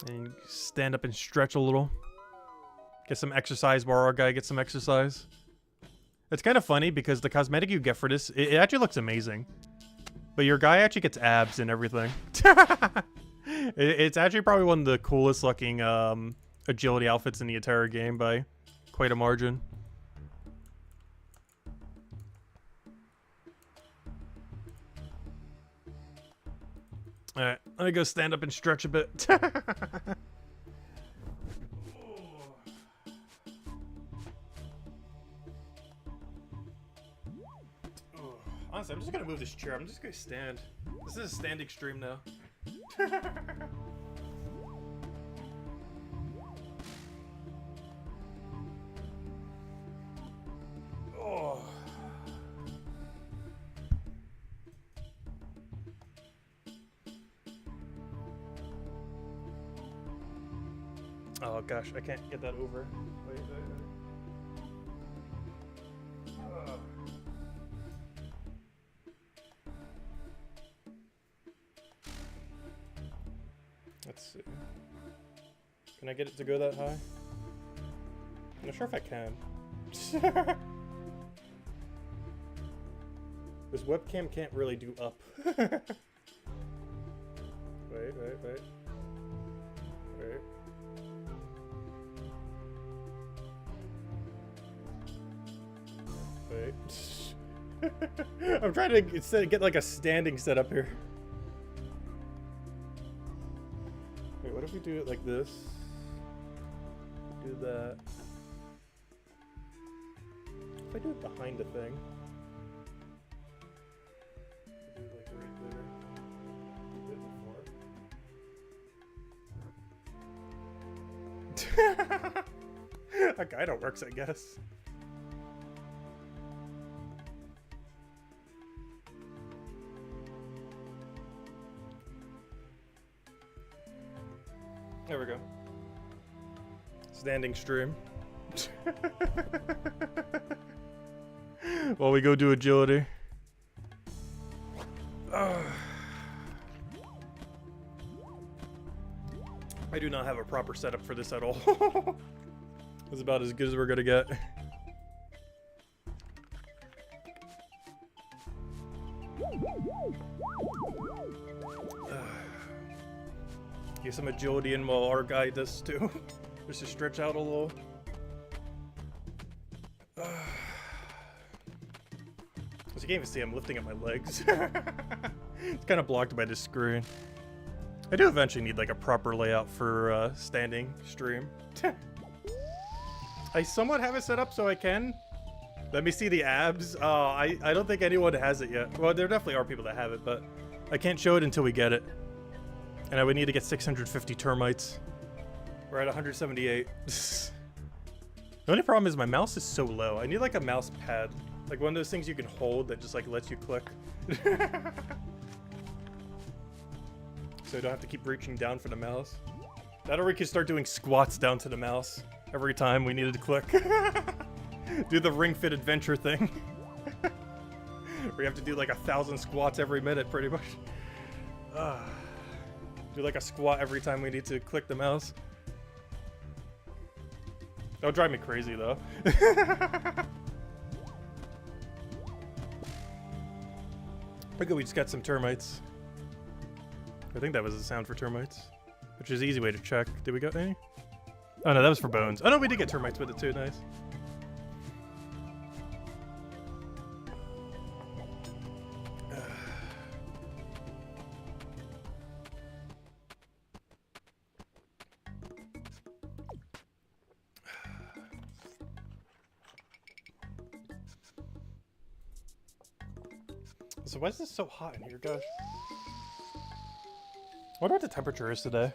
And stand up and stretch a little. Get some exercise while our guy gets some exercise. It's kind of funny because the cosmetic you get for this, it actually looks amazing. But your guy actually gets abs and everything. It's actually probably one of the coolest looking agility outfits in the entire game by quite a margin. Alright, let me go stand up and stretch a bit. Honestly, I'm just gonna move this chair. I'm just gonna stand. This is a standing stream now. Oh. Oh gosh, I can't get that over. Wait. Let's see. Can I get it to go that high? I'm not sure if I can. This webcam can't really do up. Wait. I'm trying to get like a standing setup here. Wait, what if we do it like this? Do that. If I do it behind the thing. Do it like right there. That kinda works, I guess. There we go. Standing stream. While we go do agility. I do not have a proper setup for this at all. It's about as good as we're gonna get. Get some agility in while our guy does too. Just to stretch out a little. So you can't even see I'm lifting up my legs. It's kind of blocked by this screen. I do eventually need like a proper layout for standing stream. I somewhat have it set up so I can. Let me see the abs. I don't think anyone has it yet. Well, there definitely are people that have it, but I can't show it until we get it. And I would need to get 650 termites. We're at 178. The only problem is my mouse is so low. I need like a mouse pad. Like one of those things you can hold that just like lets you click. So I don't have to keep reaching down for the mouse. That or we could start doing squats down to the mouse every time we needed to click. Do the Ring Fit Adventure thing. We have to do like 1,000 squats every minute pretty much. Do like a squat every time we need to click the mouse. That'll drive me crazy though. Look, we just got some termites. I think that was the sound for termites, which is an easy way to check. Did we get any? Oh no, that was for bones. Oh no, we did get termites with it too. Nice. So why is this so hot in here, gosh? I wonder what the temperature is today.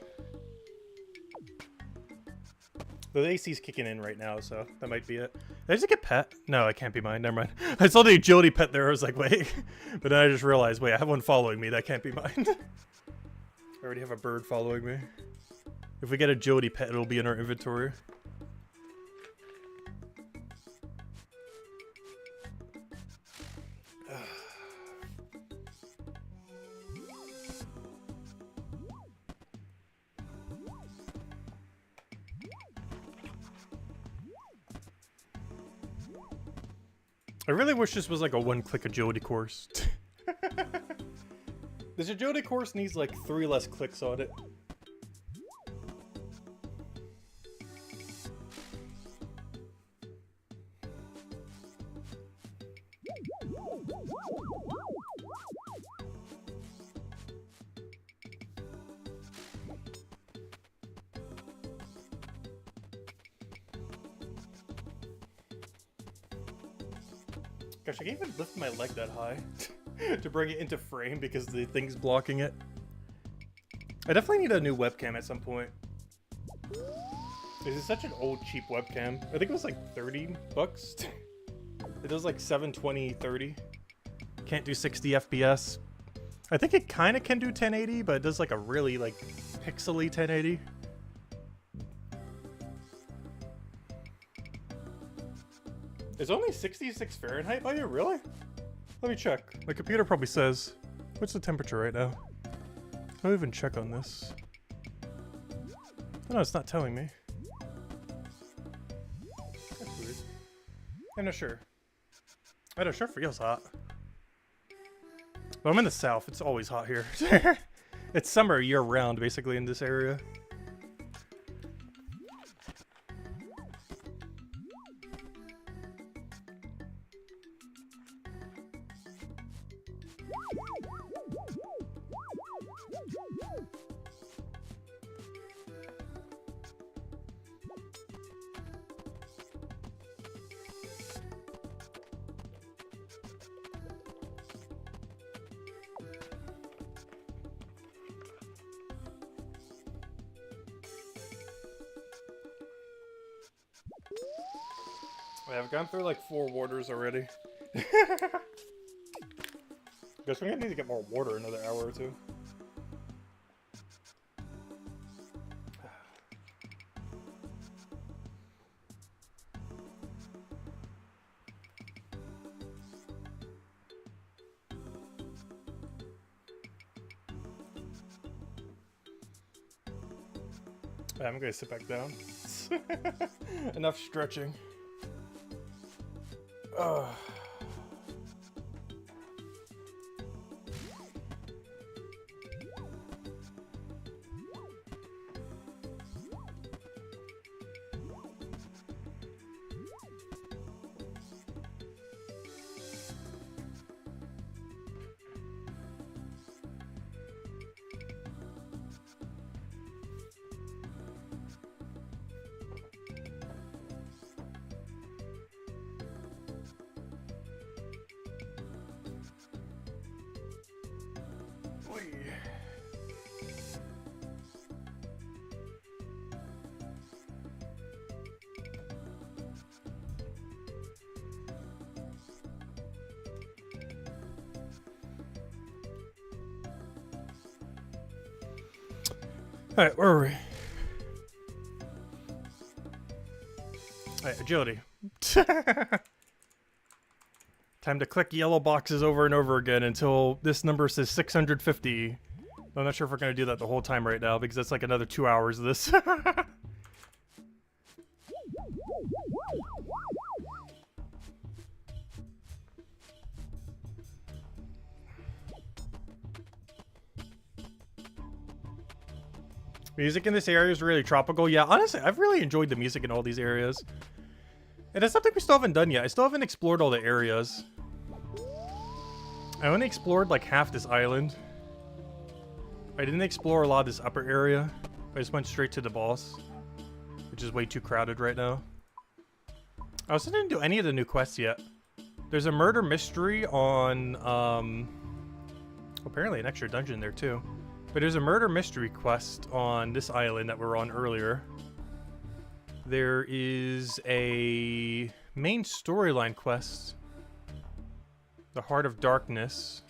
The AC's kicking in right now, so that might be it. Did I just get pet? No, it can't be mine. Never mind. I saw the agility pet there. I was like, wait. But then I just realized, wait, I have one following me. That can't be mine. I already have a bird following me. If we get agility pet, it'll be in our inventory. I really wish this was like a one-click agility course. This agility course needs like 3 less clicks on it. Gosh, I can't even lift my leg that high to bring it into frame because the thing's blocking it. I definitely need a new webcam at some point. This is such an old, cheap webcam. I think it was like 30 bucks. It does like 720, 30. Can't do 60 FPS. I think it kind of can do 1080, but it does like a really like pixely 1080. It's only 66 Fahrenheit? Oh, yeah, really? Let me check. My computer probably says. What's the temperature right now? I'll even check on this. Oh, no, it's not telling me. That's weird. I'm not sure. I don't sure feels hot. But I'm in the south. It's always hot here. It's summer year-round, basically, in this area. I've gone through like 4 waters already. Guess we're gonna need to get more water another hour or 2. I'm gonna sit back down. Enough stretching. Alright, where are we? Alright, agility. Time to click yellow boxes over and over again until this number says 650. I'm not sure if we're going to do that the whole time right now because that's like another 2 hours of this. Music in this area is really tropical. Yeah, honestly, I've really enjoyed the music in all these areas. And it's something we still haven't done yet. I still haven't explored all the areas. I only explored like half this island. I didn't explore a lot of this upper area. I just went straight to the boss, which is way too crowded right now. I also didn't do any of the new quests yet. There's a murder mystery on, apparently an extra dungeon there too. But there's a murder mystery quest on this island that we were on earlier. There is a main storyline quest. The Heart of Darkness.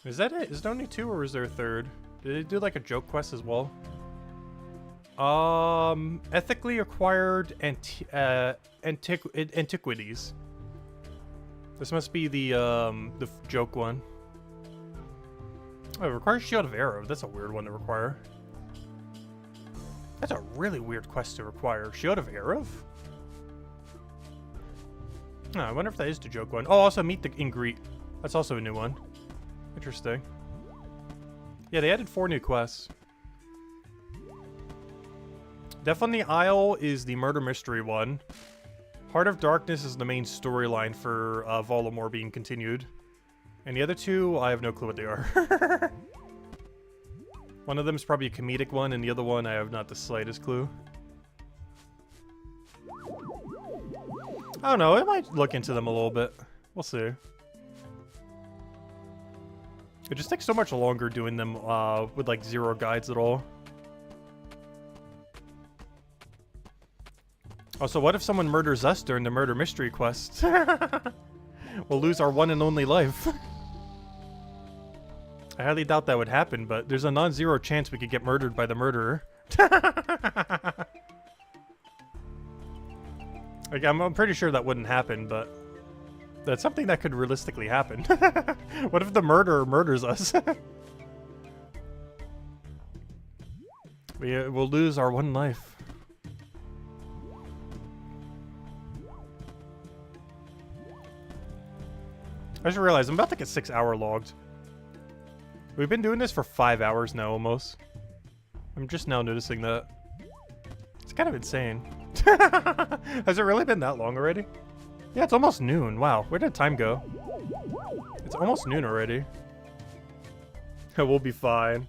Is that it? Is there only 2 or is there a 3rd? Did they do like a joke quest as well? Ethically acquired antiquities. This must be the joke one. Oh, it requires Shield of Arrow. That's a weird one to require. That's a really weird quest to require. Shield of Arrow? Oh, I wonder if that is the joke one. Oh, also meet the Ingreet. That's also a new one. Interesting. Yeah, they added 4 new quests. Death on the Isle is the murder mystery one. Heart of Darkness is the main storyline for Varlamore being continued. And the other 2, I have no clue what they are. One of them is probably a comedic one, and the other one I have not the slightest clue. I don't know, I might look into them a little bit. We'll see. It just takes so much longer doing them with like 0 guides at all. Also, what if someone murders us during the murder mystery quest? We'll lose our one and only life. I highly doubt that would happen, but there's a non-zero chance we could get murdered by the murderer. Like, I'm pretty sure that wouldn't happen, but that's something that could realistically happen. What if the murderer murders us? We'll lose our one life. I just realized I'm about to get 6 hour logged. We've been doing this for 5 hours now, almost. I'm just now noticing that. It's kind of insane. Has it really been that long already? Yeah, it's almost noon. Wow, where did time go? It's almost noon already. We'll be fine.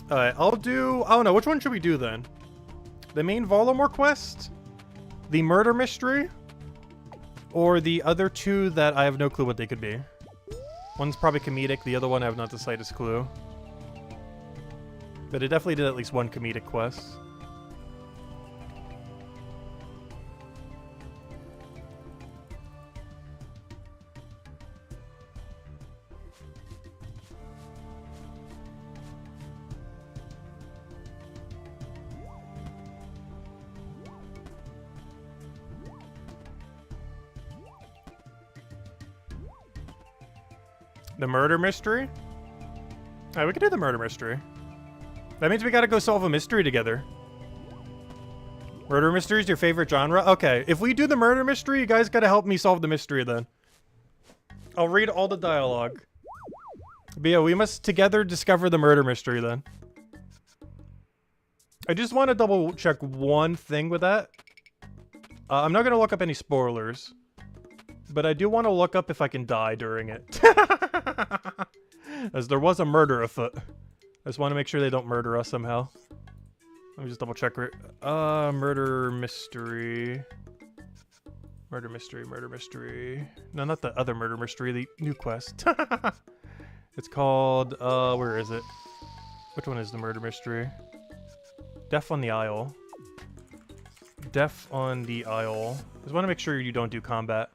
Alright, I'll do... I don't know, which one should we do then? The main Varlamore quest? The murder mystery? Or the other two that I have no clue what they could be? One's probably comedic, the other one I have not the slightest clue. But it definitely did at least one comedic quest. The murder mystery? Alright, we can do the murder mystery. That means we gotta go solve a mystery together. Murder mystery is your favorite genre? Okay, if we do the murder mystery, you guys gotta help me solve the mystery then. I'll read all the dialogue. But yeah, we must together discover the murder mystery then. I just want to double check one thing with that. I'm not gonna look up any spoilers. But I do want to look up if I can die during it. As there was a murder afoot. I just want to make sure they don't murder us somehow. Let me just double check. Murder mystery. Murder mystery, murder mystery. No, not the other murder mystery, the new quest. It's called, where is it? Which one is the murder mystery? Death on the Isle. Death on the Isle. Just want to make sure you don't do combat.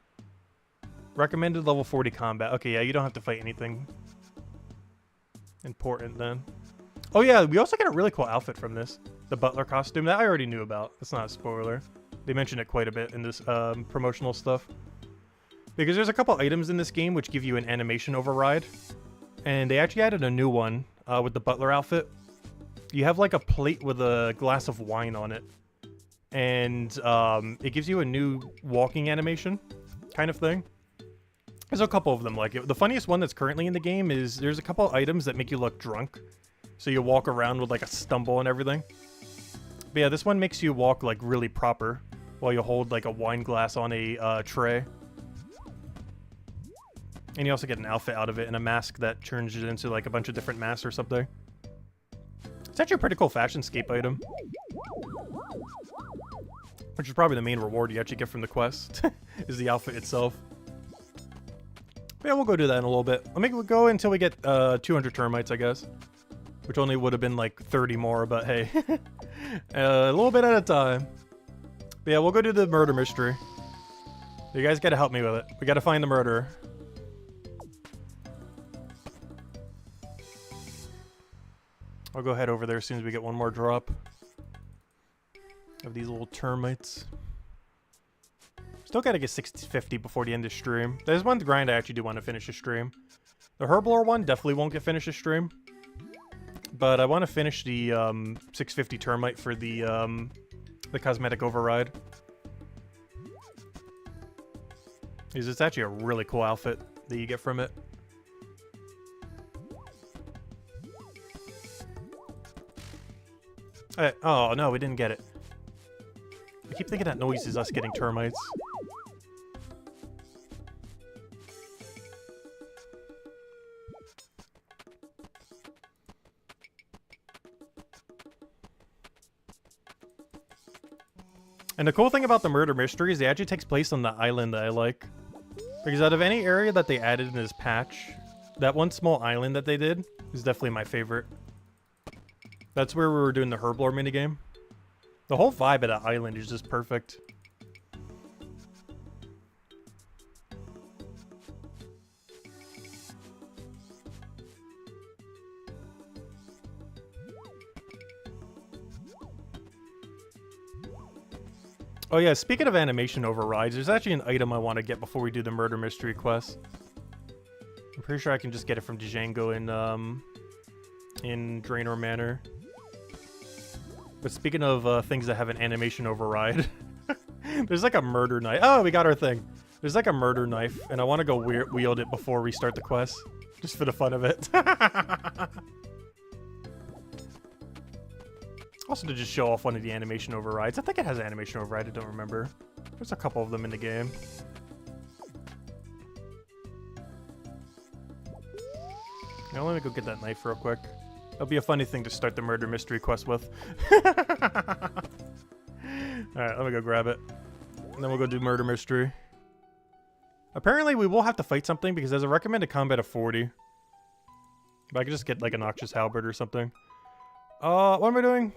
Recommended level 40 combat. Okay, yeah, you don't have to fight anything important then. Oh yeah, we also get a really cool outfit from this. The butler costume. That I already knew about. That's not a spoiler. They mentioned it quite a bit in this promotional stuff. Because there's a couple items in this game which give you an animation override. And they actually added a new one with the butler outfit. You have like a plate with a glass of wine on it. And it gives you a new walking animation kind of thing. There's a couple of them like it. The funniest one that's currently in the game is there's a couple items that make you look drunk. So you walk around with like a stumble and everything. But yeah, this one makes you walk like really proper while you hold like a wine glass on a tray. And you also get an outfit out of it and a mask that turns it into like a bunch of different masks or something. It's actually a pretty cool fashionscape item. Which is probably the main reward you actually get from the quest, is the outfit itself. But yeah, we'll go do that in a little bit. Let me go until we get 200 termites, I guess. Which only would have been like 30 more, but hey. A little bit at a time. But yeah, we'll go do the murder mystery. You guys gotta help me with it. We gotta find the murderer. I'll go head over there as soon as we get one more drop of these little termites. Still gotta get 650 before the end of stream. There's one grind I actually do want to finish the stream. The Herblore one definitely won't get finished the stream. But I want to finish the 650 termite for the cosmetic override. Because it's actually a really cool outfit that you get from it. Oh no, we didn't get it. I keep thinking that noise is us getting termites. And the cool thing about the murder mystery is it actually takes place on the island that I like. Because out of any area that they added in this patch, that one small island that they did is definitely my favorite. That's where we were doing the Herblore minigame. The whole vibe of that island is just perfect. Oh yeah, speaking of animation overrides, there's actually an item I want to get before we do the murder mystery quest. I'm pretty sure I can just get it from Django in Draenor Manor. But speaking of things that have an animation override, there's like a murder knife. Oh, we got our thing. There's like a murder knife, and I want to go wield it before we start the quest, just for the fun of it. Also to just show off one of the animation overrides. I think it has an animation override, I don't remember. There's a couple of them in the game. Now let me go get that knife real quick. That'll be a funny thing to start the murder mystery quest with. Alright, let me go grab it. And then we'll go do murder mystery. Apparently we will have to fight something because there's a recommended combat of 40. But I could just get like a noxious halberd or something. What am I doing?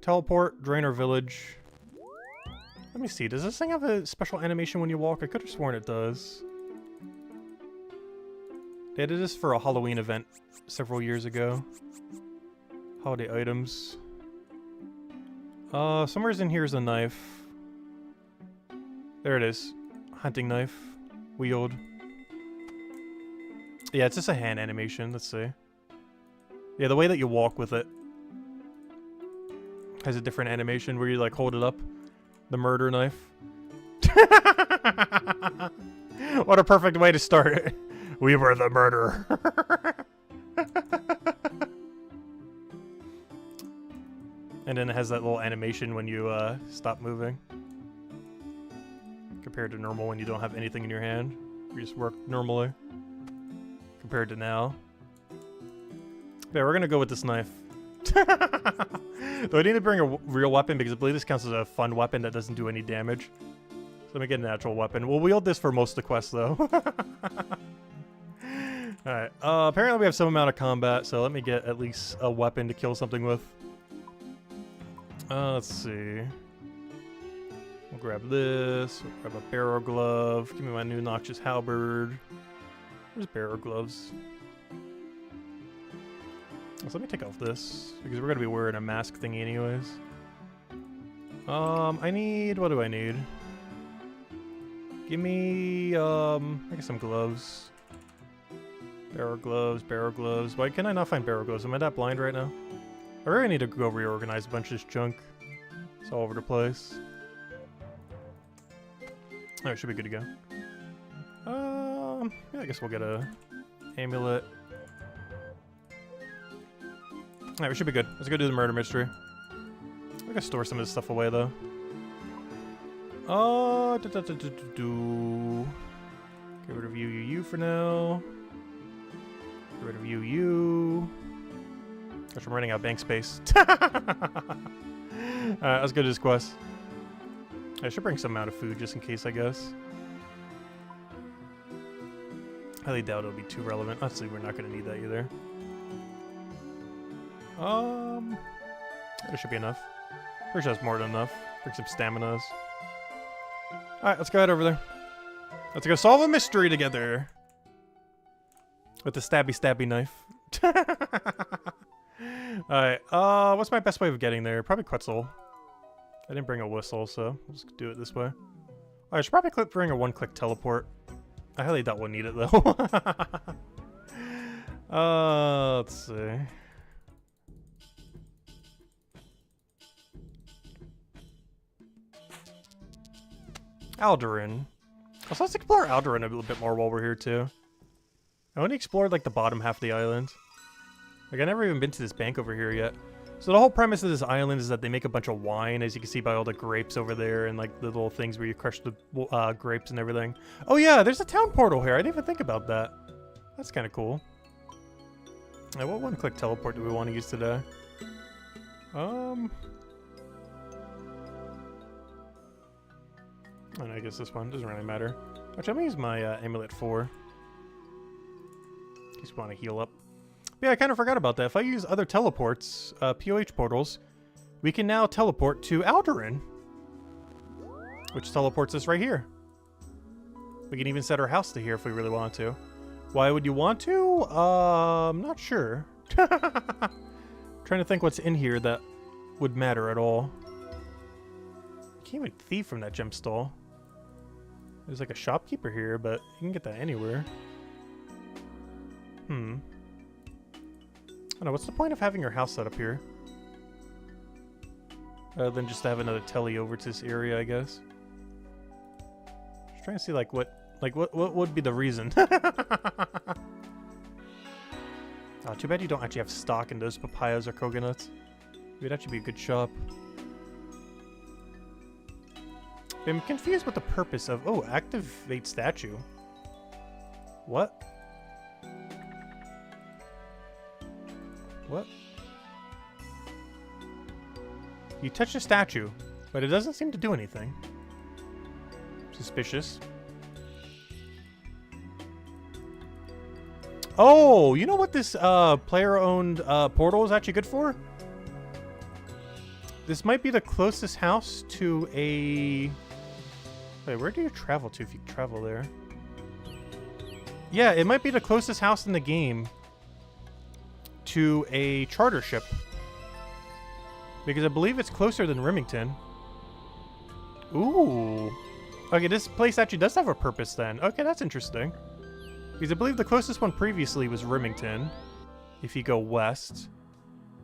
Teleport, Draenor Village. Let me see, does this thing have a special animation when you walk? I could have sworn it does. They did this for a Halloween event several years ago. Holiday items. Somewhere's in here is a knife. There it is. Hunting knife. Wield. Yeah, it's just a hand animation, let's see. Yeah, the way that you walk with it has a different animation where you like hold it up. The murder knife. What a perfect way to start. We were the murderer. And then it has that little animation when you stop moving. Compared to normal when you don't have anything in your hand. You just work normally. Compared to now. Yeah, we're gonna go with this knife. Do I need to bring a real weapon? Because I believe this counts as a fun weapon that doesn't do any damage. So let me get an actual weapon. We'll wield this for most of the quest, though. Alright, apparently we have some amount of combat, so let me get at least a weapon to kill something with. Let's see. We'll grab this. We'll grab a barrel glove. Give me my new noxious halberd. Where's barrel gloves? So let me take off this, because we're going to be wearing a mask thingy anyways. I need... what do I need? Give me, I guess some gloves. Barrel gloves, barrel gloves. Why can I not find barrel gloves? Am I that blind right now? I really need to go reorganize a bunch of this junk. It's all over the place. Alright, should be good to go. Yeah, I guess we'll get a amulet. Alright, we should be good. Let's go do the murder mystery. I gotta store some of this stuff away, though. Get rid of you for now. Get rid of you. Gosh, I'm running out of bank space. Alright, let's go do this quest. I should bring some amount of food just in case, I guess. I highly doubt it'll be too relevant. Honestly, we're not gonna need that either. There should be enough. Pretty sure that's more than enough. Bring some staminas. Alright, let's go head over there. Let's go solve a mystery together. With the stabby knife. Alright, what's my best way of getting there? Probably Quetzal. I didn't bring a whistle, so we'll just do it this way. I should probably bring a one-click teleport. I highly doubt we'll need it, though. Let's see. Aldurin. Also, let's explore Aldurin a little bit more while we're here, too. I only explored, like, the bottom half of the island. Like, I've never even been to this bank over here yet. So the whole premise of this island is that they make a bunch of wine, as you can see by all the grapes over there, and, like, the little things where you crush the grapes and everything. Oh, yeah, there's a town portal here. I didn't even think about that. That's kind of cool. Right, what one-click teleport do we want to use today? And I guess this one doesn't really matter. Which I'm gonna use my amulet for. In case we want to heal up. But yeah, I kind of forgot about that. If I use other teleports, POH portals, we can now teleport to Aldurin. Which teleports us right here. We can even set our house to here if we really want to. Why would you want to? I'm not sure. Trying to think what's in here that would matter at all. can't even thief from that gem stall. There's like a shopkeeper here, but you can get that anywhere. I don't know, what's the point of having your house set up here? Other than just to have another telly over to this area, I guess. Just trying to see what would be the reason? Oh, too bad you don't actually have stock in those papayas or coconuts. It would actually be a good shop. I'm confused with the purpose of... Oh, activate statue. What? What? You touch the statue, but it doesn't seem to do anything. Suspicious. Oh, you know what this player-owned portal is actually good for? This might be the closest house to a... Wait, where do you travel to if you travel there? Yeah, it might be the closest house in the game to a charter ship. Because I believe it's closer than Remington. Ooh. Okay, this place actually does have a purpose then. Okay, that's interesting. Because I believe the closest one previously was Remington. If you go west.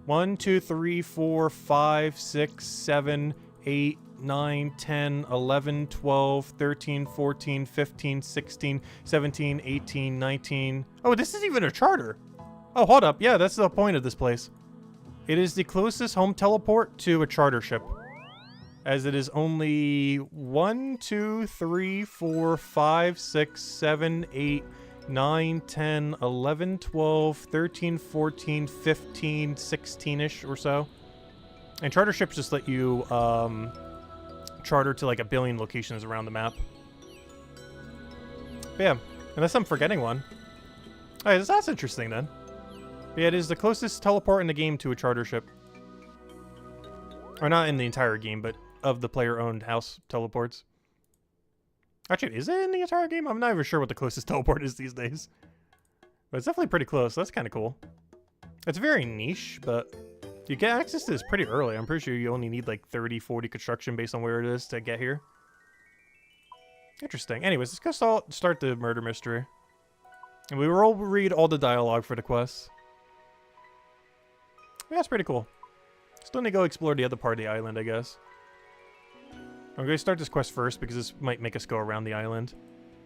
1, 2, 3, 4, 5, 6, 7, 8, 9, 10, 11, 12, 13, 14, 15, 16, 17, 18, 19. Oh, this is even a charter. Oh, hold up. Yeah, that's the point of this place. It is the closest home teleport to a charter ship. As it is only 1, 2, 3, 4, 5, 6, 7, 8, 9, 10, 11, 12, 13, 14, 15, 16-ish or so. And charter ships just let you charter to like 1 billion locations around the map. But yeah, unless I'm forgetting one. Alright, that's interesting then. But yeah, it is the closest teleport in the game to a charter ship. Or not in the entire game, but of the player-owned house teleports. Actually, is it in the entire game? I'm not even sure what the closest teleport is these days. But it's definitely pretty close. That's kind of cool. It's very niche, but you get access to this pretty early. I'm pretty sure you only need like 30, 40 construction based on where it is to get here. Interesting. Anyways, let's go start the murder mystery. And we will read all the dialogue for the quests. Yeah, that's pretty cool. Still need to go explore the other part of the island, I guess. I'm going to start this quest first because this might make us go around the island.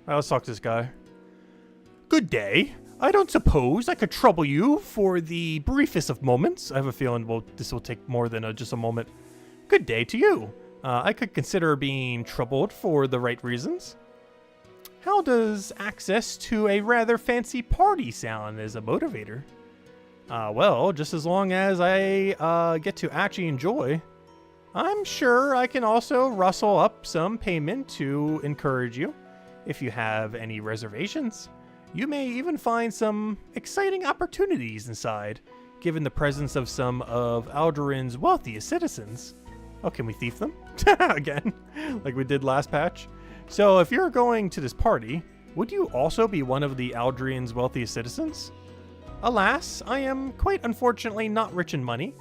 Alright, let's talk to this guy. Good day. I don't suppose I could trouble you for the briefest of moments. I have a feeling, well, this will take more than just a moment. Good day to you. I could consider being troubled for the right reasons. How does access to a rather fancy party sound as a motivator? Well, just as long as I get to actually enjoy. I'm sure I can also rustle up some payment to encourage you. If you have any reservations, you may even find some exciting opportunities inside, given the presence of some of Aldrin's wealthiest citizens. Oh, can we thief them? Again, like we did last patch. So if you're going to this party, would you also be one of the Aldrin's wealthiest citizens? Alas, I am quite unfortunately not rich in money.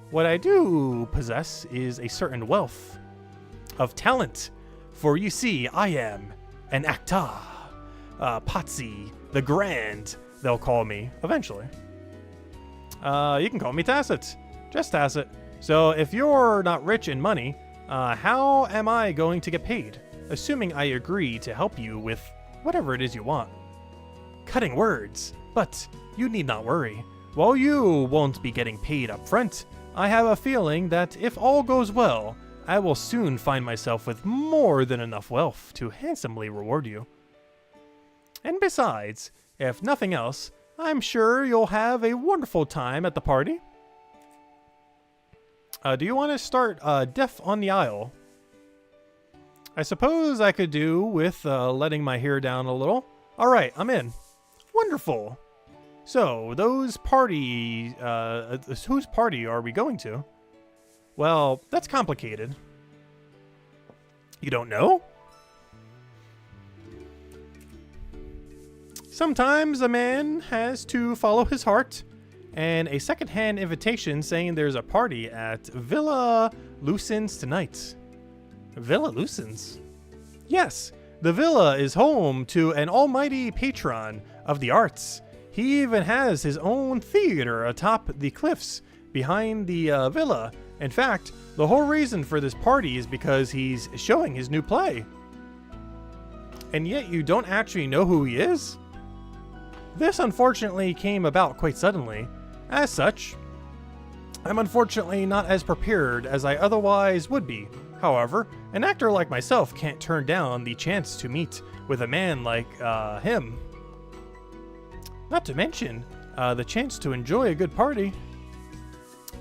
What I do possess is a certain wealth of talent. For you see, I am an actor. Potsy the Grand, they'll call me eventually. You can call me Tacit. Just Tacit. So if you're not rich in money, how am I going to get paid? Assuming I agree to help you with whatever it is you want. Cutting words, but you need not worry. While you won't be getting paid up front, I have a feeling that if all goes well, I will soon find myself with more than enough wealth to handsomely reward you. And besides, if nothing else, I'm sure you'll have a wonderful time at the party. Do you want to start Deaf on the Isle? I suppose I could do with letting my hair down a little. Alright, I'm in. Wonderful. So, whose party are we going to? Well, that's complicated. You don't know? Sometimes a man has to follow his heart, and a secondhand invitation saying there's a party at Villa Lucens tonight. Villa Lucens. Yes, the villa is home to an almighty patron of the arts. He even has his own theater atop the cliffs behind the villa. In fact, the whole reason for this party is because he's showing his new play. And yet you don't actually know who he is? This unfortunately came about quite suddenly. As such, I'm unfortunately not as prepared as I otherwise would be. However, an actor like myself can't turn down the chance to meet with a man like him. Not to mention, the chance to enjoy a good party.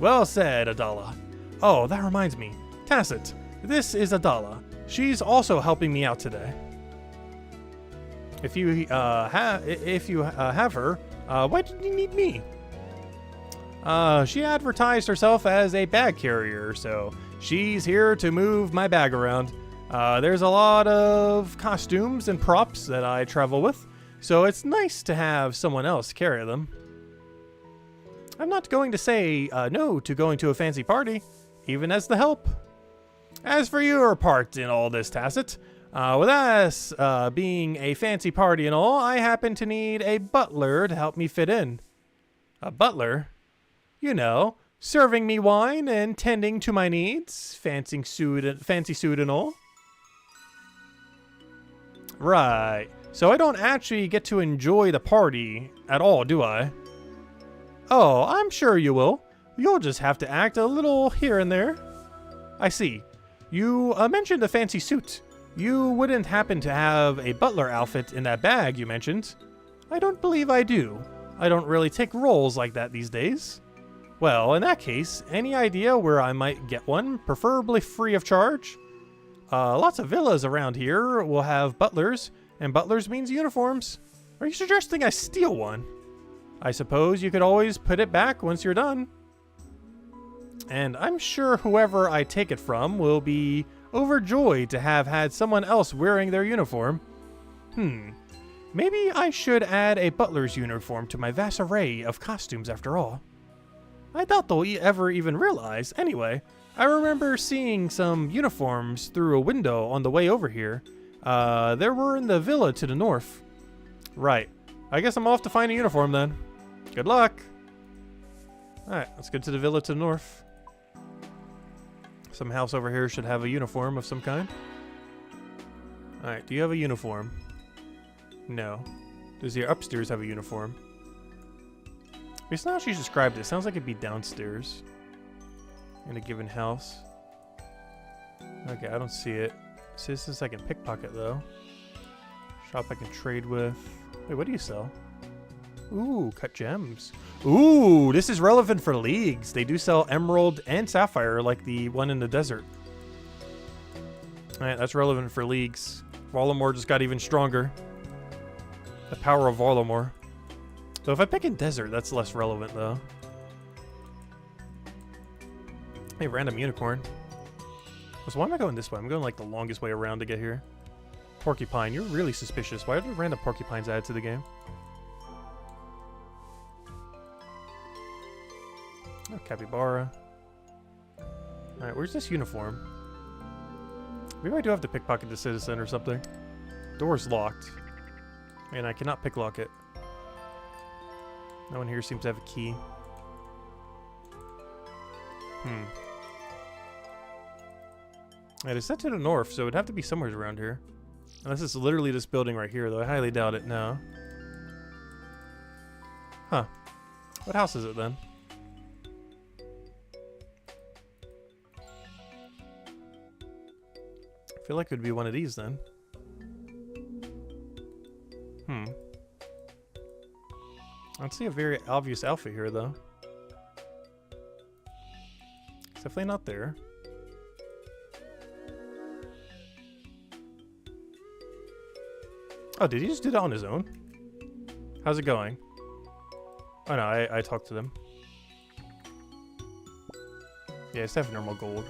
Well said, Adala. Oh, that reminds me. Tacit, this is Adala. She's also helping me out today. If you have her, why did you need me? She advertised herself as a bag carrier, so she's here to move my bag around. There's a lot of costumes and props that I travel with, so it's nice to have someone else carry them. I'm not going to say no to going to a fancy party, even as the help. As for your part in all this, Tacit, with us being a fancy party and all, I happen to need a butler to help me fit in. A butler? You know, serving me wine and tending to my needs, fancy suit and all. Right. So I don't actually get to enjoy the party at all, do I? Oh, I'm sure you will. You'll just have to act a little here and there. I see. You mentioned a fancy suit. You wouldn't happen to have a butler outfit in that bag you mentioned? I don't believe I do. I don't really take roles like that these days. Well, in that case, any idea where I might get one, preferably free of charge? Lots of villas around here will have butlers, and butlers means uniforms. Are you suggesting I steal one? I suppose you could always put it back once you're done. And I'm sure whoever I take it from will be overjoyed to have had someone else wearing their uniform. Maybe I should add a butler's uniform to my vast array of costumes after all. I doubt they'll ever even realize. Anyway, I remember seeing some uniforms through a window on the way over here. There were in the villa to the north. Right. I guess I'm off to find a uniform then. Good luck. Alright, let's get to the villa to the north. Some house over here should have a uniform of some kind. Alright, do you have a uniform? No. Does your upstairs have a uniform? Based on how she described it, sounds like it'd be downstairs. In a given house. Okay, I don't see it. See, this is like a pickpocket though. Shop I can trade with. Wait, what do you sell? Ooh, cut gems. Ooh, this is relevant for leagues. They do sell emerald and sapphire like the one in the desert. Alright, that's relevant for leagues. Varlamore just got even stronger. The power of Varlamore. So if I pick in desert, that's less relevant though. Hey, random unicorn. So why am I going this way? I'm going like the longest way around to get here. Porcupine, you're really suspicious. Why are there random porcupines added to the game? Oh, capybara. Alright, where's this uniform? Maybe I do have to pickpocket the citizen or something. Door's locked. And I cannot picklock it. No one here seems to have a key. It is set to the north, so it'd have to be somewhere around here. Unless it's literally this building right here, though. I highly doubt it. No. Huh. What house is it, then? I feel like it would be one of these, then. I don't see a very obvious outfit here, though. It's definitely not there. Oh, did he just do that on his own? How's it going? Oh no, I talked to them. Yeah, it's definitely normal gold.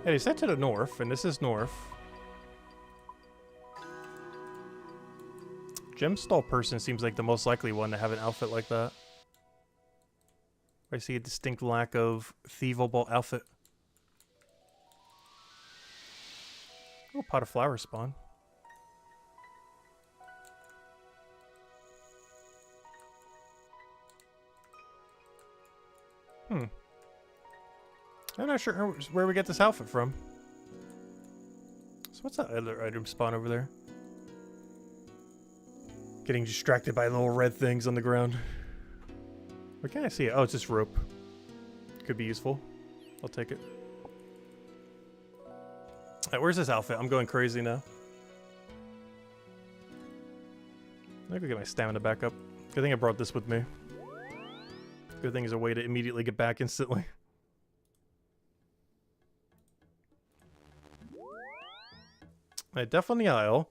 Yeah, he's set to the north, and this is north. Gemstall person seems like the most likely one to have an outfit like that. I see a distinct lack of thievable outfit. Oh, pot of flowers spawn. I'm not sure where we get this outfit from. So what's that other item spawn over there? Getting distracted by little red things on the ground. Where can I see it? Oh, it's just rope. Could be useful. I'll take it. Alright, where's this outfit? I'm going crazy now. I think I'll get my stamina back up. Good thing I brought this with me. Good thing is a way to immediately get back instantly. Death on the Isle.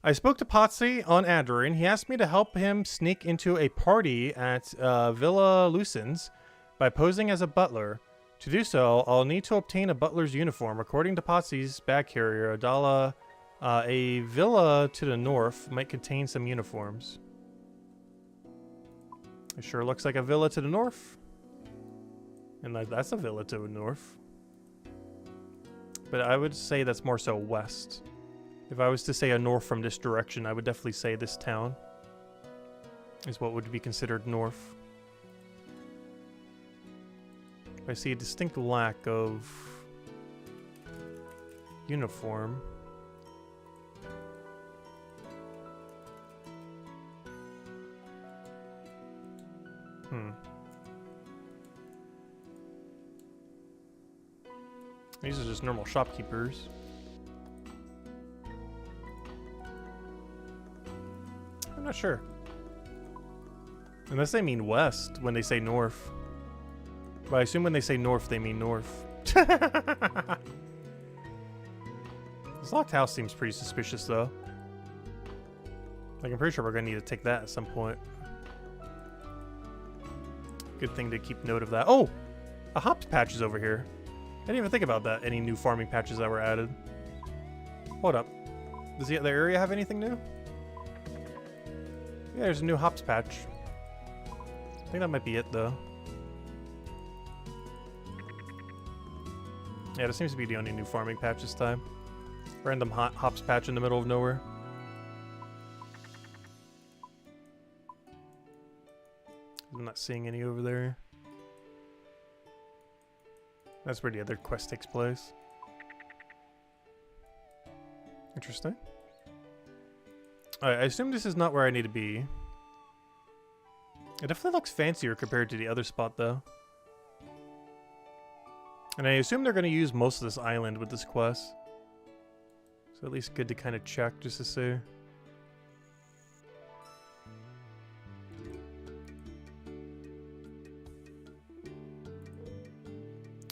I spoke to Potsy on Aderin. He asked me to help him sneak into a party at Villa Lucens by posing as a butler. To do so, I'll need to obtain a butler's uniform. According to Potsy's bag carrier, Adala, a villa to the north might contain some uniforms. It sure looks like a villa to the north. And that's a villa to the north. But I would say that's more so west. If I was to say a north from this direction, I would definitely say this town is what would be considered north. I see a distinct lack of uniform. These are just normal shopkeepers. I'm not sure. Unless they mean west when they say north. But I assume when they say north, they mean north. This locked house seems pretty suspicious, though. Like, I'm pretty sure we're going to need to take that at some point. Good thing to keep note of that. Oh! A hops patch is over here. I didn't even think about that. Any new farming patches that were added. Hold up. Does the other area have anything new? Yeah, there's a new hops patch. I think that might be it, though. Yeah, this seems to be the only new farming patch this time. Random hops patch in the middle of nowhere. I'm not seeing any over there. That's where the other quest takes place. Interesting. Alright, I assume this is not where I need to be. It definitely looks fancier compared to the other spot, though. And I assume they're going to use most of this island with this quest. So at least good to kind of check just to see.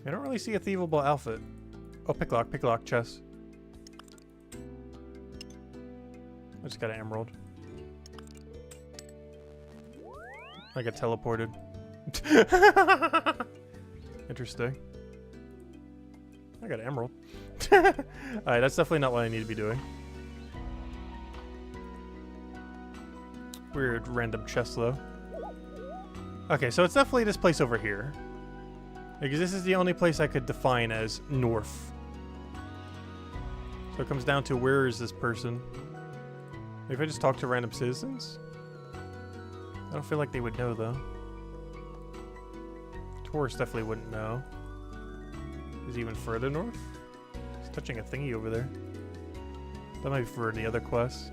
I don't really see a thievable outfit. Oh, picklock, chest. I just got an emerald. I got teleported. Interesting. I got an emerald. Alright, that's definitely not what I need to be doing. Weird random chest, though. Okay, so it's definitely this place over here. Because this is the only place I could define as north. So it comes down to where is this person? Maybe if I just talk to random citizens? I don't feel like they would know, though. Tourists definitely wouldn't know. Is he even further north? He's touching a thingy over there. That might be for the other quest.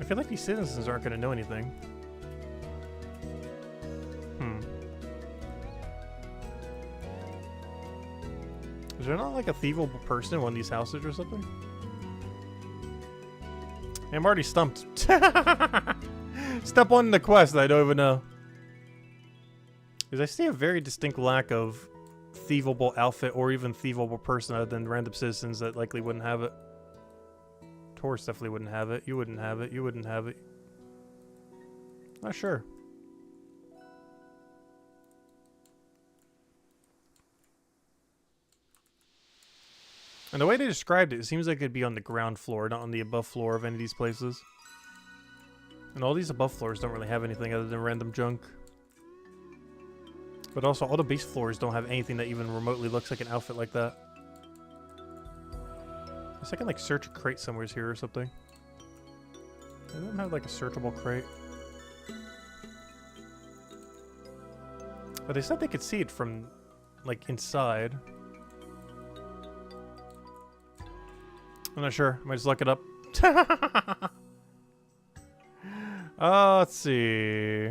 I feel like these citizens aren't going to know anything. Is there not like a thievable person in one of these houses or something? I'm already stumped. Step 1 in the quest, I don't even know. Because I see a very distinct lack of thievable outfit or even thievable person other than random citizens that likely wouldn't have it. Tourists definitely wouldn't have it. You wouldn't have it. You wouldn't have it. Not sure. And the way they described it, it seems like it'd be on the ground floor, not on the above floor of any of these places. And all these above floors don't really have anything other than random junk. But also, all the base floors don't have anything that even remotely looks like an outfit like that. I guess I can, like, search a crate somewhere here or something. I don't have, like, a searchable crate. But they said they could see it from, like, inside. I'm not sure. I might just look it up. Let's see.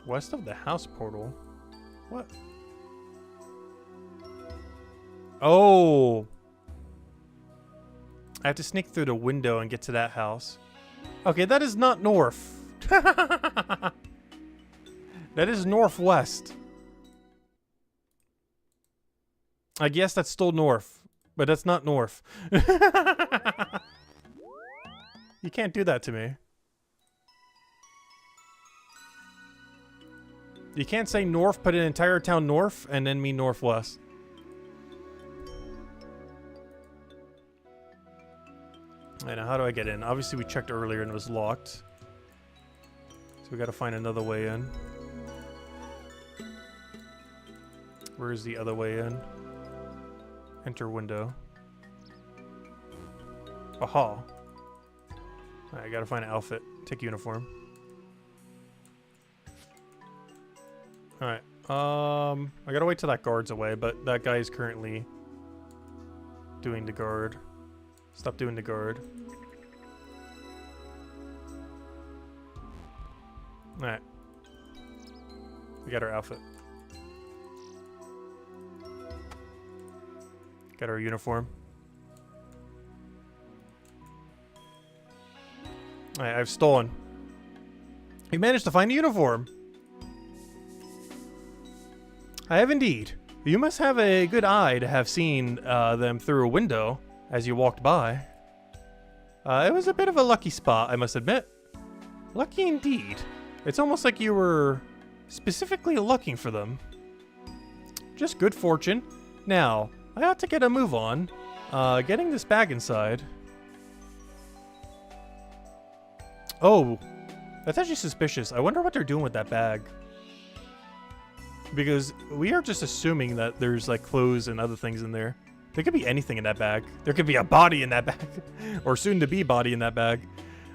West of the house portal? What? Oh! I have to sneak through the window and get to that house. Okay, that is not north. That is northwest. I guess that's still north, but that's not north. You can't do that to me. You can't say north, put an entire town north, and then mean northwest. Alright, now how do I get in? Obviously we checked earlier and it was locked. So we gotta find another way in. Where is the other way in? Enter window. Aha. Alright, I gotta find an outfit. Take uniform. Alright, I gotta wait till that guard's away, but that guy is currently doing the guard. Stop doing the guard. Alright. We got our outfit. Got our uniform. Alright, I've stolen. We managed to find a uniform. I have indeed. You must have a good eye to have seen them through a window as you walked by. It was a bit of a lucky spot, I must admit. Lucky indeed. It's almost like you were specifically looking for them. Just good fortune. Now, I ought to get a move on. Getting this bag inside. Oh, that's actually suspicious. I wonder what they're doing with that bag. Because we are just assuming that there's like clothes and other things in there. There could be anything in that bag. There could be a body in that bag. Or soon to be body in that bag.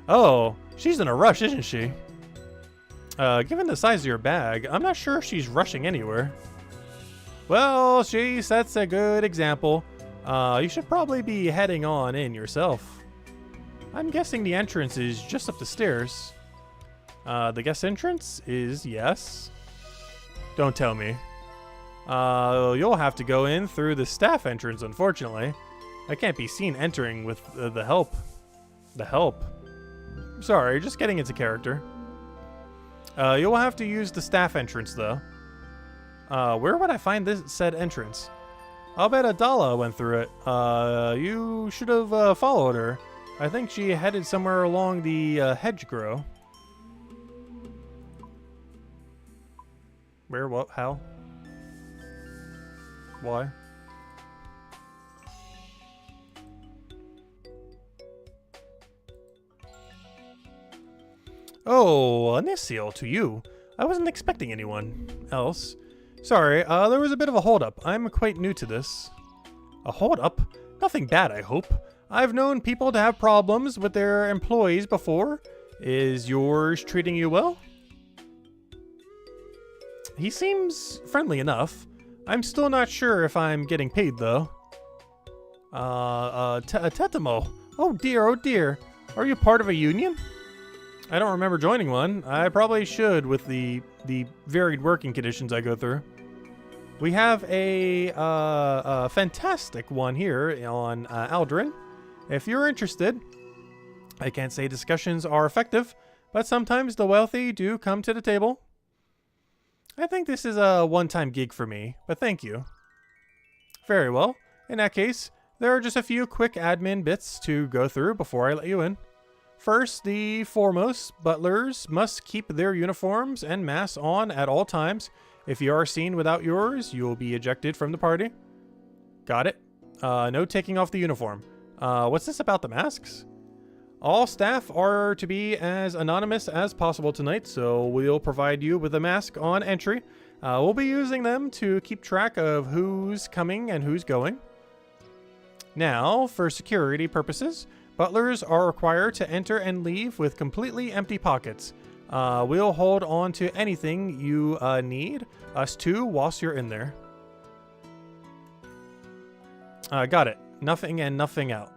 Oh, she's in a rush, isn't she? Given the size of your bag, I'm not sure she's rushing anywhere. Well, she sets a good example. You should probably be heading on in yourself. I'm guessing the entrance is just up the stairs. The guest entrance is yes. Don't tell me. You'll have to go in through the staff entrance, unfortunately. I can't be seen entering with the help. The help. Sorry, just getting into character. You'll have to use the staff entrance, though. Where would I find this said entrance? I'll bet Adala went through it. You should have followed her. I think she headed somewhere along the hedgerow. Where? What? How? Why? Oh, Anicio, to you. I wasn't expecting anyone else. Sorry, there was a bit of a holdup. I'm quite new to this. A holdup? Nothing bad, I hope. I've known people to have problems with their employees before. Is yours treating you well? He seems friendly enough. I'm still not sure if I'm getting paid, though. Tetamo. Oh dear. Are you part of a union? I don't remember joining one. I probably should with the varied working conditions I go through. We have a fantastic one here on Aldrin. If you're interested, I can't say discussions are effective, but sometimes the wealthy do come to the table. I think this is a one-time gig for me, but thank you. Very well. In that case, there are just a few quick admin bits to go through before I let you in. First, the foremost, butlers must keep their uniforms and masks on at all times. If you are seen without yours, you will be ejected from the party. Got it. No taking off the uniform. What's this about the masks? All staff are to be as anonymous as possible tonight, so we'll provide you with a mask on entry. We'll be using them to keep track of who's coming and who's going. Now, for security purposes, butlers are required to enter and leave with completely empty pockets. We'll hold on to anything you need us to whilst you're in there. Got it. Nothing and nothing out.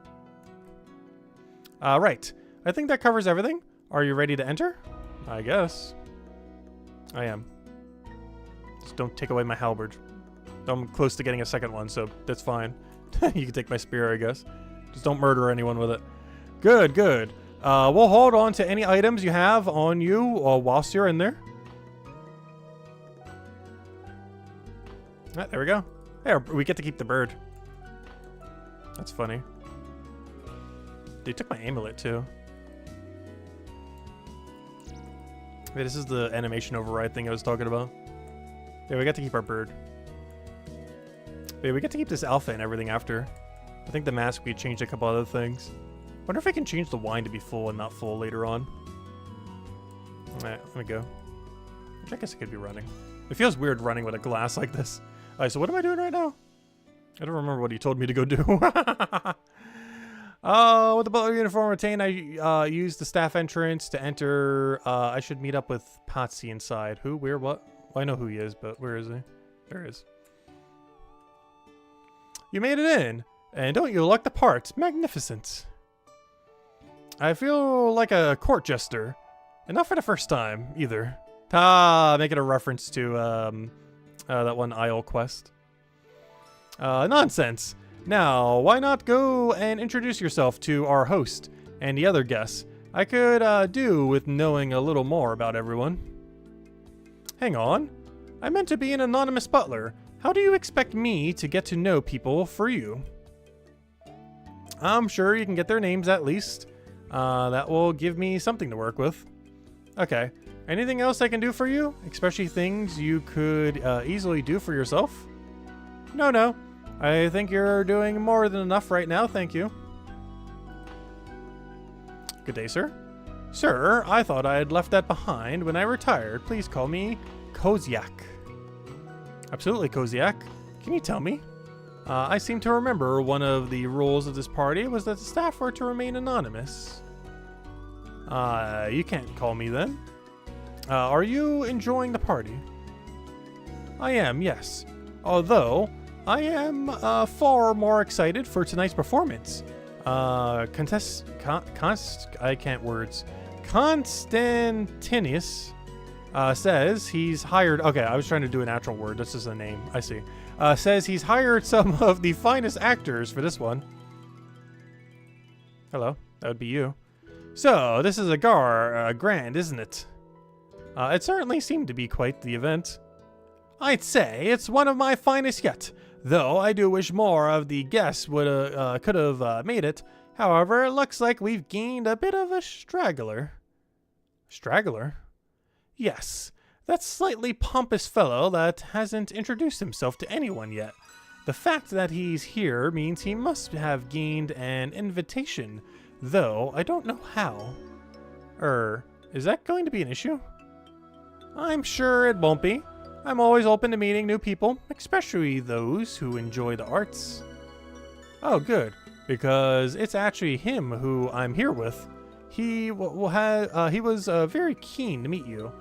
Right. I think that covers everything. Are you ready to enter? I guess. I am. Just don't take away my halberd. I'm close to getting a second one, so that's fine. You can take my spear, I guess. Just don't murder anyone with it. Good, good. We'll hold on to any items you have on you whilst you're in there. Ah, there we go. There, we get to keep the bird. That's funny. They took my amulet, too. Wait, this is the animation override thing I was talking about. Yeah, we got to keep our bird. Wait, we get to keep this alpha and everything after. I think the mask, we changed a couple other things. Wonder if I can change the wine to be full and not full later on. Alright, let me go. Which I guess I could be running. It feels weird running with a glass like this. Alright, so what am I doing right now? I don't remember what he told me to go do. With the butler uniform retained, I used the staff entrance to enter. I should meet up with Potsy inside. Who? Where? What? Well, I know who he is, but where is he? There he is. You made it in, and don't you like the part? Magnificent. I feel like a court jester, and not for the first time either. Making a reference to that one Isle quest. Nonsense. Now, why not go and introduce yourself to our host and the other guests? I could do with knowing a little more about everyone. Hang on. I meant to be an anonymous butler. How do you expect me to get to know people for you? I'm sure you can get their names at least. That will give me something to work with. Okay. Anything else I can do for you? Especially things you could easily do for yourself? No. I think you're doing more than enough right now, thank you. Good day, sir. Sir, I thought I had left that behind when I retired. Please call me Koziak. Absolutely, Koziak. Can you tell me? I seem to remember one of the rules of this party was that the staff were to remain anonymous. You can't call me then. Are you enjoying the party? I am, yes. Although, I am far more excited for tonight's performance. Constantinus says he's hired. Okay, I was trying to do an actual word. This is a name. I see. Says he's hired some of the finest actors for this one. Hello, that would be you. So this is a grand, isn't it? It certainly seemed to be quite the event. I'd say it's one of my finest yet. Though I do wish more of the guests could have made it. However, it looks like we've gained a bit of a straggler. Straggler? Yes, that slightly pompous fellow that hasn't introduced himself to anyone yet. The fact that he's here means he must have gained an invitation, though I don't know how. Is that going to be an issue? I'm sure it won't be. I'm always open to meeting new people, especially those who enjoy the arts. Oh, good, because it's actually him who I'm here with. He was very keen to meet you,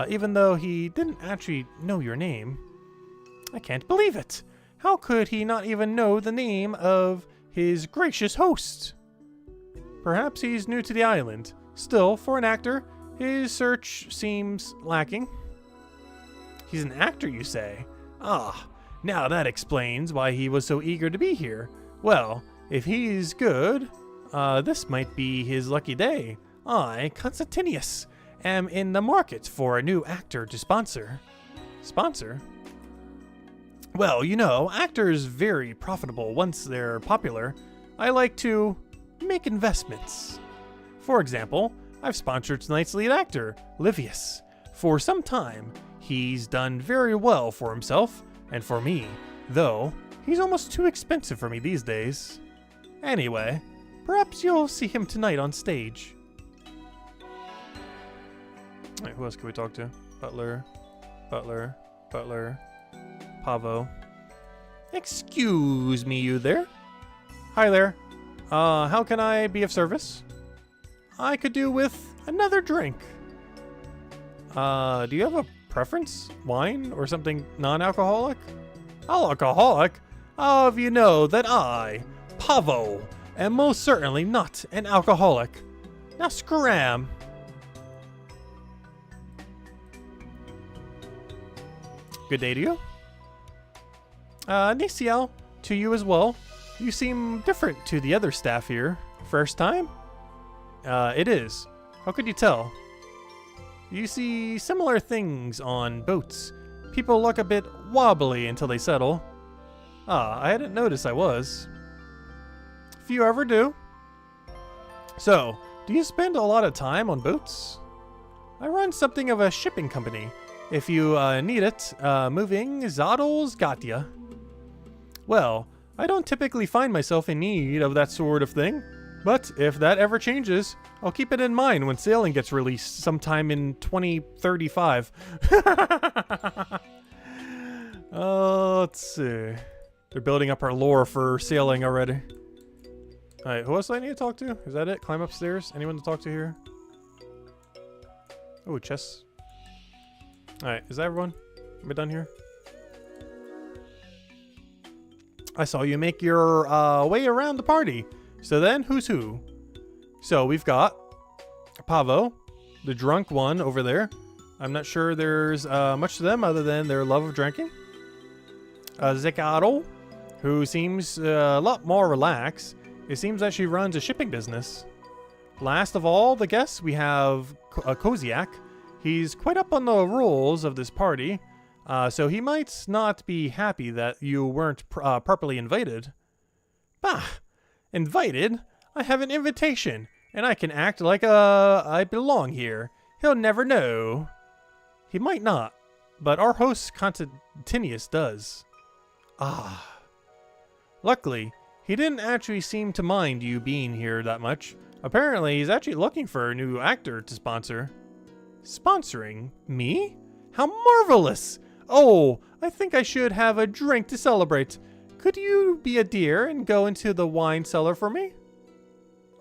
even though he didn't actually know your name. I can't believe it. How could he not even know the name of his gracious host? Perhaps he's new to the island. Still, for an actor, his search seems lacking. He's an actor, you say? Ah, now that explains why he was so eager to be here. Well, if he's good, this might be his lucky day. I, Constantinus, am in the market for a new actor to sponsor. Sponsor? Well, you know, actors very profitable once they're popular. I like to make investments. For example, I've sponsored tonight's lead actor, Livius, for some time. He's done very well for himself and for me, though He's almost too expensive for me these days. Anyway, perhaps you'll see him tonight on stage. Alright, who else can we talk to? Butler, Pavo. Excuse me, you there? Hi there. How can I be of service? I could do with another drink. Do you have a preference? Wine or something non-alcoholic? Alcoholic? How have you know that I, Pavo, am most certainly not an alcoholic? Now scram. Good day to you. Niciel, to you as well. You seem different to the other staff here. First time? It is. How could you tell? You see similar things on boats. People look a bit wobbly until they settle. I hadn't noticed I was. If you ever do. So, do you spend a lot of time on boats? I run something of a shipping company. If you need it, moving Zoddles got ya. Well, I don't typically find myself in need of that sort of thing, but if that ever changes, I'll keep it in mind when sailing gets released sometime in 2035. Let's see. They're building up our lore for sailing already. Alright, who else do I need to talk to? Is that it? Climb upstairs? Anyone to talk to here? Oh, chests. Alright, is that everyone? Am I done here? I saw you make your way around the party. So then, who's who? So we've got Pavo, the drunk one over there. I'm not sure there's much to them other than their love of drinking. Zekaro, who seems a lot more relaxed. It seems that she runs a shipping business. Last of all the guests, we have Koziak. He's quite up on the rules of this party, so he might not be happy that you weren't properly invited. Bah! Invited? I have an invitation, and I can act like I belong here. He'll never know. He might not, but our host Completionist does. Ah. Luckily, he didn't actually seem to mind you being here that much. Apparently, he's actually looking for a new actor to sponsor. Sponsoring me? How marvelous! Oh, I think I should have a drink to celebrate. Could you be a dear and go into the wine cellar for me?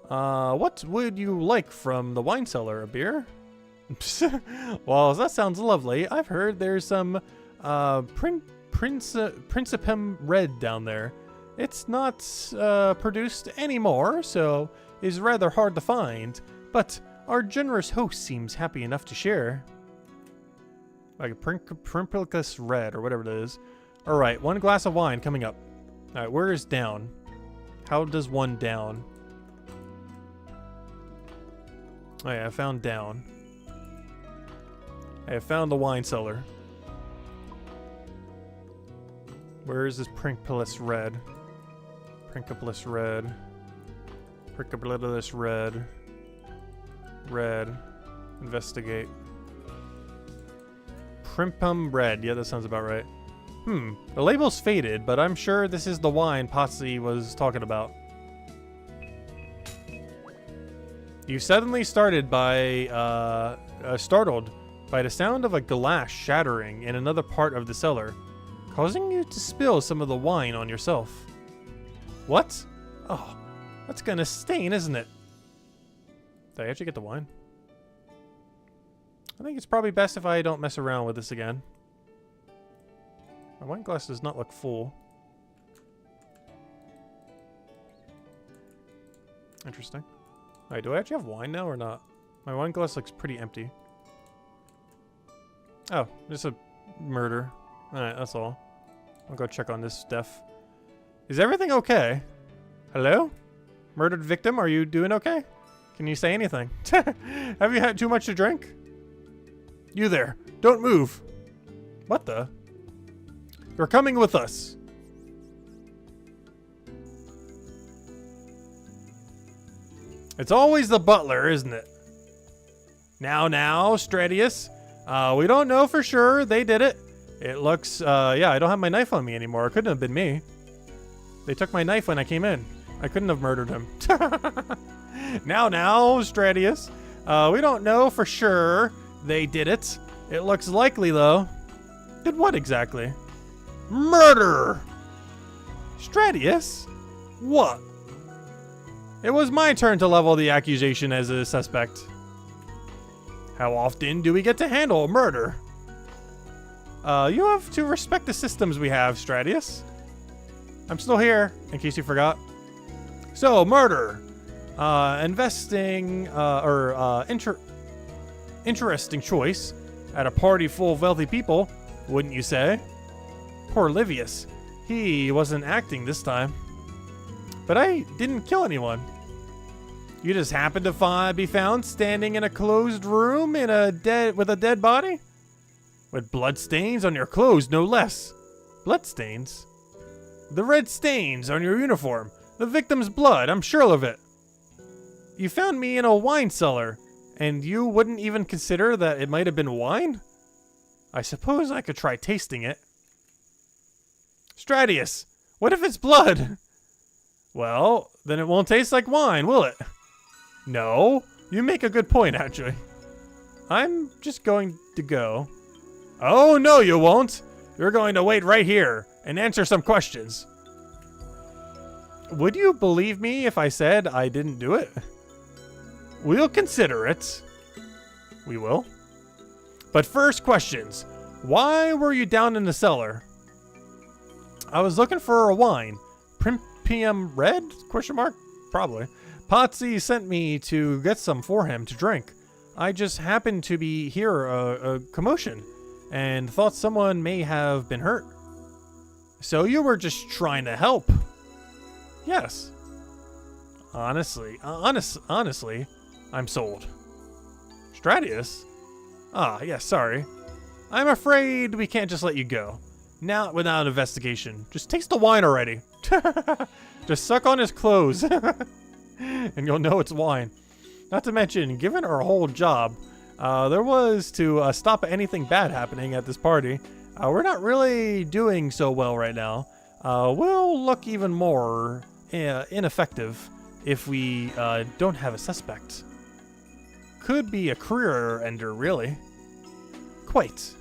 What would you like from the wine cellar? A beer? Well, that sounds lovely. I've heard there's some Principum Red down there. It's not produced anymore, so is rather hard to find. But our generous host seems happy enough to share. Like a Principus Red or whatever it is. All right, one glass of wine coming up. All right, where is down? How does one down? Oh yeah, I found down. I have found the wine cellar. Where is this Principus Red? Principus Red. Principus Red. Red. Investigate. Primpum Red. Yeah, that sounds about right. The label's faded, but I'm sure this is the wine Potsy was talking about. You suddenly startled by the sound of a glass shattering in another part of the cellar, causing you to spill some of the wine on yourself. What? Oh, that's gonna stain, isn't it? Did I actually get the wine? I think it's probably best if I don't mess around with this again. My wine glass does not look full. Interesting. Alright, do I actually have wine now or not? My wine glass looks pretty empty. Oh, just a murder. Alright, that's all. I'll go check on this stuff. Is everything okay? Hello? Murdered victim, are you doing okay? Can you say anything? Have you had too much to drink? You there, don't move. What the? You're coming with us. It's always the butler, isn't it? Now, Stratius. We don't know for sure they did it. It looks, yeah, I don't have my knife on me anymore. It couldn't have been me. They took my knife when I came in. I couldn't have murdered him. Now, Stradius. We don't know for sure they did it. It looks likely, though. Did what exactly? Murder! Stradius? What? It was my turn to level the accusation as a suspect. How often do we get to handle murder? You have to respect the systems we have, Stradius. I'm still here, in case you forgot. So, murder. Interesting choice at a party full of wealthy people, wouldn't you say? Poor Livius. He wasn't acting this time. But I didn't kill anyone. You just happened to be found standing in a closed room with a dead body? With blood stains on your clothes, no less. Blood stains? The red stains on your uniform. The victim's blood, I'm sure of it. You found me in a wine cellar, and you wouldn't even consider that it might have been wine? I suppose I could try tasting it. Stradius, what if it's blood? Well, then it won't taste like wine, will it? No, you make a good point, actually. I'm just going to go. Oh, no, you won't. You're going to wait right here and answer some questions. Would you believe me if I said I didn't do it? We'll consider it. We will. But first, questions. Why were you down in the cellar? I was looking for a wine. Primpium Red? Question mark? Probably. Potsy sent me to get some for him to drink. I just happened to be hear a commotion and thought someone may have been hurt. So you were just trying to help? Yes. Honestly, I'm sold. Stradius? Ah, yes, sorry. I'm afraid we can't just let you go. Not without an investigation. Just taste the wine already. Just suck on his clothes. And you'll know it's wine. Not to mention, given our whole job, there was to stop anything bad happening at this party. We're not really doing so well right now. We'll look even more ineffective if we don't have a suspect. Could be a career ender, really. Quite.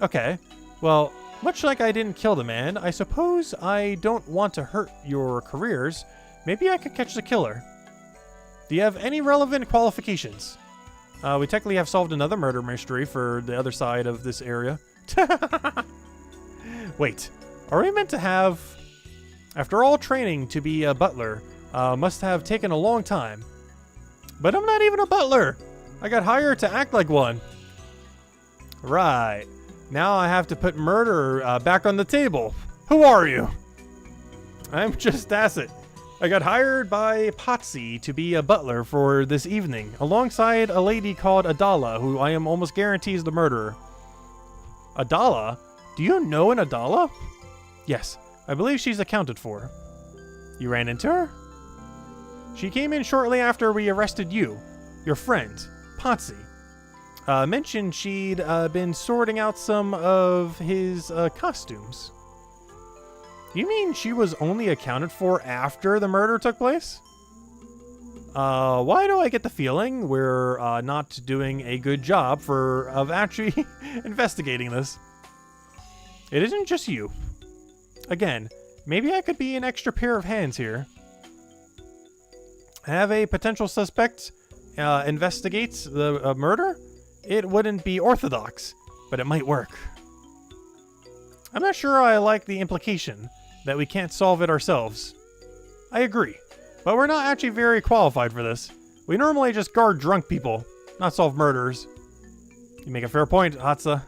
Okay, well, much like I didn't kill the man, I suppose I don't want to hurt your careers. Maybe I could catch the killer. Do you have any relevant qualifications? We technically have solved another murder mystery for the other side of this area. Wait, are we meant to have... After all, training to be a butler must have taken a long time. But I'm not even a butler. I got hired to act like one. Right. Now I have to put murder back on the table. Who are you? I'm just Acid. I got hired by Potsy to be a butler for this evening, alongside a lady called Adala, who I am almost guaranteed is the murderer. Adala? Do you know an Adala? Yes, I believe she's accounted for. You ran into her? She came in shortly after we arrested you, your friend, Potsy. Mentioned she'd been sorting out some of his costumes. You mean she was only accounted for after the murder took place? Why do I get the feeling we're not doing a good job of actually investigating this? It isn't just you. Again, maybe I could be an extra pair of hands here. Have a potential suspect investigate the murder? It wouldn't be orthodox, but it might work. I'm not sure I like the implication that we can't solve it ourselves. I agree, but we're not actually very qualified for this. We normally just guard drunk people, not solve murders. You make a fair point, Hatsa.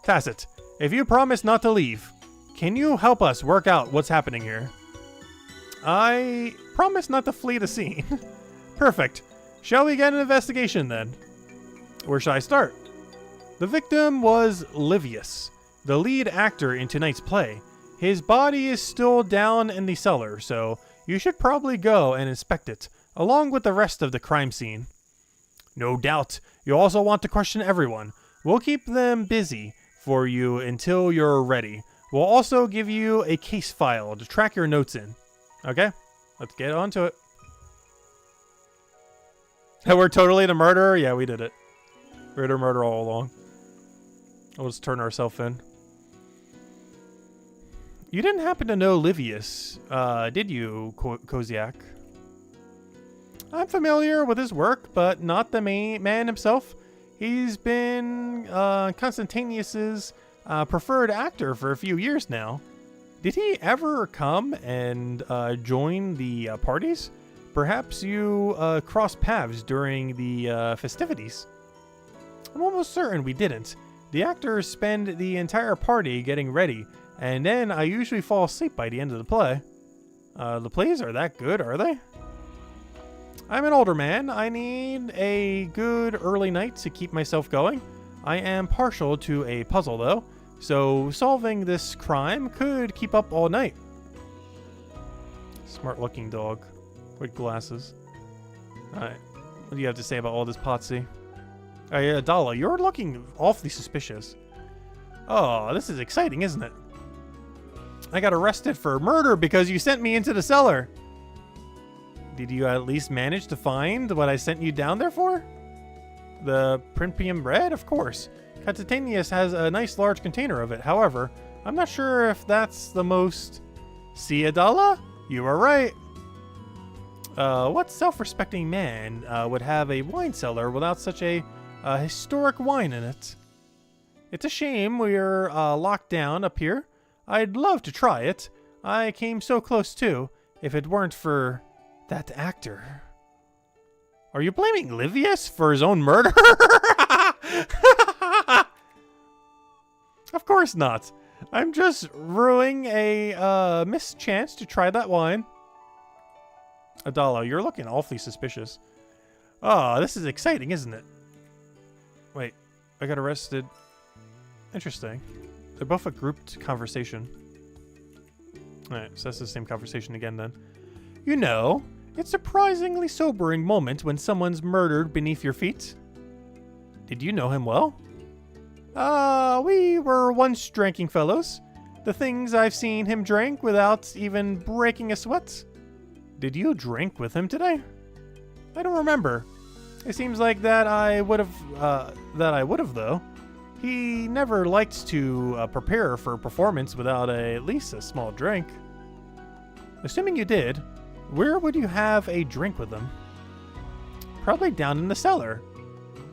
Tacit, if you promise not to leave, can you help us work out what's happening here? I promise not to flee the scene. Perfect. Shall we get an investigation then? Where should I start? The victim was Livius, the lead actor in tonight's play. His body is still down in the cellar, so you should probably go and inspect it, along with the rest of the crime scene. No doubt, you also want to question everyone. We'll keep them busy for you until you're ready. We'll also give you a case file to track your notes in. Okay? Let's get on to it. We're totally the murderer? Yeah, we did it. We're the murderer all along. We'll just turn ourselves in. You didn't happen to know Livius, did you, Koziak? I'm familiar with his work, but not the main man himself. He's been Constantius's preferred actor for a few years now. Did he ever come and join the parties? Perhaps you crossed paths during the festivities. I'm almost certain we didn't. The actors spend the entire party getting ready, and then I usually fall asleep by the end of the play. The plays are that good, are they? I'm an older man. I need a good early night to keep myself going. I am partial to a puzzle, though, so solving this crime could keep up all night. Smart-looking dog with glasses. Alright, what do you have to say about all this Potsy? Oh yeah, Dala, you're looking awfully suspicious. Oh, this is exciting, isn't it? I got arrested for murder because you sent me into the cellar. Did you at least manage to find what I sent you down there for? The Primpium bread? Of course. Constantius has a nice large container of it. However, I'm not sure if that's the most... See, Adala? You are right. What self-respecting man would have a wine cellar without such a historic wine in it? It's a shame we're locked down up here. I'd love to try it. I came so close too, if it weren't for that actor. Are you blaming Livius for his own murder? Of course not. I'm just ruining a missed chance to try that wine. Adala, you're looking awfully suspicious. Oh, this is exciting, isn't it? Wait, I got arrested. Interesting. They're both a grouped conversation. Alright, so that's the same conversation again then. You know, it's a surprisingly sobering moment when someone's murdered beneath your feet. Did you know him well? We were once drinking fellows. The things I've seen him drink without even breaking a sweat. Did you drink with him today? I don't remember. It seems like that I would have though. He never liked to prepare for a performance without at least a small drink. Assuming you did, where would you have a drink with him? Probably down in the cellar.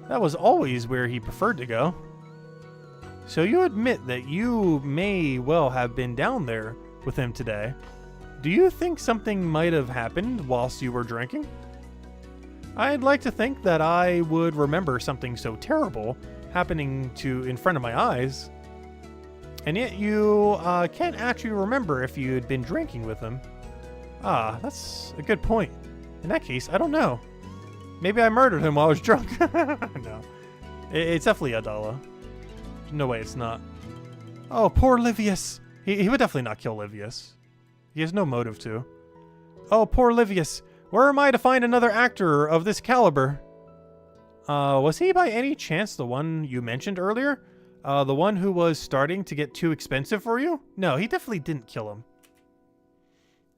That was always where he preferred to go. So you admit that you may well have been down there with him today. Do you think something might have happened whilst you were drinking? I'd like to think that I would remember something so terrible happening in front of my eyes. And yet you can't actually remember if you'd been drinking with him. Ah, that's a good point. In that case, I don't know. Maybe I murdered him while I was drunk. No. It's definitely Adala. No way it's not. Oh, poor Livius. He would definitely not kill Livius. He has no motive to. Oh, poor Livius. Where am I to find another actor of this caliber? Was he by any chance the one you mentioned earlier? The one who was starting to get too expensive for you? No, he definitely didn't kill him.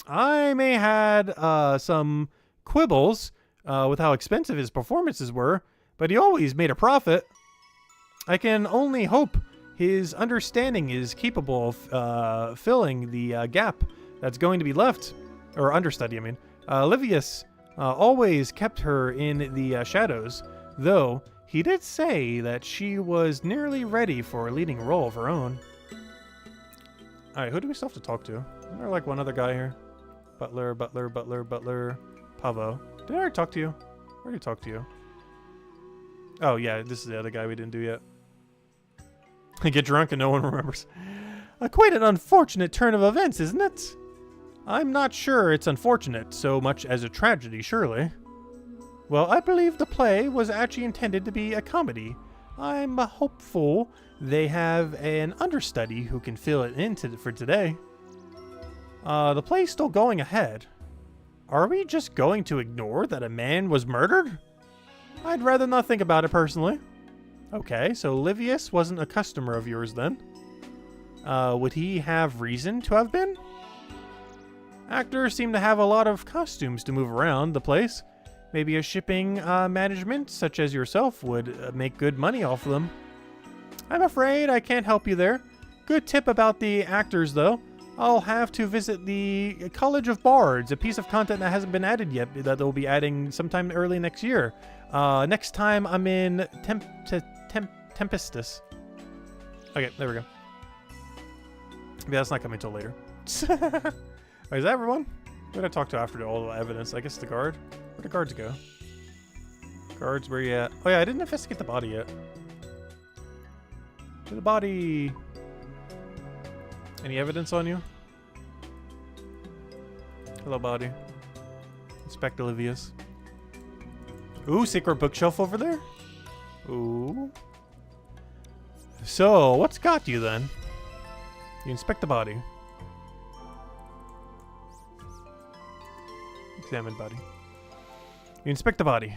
I may had some quibbles with how expensive his performances were, but he always made a profit. I can only hope his understanding is capable of filling the gap that's going to be left, or understudy, I mean. Livius always kept her in the shadows, though he did say that she was nearly ready for a leading role of her own. Alright, who do we still have to talk to? Isn't there like one other guy here? Butler, Pavo. Did I already talk to you? I already talked to you. Oh yeah, this is the other guy we didn't do yet. I get drunk and no one remembers. Quite an unfortunate turn of events, isn't it? I'm not sure it's unfortunate so much as a tragedy, surely. Well, I believe the play was actually intended to be a comedy. I'm hopeful they have an understudy who can fill it in for today. The play's still going ahead. Are we just going to ignore that a man was murdered? I'd rather not think about it personally. Okay, so Livius wasn't a customer of yours then. Would he have reason to have been? Actors seem to have a lot of costumes to move around the place. Maybe a shipping management, such as yourself, would make good money off of them. I'm afraid I can't help you there. Good tip about the actors, though. I'll have to visit the College of Bards, a piece of content that hasn't been added yet, that they'll be adding sometime early next year. Next time I'm in Tempestus. Okay, there we go. Yeah, that's not coming until later. Wait, is that everyone? Who did I talk to after all the evidence? I guess the guard? Where'd the guards go? Guards, where you at? Oh yeah, I didn't investigate the body yet. To the body! Any evidence on you? Hello, body. Inspect Olivia's. Ooh, secret bookshelf over there? Ooh. So, what's got you then? You inspect the body. Examine body. You inspect the body.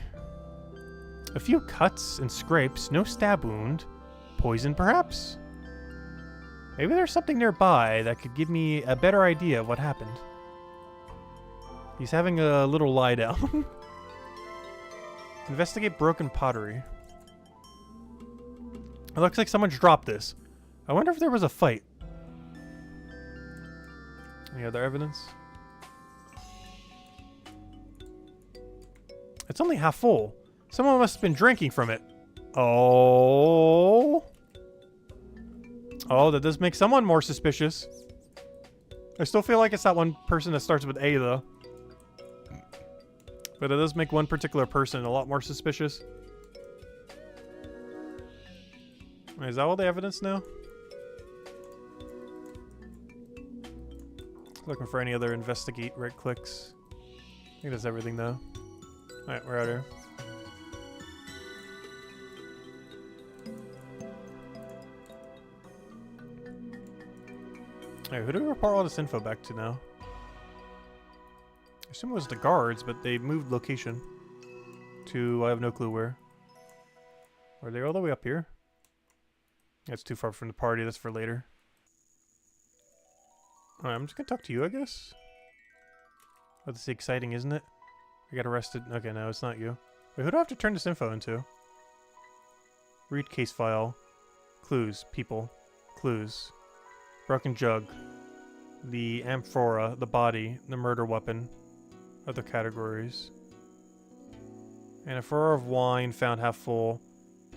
A few cuts and scrapes, no stab wound. Poison, perhaps? Maybe there's something nearby that could give me a better idea of what happened. He's having a little lie down. Investigate broken pottery. It looks like someone's dropped this. I wonder if there was a fight. Any other evidence? It's only half full. Someone must have been drinking from it. Oh. Oh, that does make someone more suspicious. I still feel like it's that one person that starts with A, though. But it does make one particular person a lot more suspicious. Wait, is that all the evidence now? Looking for any other investigate right clicks. I think that's everything, though. Alright, we're out here. Alright, who do we report all this info back to now? I assume it was the guards, but they moved location to I have no clue where. Are they all the way up here? That's too far from the party, that's for later. Alright, I'm just gonna talk to you, I guess. Oh, this is exciting, isn't it? I got arrested. Okay, no, it's not you. Wait, who do I have to turn this info into? Read case file. Clues. People. Clues. Broken jug. The amphora. The body. The murder weapon. Other categories. An amphora of wine found half full.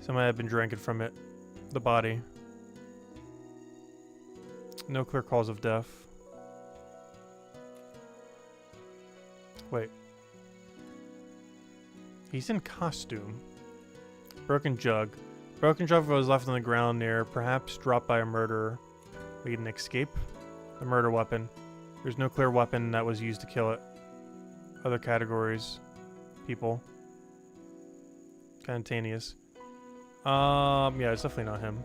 Someone had been drinking from it. The body. No clear cause of death. Wait. He's in costume. Broken jug. Broken jug was left on the ground near, perhaps dropped by a murderer. Lead an escape. The murder weapon. There's no clear weapon that was used to kill it. Other categories. People. Spontaneous. Yeah, it's definitely not him.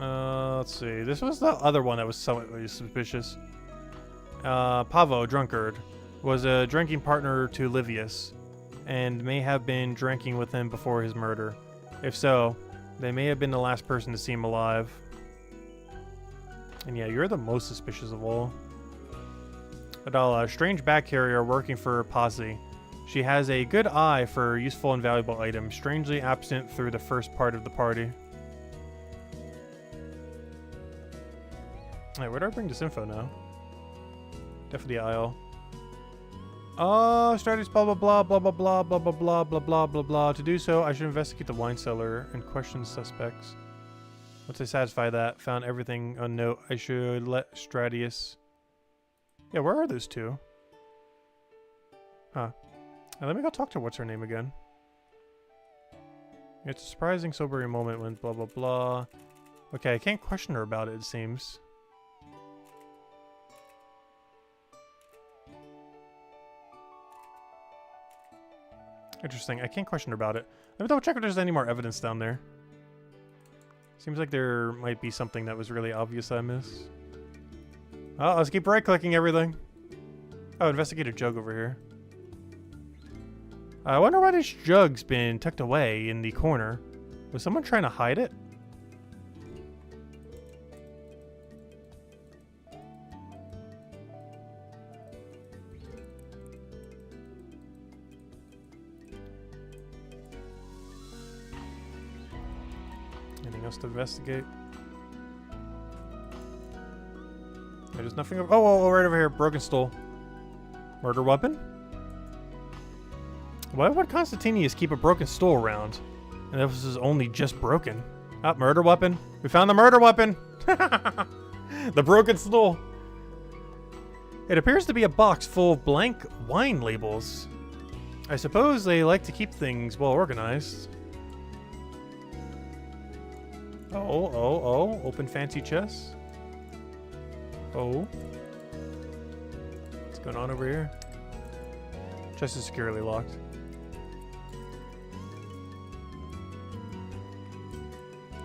Let's see. This was the other one that was somewhat suspicious. Pavo, drunkard, was a drinking partner to Livius, and may have been drinking with him before his murder. If so, they may have been the last person to see him alive. And yeah, you're the most suspicious of all. Adala, a strange bag carrier working for Posse. She has a good eye for useful and valuable items, strangely absent through the first part of the party. Alright, where do I bring this info now? Definitely the aisle. Strategies, blah, blah, blah, blah, blah, blah, blah, blah, blah, blah, blah, blah, blah. To do so, I should investigate the wine cellar and question the suspects. Once I satisfy that, found everything on note, I should let Stratius... Yeah, where are those two? Huh. Now let me go talk to what's her name again. It's a surprising, sobering moment when blah, blah, blah. Okay, I can't question her about it, it seems. Interesting. I can't question her about it. Let me double check if there's any more evidence down there. Seems like there might be something that was really obvious I missed. Oh, let's keep right-clicking everything. Oh, investigate a jug over here. I wonder why this jug's been tucked away in the corner. Was someone trying to hide it? Anything else to investigate? There's nothing over— oh, right over here. Broken stool. Murder weapon? Why would Constantinius keep a broken stool around? And this is only just broken. Ah, murder weapon. We found the murder weapon! The broken stool. It appears to be a box full of blank wine labels. I suppose they like to keep things well organized. Oh. Open fancy chest. Oh. What's going on over here? Chest is securely locked.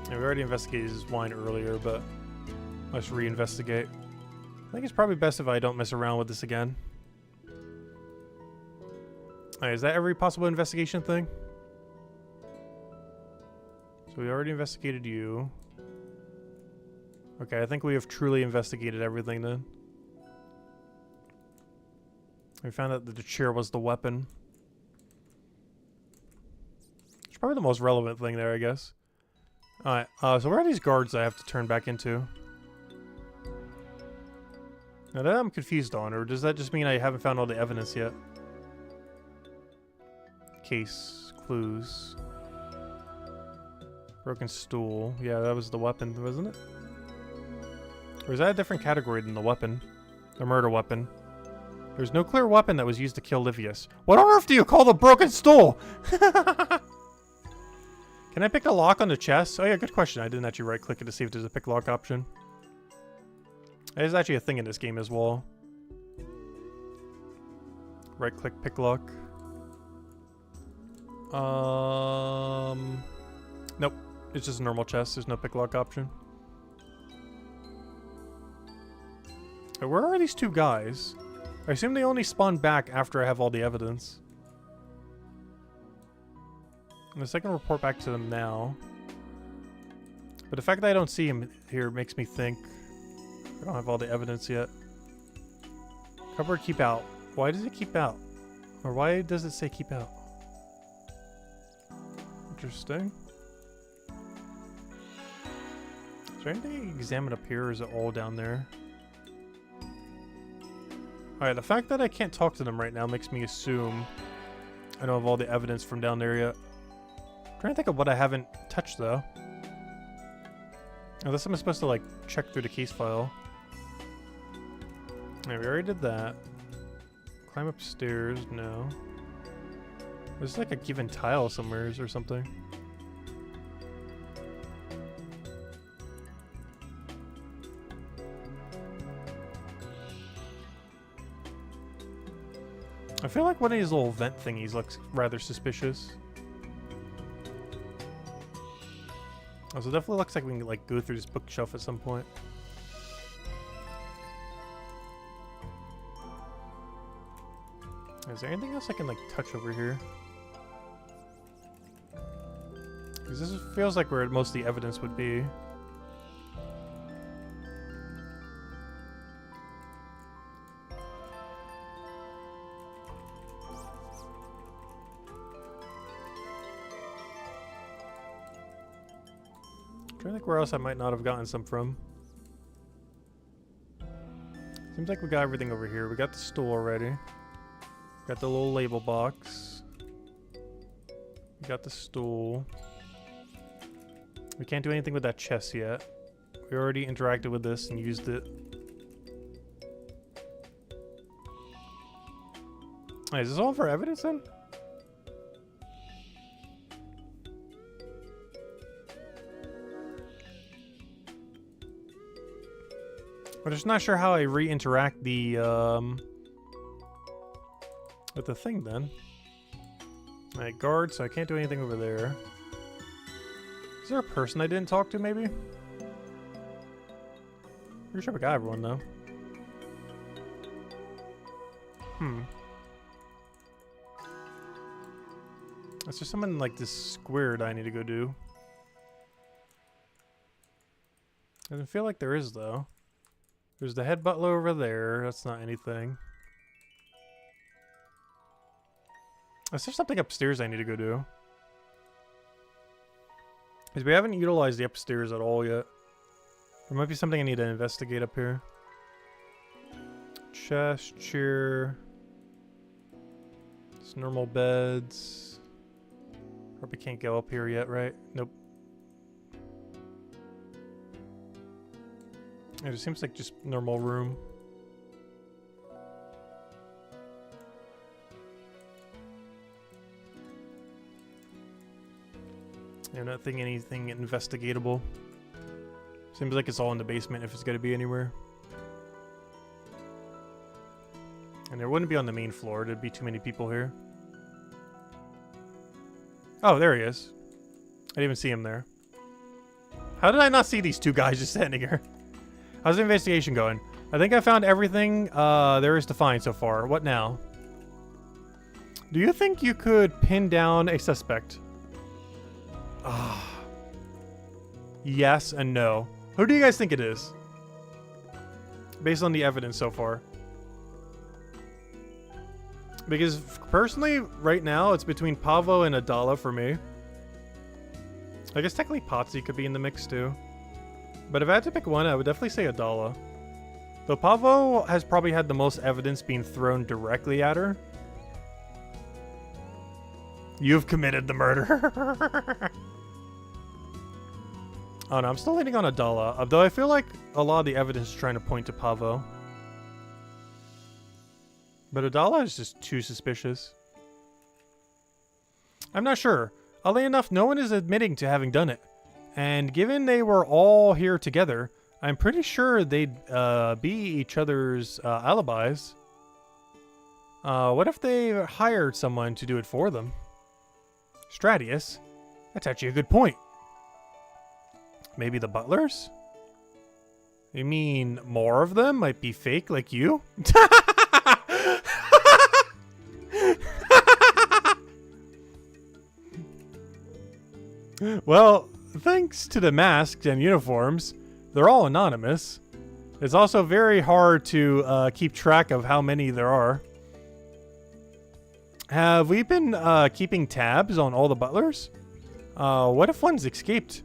Yeah, we already investigated his wine earlier, but let's reinvestigate. I think it's probably best if I don't mess around with this again. Alright, is that every possible investigation thing? So we already investigated you. Okay, I think we have truly investigated everything then. We found out that the chair was the weapon. It's probably the most relevant thing there, I guess. Alright, so where are these guards I have to turn back into? Now that I'm confused on, or does that just mean I haven't found all the evidence yet? Case, clues. Broken stool. Yeah, that was the weapon, wasn't it? Or is that a different category than the weapon? The murder weapon. There's no clear weapon that was used to kill Livius. What on earth do you call the broken stool? Can I pick a lock on the chest? Oh yeah, good question. I didn't actually right click it to see if there's a pick lock option. There's actually a thing in this game as well. Right click pick lock. Nope. It's just a normal chest. There's no pick lock option. Where are these two guys? I assume they only spawn back after I have all the evidence. And I can report back to them now. But the fact that I don't see him here makes me think I don't have all the evidence yet. Cupboard keep out. Why does it keep out? Or why does it say keep out? Interesting. Is there anything to examine up here, or is it all down there? Alright, the fact that I can't talk to them right now makes me assume I don't have all the evidence from down there yet. I'm trying to think of what I haven't touched, though. Unless I'm supposed to, like, check through the case file. Alright, we already did that. Climb upstairs, no. There's like a given tile somewhere or something. I feel like one of these little vent thingies looks rather suspicious. Oh, so it definitely looks like we can like go through this bookshelf at some point. Is there anything else I can like touch over here? Because this feels like where most of the evidence would be. I'm trying to think where else I might not have gotten some from. Seems like we got everything over here. We got the stool already. Got the little label box. We got the stool. We can't do anything with that chest yet. We already interacted with this and used it. Hey, is this all for evidence then? I'm just not sure how I re-interact the with the thing then. Alright, guard, so I can't do anything over there. Is there a person I didn't talk to maybe? Pretty sure we got everyone though. Is there someone like this square that I need to go do? Doesn't feel like there is, though. There's the head butler over there. That's not anything. Is there something upstairs I need to go do? Because we haven't utilized the upstairs at all yet. There might be something I need to investigate up here. Chest, chair. It's normal beds. Probably can't go up here yet, right? Nope. It just seems like just normal room. I'm not thinking anything investigatable. Seems like it's all in the basement if it's going to be anywhere. And there wouldn't be on the main floor. There'd be too many people here. Oh, there he is. I didn't even see him there. How did I not see these two guys just standing here? How's the investigation going? I think I found everything there is to find so far. What now? Do you think you could pin down a suspect? Yes and no. Who do you guys think it is? Based on the evidence so far. Because personally, right now, it's between Pavo and Adala for me. I guess technically Potsy could be in the mix too. But if I had to pick one, I would definitely say Adala. Though Pavo has probably had the most evidence being thrown directly at her. You've committed the murder. Oh no, I'm still leaning on Adala. Though I feel like a lot of the evidence is trying to point to Pavo. But Adala is just too suspicious. I'm not sure. Oddly enough, no one is admitting to having done it. And given they were all here together, I'm pretty sure they'd be each other's alibis. What if they hired someone to do it for them? Stratius? That's actually a good point. Maybe the butlers? You mean more of them might be fake like you? Well, thanks to the masks and uniforms, they're all anonymous. It's also very hard to keep track of how many there are. Have we been keeping tabs on all the butlers? What if one's escaped?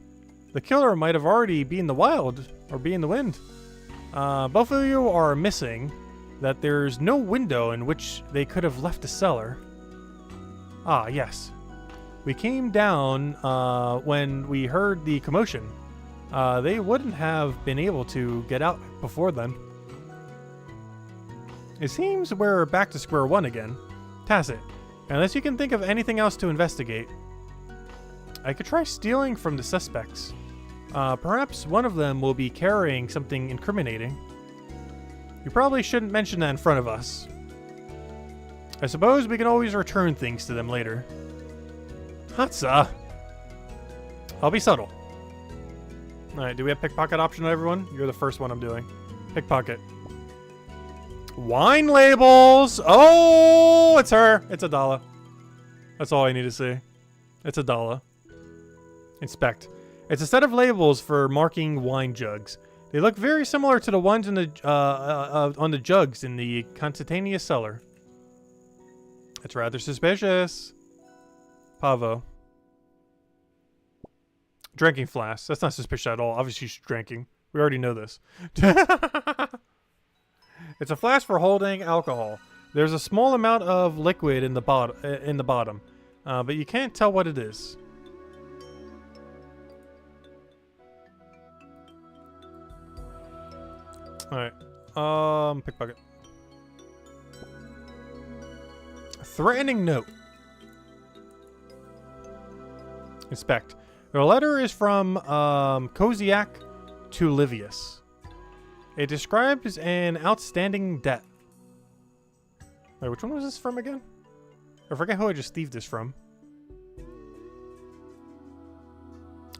The killer might have already been in the wild or be in the wind. Both of you are missing that there's no window in which they could have left the cellar. Ah, yes. We came down when we heard the commotion. They wouldn't have been able to get out before then. It seems we're back to square one again. Tacit, unless you can think of anything else to investigate. I could try stealing from the suspects. Perhaps one of them will be carrying something incriminating. You probably shouldn't mention that in front of us. I suppose we can always return things to them later. Hatsa. I'll be subtle. Alright, do we have pickpocket option on everyone? You're the first one I'm doing. Pickpocket. Wine labels! Oh, it's her. It's Adala. That's all I need to see. It's Adala. Inspect. It's a set of labels for marking wine jugs. They look very similar to the ones in the on the jugs in the Completionist cellar. It's rather suspicious. Pavo. Drinking flask. That's not suspicious at all. Obviously she's drinking. We already know this. It's a flask for holding alcohol. There's a small amount of liquid in the bottom, but you can't tell what it is. Alright. Pickpocket. Threatening note. Inspect. The letter is from Koziak to Livius. It describes an outstanding debt. Wait, which one was this from again? I forget who I just thieved this from.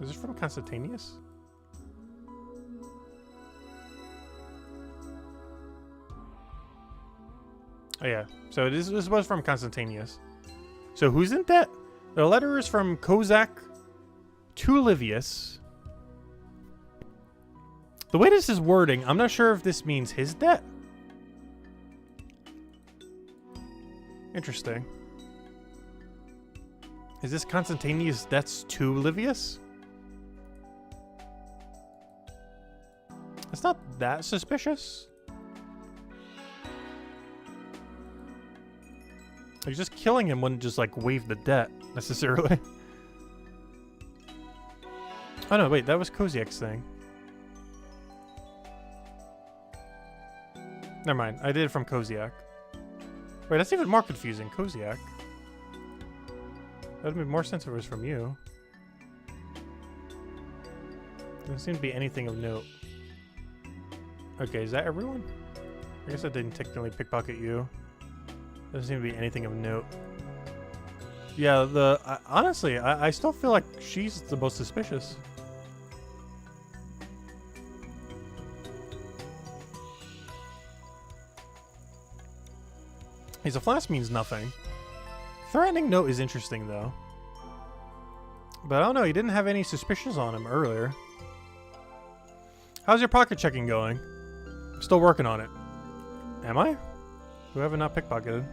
Is this from Completionist? Oh yeah, so this was from Completionist. So who's in debt? The letter is from Kozak to Livius. The way this is wording, I'm not sure if this means his debt. Interesting. Is this Constantine's debts to Livius? It's not that suspicious. Like, just killing him wouldn't just, like, waive the debt, necessarily. Oh, no, wait, that was Koziak's thing. Never mind, I did it from Koziak. Wait, that's even more confusing. Koziak. That would make more sense if it was from you. Doesn't seem to be anything of note. Okay, is that everyone? I guess I didn't technically pickpocket you. Doesn't seem to be anything of note. Yeah, honestly, I still feel like she's the most suspicious. Hey, so flask means nothing. Threatening note is interesting, though. But I don't know, he didn't have any suspicions on him earlier. How's your pocket checking going? I'm still working on it. Am I? Who have I not pickpocketed?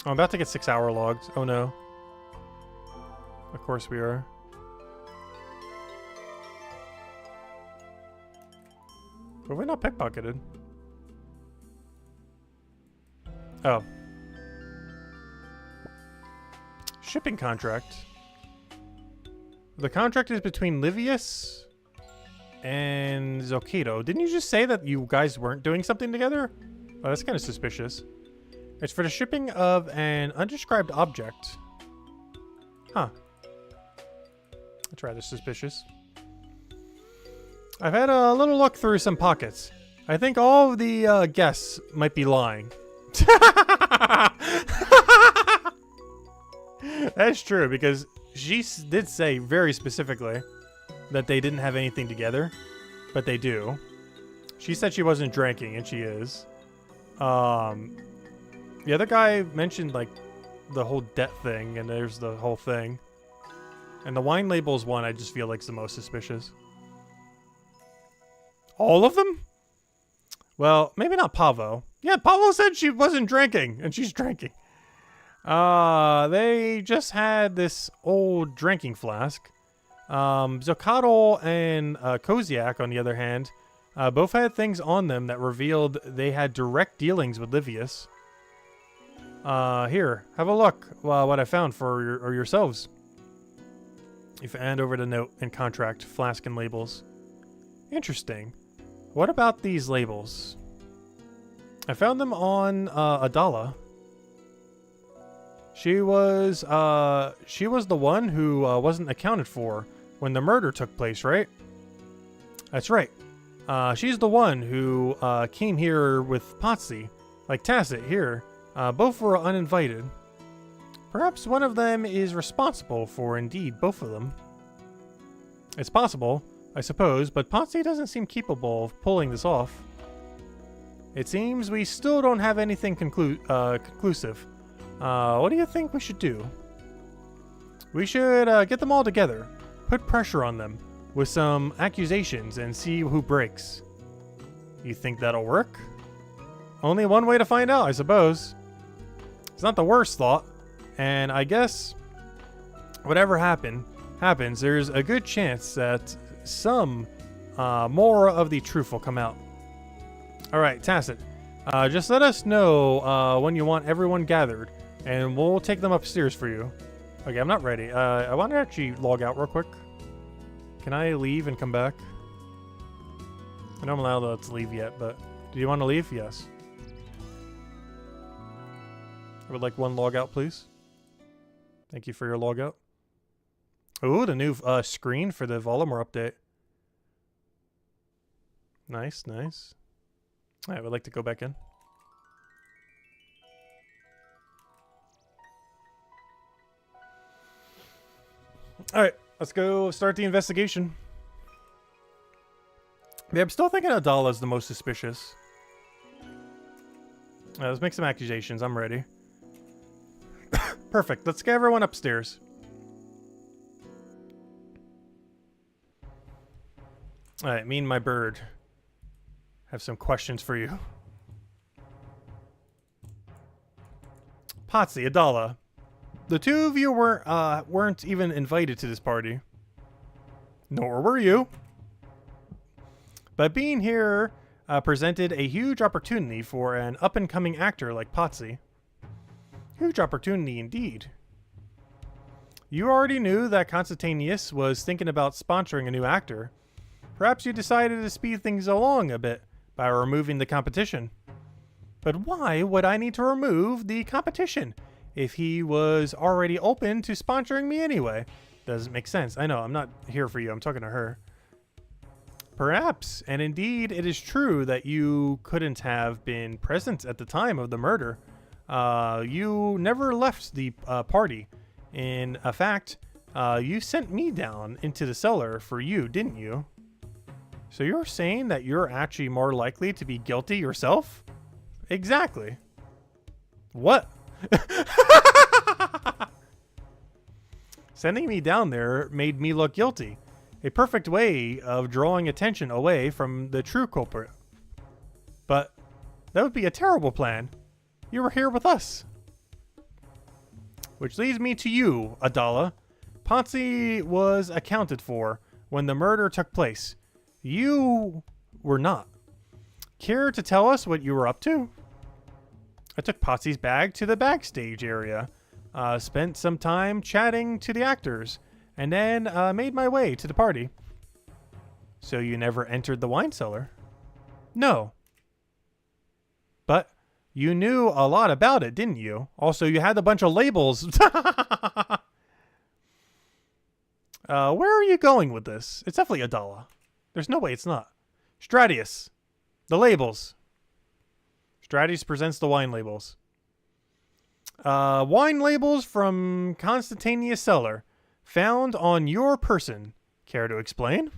Oh, I'm about to get 6-hour logs. Oh no. Of course we are. Who have we not pickpocketed? Oh. Shipping contract. The contract is between Livius and Zokido. Didn't you just say that you guys weren't doing something together? Oh, that's kind of suspicious. It's for the shipping of an undescribed object. Huh. That's rather suspicious. I've had a little look through some pockets. I think all of the guests might be lying. That's true, because she did say very specifically that they didn't have anything together, but they do. She said she wasn't drinking, and she is. The other guy mentioned, like, the whole debt thing, and there's the whole thing. And the wine labels one I just feel like is the most suspicious. All of them? Well, maybe not Pavo. Yeah, Pavo said she wasn't drinking, and she's drinking. They just had this old drinking flask. Zocatl and Koziak, on the other hand, both had things on them that revealed they had direct dealings with Livius. Here, have a look. What I found for yourselves. If you hand over the note and contract, flask and labels. Interesting. What about these labels? I found them on Adala. She was the one who wasn't accounted for when the murder took place, right? That's right. She's the one who came here with Potsy, like Tacit here. Both were uninvited. Perhaps one of them is responsible for, indeed, both of them. It's possible, I suppose, but Potsy doesn't seem capable of pulling this off. It seems we still don't have anything conclusive. What do you think we should do? We should get them all together, put pressure on them with some accusations, and see who breaks. You think that'll work? Only one way to find out, I suppose. It's not the worst thought, and I guess whatever happens, there's a good chance that some more of the truth will come out. Alright, Tacit. Just let us know when you want everyone gathered, and we'll take them upstairs for you. Okay, I'm not ready. I want to actually log out real quick. Can I leave and come back? I know I'm allowed to leave yet, but do you want to leave? Yes. I would like one log out, please. Thank you for your log out. Oh, the new screen for the Varlamore update. Nice, nice. I would like to go back in. Alright, let's go start the investigation. Yeah, I'm still thinking Adala is the most suspicious. Let's make some accusations. I'm ready. Perfect. Let's get everyone upstairs. Alright, me and my bird have some questions for you. Potsy, Adala. The two of you weren't even invited to this party. Nor were you. But being here presented a huge opportunity for an up-and-coming actor like Potsy. Huge opportunity indeed. You already knew that Completionist was thinking about sponsoring a new actor. Perhaps you decided to speed things along a bit by removing the competition. But why would I need to remove the competition if he was already open to sponsoring me anyway? Doesn't make sense. I know, I'm not here for you. I'm talking to her. Perhaps, and indeed it is true that you couldn't have been present at the time of the murder. You never left the party. In fact, you sent me down into the cellar for you, didn't you? So you're saying that you're actually more likely to be guilty yourself? Exactly. What? Sending me down there made me look guilty. A perfect way of drawing attention away from the true culprit. But that would be a terrible plan. You were here with us. Which leads me to you, Adala. Potsy was accounted for when the murder took place. You were not. Care to tell us what you were up to? I took Potsy's bag to the backstage area, spent some time chatting to the actors, and then made my way to the party. So you never entered the wine cellar? No. But you knew a lot about it, didn't you? Also, you had a bunch of labels. Where are you going with this? It's definitely Adala. There's no way it's not. Stratius. The labels. Stratius presents the wine labels. Wine labels from Completionist cellar. Found on your person. Care to explain?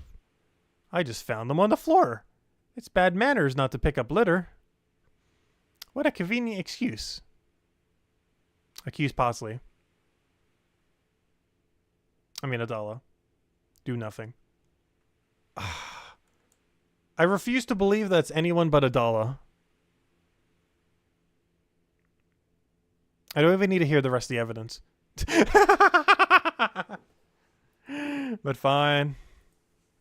I just found them on the floor. It's bad manners not to pick up litter. What a convenient excuse. Accuse Potsley. I mean, Adala. Do nothing. I refuse to believe that's anyone but Adala. I don't even need to hear the rest of the evidence. But fine.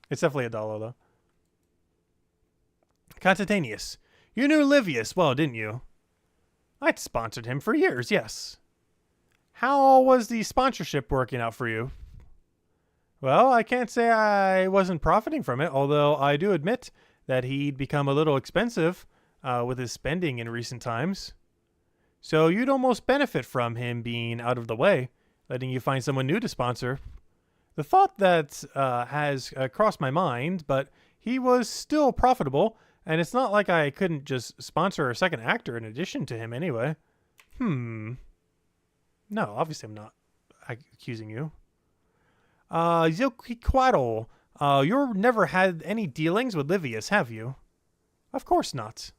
It's definitely Adala, though. Completionist. You knew Livius well, didn't you? I'd sponsored him for years, yes. How was the sponsorship working out for you? Well, I can't say I wasn't profiting from it, although I do admit that he'd become a little expensive with his spending in recent times. So you'd almost benefit from him being out of the way, letting you find someone new to sponsor. The thought that has crossed my mind, but he was still profitable, and it's not like I couldn't just sponsor a second actor in addition to him anyway. No, obviously I'm not accusing you. Zilquiquaddle, you've never had any dealings with Livius, have you? Of course not.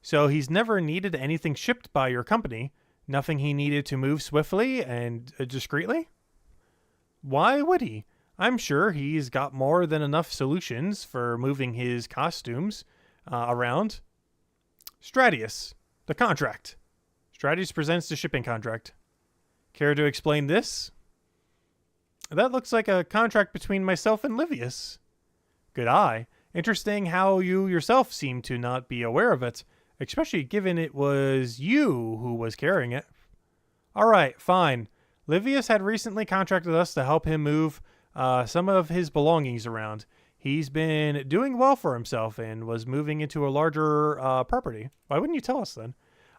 So he's never needed anything shipped by your company? Nothing he needed to move swiftly and discreetly? Why would he? I'm sure he's got more than enough solutions for moving his costumes around. Stratius, the contract. Stratius presents the shipping contract. Care to explain this? That looks like a contract between myself and Livius. Good eye. Interesting how you yourself seem to not be aware of it, especially given it was you who was carrying it. All right, fine. Livius had recently contracted us to help him move some of his belongings around. He's been doing well for himself and was moving into a larger property. Why wouldn't you tell us then?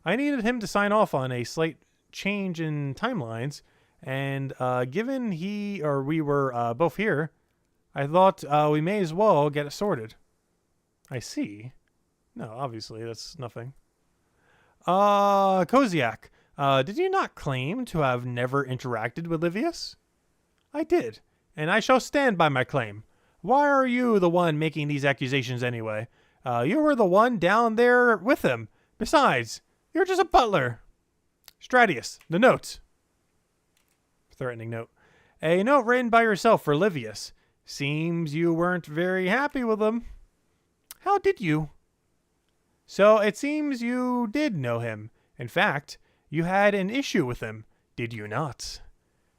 I needed him to sign off on a slight change in timelines, and given we were both here, I thought we may as well get it sorted. I see. No, obviously, that's nothing. Koziak, did you not claim to have never interacted with Livius? I did, and I shall stand by my claim. Why are you the one making these accusations anyway? You were the one down there with him. Besides, you're just a butler. Stratius, the note. Threatening note. A note written by yourself for Livius. Seems you weren't very happy with him. How did you? So it seems you did know him. In fact, you had an issue with him, did you not?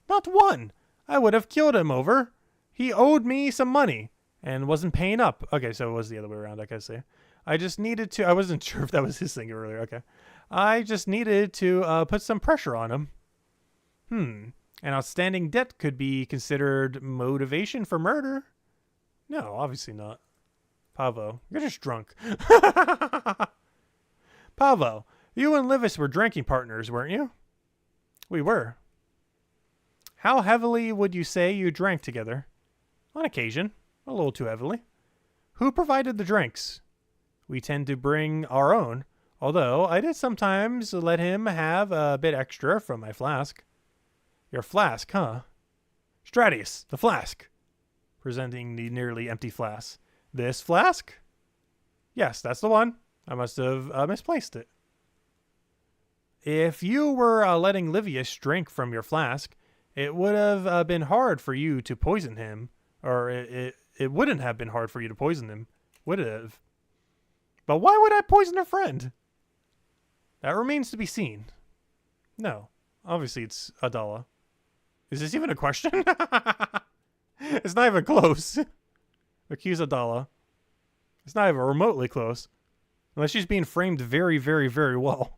Not one. I would have killed him over. He owed me some money and wasn't paying up. Okay, so it was the other way around, I guess. I just needed to... I wasn't sure if that was his thing earlier. Okay. I just needed to put some pressure on him. An outstanding debt could be considered motivation for murder. No, obviously not. Pavo, you're just drunk. Pavo, you and Livis were drinking partners, weren't you? We were. How heavily would you say you drank together? On occasion, a little too heavily. Who provided the drinks? We tend to bring our own, although I did sometimes let him have a bit extra from my flask. Your flask, huh? Stratius, the flask. Presenting the nearly empty flask. This flask? Yes, that's the one. I must have misplaced it. If you were letting Livius drink from your flask, it would have been hard for you to poison him. Or it wouldn't have been hard for you to poison him, would it have? But why would I poison a friend? That remains to be seen. No, obviously it's Adala. Is this even a question? It's not even close. Accuse Adala. It's not even remotely close. Unless she's being framed very, very, very well.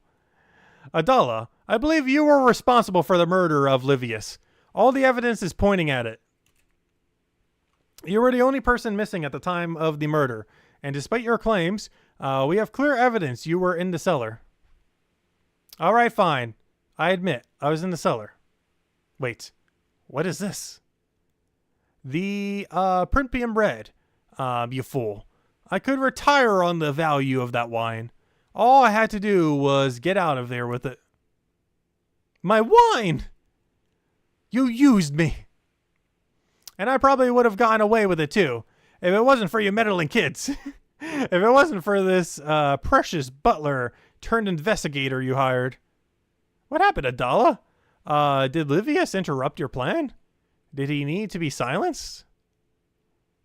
Adala, I believe you were responsible for the murder of Livius. All the evidence is pointing at it. You were the only person missing at the time of the murder, and despite your claims, we have clear evidence you were in the cellar. All right, fine. I admit, I was in the cellar. Wait, what is this? The Primpium bread, you fool. I could retire on the value of that wine. All I had to do was get out of there with it. My wine! You used me. And I probably would have gotten away with it too, if it wasn't for you meddling kids. If it wasn't for this precious butler turned investigator you hired. What happened, Adala? Did Livius interrupt your plan? Did he need to be silenced?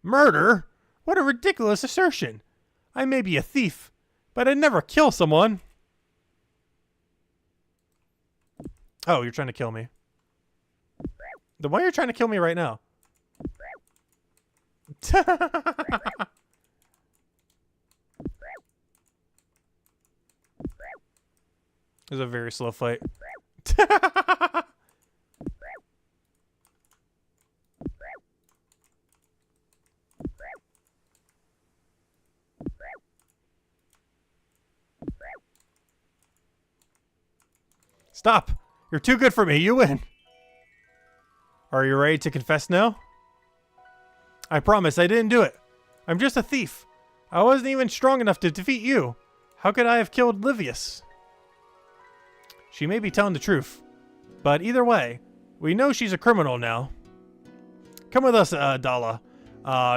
Murder? What a ridiculous assertion. I may be a thief, but I'd never kill someone. Oh, you're trying to kill me. Then why are you trying to kill me right now? It was a very slow fight. Stop! You're too good for me. You win. Are you ready to confess now? I promise I didn't do it. I'm just a thief. I wasn't even strong enough to defeat you. How could I have killed Livius? She may be telling the truth. But either way, we know she's a criminal now. Come with us, Dala.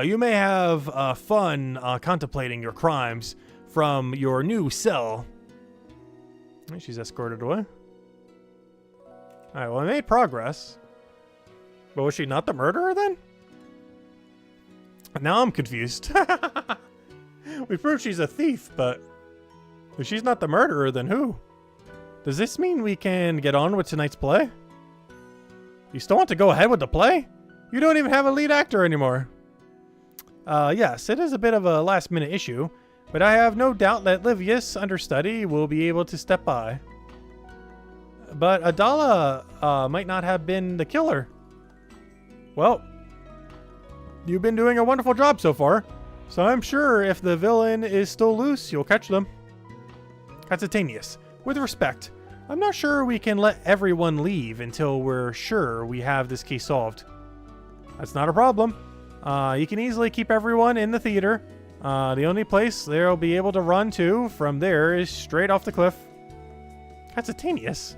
You may have fun contemplating your crimes from your new cell. She's escorted away. Alright, well, I made progress. But was she not the murderer then? Now I'm confused. We proved she's a thief, but if she's not the murderer, then who? Does this mean we can get on with tonight's play? You still want to go ahead with the play? You don't even have a lead actor anymore. Yes, it is a bit of a last-minute issue, but I have no doubt that Livius, understudy, will be able to step by. But Adala might not have been the killer. Well, you've been doing a wonderful job so far, so I'm sure if the villain is still loose, you'll catch them. Katsitanius, with respect, I'm not sure we can let everyone leave until we're sure we have this case solved. That's not a problem. You can easily keep everyone in the theater. The only place they'll be able to run to from there is straight off the cliff. Katsitanius?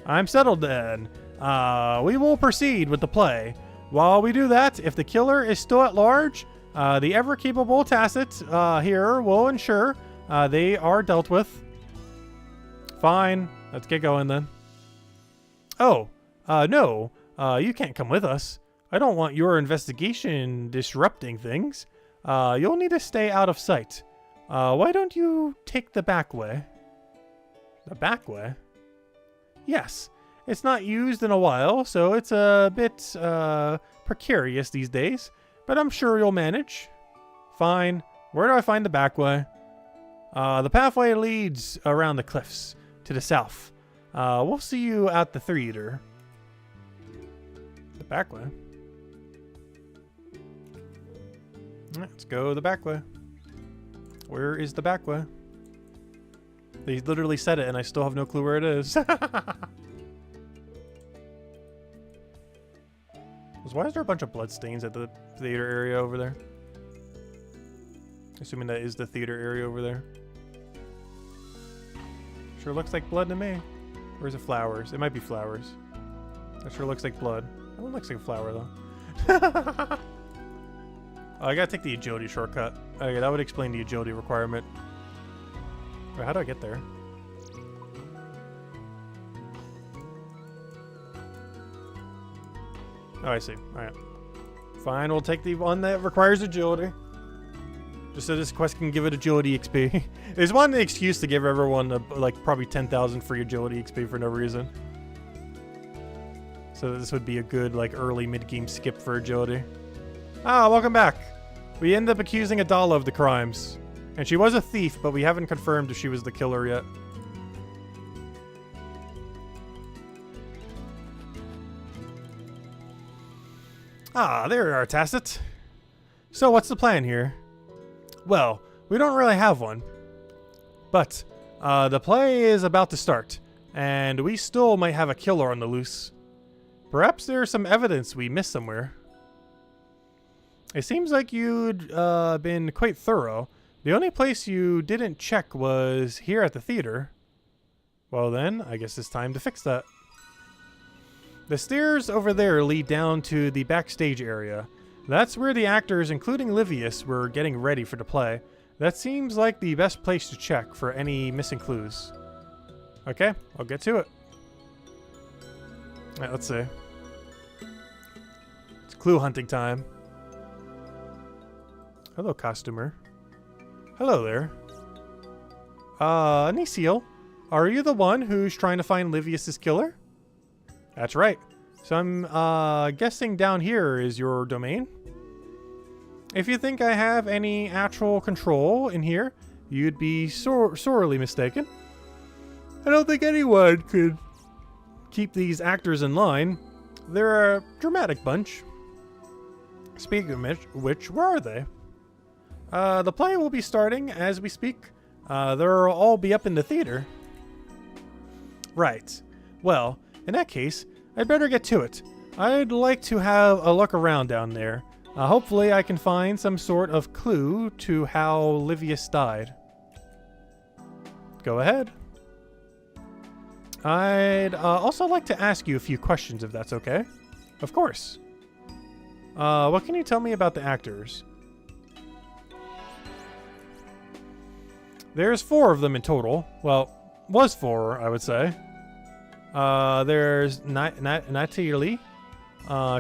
I'm settled then. We will proceed with the play. While we do that, if the killer is still at large, the ever-capable Tacit here will ensure they are dealt with. Fine. Let's get going then. Oh, no. You can't come with us. I don't want your investigation disrupting things. You'll need to stay out of sight. Why don't you take the back way? The back way? Yes. It's not used in a while, so it's a bit precarious these days. But I'm sure you'll manage. Fine. Where do I find the back way? The pathway leads around the cliffs to the south. We'll see you at the theater. The back way? Let's go the back way. Where is the back way? They literally said it and I still have no clue where it is. Why is there a bunch of blood stains at the theater area over there? Assuming that is the theater area over there. Sure looks like blood to me. Or is it flowers? It might be flowers. That sure looks like blood. That one looks like a flower though. Oh, I gotta take the agility shortcut. Okay, that would explain the agility requirement. Wait, how do I get there? Oh, I see. Alright. Fine, we'll take the one that requires agility. Just so this quest can give it agility XP. There's one excuse to give everyone, like, probably 10,000 free agility XP for no reason. So this would be a good, like, early mid-game skip for agility. Ah, welcome back. We end up accusing Adala of the crimes. And she was a thief, but we haven't confirmed if she was the killer yet. Ah, there you are, Tacit. So what's the plan here? Well, we don't really have one. But, the play is about to start. And we still might have a killer on the loose. Perhaps there's some evidence we missed somewhere. It seems like you'd been quite thorough. The only place you didn't check was here at the theater. Well then, I guess it's time to fix that. The stairs over there lead down to the backstage area. That's where the actors, including Livius, were getting ready for the play. That seems like the best place to check for any missing clues. Okay, I'll get to it. Alright, let's see. It's clue hunting time. Hello, costumer. Hello there. Nisiel, are you the one who's trying to find Livius's killer? That's right. So I'm guessing down here is your domain? If you think I have any actual control in here, you'd be sorely mistaken. I don't think anyone could keep these actors in line. They're a dramatic bunch. Speaking of which, where are they? The play will be starting as we speak. They'll all be up in the theater. Right. Well, in that case, I'd better get to it. I'd like to have a look around down there. Hopefully I can find some sort of clue to how Livius died. Go ahead. I'd also like to ask you a few questions if that's okay. Of course. What can you tell me about the actors? There's 4 of them in total. Well, was 4, I would say. There's Natalie.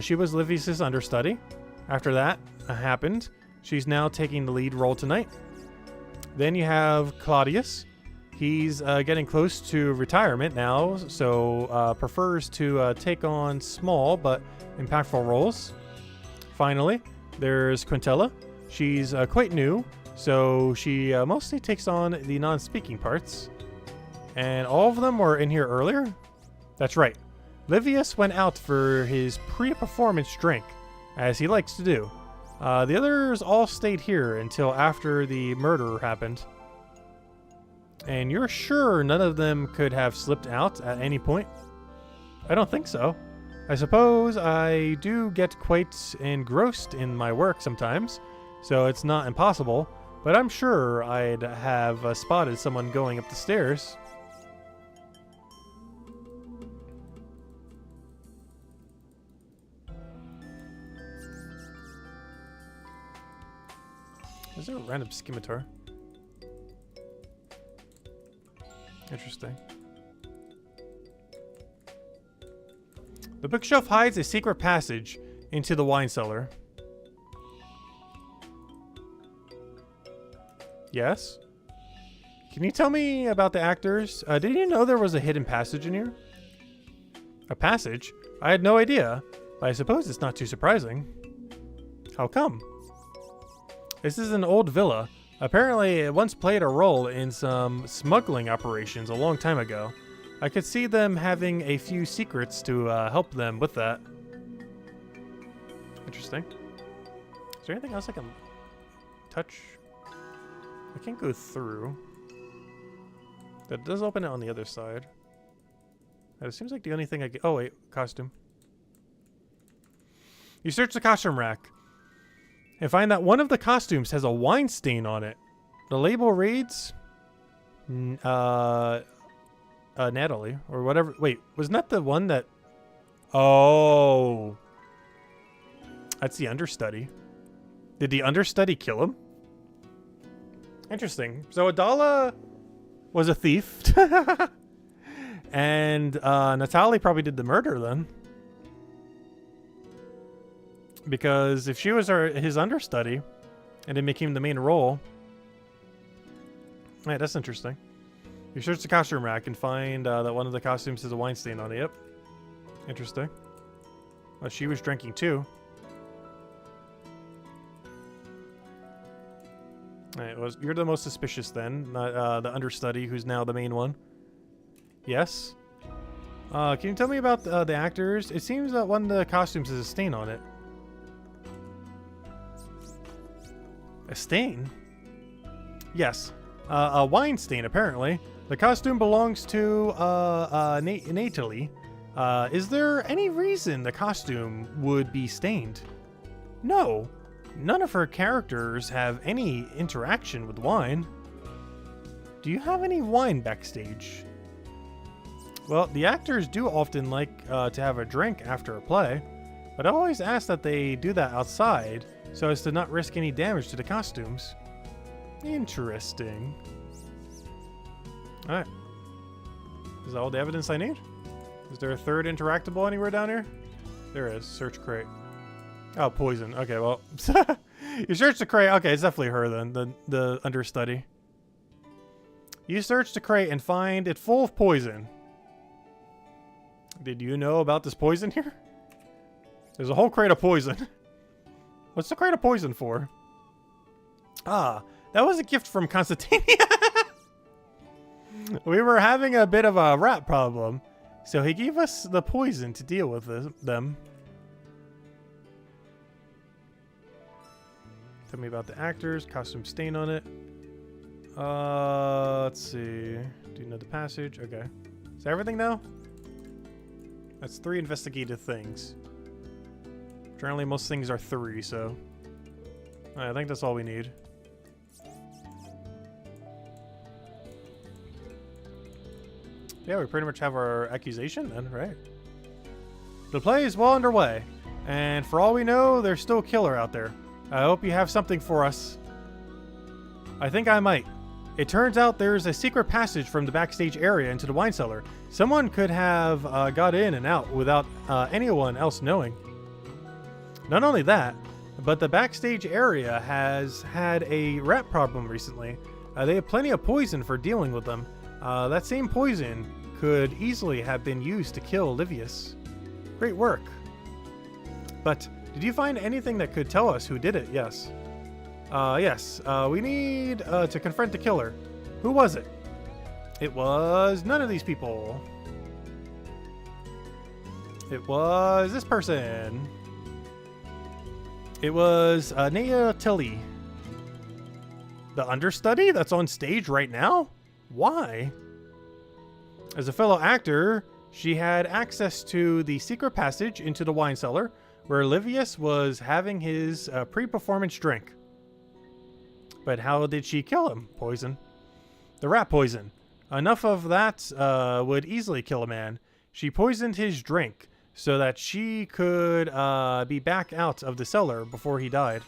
She was Livius's understudy. After that happened, she's now taking the lead role tonight. Then you have Claudius. He's getting close to retirement now, so prefers to take on small but impactful roles. Finally, there's Quintella. She's quite new, so she mostly takes on the non-speaking parts. And all of them were in here earlier? That's right. Livius went out for his pre-performance drink, as he likes to do. The others all stayed here until after the murder happened. And you're sure none of them could have slipped out at any point? I don't think so. I suppose I do get quite engrossed in my work sometimes, so it's not impossible, but I'm sure I'd have spotted someone going up the stairs. Is there a random scimitar? Interesting. The bookshelf hides a secret passage. into the wine cellar. Yes? Can you tell me about the actors? Did you know there was a hidden passage in here? A passage? I had no idea, but I suppose it's not too surprising. How come? This is an old villa. Apparently, it once played a role in some smuggling operations a long time ago. I could see them having a few secrets to help them with that. Interesting. Is there anything else I can touch? I can't go through. That does open it on the other side. It seems like the only thing I can... Oh, wait. Costume. You search the costume rack and find that one of the costumes has a wine stain on it. The label reads... Natalie. Or whatever. Wait. Wasn't that the one that... Oh. That's the understudy. Did the understudy kill him? Interesting. So Adala was a thief. And Natalie probably did the murder then. Because if she was his understudy and it became the main role. Right, that's interesting. You search the costume rack and find that one of the costumes has a wine stain on it. Yep. Interesting. Well, she was drinking too. Alright, well, you're the most suspicious then, not the understudy who's now the main one. Yes? Can you tell me about the actors? It seems that one of the costumes has a stain on it. A stain? Yes. A wine stain, apparently. The costume belongs to Natalie. Is there any reason the costume would be stained? No. None of her characters have any interaction with wine. Do you have any wine backstage? Well, the actors do often like to have a drink after a play, but I always ask that they do that outside so as to not risk any damage to the costumes. Interesting. Alright. Is that all the evidence I need? Is there a third interactable anywhere down here? There is. Search crate. Oh, poison. Okay, well. You search the crate. Okay, it's definitely her then, the understudy. You search the crate and find it full of poison. Did you know about this poison here? There's a whole crate of poison. What's the crate of poison for? Ah, that was a gift from Constantine. We were having a bit of a rat problem, so he gave us the poison to deal with them. Tell me about the actors. Costume stain on it. Let's see. Do you know the passage? Okay. Is that everything now? That's 3 investigative things. Generally, most things are 3, so... I think that's all we need. Yeah, we pretty much have our accusation then, right? The play is well underway, and for all we know, there's still a killer out there. I hope you have something for us. I think I might. It turns out there's a secret passage from the backstage area into the wine cellar. Someone could have got in and out without anyone else knowing. Not only that, but the backstage area has had a rat problem recently. They have plenty of poison for dealing with them. That same poison could easily have been used to kill Livius. Great work. But did you find anything that could tell us who did it? Yes. Yes. We need to confront the killer. Who was it? It was none of these people. It was this person. It was Natalie. The understudy that's on stage right now? Why? As a fellow actor, she had access to the secret passage into the wine cellar where Livius was having his pre-performance drink. But how did she kill him? Poison. The rat poison. Enough of that would easily kill a man. She poisoned his drink so that she could be back out of the cellar before he died.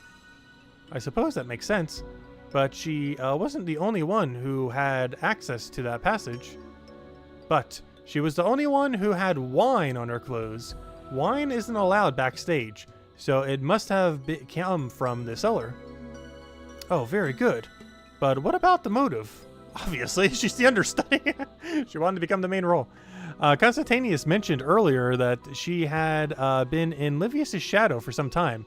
I suppose that makes sense. But she wasn't the only one who had access to that passage. But she was the only one who had wine on her clothes. Wine isn't allowed backstage, So it must have come from the cellar. Oh, very good. But what about the motive? Obviously, she's the understudy. She wanted to become the main role. Constantinius mentioned earlier that she had been in Livius' shadow for some time.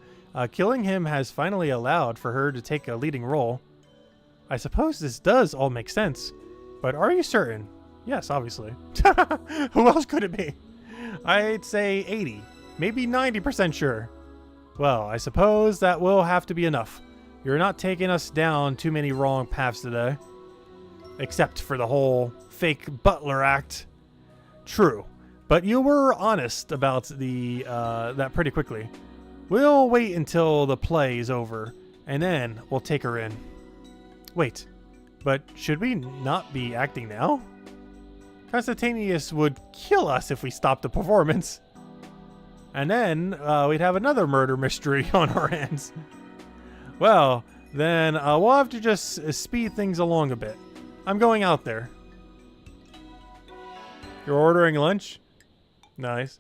Killing him has finally allowed for her to take a leading role. I suppose this does all make sense. But are you certain? Yes, obviously. Who else could it be? I'd say 80, maybe 90% sure. Well, I suppose that will have to be enough. You're not taking us down too many wrong paths today. Except for the whole fake butler act. True, but you were honest about that pretty quickly. We'll wait until the play is over, and then we'll take her in. Wait, but should we not be acting now? Constantinius would kill us if we stopped the performance. And then we'd have another murder mystery on our hands. Well, then we'll have to just speed things along a bit. I'm going out there. You're ordering lunch? Nice.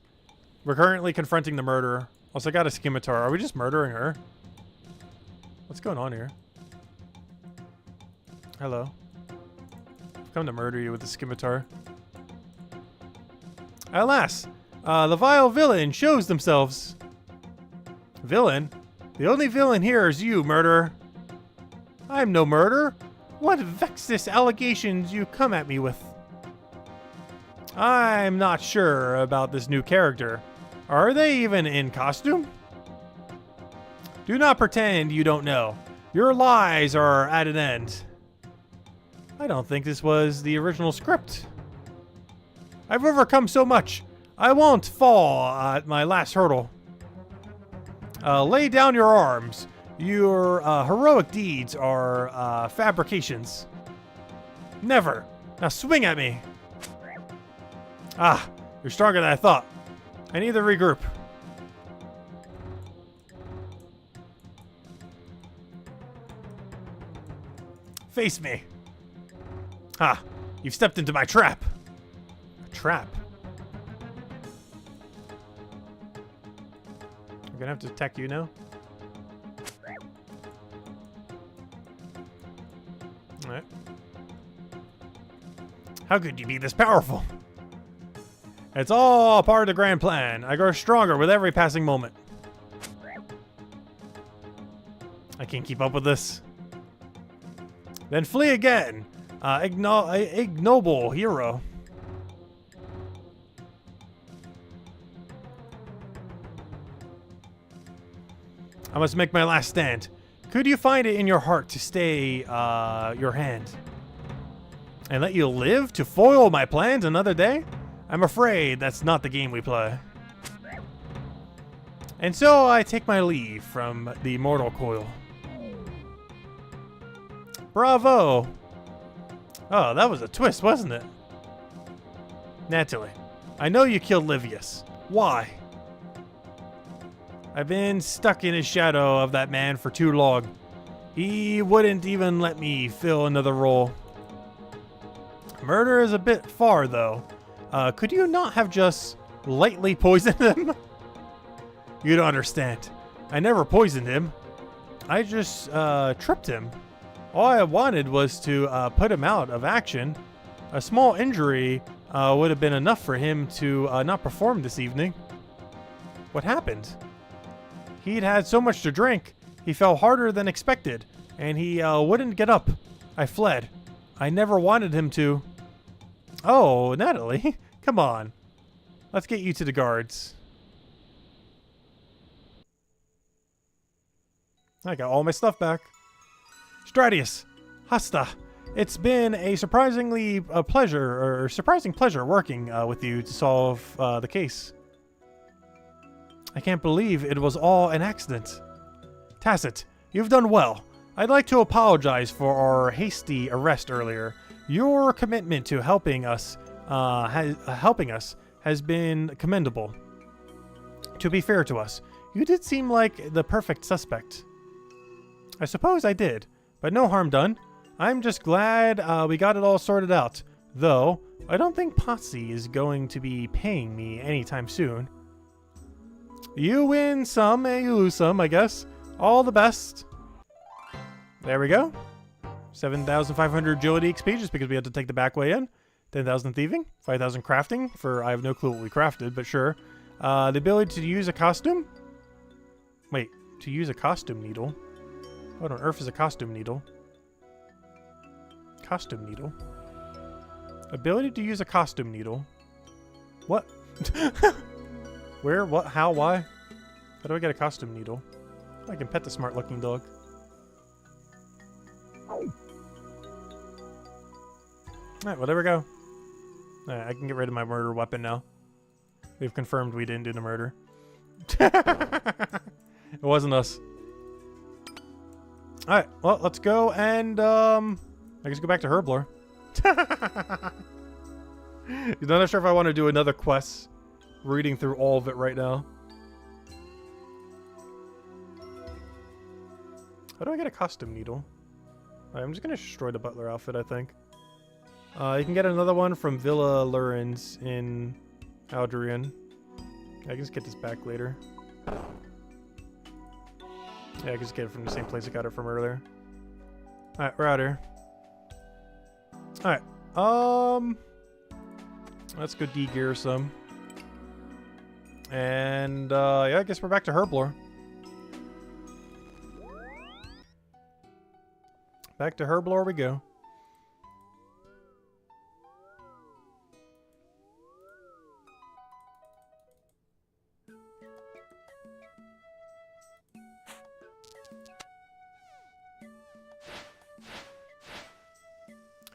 We're currently confronting the murderer. Also got a scimitar. Are we just murdering her? What's going on here? Hello. I've come to murder you with the scimitar. Alas, the vile villain shows themselves. Villain? The only villain here is you, murderer. I'm no murderer. What vexed allegations you come at me with? I'm not sure about this new character. Are they even in costume? Do not pretend you don't know. Your lies are at an end. I don't think this was the original script. I've overcome so much. I won't fall at my last hurdle. Lay down your arms. Your heroic deeds are fabrications. Never. Now swing at me. Ah, you're stronger than I thought. I need to regroup. Face me. Ha, you've stepped into my trap. A trap? I'm gonna have to attack you now. Alright. How could you be this powerful? It's all part of the grand plan. I grow stronger with every passing moment. I can't keep up with this. Then flee again. Ignoble hero. I must make my last stand. Could you find it in your heart to stay your hand? And let you live to foil my plans another day? I'm afraid that's not the game we play. And so I take my leave from the mortal coil. Bravo! Oh, that was a twist, wasn't it? Naturally. I know you killed Livius. Why? I've been stuck in his shadow of that man for too long. He wouldn't even let me fill another role. Murder is a bit far, though. Could you not have just lightly poisoned him? You don't understand. I never poisoned him. I just tripped him. All I wanted was to put him out of action. A small injury would have been enough for him to not perform this evening. What happened? He'd had so much to drink, he fell harder than expected, and he wouldn't get up. I fled. I never wanted him to. Oh, Natalie, come on. Let's get you to the guards. I got all my stuff back. Stratius, Hasta, it's been a surprising pleasure working with you to solve the case. I can't believe it was all an accident. Tacit, you've done well. I'd like to apologize for our hasty arrest earlier. Your commitment to helping us has been commendable. To be fair to us, you did seem like the perfect suspect. I suppose I did, but no harm done. I'm just glad we got it all sorted out, though I don't think Potsy is going to be paying me anytime soon. You win some and you lose some, I guess. All the best. There we go. 7,500 agility XP just because we had to take the back way in. 10,000 thieving. 5,000 crafting for I have no clue what we crafted, but sure. The ability to use a costume? Wait, to use a costume needle? What on earth is a costume needle? Costume needle? Ability to use a costume needle. What? Where? What? How? Why? How do I get a costume needle? I can pet the smart looking dog. Alright, well there we go. Alright, I can get rid of my murder weapon now. We've confirmed we didn't do the murder. It wasn't us. Alright, well let's go and I guess go back to Herblore. I'm not sure if I want to do another quest. Reading through all of it right now. How do I get a costume needle? Right, I'm just gonna destroy the butler outfit, I think. You can get another one from Villa Lurens in Aldrian. I can just get this back later. Yeah, I can just get it from the same place I got it from earlier. Alright, we're out here. Alright, let's go de-gear some. And, yeah, I guess we're back to Herblore. Back to Herblore we go.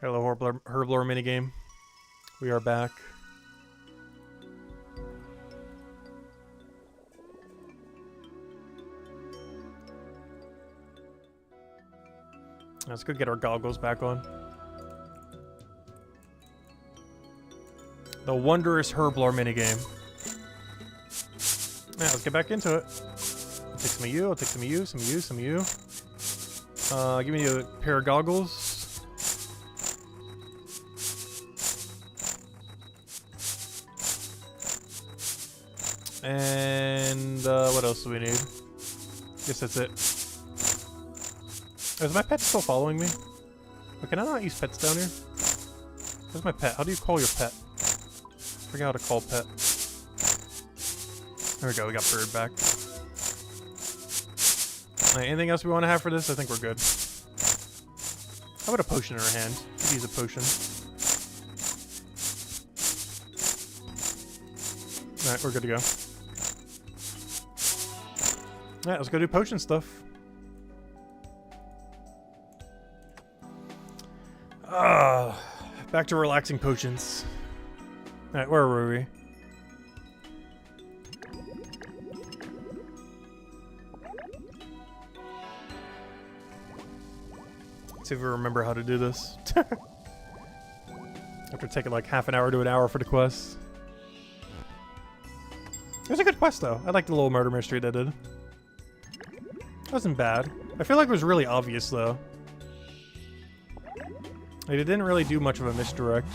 Hello, Herblore minigame. We are back. Let's go get our goggles back on. The wondrous Herblore minigame. Yeah, let's get back into it. I'll take some of you, I'll take some of you, some of you, some of you. Give me a pair of goggles. And what else do we need? Guess that's it. Is my pet still following me? But can I not use pets down here? Where's my pet? How do you call your pet? I forget how to call pet. There we go, we got bird back. Alright, anything else we want to have for this? I think we're good. How about a potion in our hand? Could use a potion. Alright, we're good to go. Alright, let's go do potion stuff. Back to relaxing potions. Alright, where were we? Let's see if we remember how to do this. After taking like half an hour to an hour for the quest. It was a good quest though. I liked the little murder mystery they did. It wasn't bad. I feel like it was really obvious though. Like, it didn't really do much of a misdirect.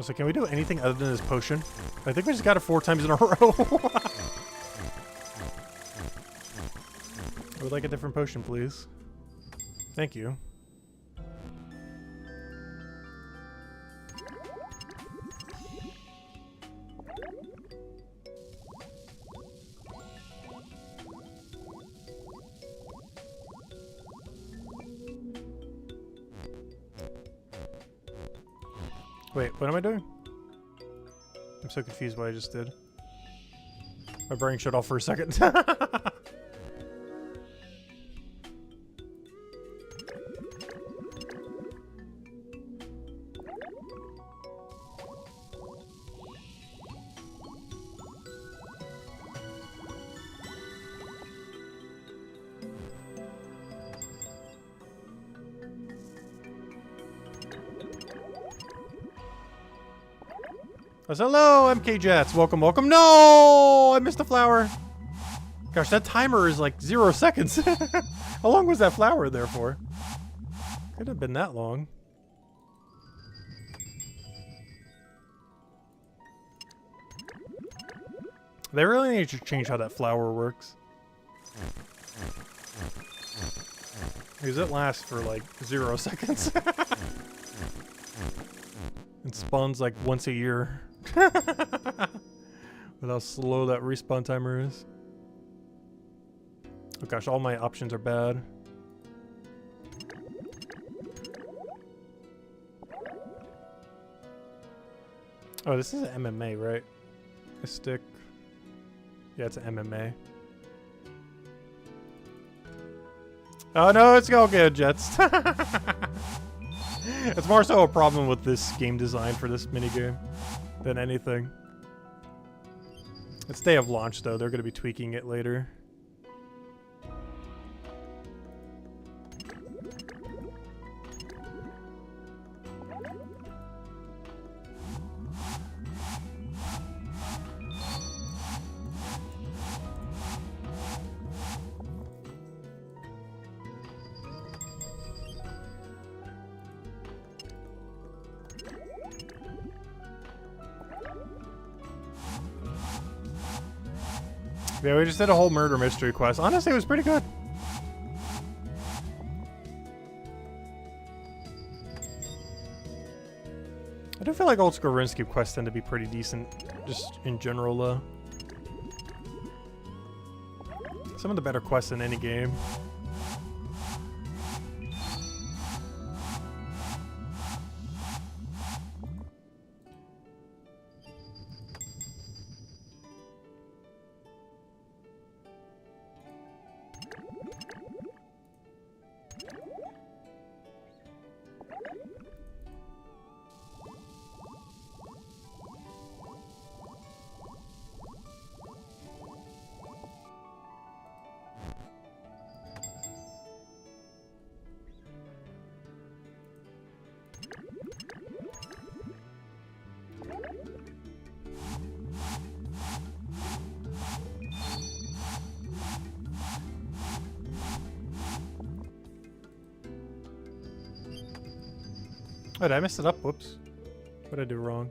So can we do anything other than this potion? I think we just got it 4 times in a row. I would like a different potion, please. Thank you. Wait, what am I doing? I'm so confused what I just did. My brain shut off for a second. I said, hello, MK Jets. Welcome, welcome. No! I missed the flower. Gosh, that timer is like 0 seconds. How long was that flower there for? Could have been that long. They really need to change how that flower works. Because it lasts for like 0 seconds. It spawns like once a year. With how slow that respawn timer is. Oh gosh, all my options are bad. Oh, this is an MMA, right? A stick. Yeah, it's an MMA. Oh no, it's all good, Jets. It's more so a problem with this game design for this minigame than anything. It's day of launch though, they're going to be tweaking it later. Yeah, we just did a whole murder mystery quest. Honestly, it was pretty good. I do feel like Oldschool Runescape quests tend to be pretty decent, just in general, though. Some of the better quests in any game. Oh, did I mess it up? Whoops. What did I do wrong?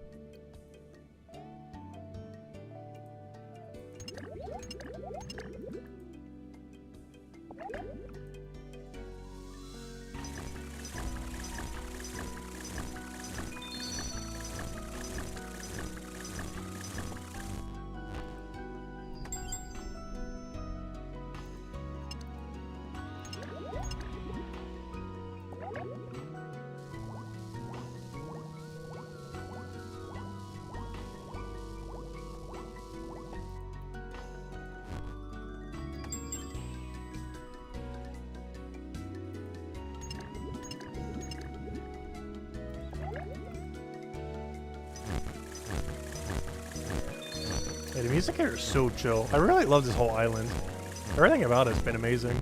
Yeah, the music here is so chill. I really love this whole island. Everything about it has been amazing.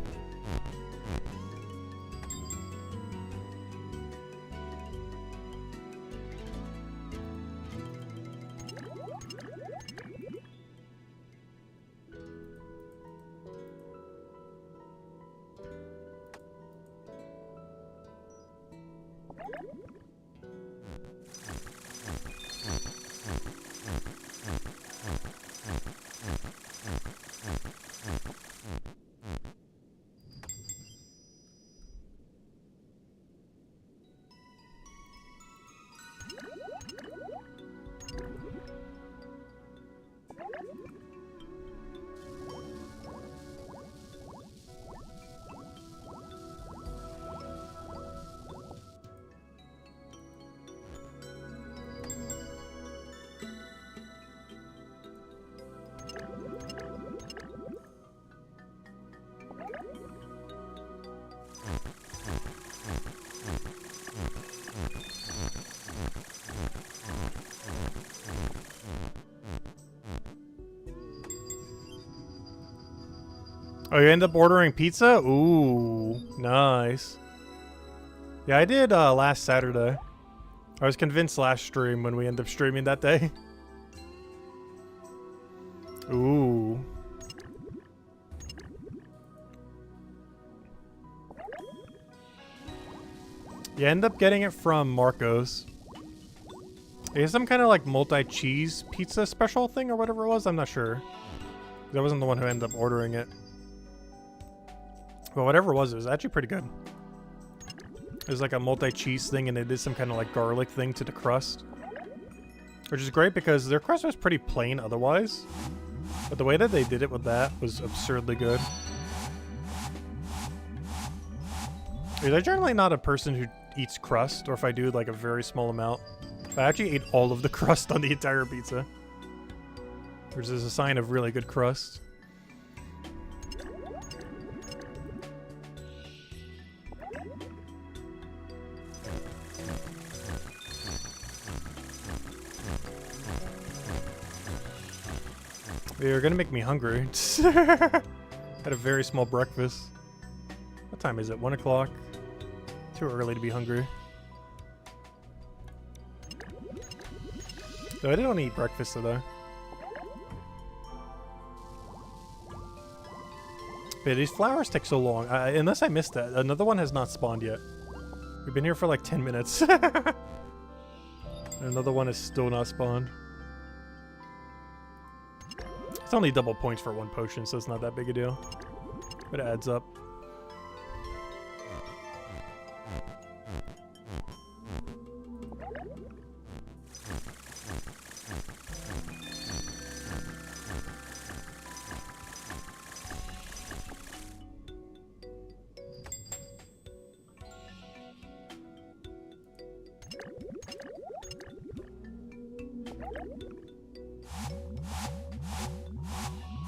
Oh, you end up ordering pizza? Ooh, nice. Yeah, I did last Saturday. I was convinced last stream when we ended up streaming that day. Ooh. You end up getting it from Marco's. It's some kind of like multi-cheese pizza special thing or whatever it was. I'm not sure. I wasn't the one who ended up ordering it. But whatever it was actually pretty good. It was like a multi-cheese thing, and they did some kind of like garlic thing to the crust. Which is great because their crust was pretty plain otherwise. But the way that they did it with that was absurdly good. Because I'm generally not a person who eats crust, or if I do, like a very small amount. I actually ate all of the crust on the entire pizza. Which is a sign of really good crust. You're gonna make me hungry. Had a very small breakfast. What time is it? 1 o'clock? Too early to be hungry. No, I didn't eat breakfast today. But these flowers take so long. Unless I missed that. Another one has not spawned yet. We've been here for like 10 minutes. Another one is still not spawned. It's only double points for one potion, so it's not that big a deal. But it adds up.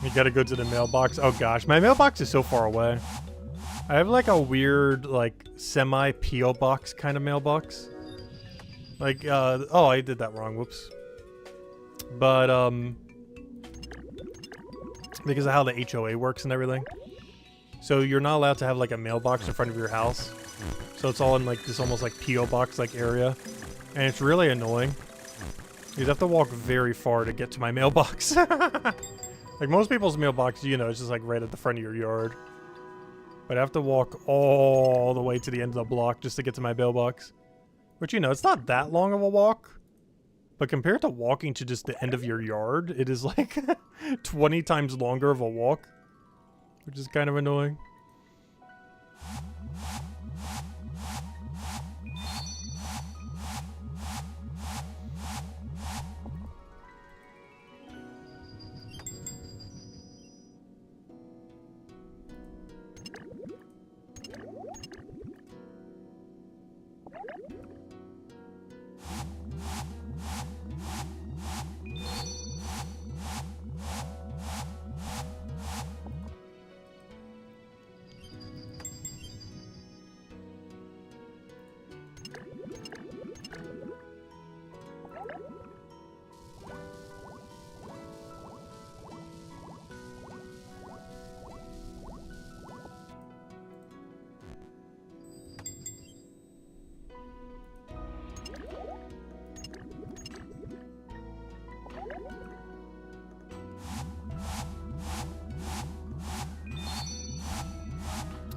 You gotta go to the mailbox. Oh gosh, my mailbox is so far away. I have like a weird, like, semi-P.O. box kind of mailbox. Like, oh, I did that wrong, whoops. But, because of how the HOA works and everything. So you're not allowed to have like a mailbox in front of your house. So it's all in like this almost like P.O. box like area. And it's really annoying. You'd have to walk very far to get to my mailbox. Like most people's mailbox, you know, it's just like right at the front of your yard. But I have to walk all the way to the end of the block just to get to my mailbox. Which, you know, it's not that long of a walk. But compared to walking to just the end of your yard, it is like 20 times longer of a walk. Which is kind of annoying.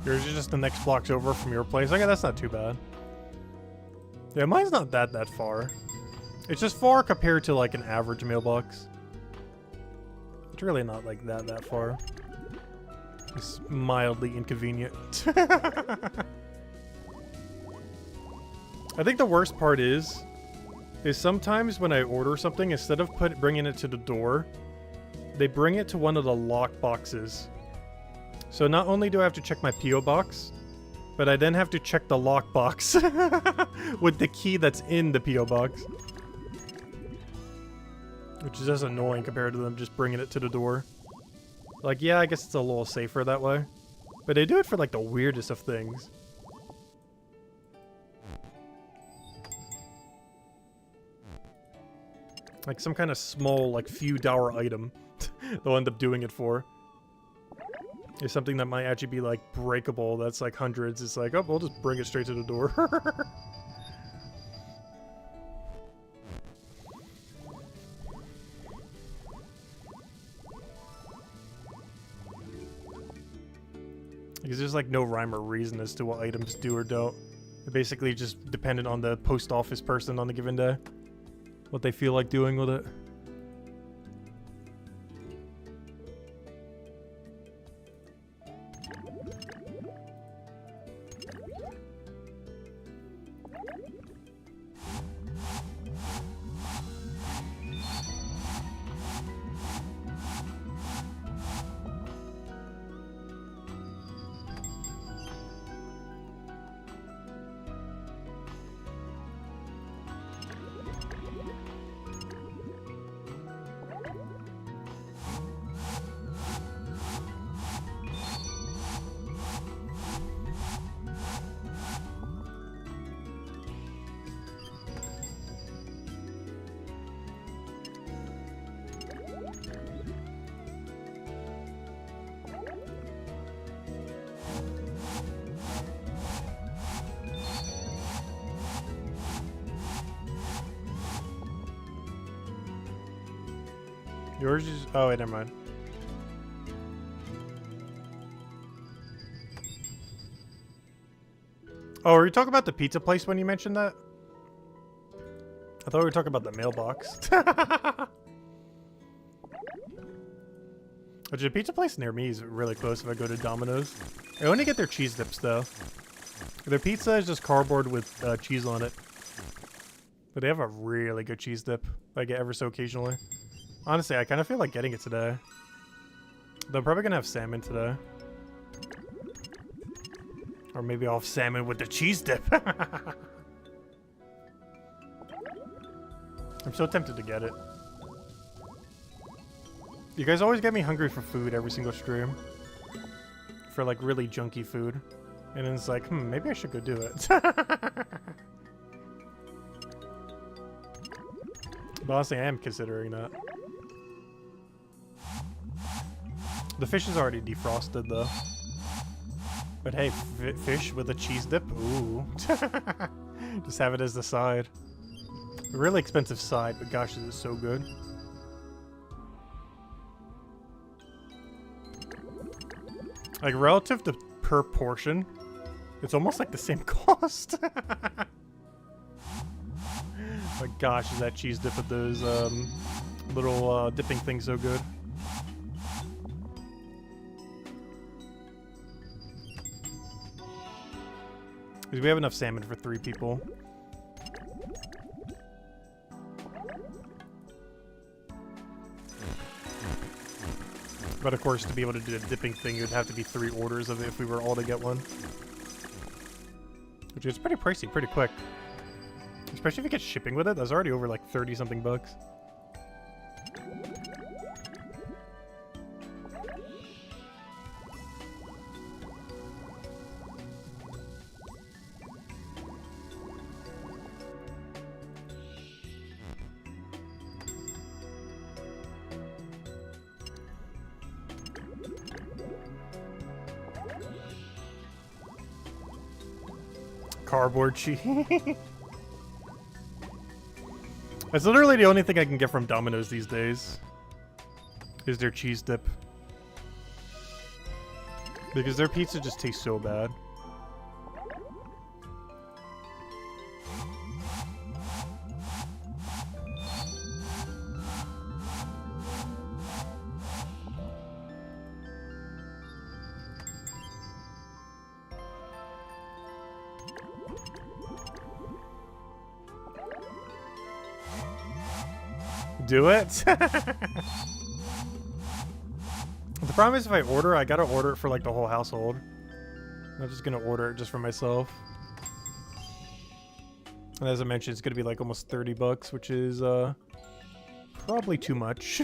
Yours is just the next block's over from your place. Okay, that's not too bad. Yeah, mine's not that far. It's just far compared to like an average mailbox. It's really not like that far. It's mildly inconvenient. I think the worst part is sometimes when I order something, instead of bringing it to the door, they bring it to one of the lock boxes. So not only do I have to check my P.O. box, but I then have to check the lock box with the key that's in the P.O. box. Which is just annoying compared to them just bringing it to the door. Like, yeah, I guess it's a little safer that way. But they do it for, like, the weirdest of things. Like some kind of small, like, few dollar item they'll end up doing it for. It's something that might actually be, like, breakable. That's, like, hundreds. It's like, oh, we'll just bring it straight to the door. because there's like no rhyme or reason as to what items do or don't. They're basically just dependent on the post office person on the given day, what they feel like doing with it. Yours is... oh, wait, never mind. Oh, were you talking about the pizza place when you mentioned that? I thought we were talking about the mailbox. Which the pizza place near me is really close if I go to Domino's. I only get their cheese dips, though. Their pizza is just cardboard with cheese on it. But they have a really good cheese dip I get ever so occasionally. Honestly, I kind of feel like getting it today. They're probably going to have salmon today. Or maybe I'll have salmon with the cheese dip. I'm so tempted to get it. You guys always get me hungry for food every single stream. For like really junky food. And then it's like, maybe I should go do it. But honestly, I am considering that. The fish is already defrosted though. But hey, fish with a cheese dip? Ooh. Just have it as the side. A really expensive side, but gosh, is it so good. Like, relative to per portion, it's almost like the same cost. But gosh, is that cheese dip with those little dipping things so good. Because we have enough salmon for 3 people. But of course, to be able to do the dipping thing, it would have to be 3 orders of it if we were all to get one. Which is pretty pricey, pretty quick. Especially if you get shipping with it, that's already over like 30-something bucks. Cardboard cheese. That's literally the only thing I can get from Domino's these days. Is their cheese dip. Because their pizza just tastes so bad. Do it? The problem is if I order, I gotta order it for like the whole household. I'm not just gonna order it just for myself. And as I mentioned, it's gonna be like almost 30 bucks, which is probably too much.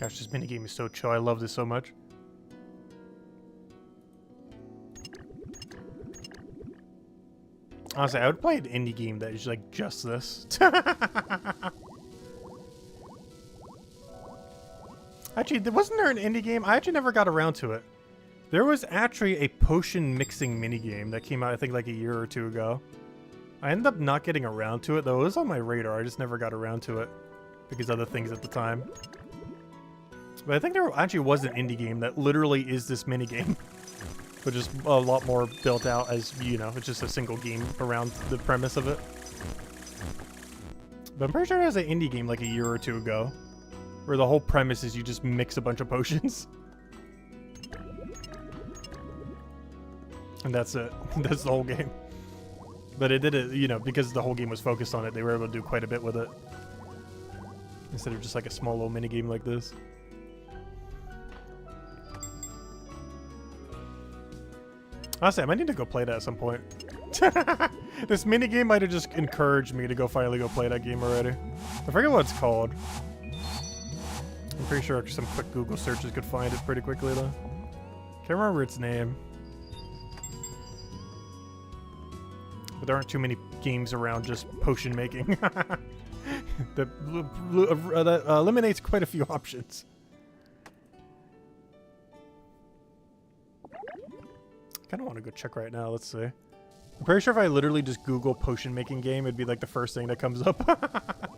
Gosh, this minigame is so chill. I love this so much. Honestly, I would play an indie game that is like just this. Actually, wasn't there an indie game? I actually never got around to it. There was actually a potion mixing minigame that came out, I think, like a year or two ago. I ended up not getting around to it, though. It was on my radar. I just never got around to it because of other things at the time. But I think there actually was an indie game that literally is this minigame. But just a lot more built out as, you know, it's just a single game around the premise of it. But I'm pretty sure there was an indie game like a year or two ago, where the whole premise is you just mix a bunch of potions. And that's it. That's the whole game. But it did it, you know, because the whole game was focused on it, they were able to do quite a bit with it. Instead of just like a small little minigame like this. Honestly, I might need to go play that at some point. This minigame might have just encouraged me to finally go play that game already. I forget what it's called. I'm pretty sure some quick Google searches could find it pretty quickly though. Can't remember its name. But there aren't too many games around just potion making. that eliminates quite a few options. I kind of want to go check right now. Let's see. I'm pretty sure if I literally just Google potion making game, it'd be like the first thing that comes up.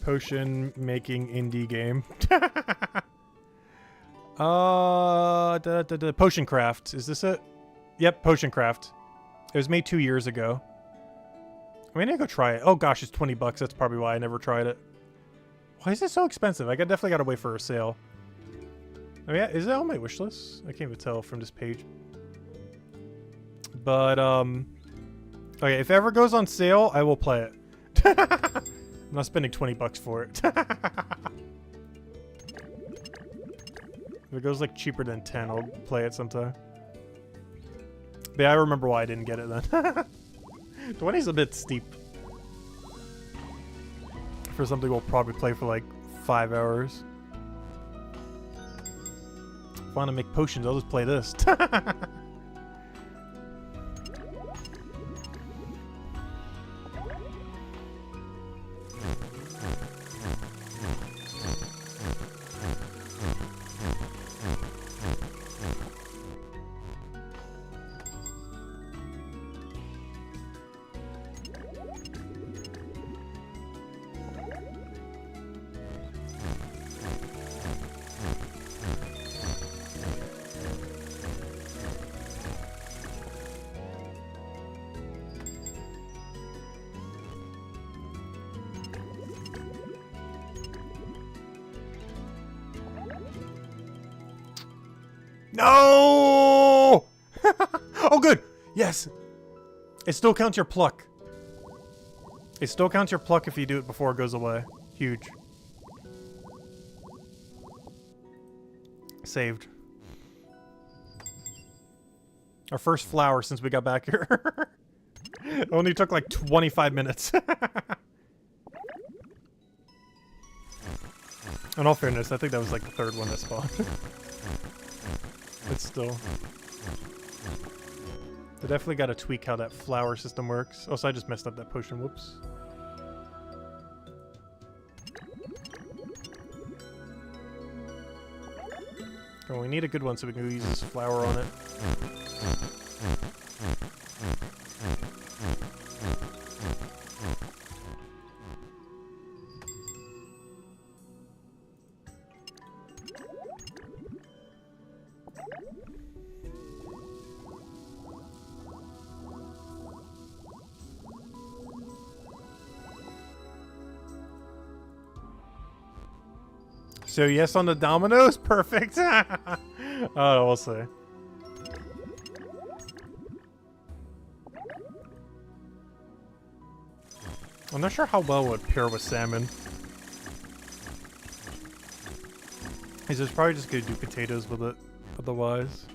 Potion making indie game. Potion Craft. Is this it? Yep, Potion Craft. It was made 2 years ago. I mean, I go try it. Oh gosh, it's 20 bucks. That's probably why I never tried it. Why is it so expensive? I definitely gotta wait for a sale. Oh yeah, is it on my wish list? I can't even tell from this page. But, okay, if it ever goes on sale, I will play it. I'm not spending 20 bucks for it. If it goes, like, cheaper than 10, I'll play it sometime. But yeah, I remember why I didn't get it then. 20 is a bit steep. For something we'll probably play for, like, 5 hours. If I want to make potions, I'll just play this. No! Oh, good. Yes. It still counts your pluck. It still counts your pluck if you do it before it goes away. Huge. Saved. Our first flower since we got back here. It only took like 25 minutes. In all fairness, I think that was like the third one that spawned. But still. They definitely got to tweak how that flower system works. Also, I just messed up that potion. Whoops. Oh, we need a good one so we can use this flower on it. So yes on the dominoes? Perfect. Oh, we'll see. I'm not sure how well it would pair with salmon. He's just probably just gonna do potatoes with it, otherwise.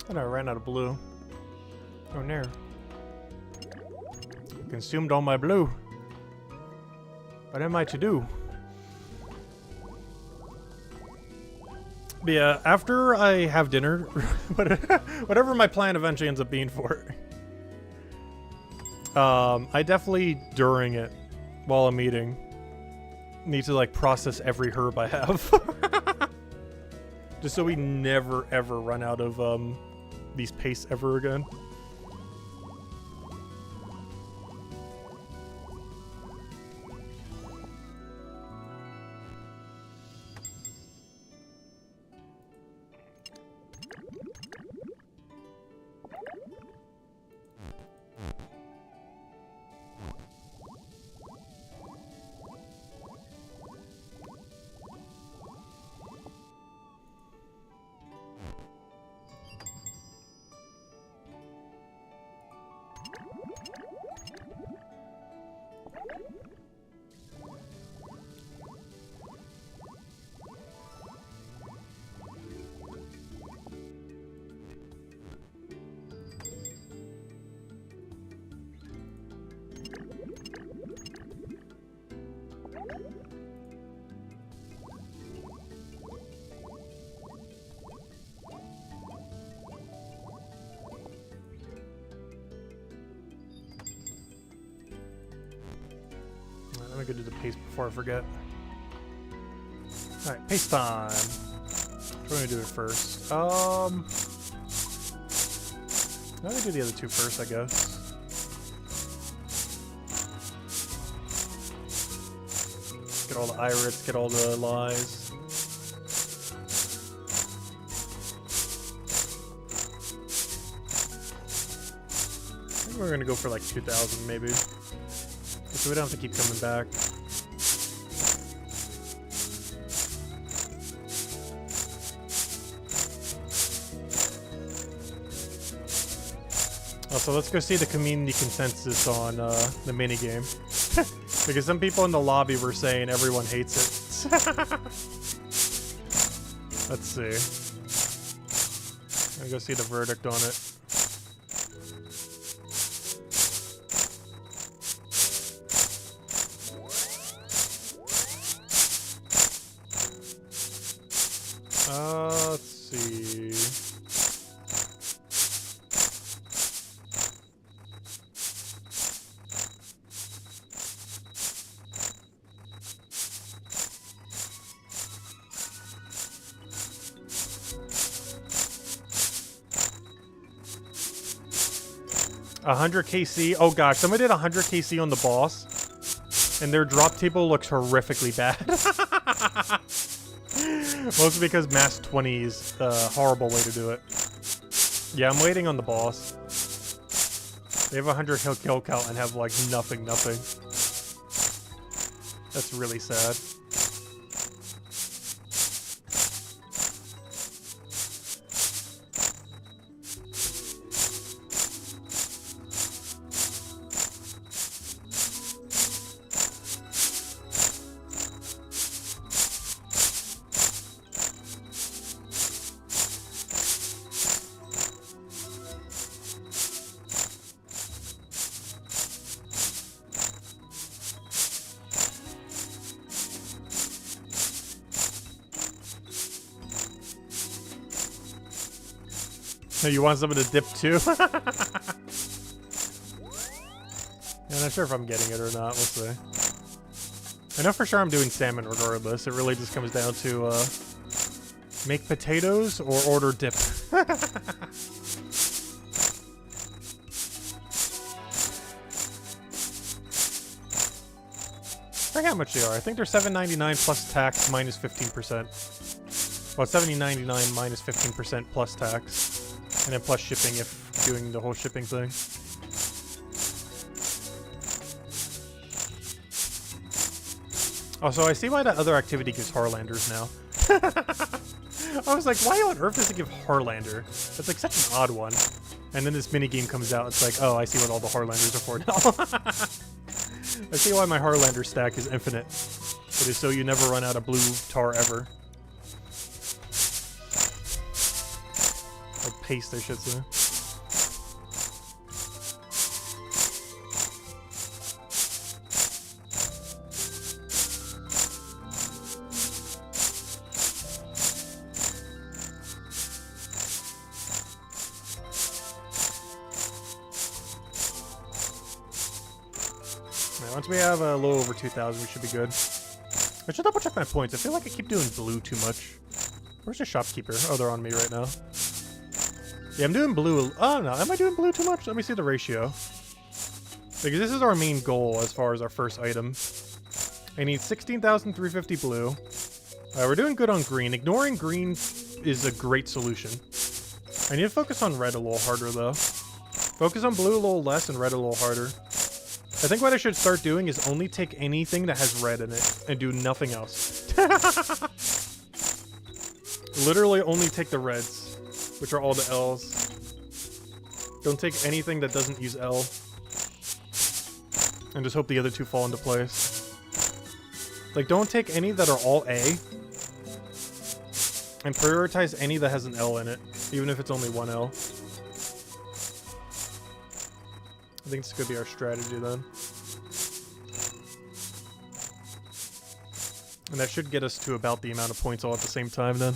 And I ran out of blue. Oh no. Consumed all my blue. What am I to do? But yeah, after I have dinner, whatever my plan eventually ends up being for it. I definitely, during it, while I'm eating, need to like process every herb I have. Just so we never ever run out of these pastes ever again. Let me go do the paste before I forget. Alright, paste time. We're gonna do it first. I'm gonna do the other two first, I guess. Get all the irids, get all the lies. I think we're gonna go for like 2,000 maybe. So we don't have to keep coming back. Also, let's go see the community consensus on the minigame. Because some people in the lobby were saying everyone hates it. Let's see. I'll go see the verdict on it. Let's see. A 100 KC. Oh gosh, somebody did 100 KC on the boss, and their drop table looks horrifically bad. Mostly because mass 20 is a horrible way to do it. Yeah, I'm waiting on the boss. They have 100 kill count and have like nothing. That's really sad. So you want something to dip too? I'm not sure if I'm getting it or not. We'll see. I know for sure I'm doing salmon regardless. It really just comes down to make potatoes or order dip. I forget how much they are. I think they're $7.99 plus tax minus 15%. Well, $70.99 minus 15% plus tax. And then plus shipping if doing the whole shipping thing. Oh, so I see why that other activity gives Harlanders now. I was like, why on earth does it give Harlander? That's like such an odd one. And then this minigame comes out, it's like, oh, I see what all the Harlanders are for now. I see why my Harlander stack is infinite. It is so you never run out of blue tar ever. Or paste, I should say. Once we have a little over 2,000, we should be good. I should double check my points. I feel like I keep doing blue too much. Where's the shopkeeper? Oh, they're on me right now. Yeah, I'm doing blue. Oh, no. Am I doing blue too much? Let me see the ratio. Because this is our main goal as far as our first item. I need 16,350 blue. We're doing good on green. Ignoring green is a great solution. I need to focus on red a little harder, though. Focus on blue a little less and red a little harder. I think what I should start doing is only take anything that has red in it and do nothing else. Literally only take the reds, which are all the L's. Don't take anything that doesn't use L. And just hope the other two fall into place. Like, don't take any that are all A. And prioritize any that has an L in it, even if it's only one L. I think this could be our strategy then. And that should get us to about the amount of points all at the same time then.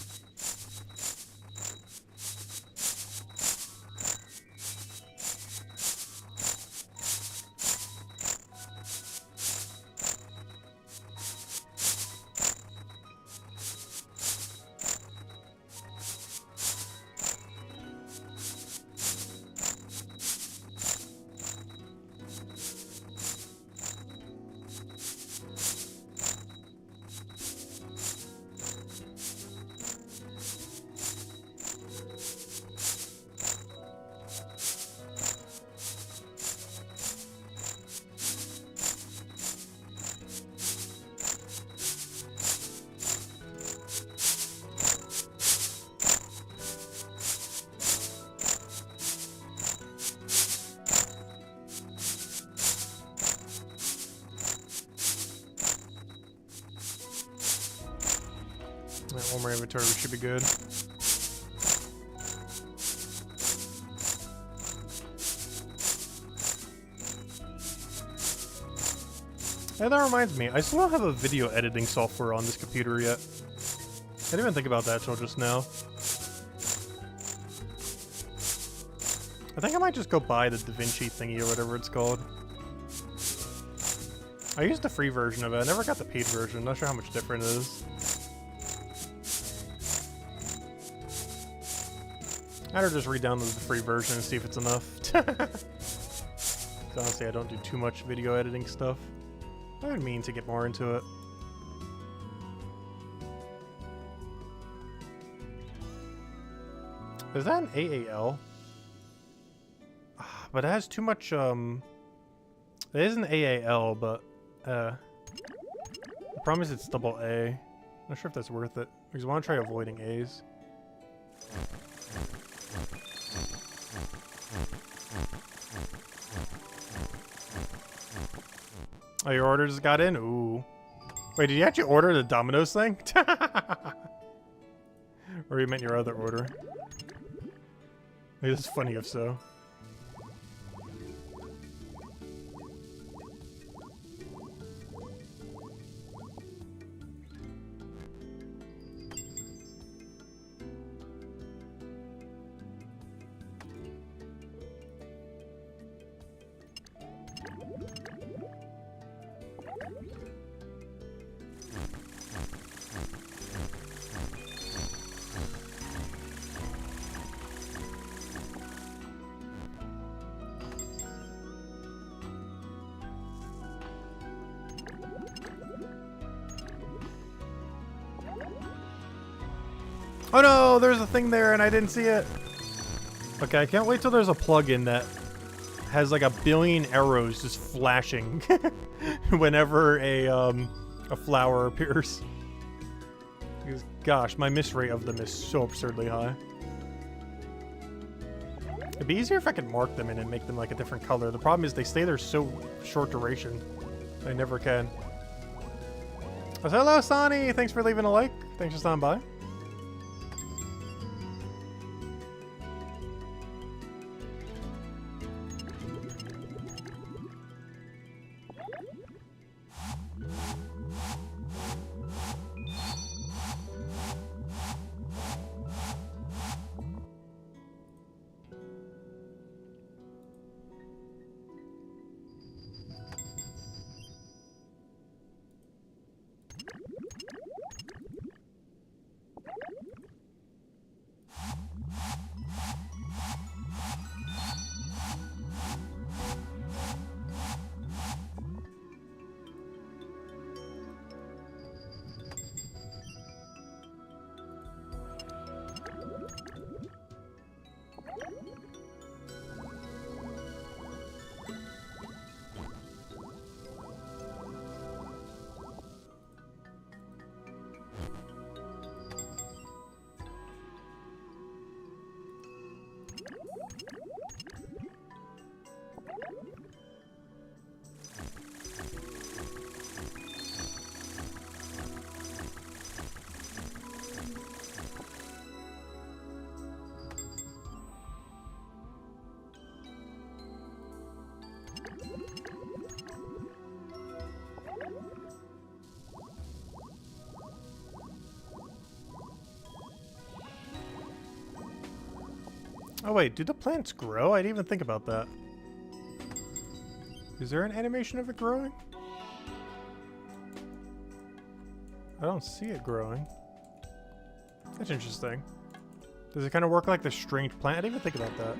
One more inventory, we should be good. Hey, that reminds me, I still don't have a video editing software on this computer yet. I didn't even think about that till just now. I think I might just go buy the DaVinci thingy or whatever it's called. I used the free version of it, I never got the paid version, not sure how much different it is. I'd just re-download the free version and see if it's enough. Honestly, I don't do too much video editing stuff. I would mean to get more into it. Is that an AAL? But it has too much, it is an AAL, but, I promise it's double A. I'm not sure if that's worth it, because I want to try avoiding A's. Oh, your order just got in? Ooh. Wait, did you actually order the Domino's thing? Or you meant your other order? It's funny if so. Oh no, there's a thing there and I didn't see it. Okay, I can't wait till there's a plugin that has like a billion arrows just flashing whenever a flower appears. Because, gosh, my miss rate of them is so absurdly high. It'd be easier if I could mark them in and make them like a different color. The problem is they stay there so short duration. I never can. Oh, hello, Sonny! Thanks for leaving a like. Thanks for stopping by. Oh wait, do the plants grow? I didn't even think about that. Is there an animation of it growing? I don't see it growing. That's interesting. Does it kind of work like the stringed plant? I didn't even think about that.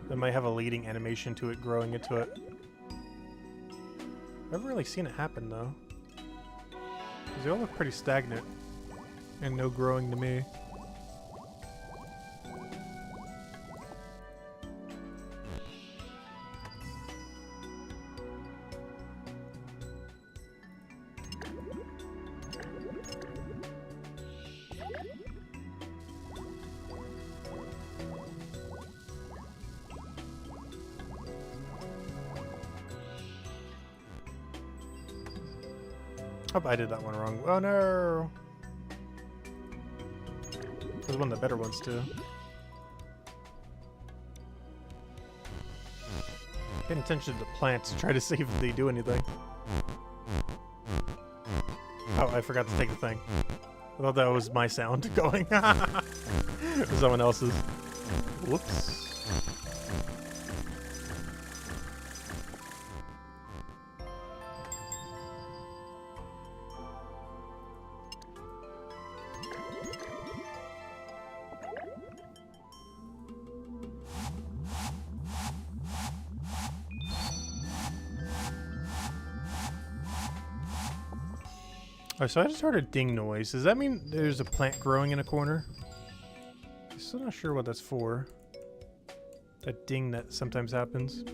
It might have a leading animation to it growing into it. I haven't really seen it happen though. Because they all look pretty stagnant. And no growing to me. Oh, I did that one wrong. Oh no! This is one of the better ones too. Paying attention to the plants to try to see if they do anything. Oh, I forgot to take the thing. I thought that was my sound going. It was someone else's. Whoops. Oh, so I just heard a ding noise. Does that mean there's a plant growing in a corner? I'm still not sure what that's for. That ding that sometimes happens.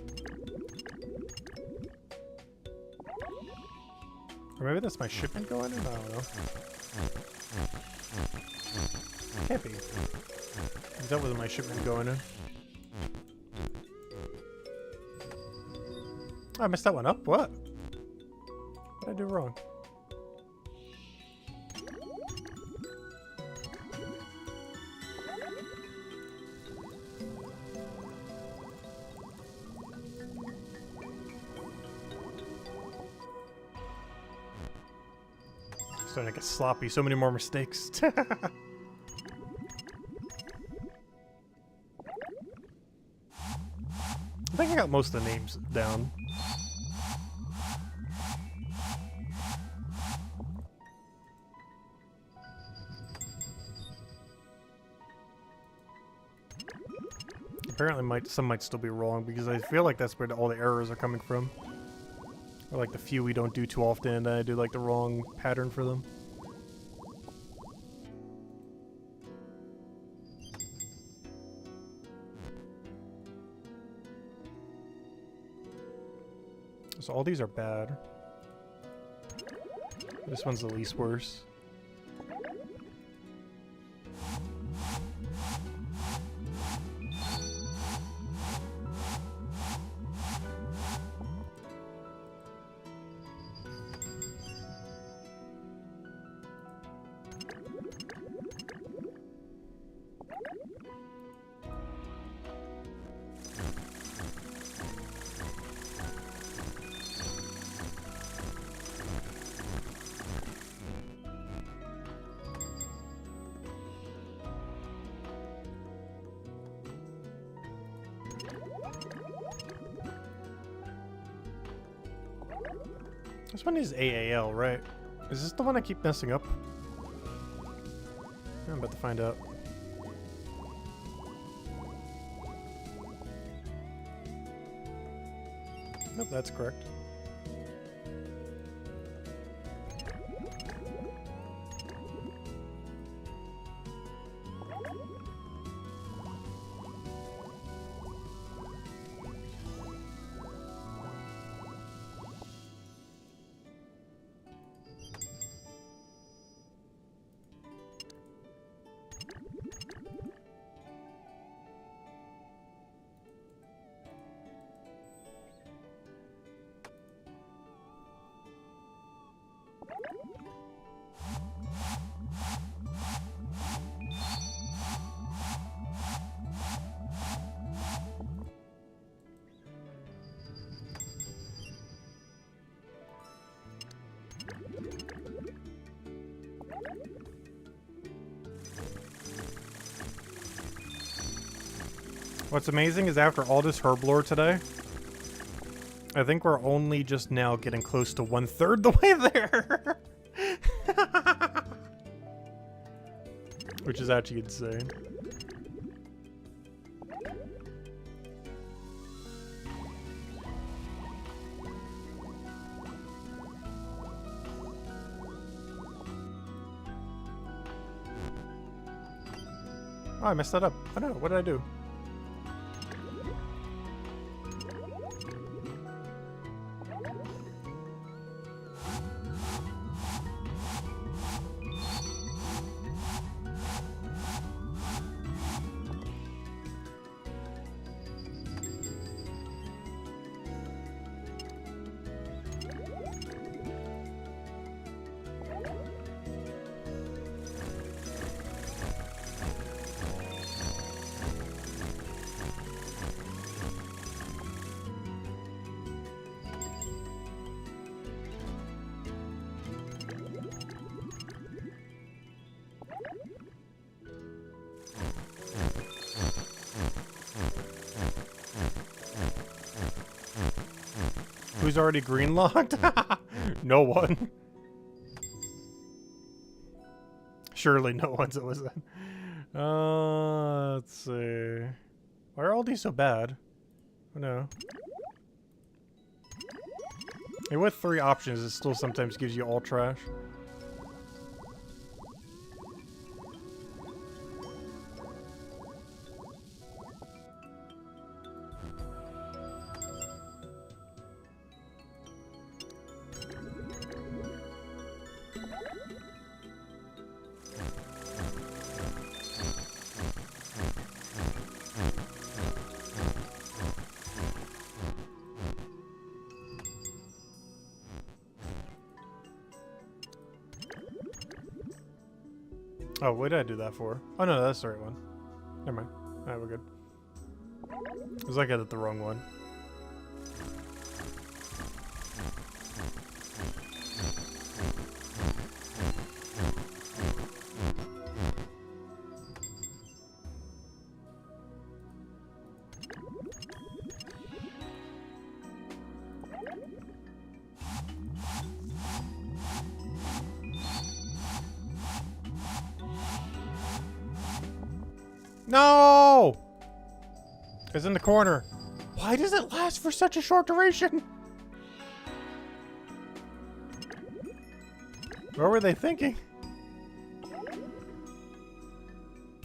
Or maybe that's my shipment going in? I don't know. Can't be. That wasn't my shipment going in. Oh, I messed that one up? What? What did I do wrong? Starting to get sloppy. So many more mistakes. I think I got most of the names down. apparently some might still be wrong because I feel like that's where all the errors are coming from. Or like the few we don't do too often and I do like the wrong pattern for them. So all these are bad. This one's the least worse. This one is AAL, right? Is this the one I keep messing up? I'm about to find out. Nope, that's correct. What's amazing is after all this Herblore today, I think we're only just now getting close to 1/3 the way there. Which is actually insane. Oh, I messed that up. I don't know. What did I do? Who's already green locked? No one. Surely no one's it was that. Let's see. Why are all these so bad? Oh no. Hey, with 3 options, it still sometimes gives you all trash. Oh, what did I do that for? Oh no, that's the right one. Never mind. Alright, we're good. It was like I did the wrong one. No! It's in the corner. Why does it last for such a short duration? What were they thinking?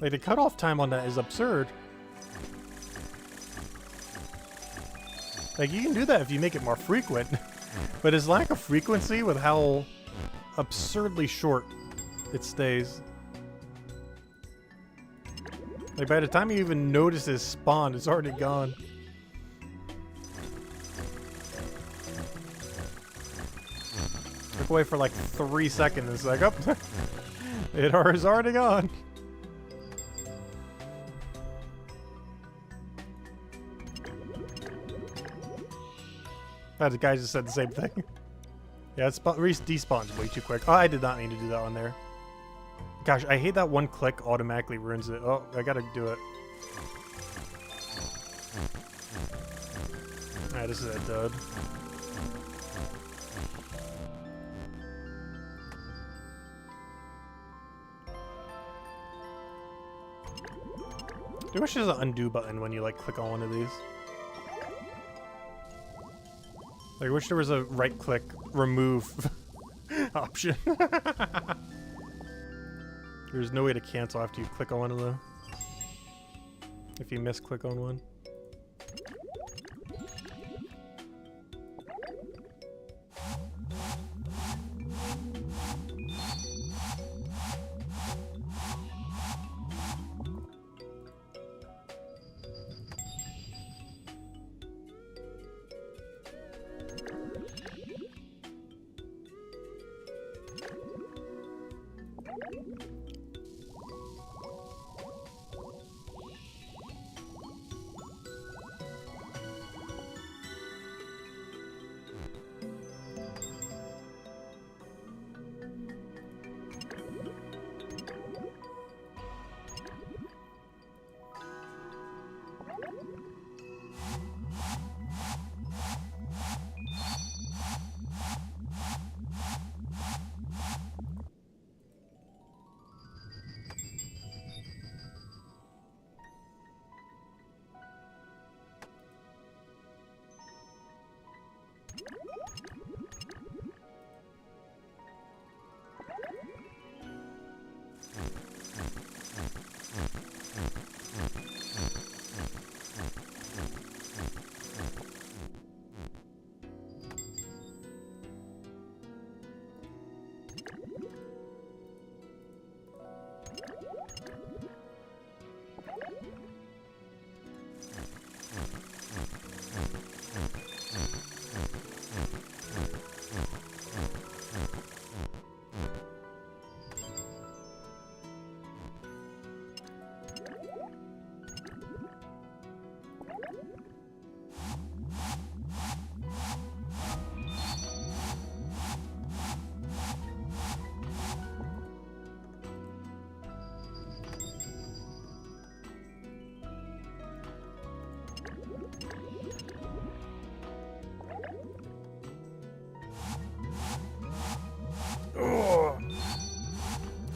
Like, the cutoff time on that is absurd. Like, you can do that if you make it more frequent. But his lack of frequency with how absurdly short it stays. Like, by the time you even notice his spawn, it's already gone. Look away for like 3 seconds. It's like, oh, it is already gone. The guy just said the same thing. Yeah, it despawns way too quick. Oh, I did not need to do that on there. Gosh, I hate that one click automatically ruins it. Oh, I gotta do it. Alright, this is it, dude. I wish there's an undo button when you like click on one of these. Like, I wish there was a right click remove option. There's no way to cancel after you click on one of them. If you misclick on one.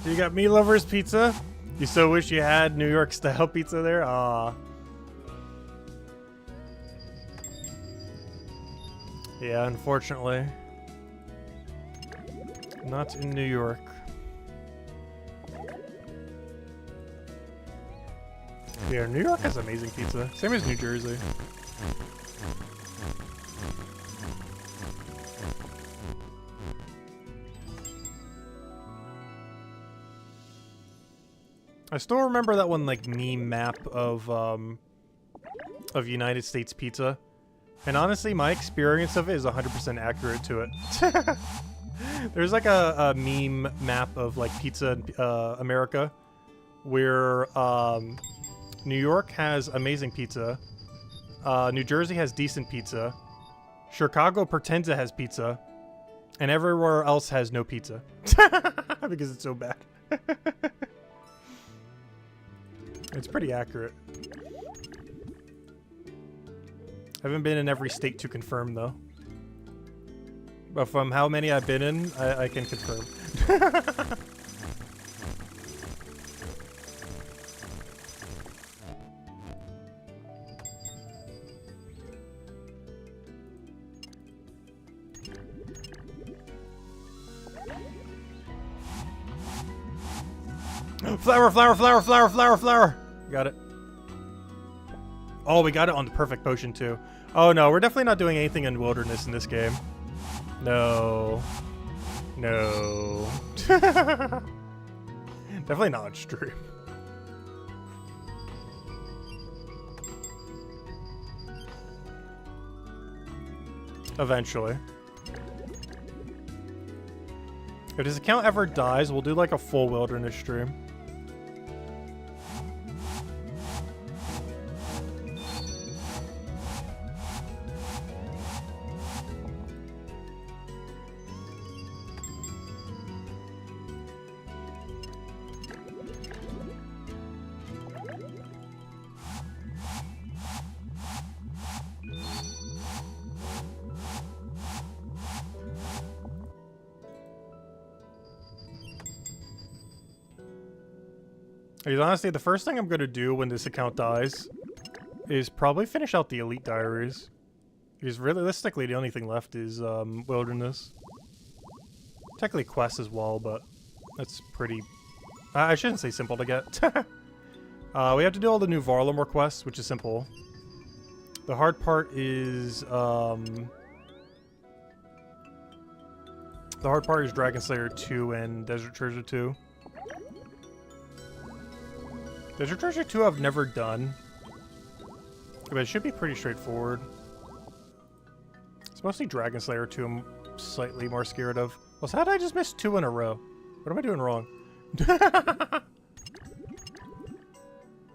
You got Me Lover's Pizza? You so wish you had New York style pizza there? Aw. Yeah, unfortunately. Not in New York. Yeah, New York has amazing pizza. Same as New Jersey. I still remember that one like meme map of United States pizza. And honestly, my experience of it is 100% accurate to it. There's like a meme map of like pizza in America where New York has amazing pizza, New Jersey has decent pizza, Chicago pretends it has pizza, and everywhere else has no pizza. Because it's so bad. It's pretty accurate. Haven't been in every state to confirm, though. But from how many I've been in, I can confirm. Flower, flower, flower, flower, flower, flower. Got it. Oh, we got it on the perfect potion too. Oh no, we're definitely not doing anything in wilderness in this game. No. No. Definitely not on stream. Eventually. If his account ever dies, we'll do like a full wilderness stream. Honestly, the first thing I'm going to do when this account dies is probably finish out the Elite Diaries. Because realistically, the only thing left is Wilderness. Technically quests as well, but that's pretty... I shouldn't say simple to get. We have to do all the new Varlamore quests, which is simple. The hard part is... the hard part is Dragon Slayer 2 and Desert Treasure 2. Desert Treasure 2 I've never done, but it should be pretty straightforward. It's mostly Dragon Slayer 2 I'm slightly more scared of. Well, so how did I just miss 2 in a row? What am I doing wrong? How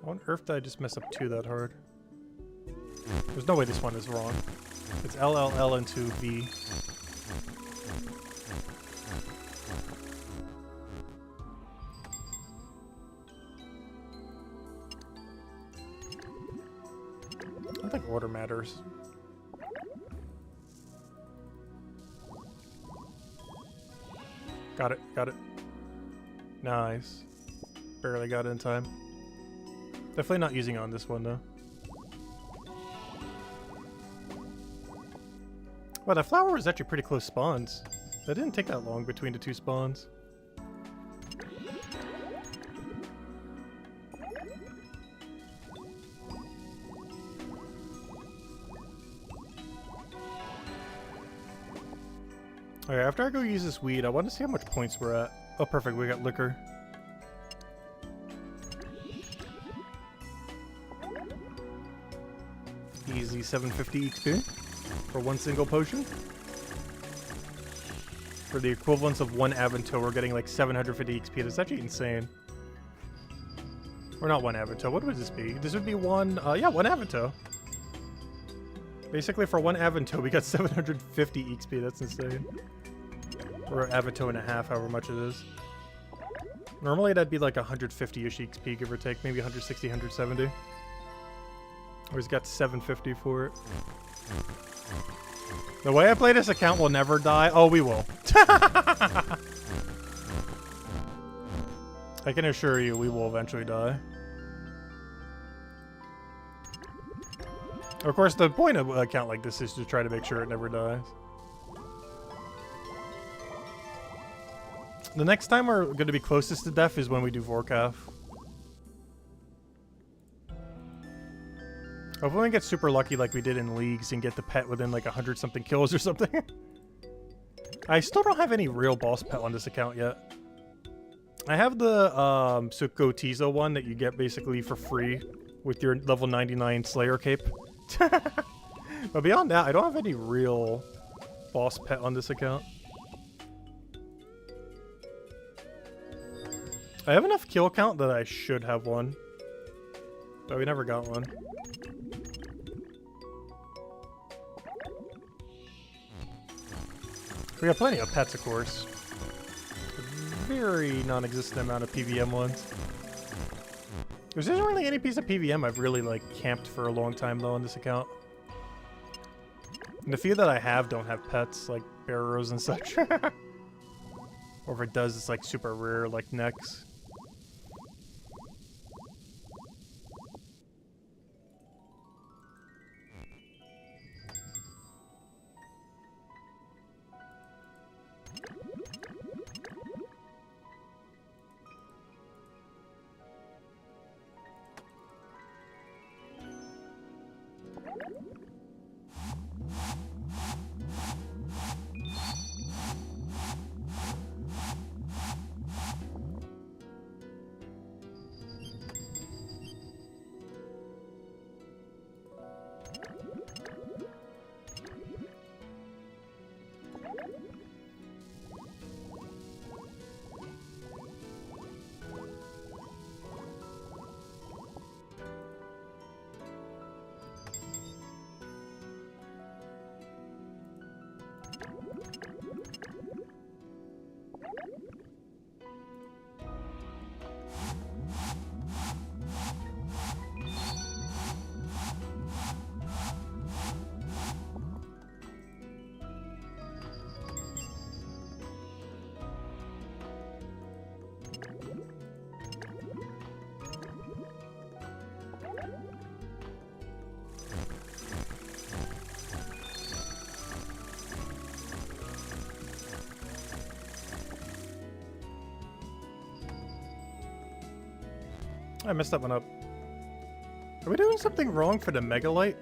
on earth did I just mess up 2 that hard? There's no way this one is wrong. It's LLL into V. I don't think order matters. Got it, got it. Nice. Barely got it in time. Definitely not using it on this one though. Wow, that flower was actually pretty close spawns. That didn't take that long between the 2 spawns. Alright, after I go use this weed, I want to see how much points we're at. Oh, perfect, we got liquor. Easy 750 XP for 1 single potion. For the equivalence of 1 Avanto, we're getting like 750 XP. That's actually insane. Or not 1 Avanto, what would this be? This would be 1, yeah, 1 Avanto. Basically, for 1 Avanto, we got 750 XP. That's insane. Or Avanto and a half, however much it is. Normally, that'd be like 150-ish XP, give or take. Maybe 160, 170. Always got 750 for it. The way I play this account will never die. Oh, we will. I can assure you, we will eventually die. Of course, the point of an account like this is to try to make sure it never dies. The next time we're going to be closest to death is when we do Vorkath. Hopefully we get super lucky like we did in Leagues and get the pet within like 100-something kills or something. I still don't have any real boss pet on this account yet. I have the Suko Tizo one that you get basically for free with your level 99 Slayer cape. But beyond that, I don't have any real boss pet on this account. I have enough kill count that I should have one. But we never got one. We got plenty of pets, of course. A very non-existent amount of PVM ones. There isn't really any piece of PVM I've really, like, camped for a long time, though, on this account. And the few that I have don't have pets, like Barrows and such. Or if it does, it's, like, super rare, like Nex. I messed that one up. Are we doing something wrong for the Megalite?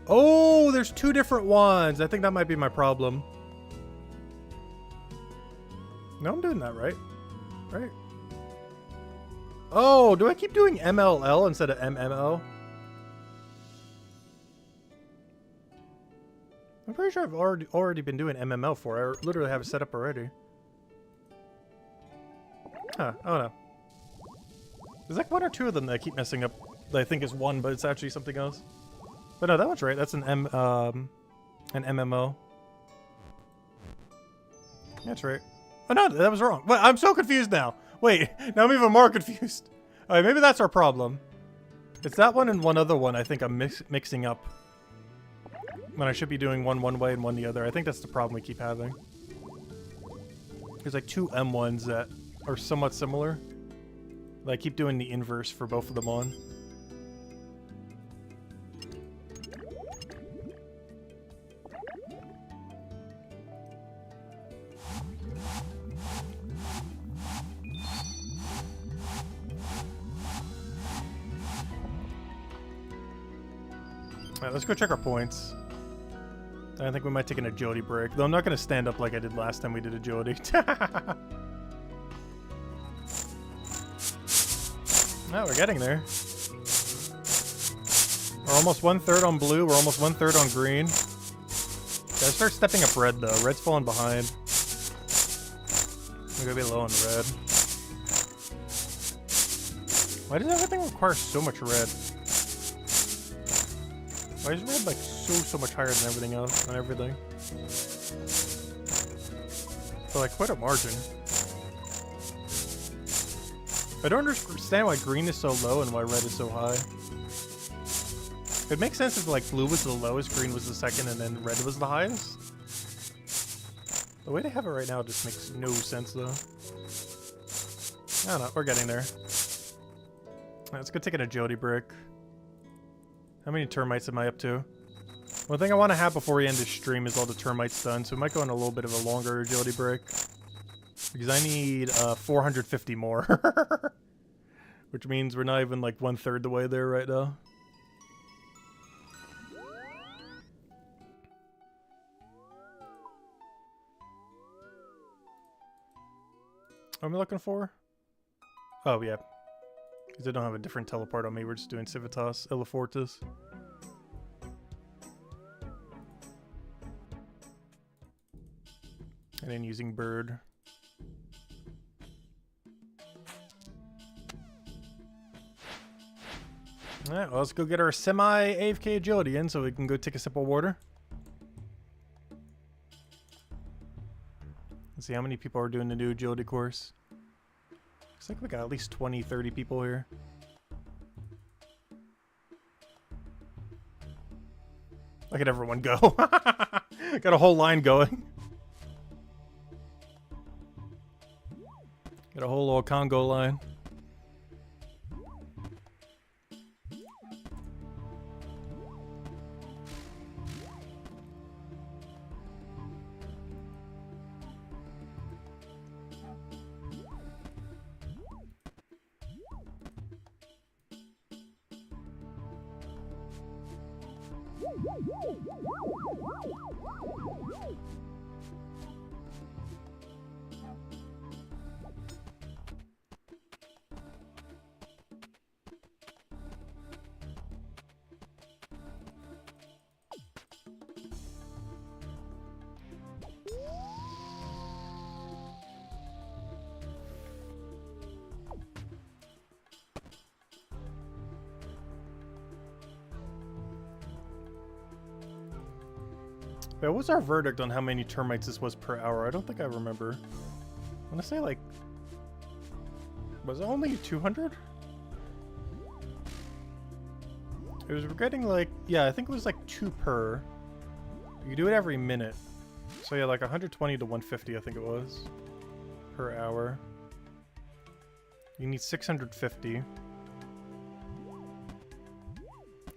Oh, there's two different ones. I think that might be my problem. No, I'm doing that right. Right. Oh, do I keep doing MLL instead of MMO? I'm pretty sure I've already been doing MML for. I literally have it set up already. Huh, oh no. There's like one or two of them that I keep messing up that I think is one, but it's actually something else. But no, that one's right. That's an MMO. That's right. Oh no, that was wrong. But I'm so confused now. Wait, now I'm even more confused. Alright, maybe that's our problem. It's that one and one other one I think I'm mixing up. When I should be doing one way and one the other. I think that's the problem we keep having. There's like two M1s that are somewhat similar. I keep doing the inverse for both of them on. Alright, let's go check our points. I think we might take an agility break. Though I'm not going to stand up like I did last time we did agility. Oh, we're getting there. We're almost 1/3 on blue. We're almost 1/3 on green. Gotta start stepping up red, though. Red's falling behind. We're gonna be low on red. Why does everything require so much red? Why is red like so much higher than everything else? On everything. So like quite a margin. I don't understand why green is so low and why red is so high. It makes sense if like blue was the lowest, green was the second, and then red was the highest. The way they have it right now just makes no sense though. I don't know, we're getting there. Right, let's go take an agility break. How many termites am I up to? One thing I want to have before we end this stream is all the termites done, so we might go on a little bit of a longer agility break. Because I need 450 more. Which means we're not even like 1/3 the way there right now. What am I looking for? Oh, yeah. Because I don't have a different teleport on me. We're just doing Civitas, Illifortis. And then using Bird. Alright, well, let's go get our semi-AFK agility in so we can go take a sip of water. Let's see how many people are doing the new agility course. Looks like we got at least 20, 30 people here. Look at everyone go. Got a whole line going. Got a whole little Congo line. But what's our verdict on how many termites this was per hour? I don't think I remember. I want to say like... Was it only 200? It was getting like... Yeah, I think it was like 2 per. You do it every minute. So yeah, like 120 to 150 I think it was. Per hour. You need 650.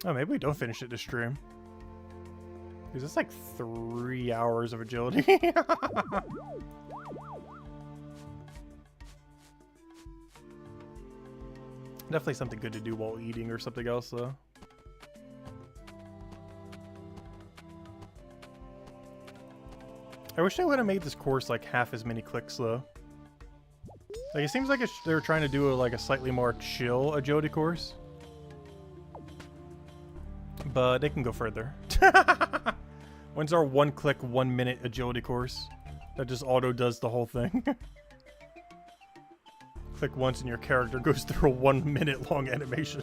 Oh, maybe we don't finish it this stream. Because it's like 3 hours of agility. Definitely something good to do while eating or something else, though. I wish they would have made this course like half as many clicks, though. Like, it seems like they're trying to do a slightly more chill agility course. But they can go further. When's our 1-click, 1-minute agility course? That just auto does the whole thing. Click once and your character goes through a 1-minute long animation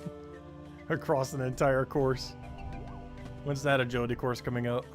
across an entire course. When's that agility course coming out?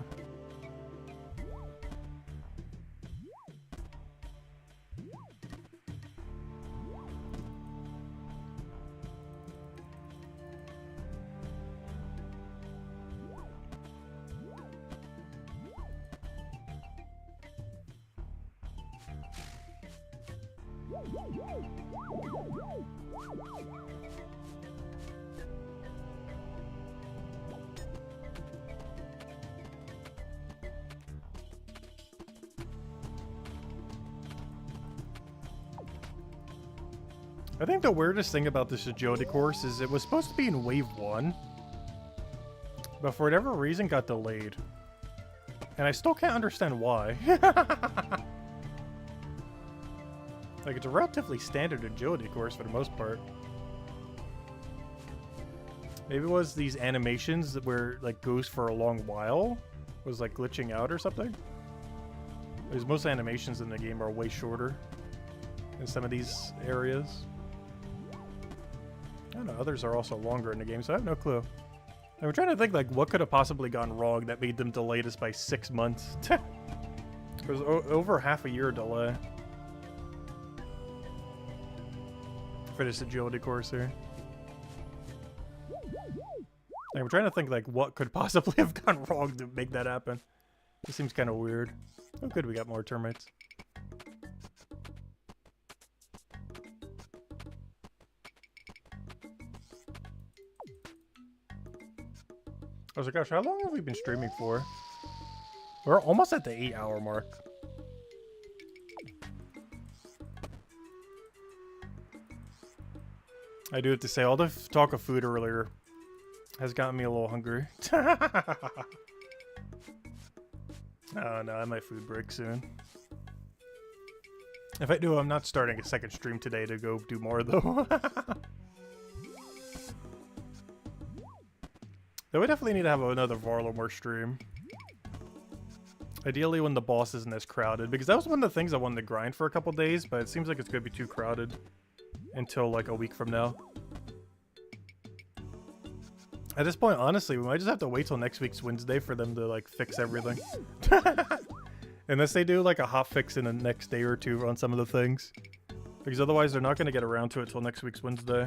I think the weirdest thing about this agility course is it was supposed to be in Wave 1, but for whatever reason got delayed. And I still can't understand why. Like, it's a relatively standard agility course for the most part. Maybe it was these animations that were, like, goes for a long while, was, like, glitching out or something. Because most animations in the game are way shorter in some of these areas. I don't know, others are also longer in the game, so I have no clue. I'm trying to think, like, what could have possibly gone wrong that made them delay this by 6 months? It was over half a year delay for this agility course here. I'm trying to think, like, what could possibly have gone wrong to make that happen. This seems kind of weird. Oh, good, we got more termites. I was like, gosh, how long have we been streaming for? We're almost at the 8-hour mark. I do have to say, all the talk of food earlier has gotten me a little hungry. Oh no, I might food break soon. If I do, I'm not starting a second stream today to go do more though. Though we definitely need to have another Varlamore stream. Ideally when the boss isn't as crowded, because that was one of the things I wanted to grind for a couple days, but it seems like it's going to be too crowded until like a week from now. At this point, honestly, we might just have to wait till next week's Wednesday for them to like fix everything. Unless they do like a hot fix in the next day or two on some of the things. Because otherwise they're not going to get around to it till next week's Wednesday.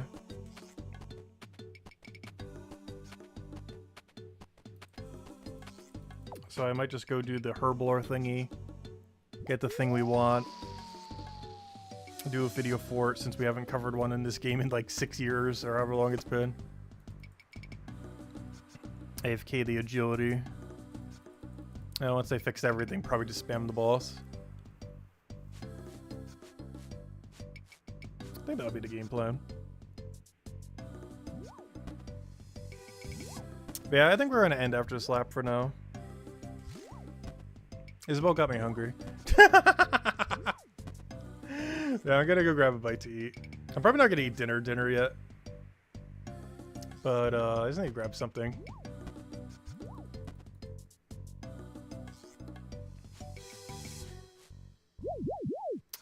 So I might just go do the Herblore thingy, get the thing we want, do a video for it since we haven't covered one in this game in like 6 years or however long it's been. AFK the agility. And once they fix everything, probably just spam the boss. I think that would be the game plan. But yeah, I think we're going to end after this lap for now. Isabel got me hungry. Yeah, I'm gonna go grab a bite to eat. I'm probably not gonna eat dinner yet. But I just need to grab something.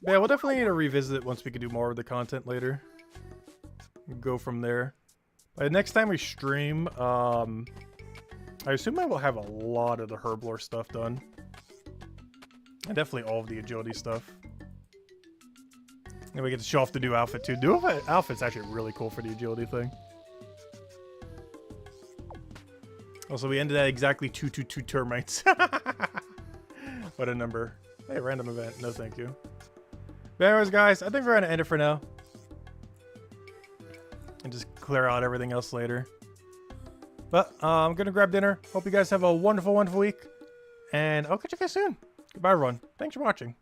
But yeah, we'll definitely need to revisit it once we can do more of the content later. Go from there. Next time we stream, I assume I will have a lot of the Herblore stuff done. And definitely all of the agility stuff. And we get to show off the new outfit too. New outfit's actually really cool for the agility thing. Also, we ended at exactly 222 termites. What a number. Hey, random event. No, thank you. But anyways, guys, I think we're going to end it for now. And just clear out everything else later. But I'm going to grab dinner. Hope you guys have a wonderful, wonderful week. And I'll catch you guys soon. Goodbye, everyone. Thanks for watching.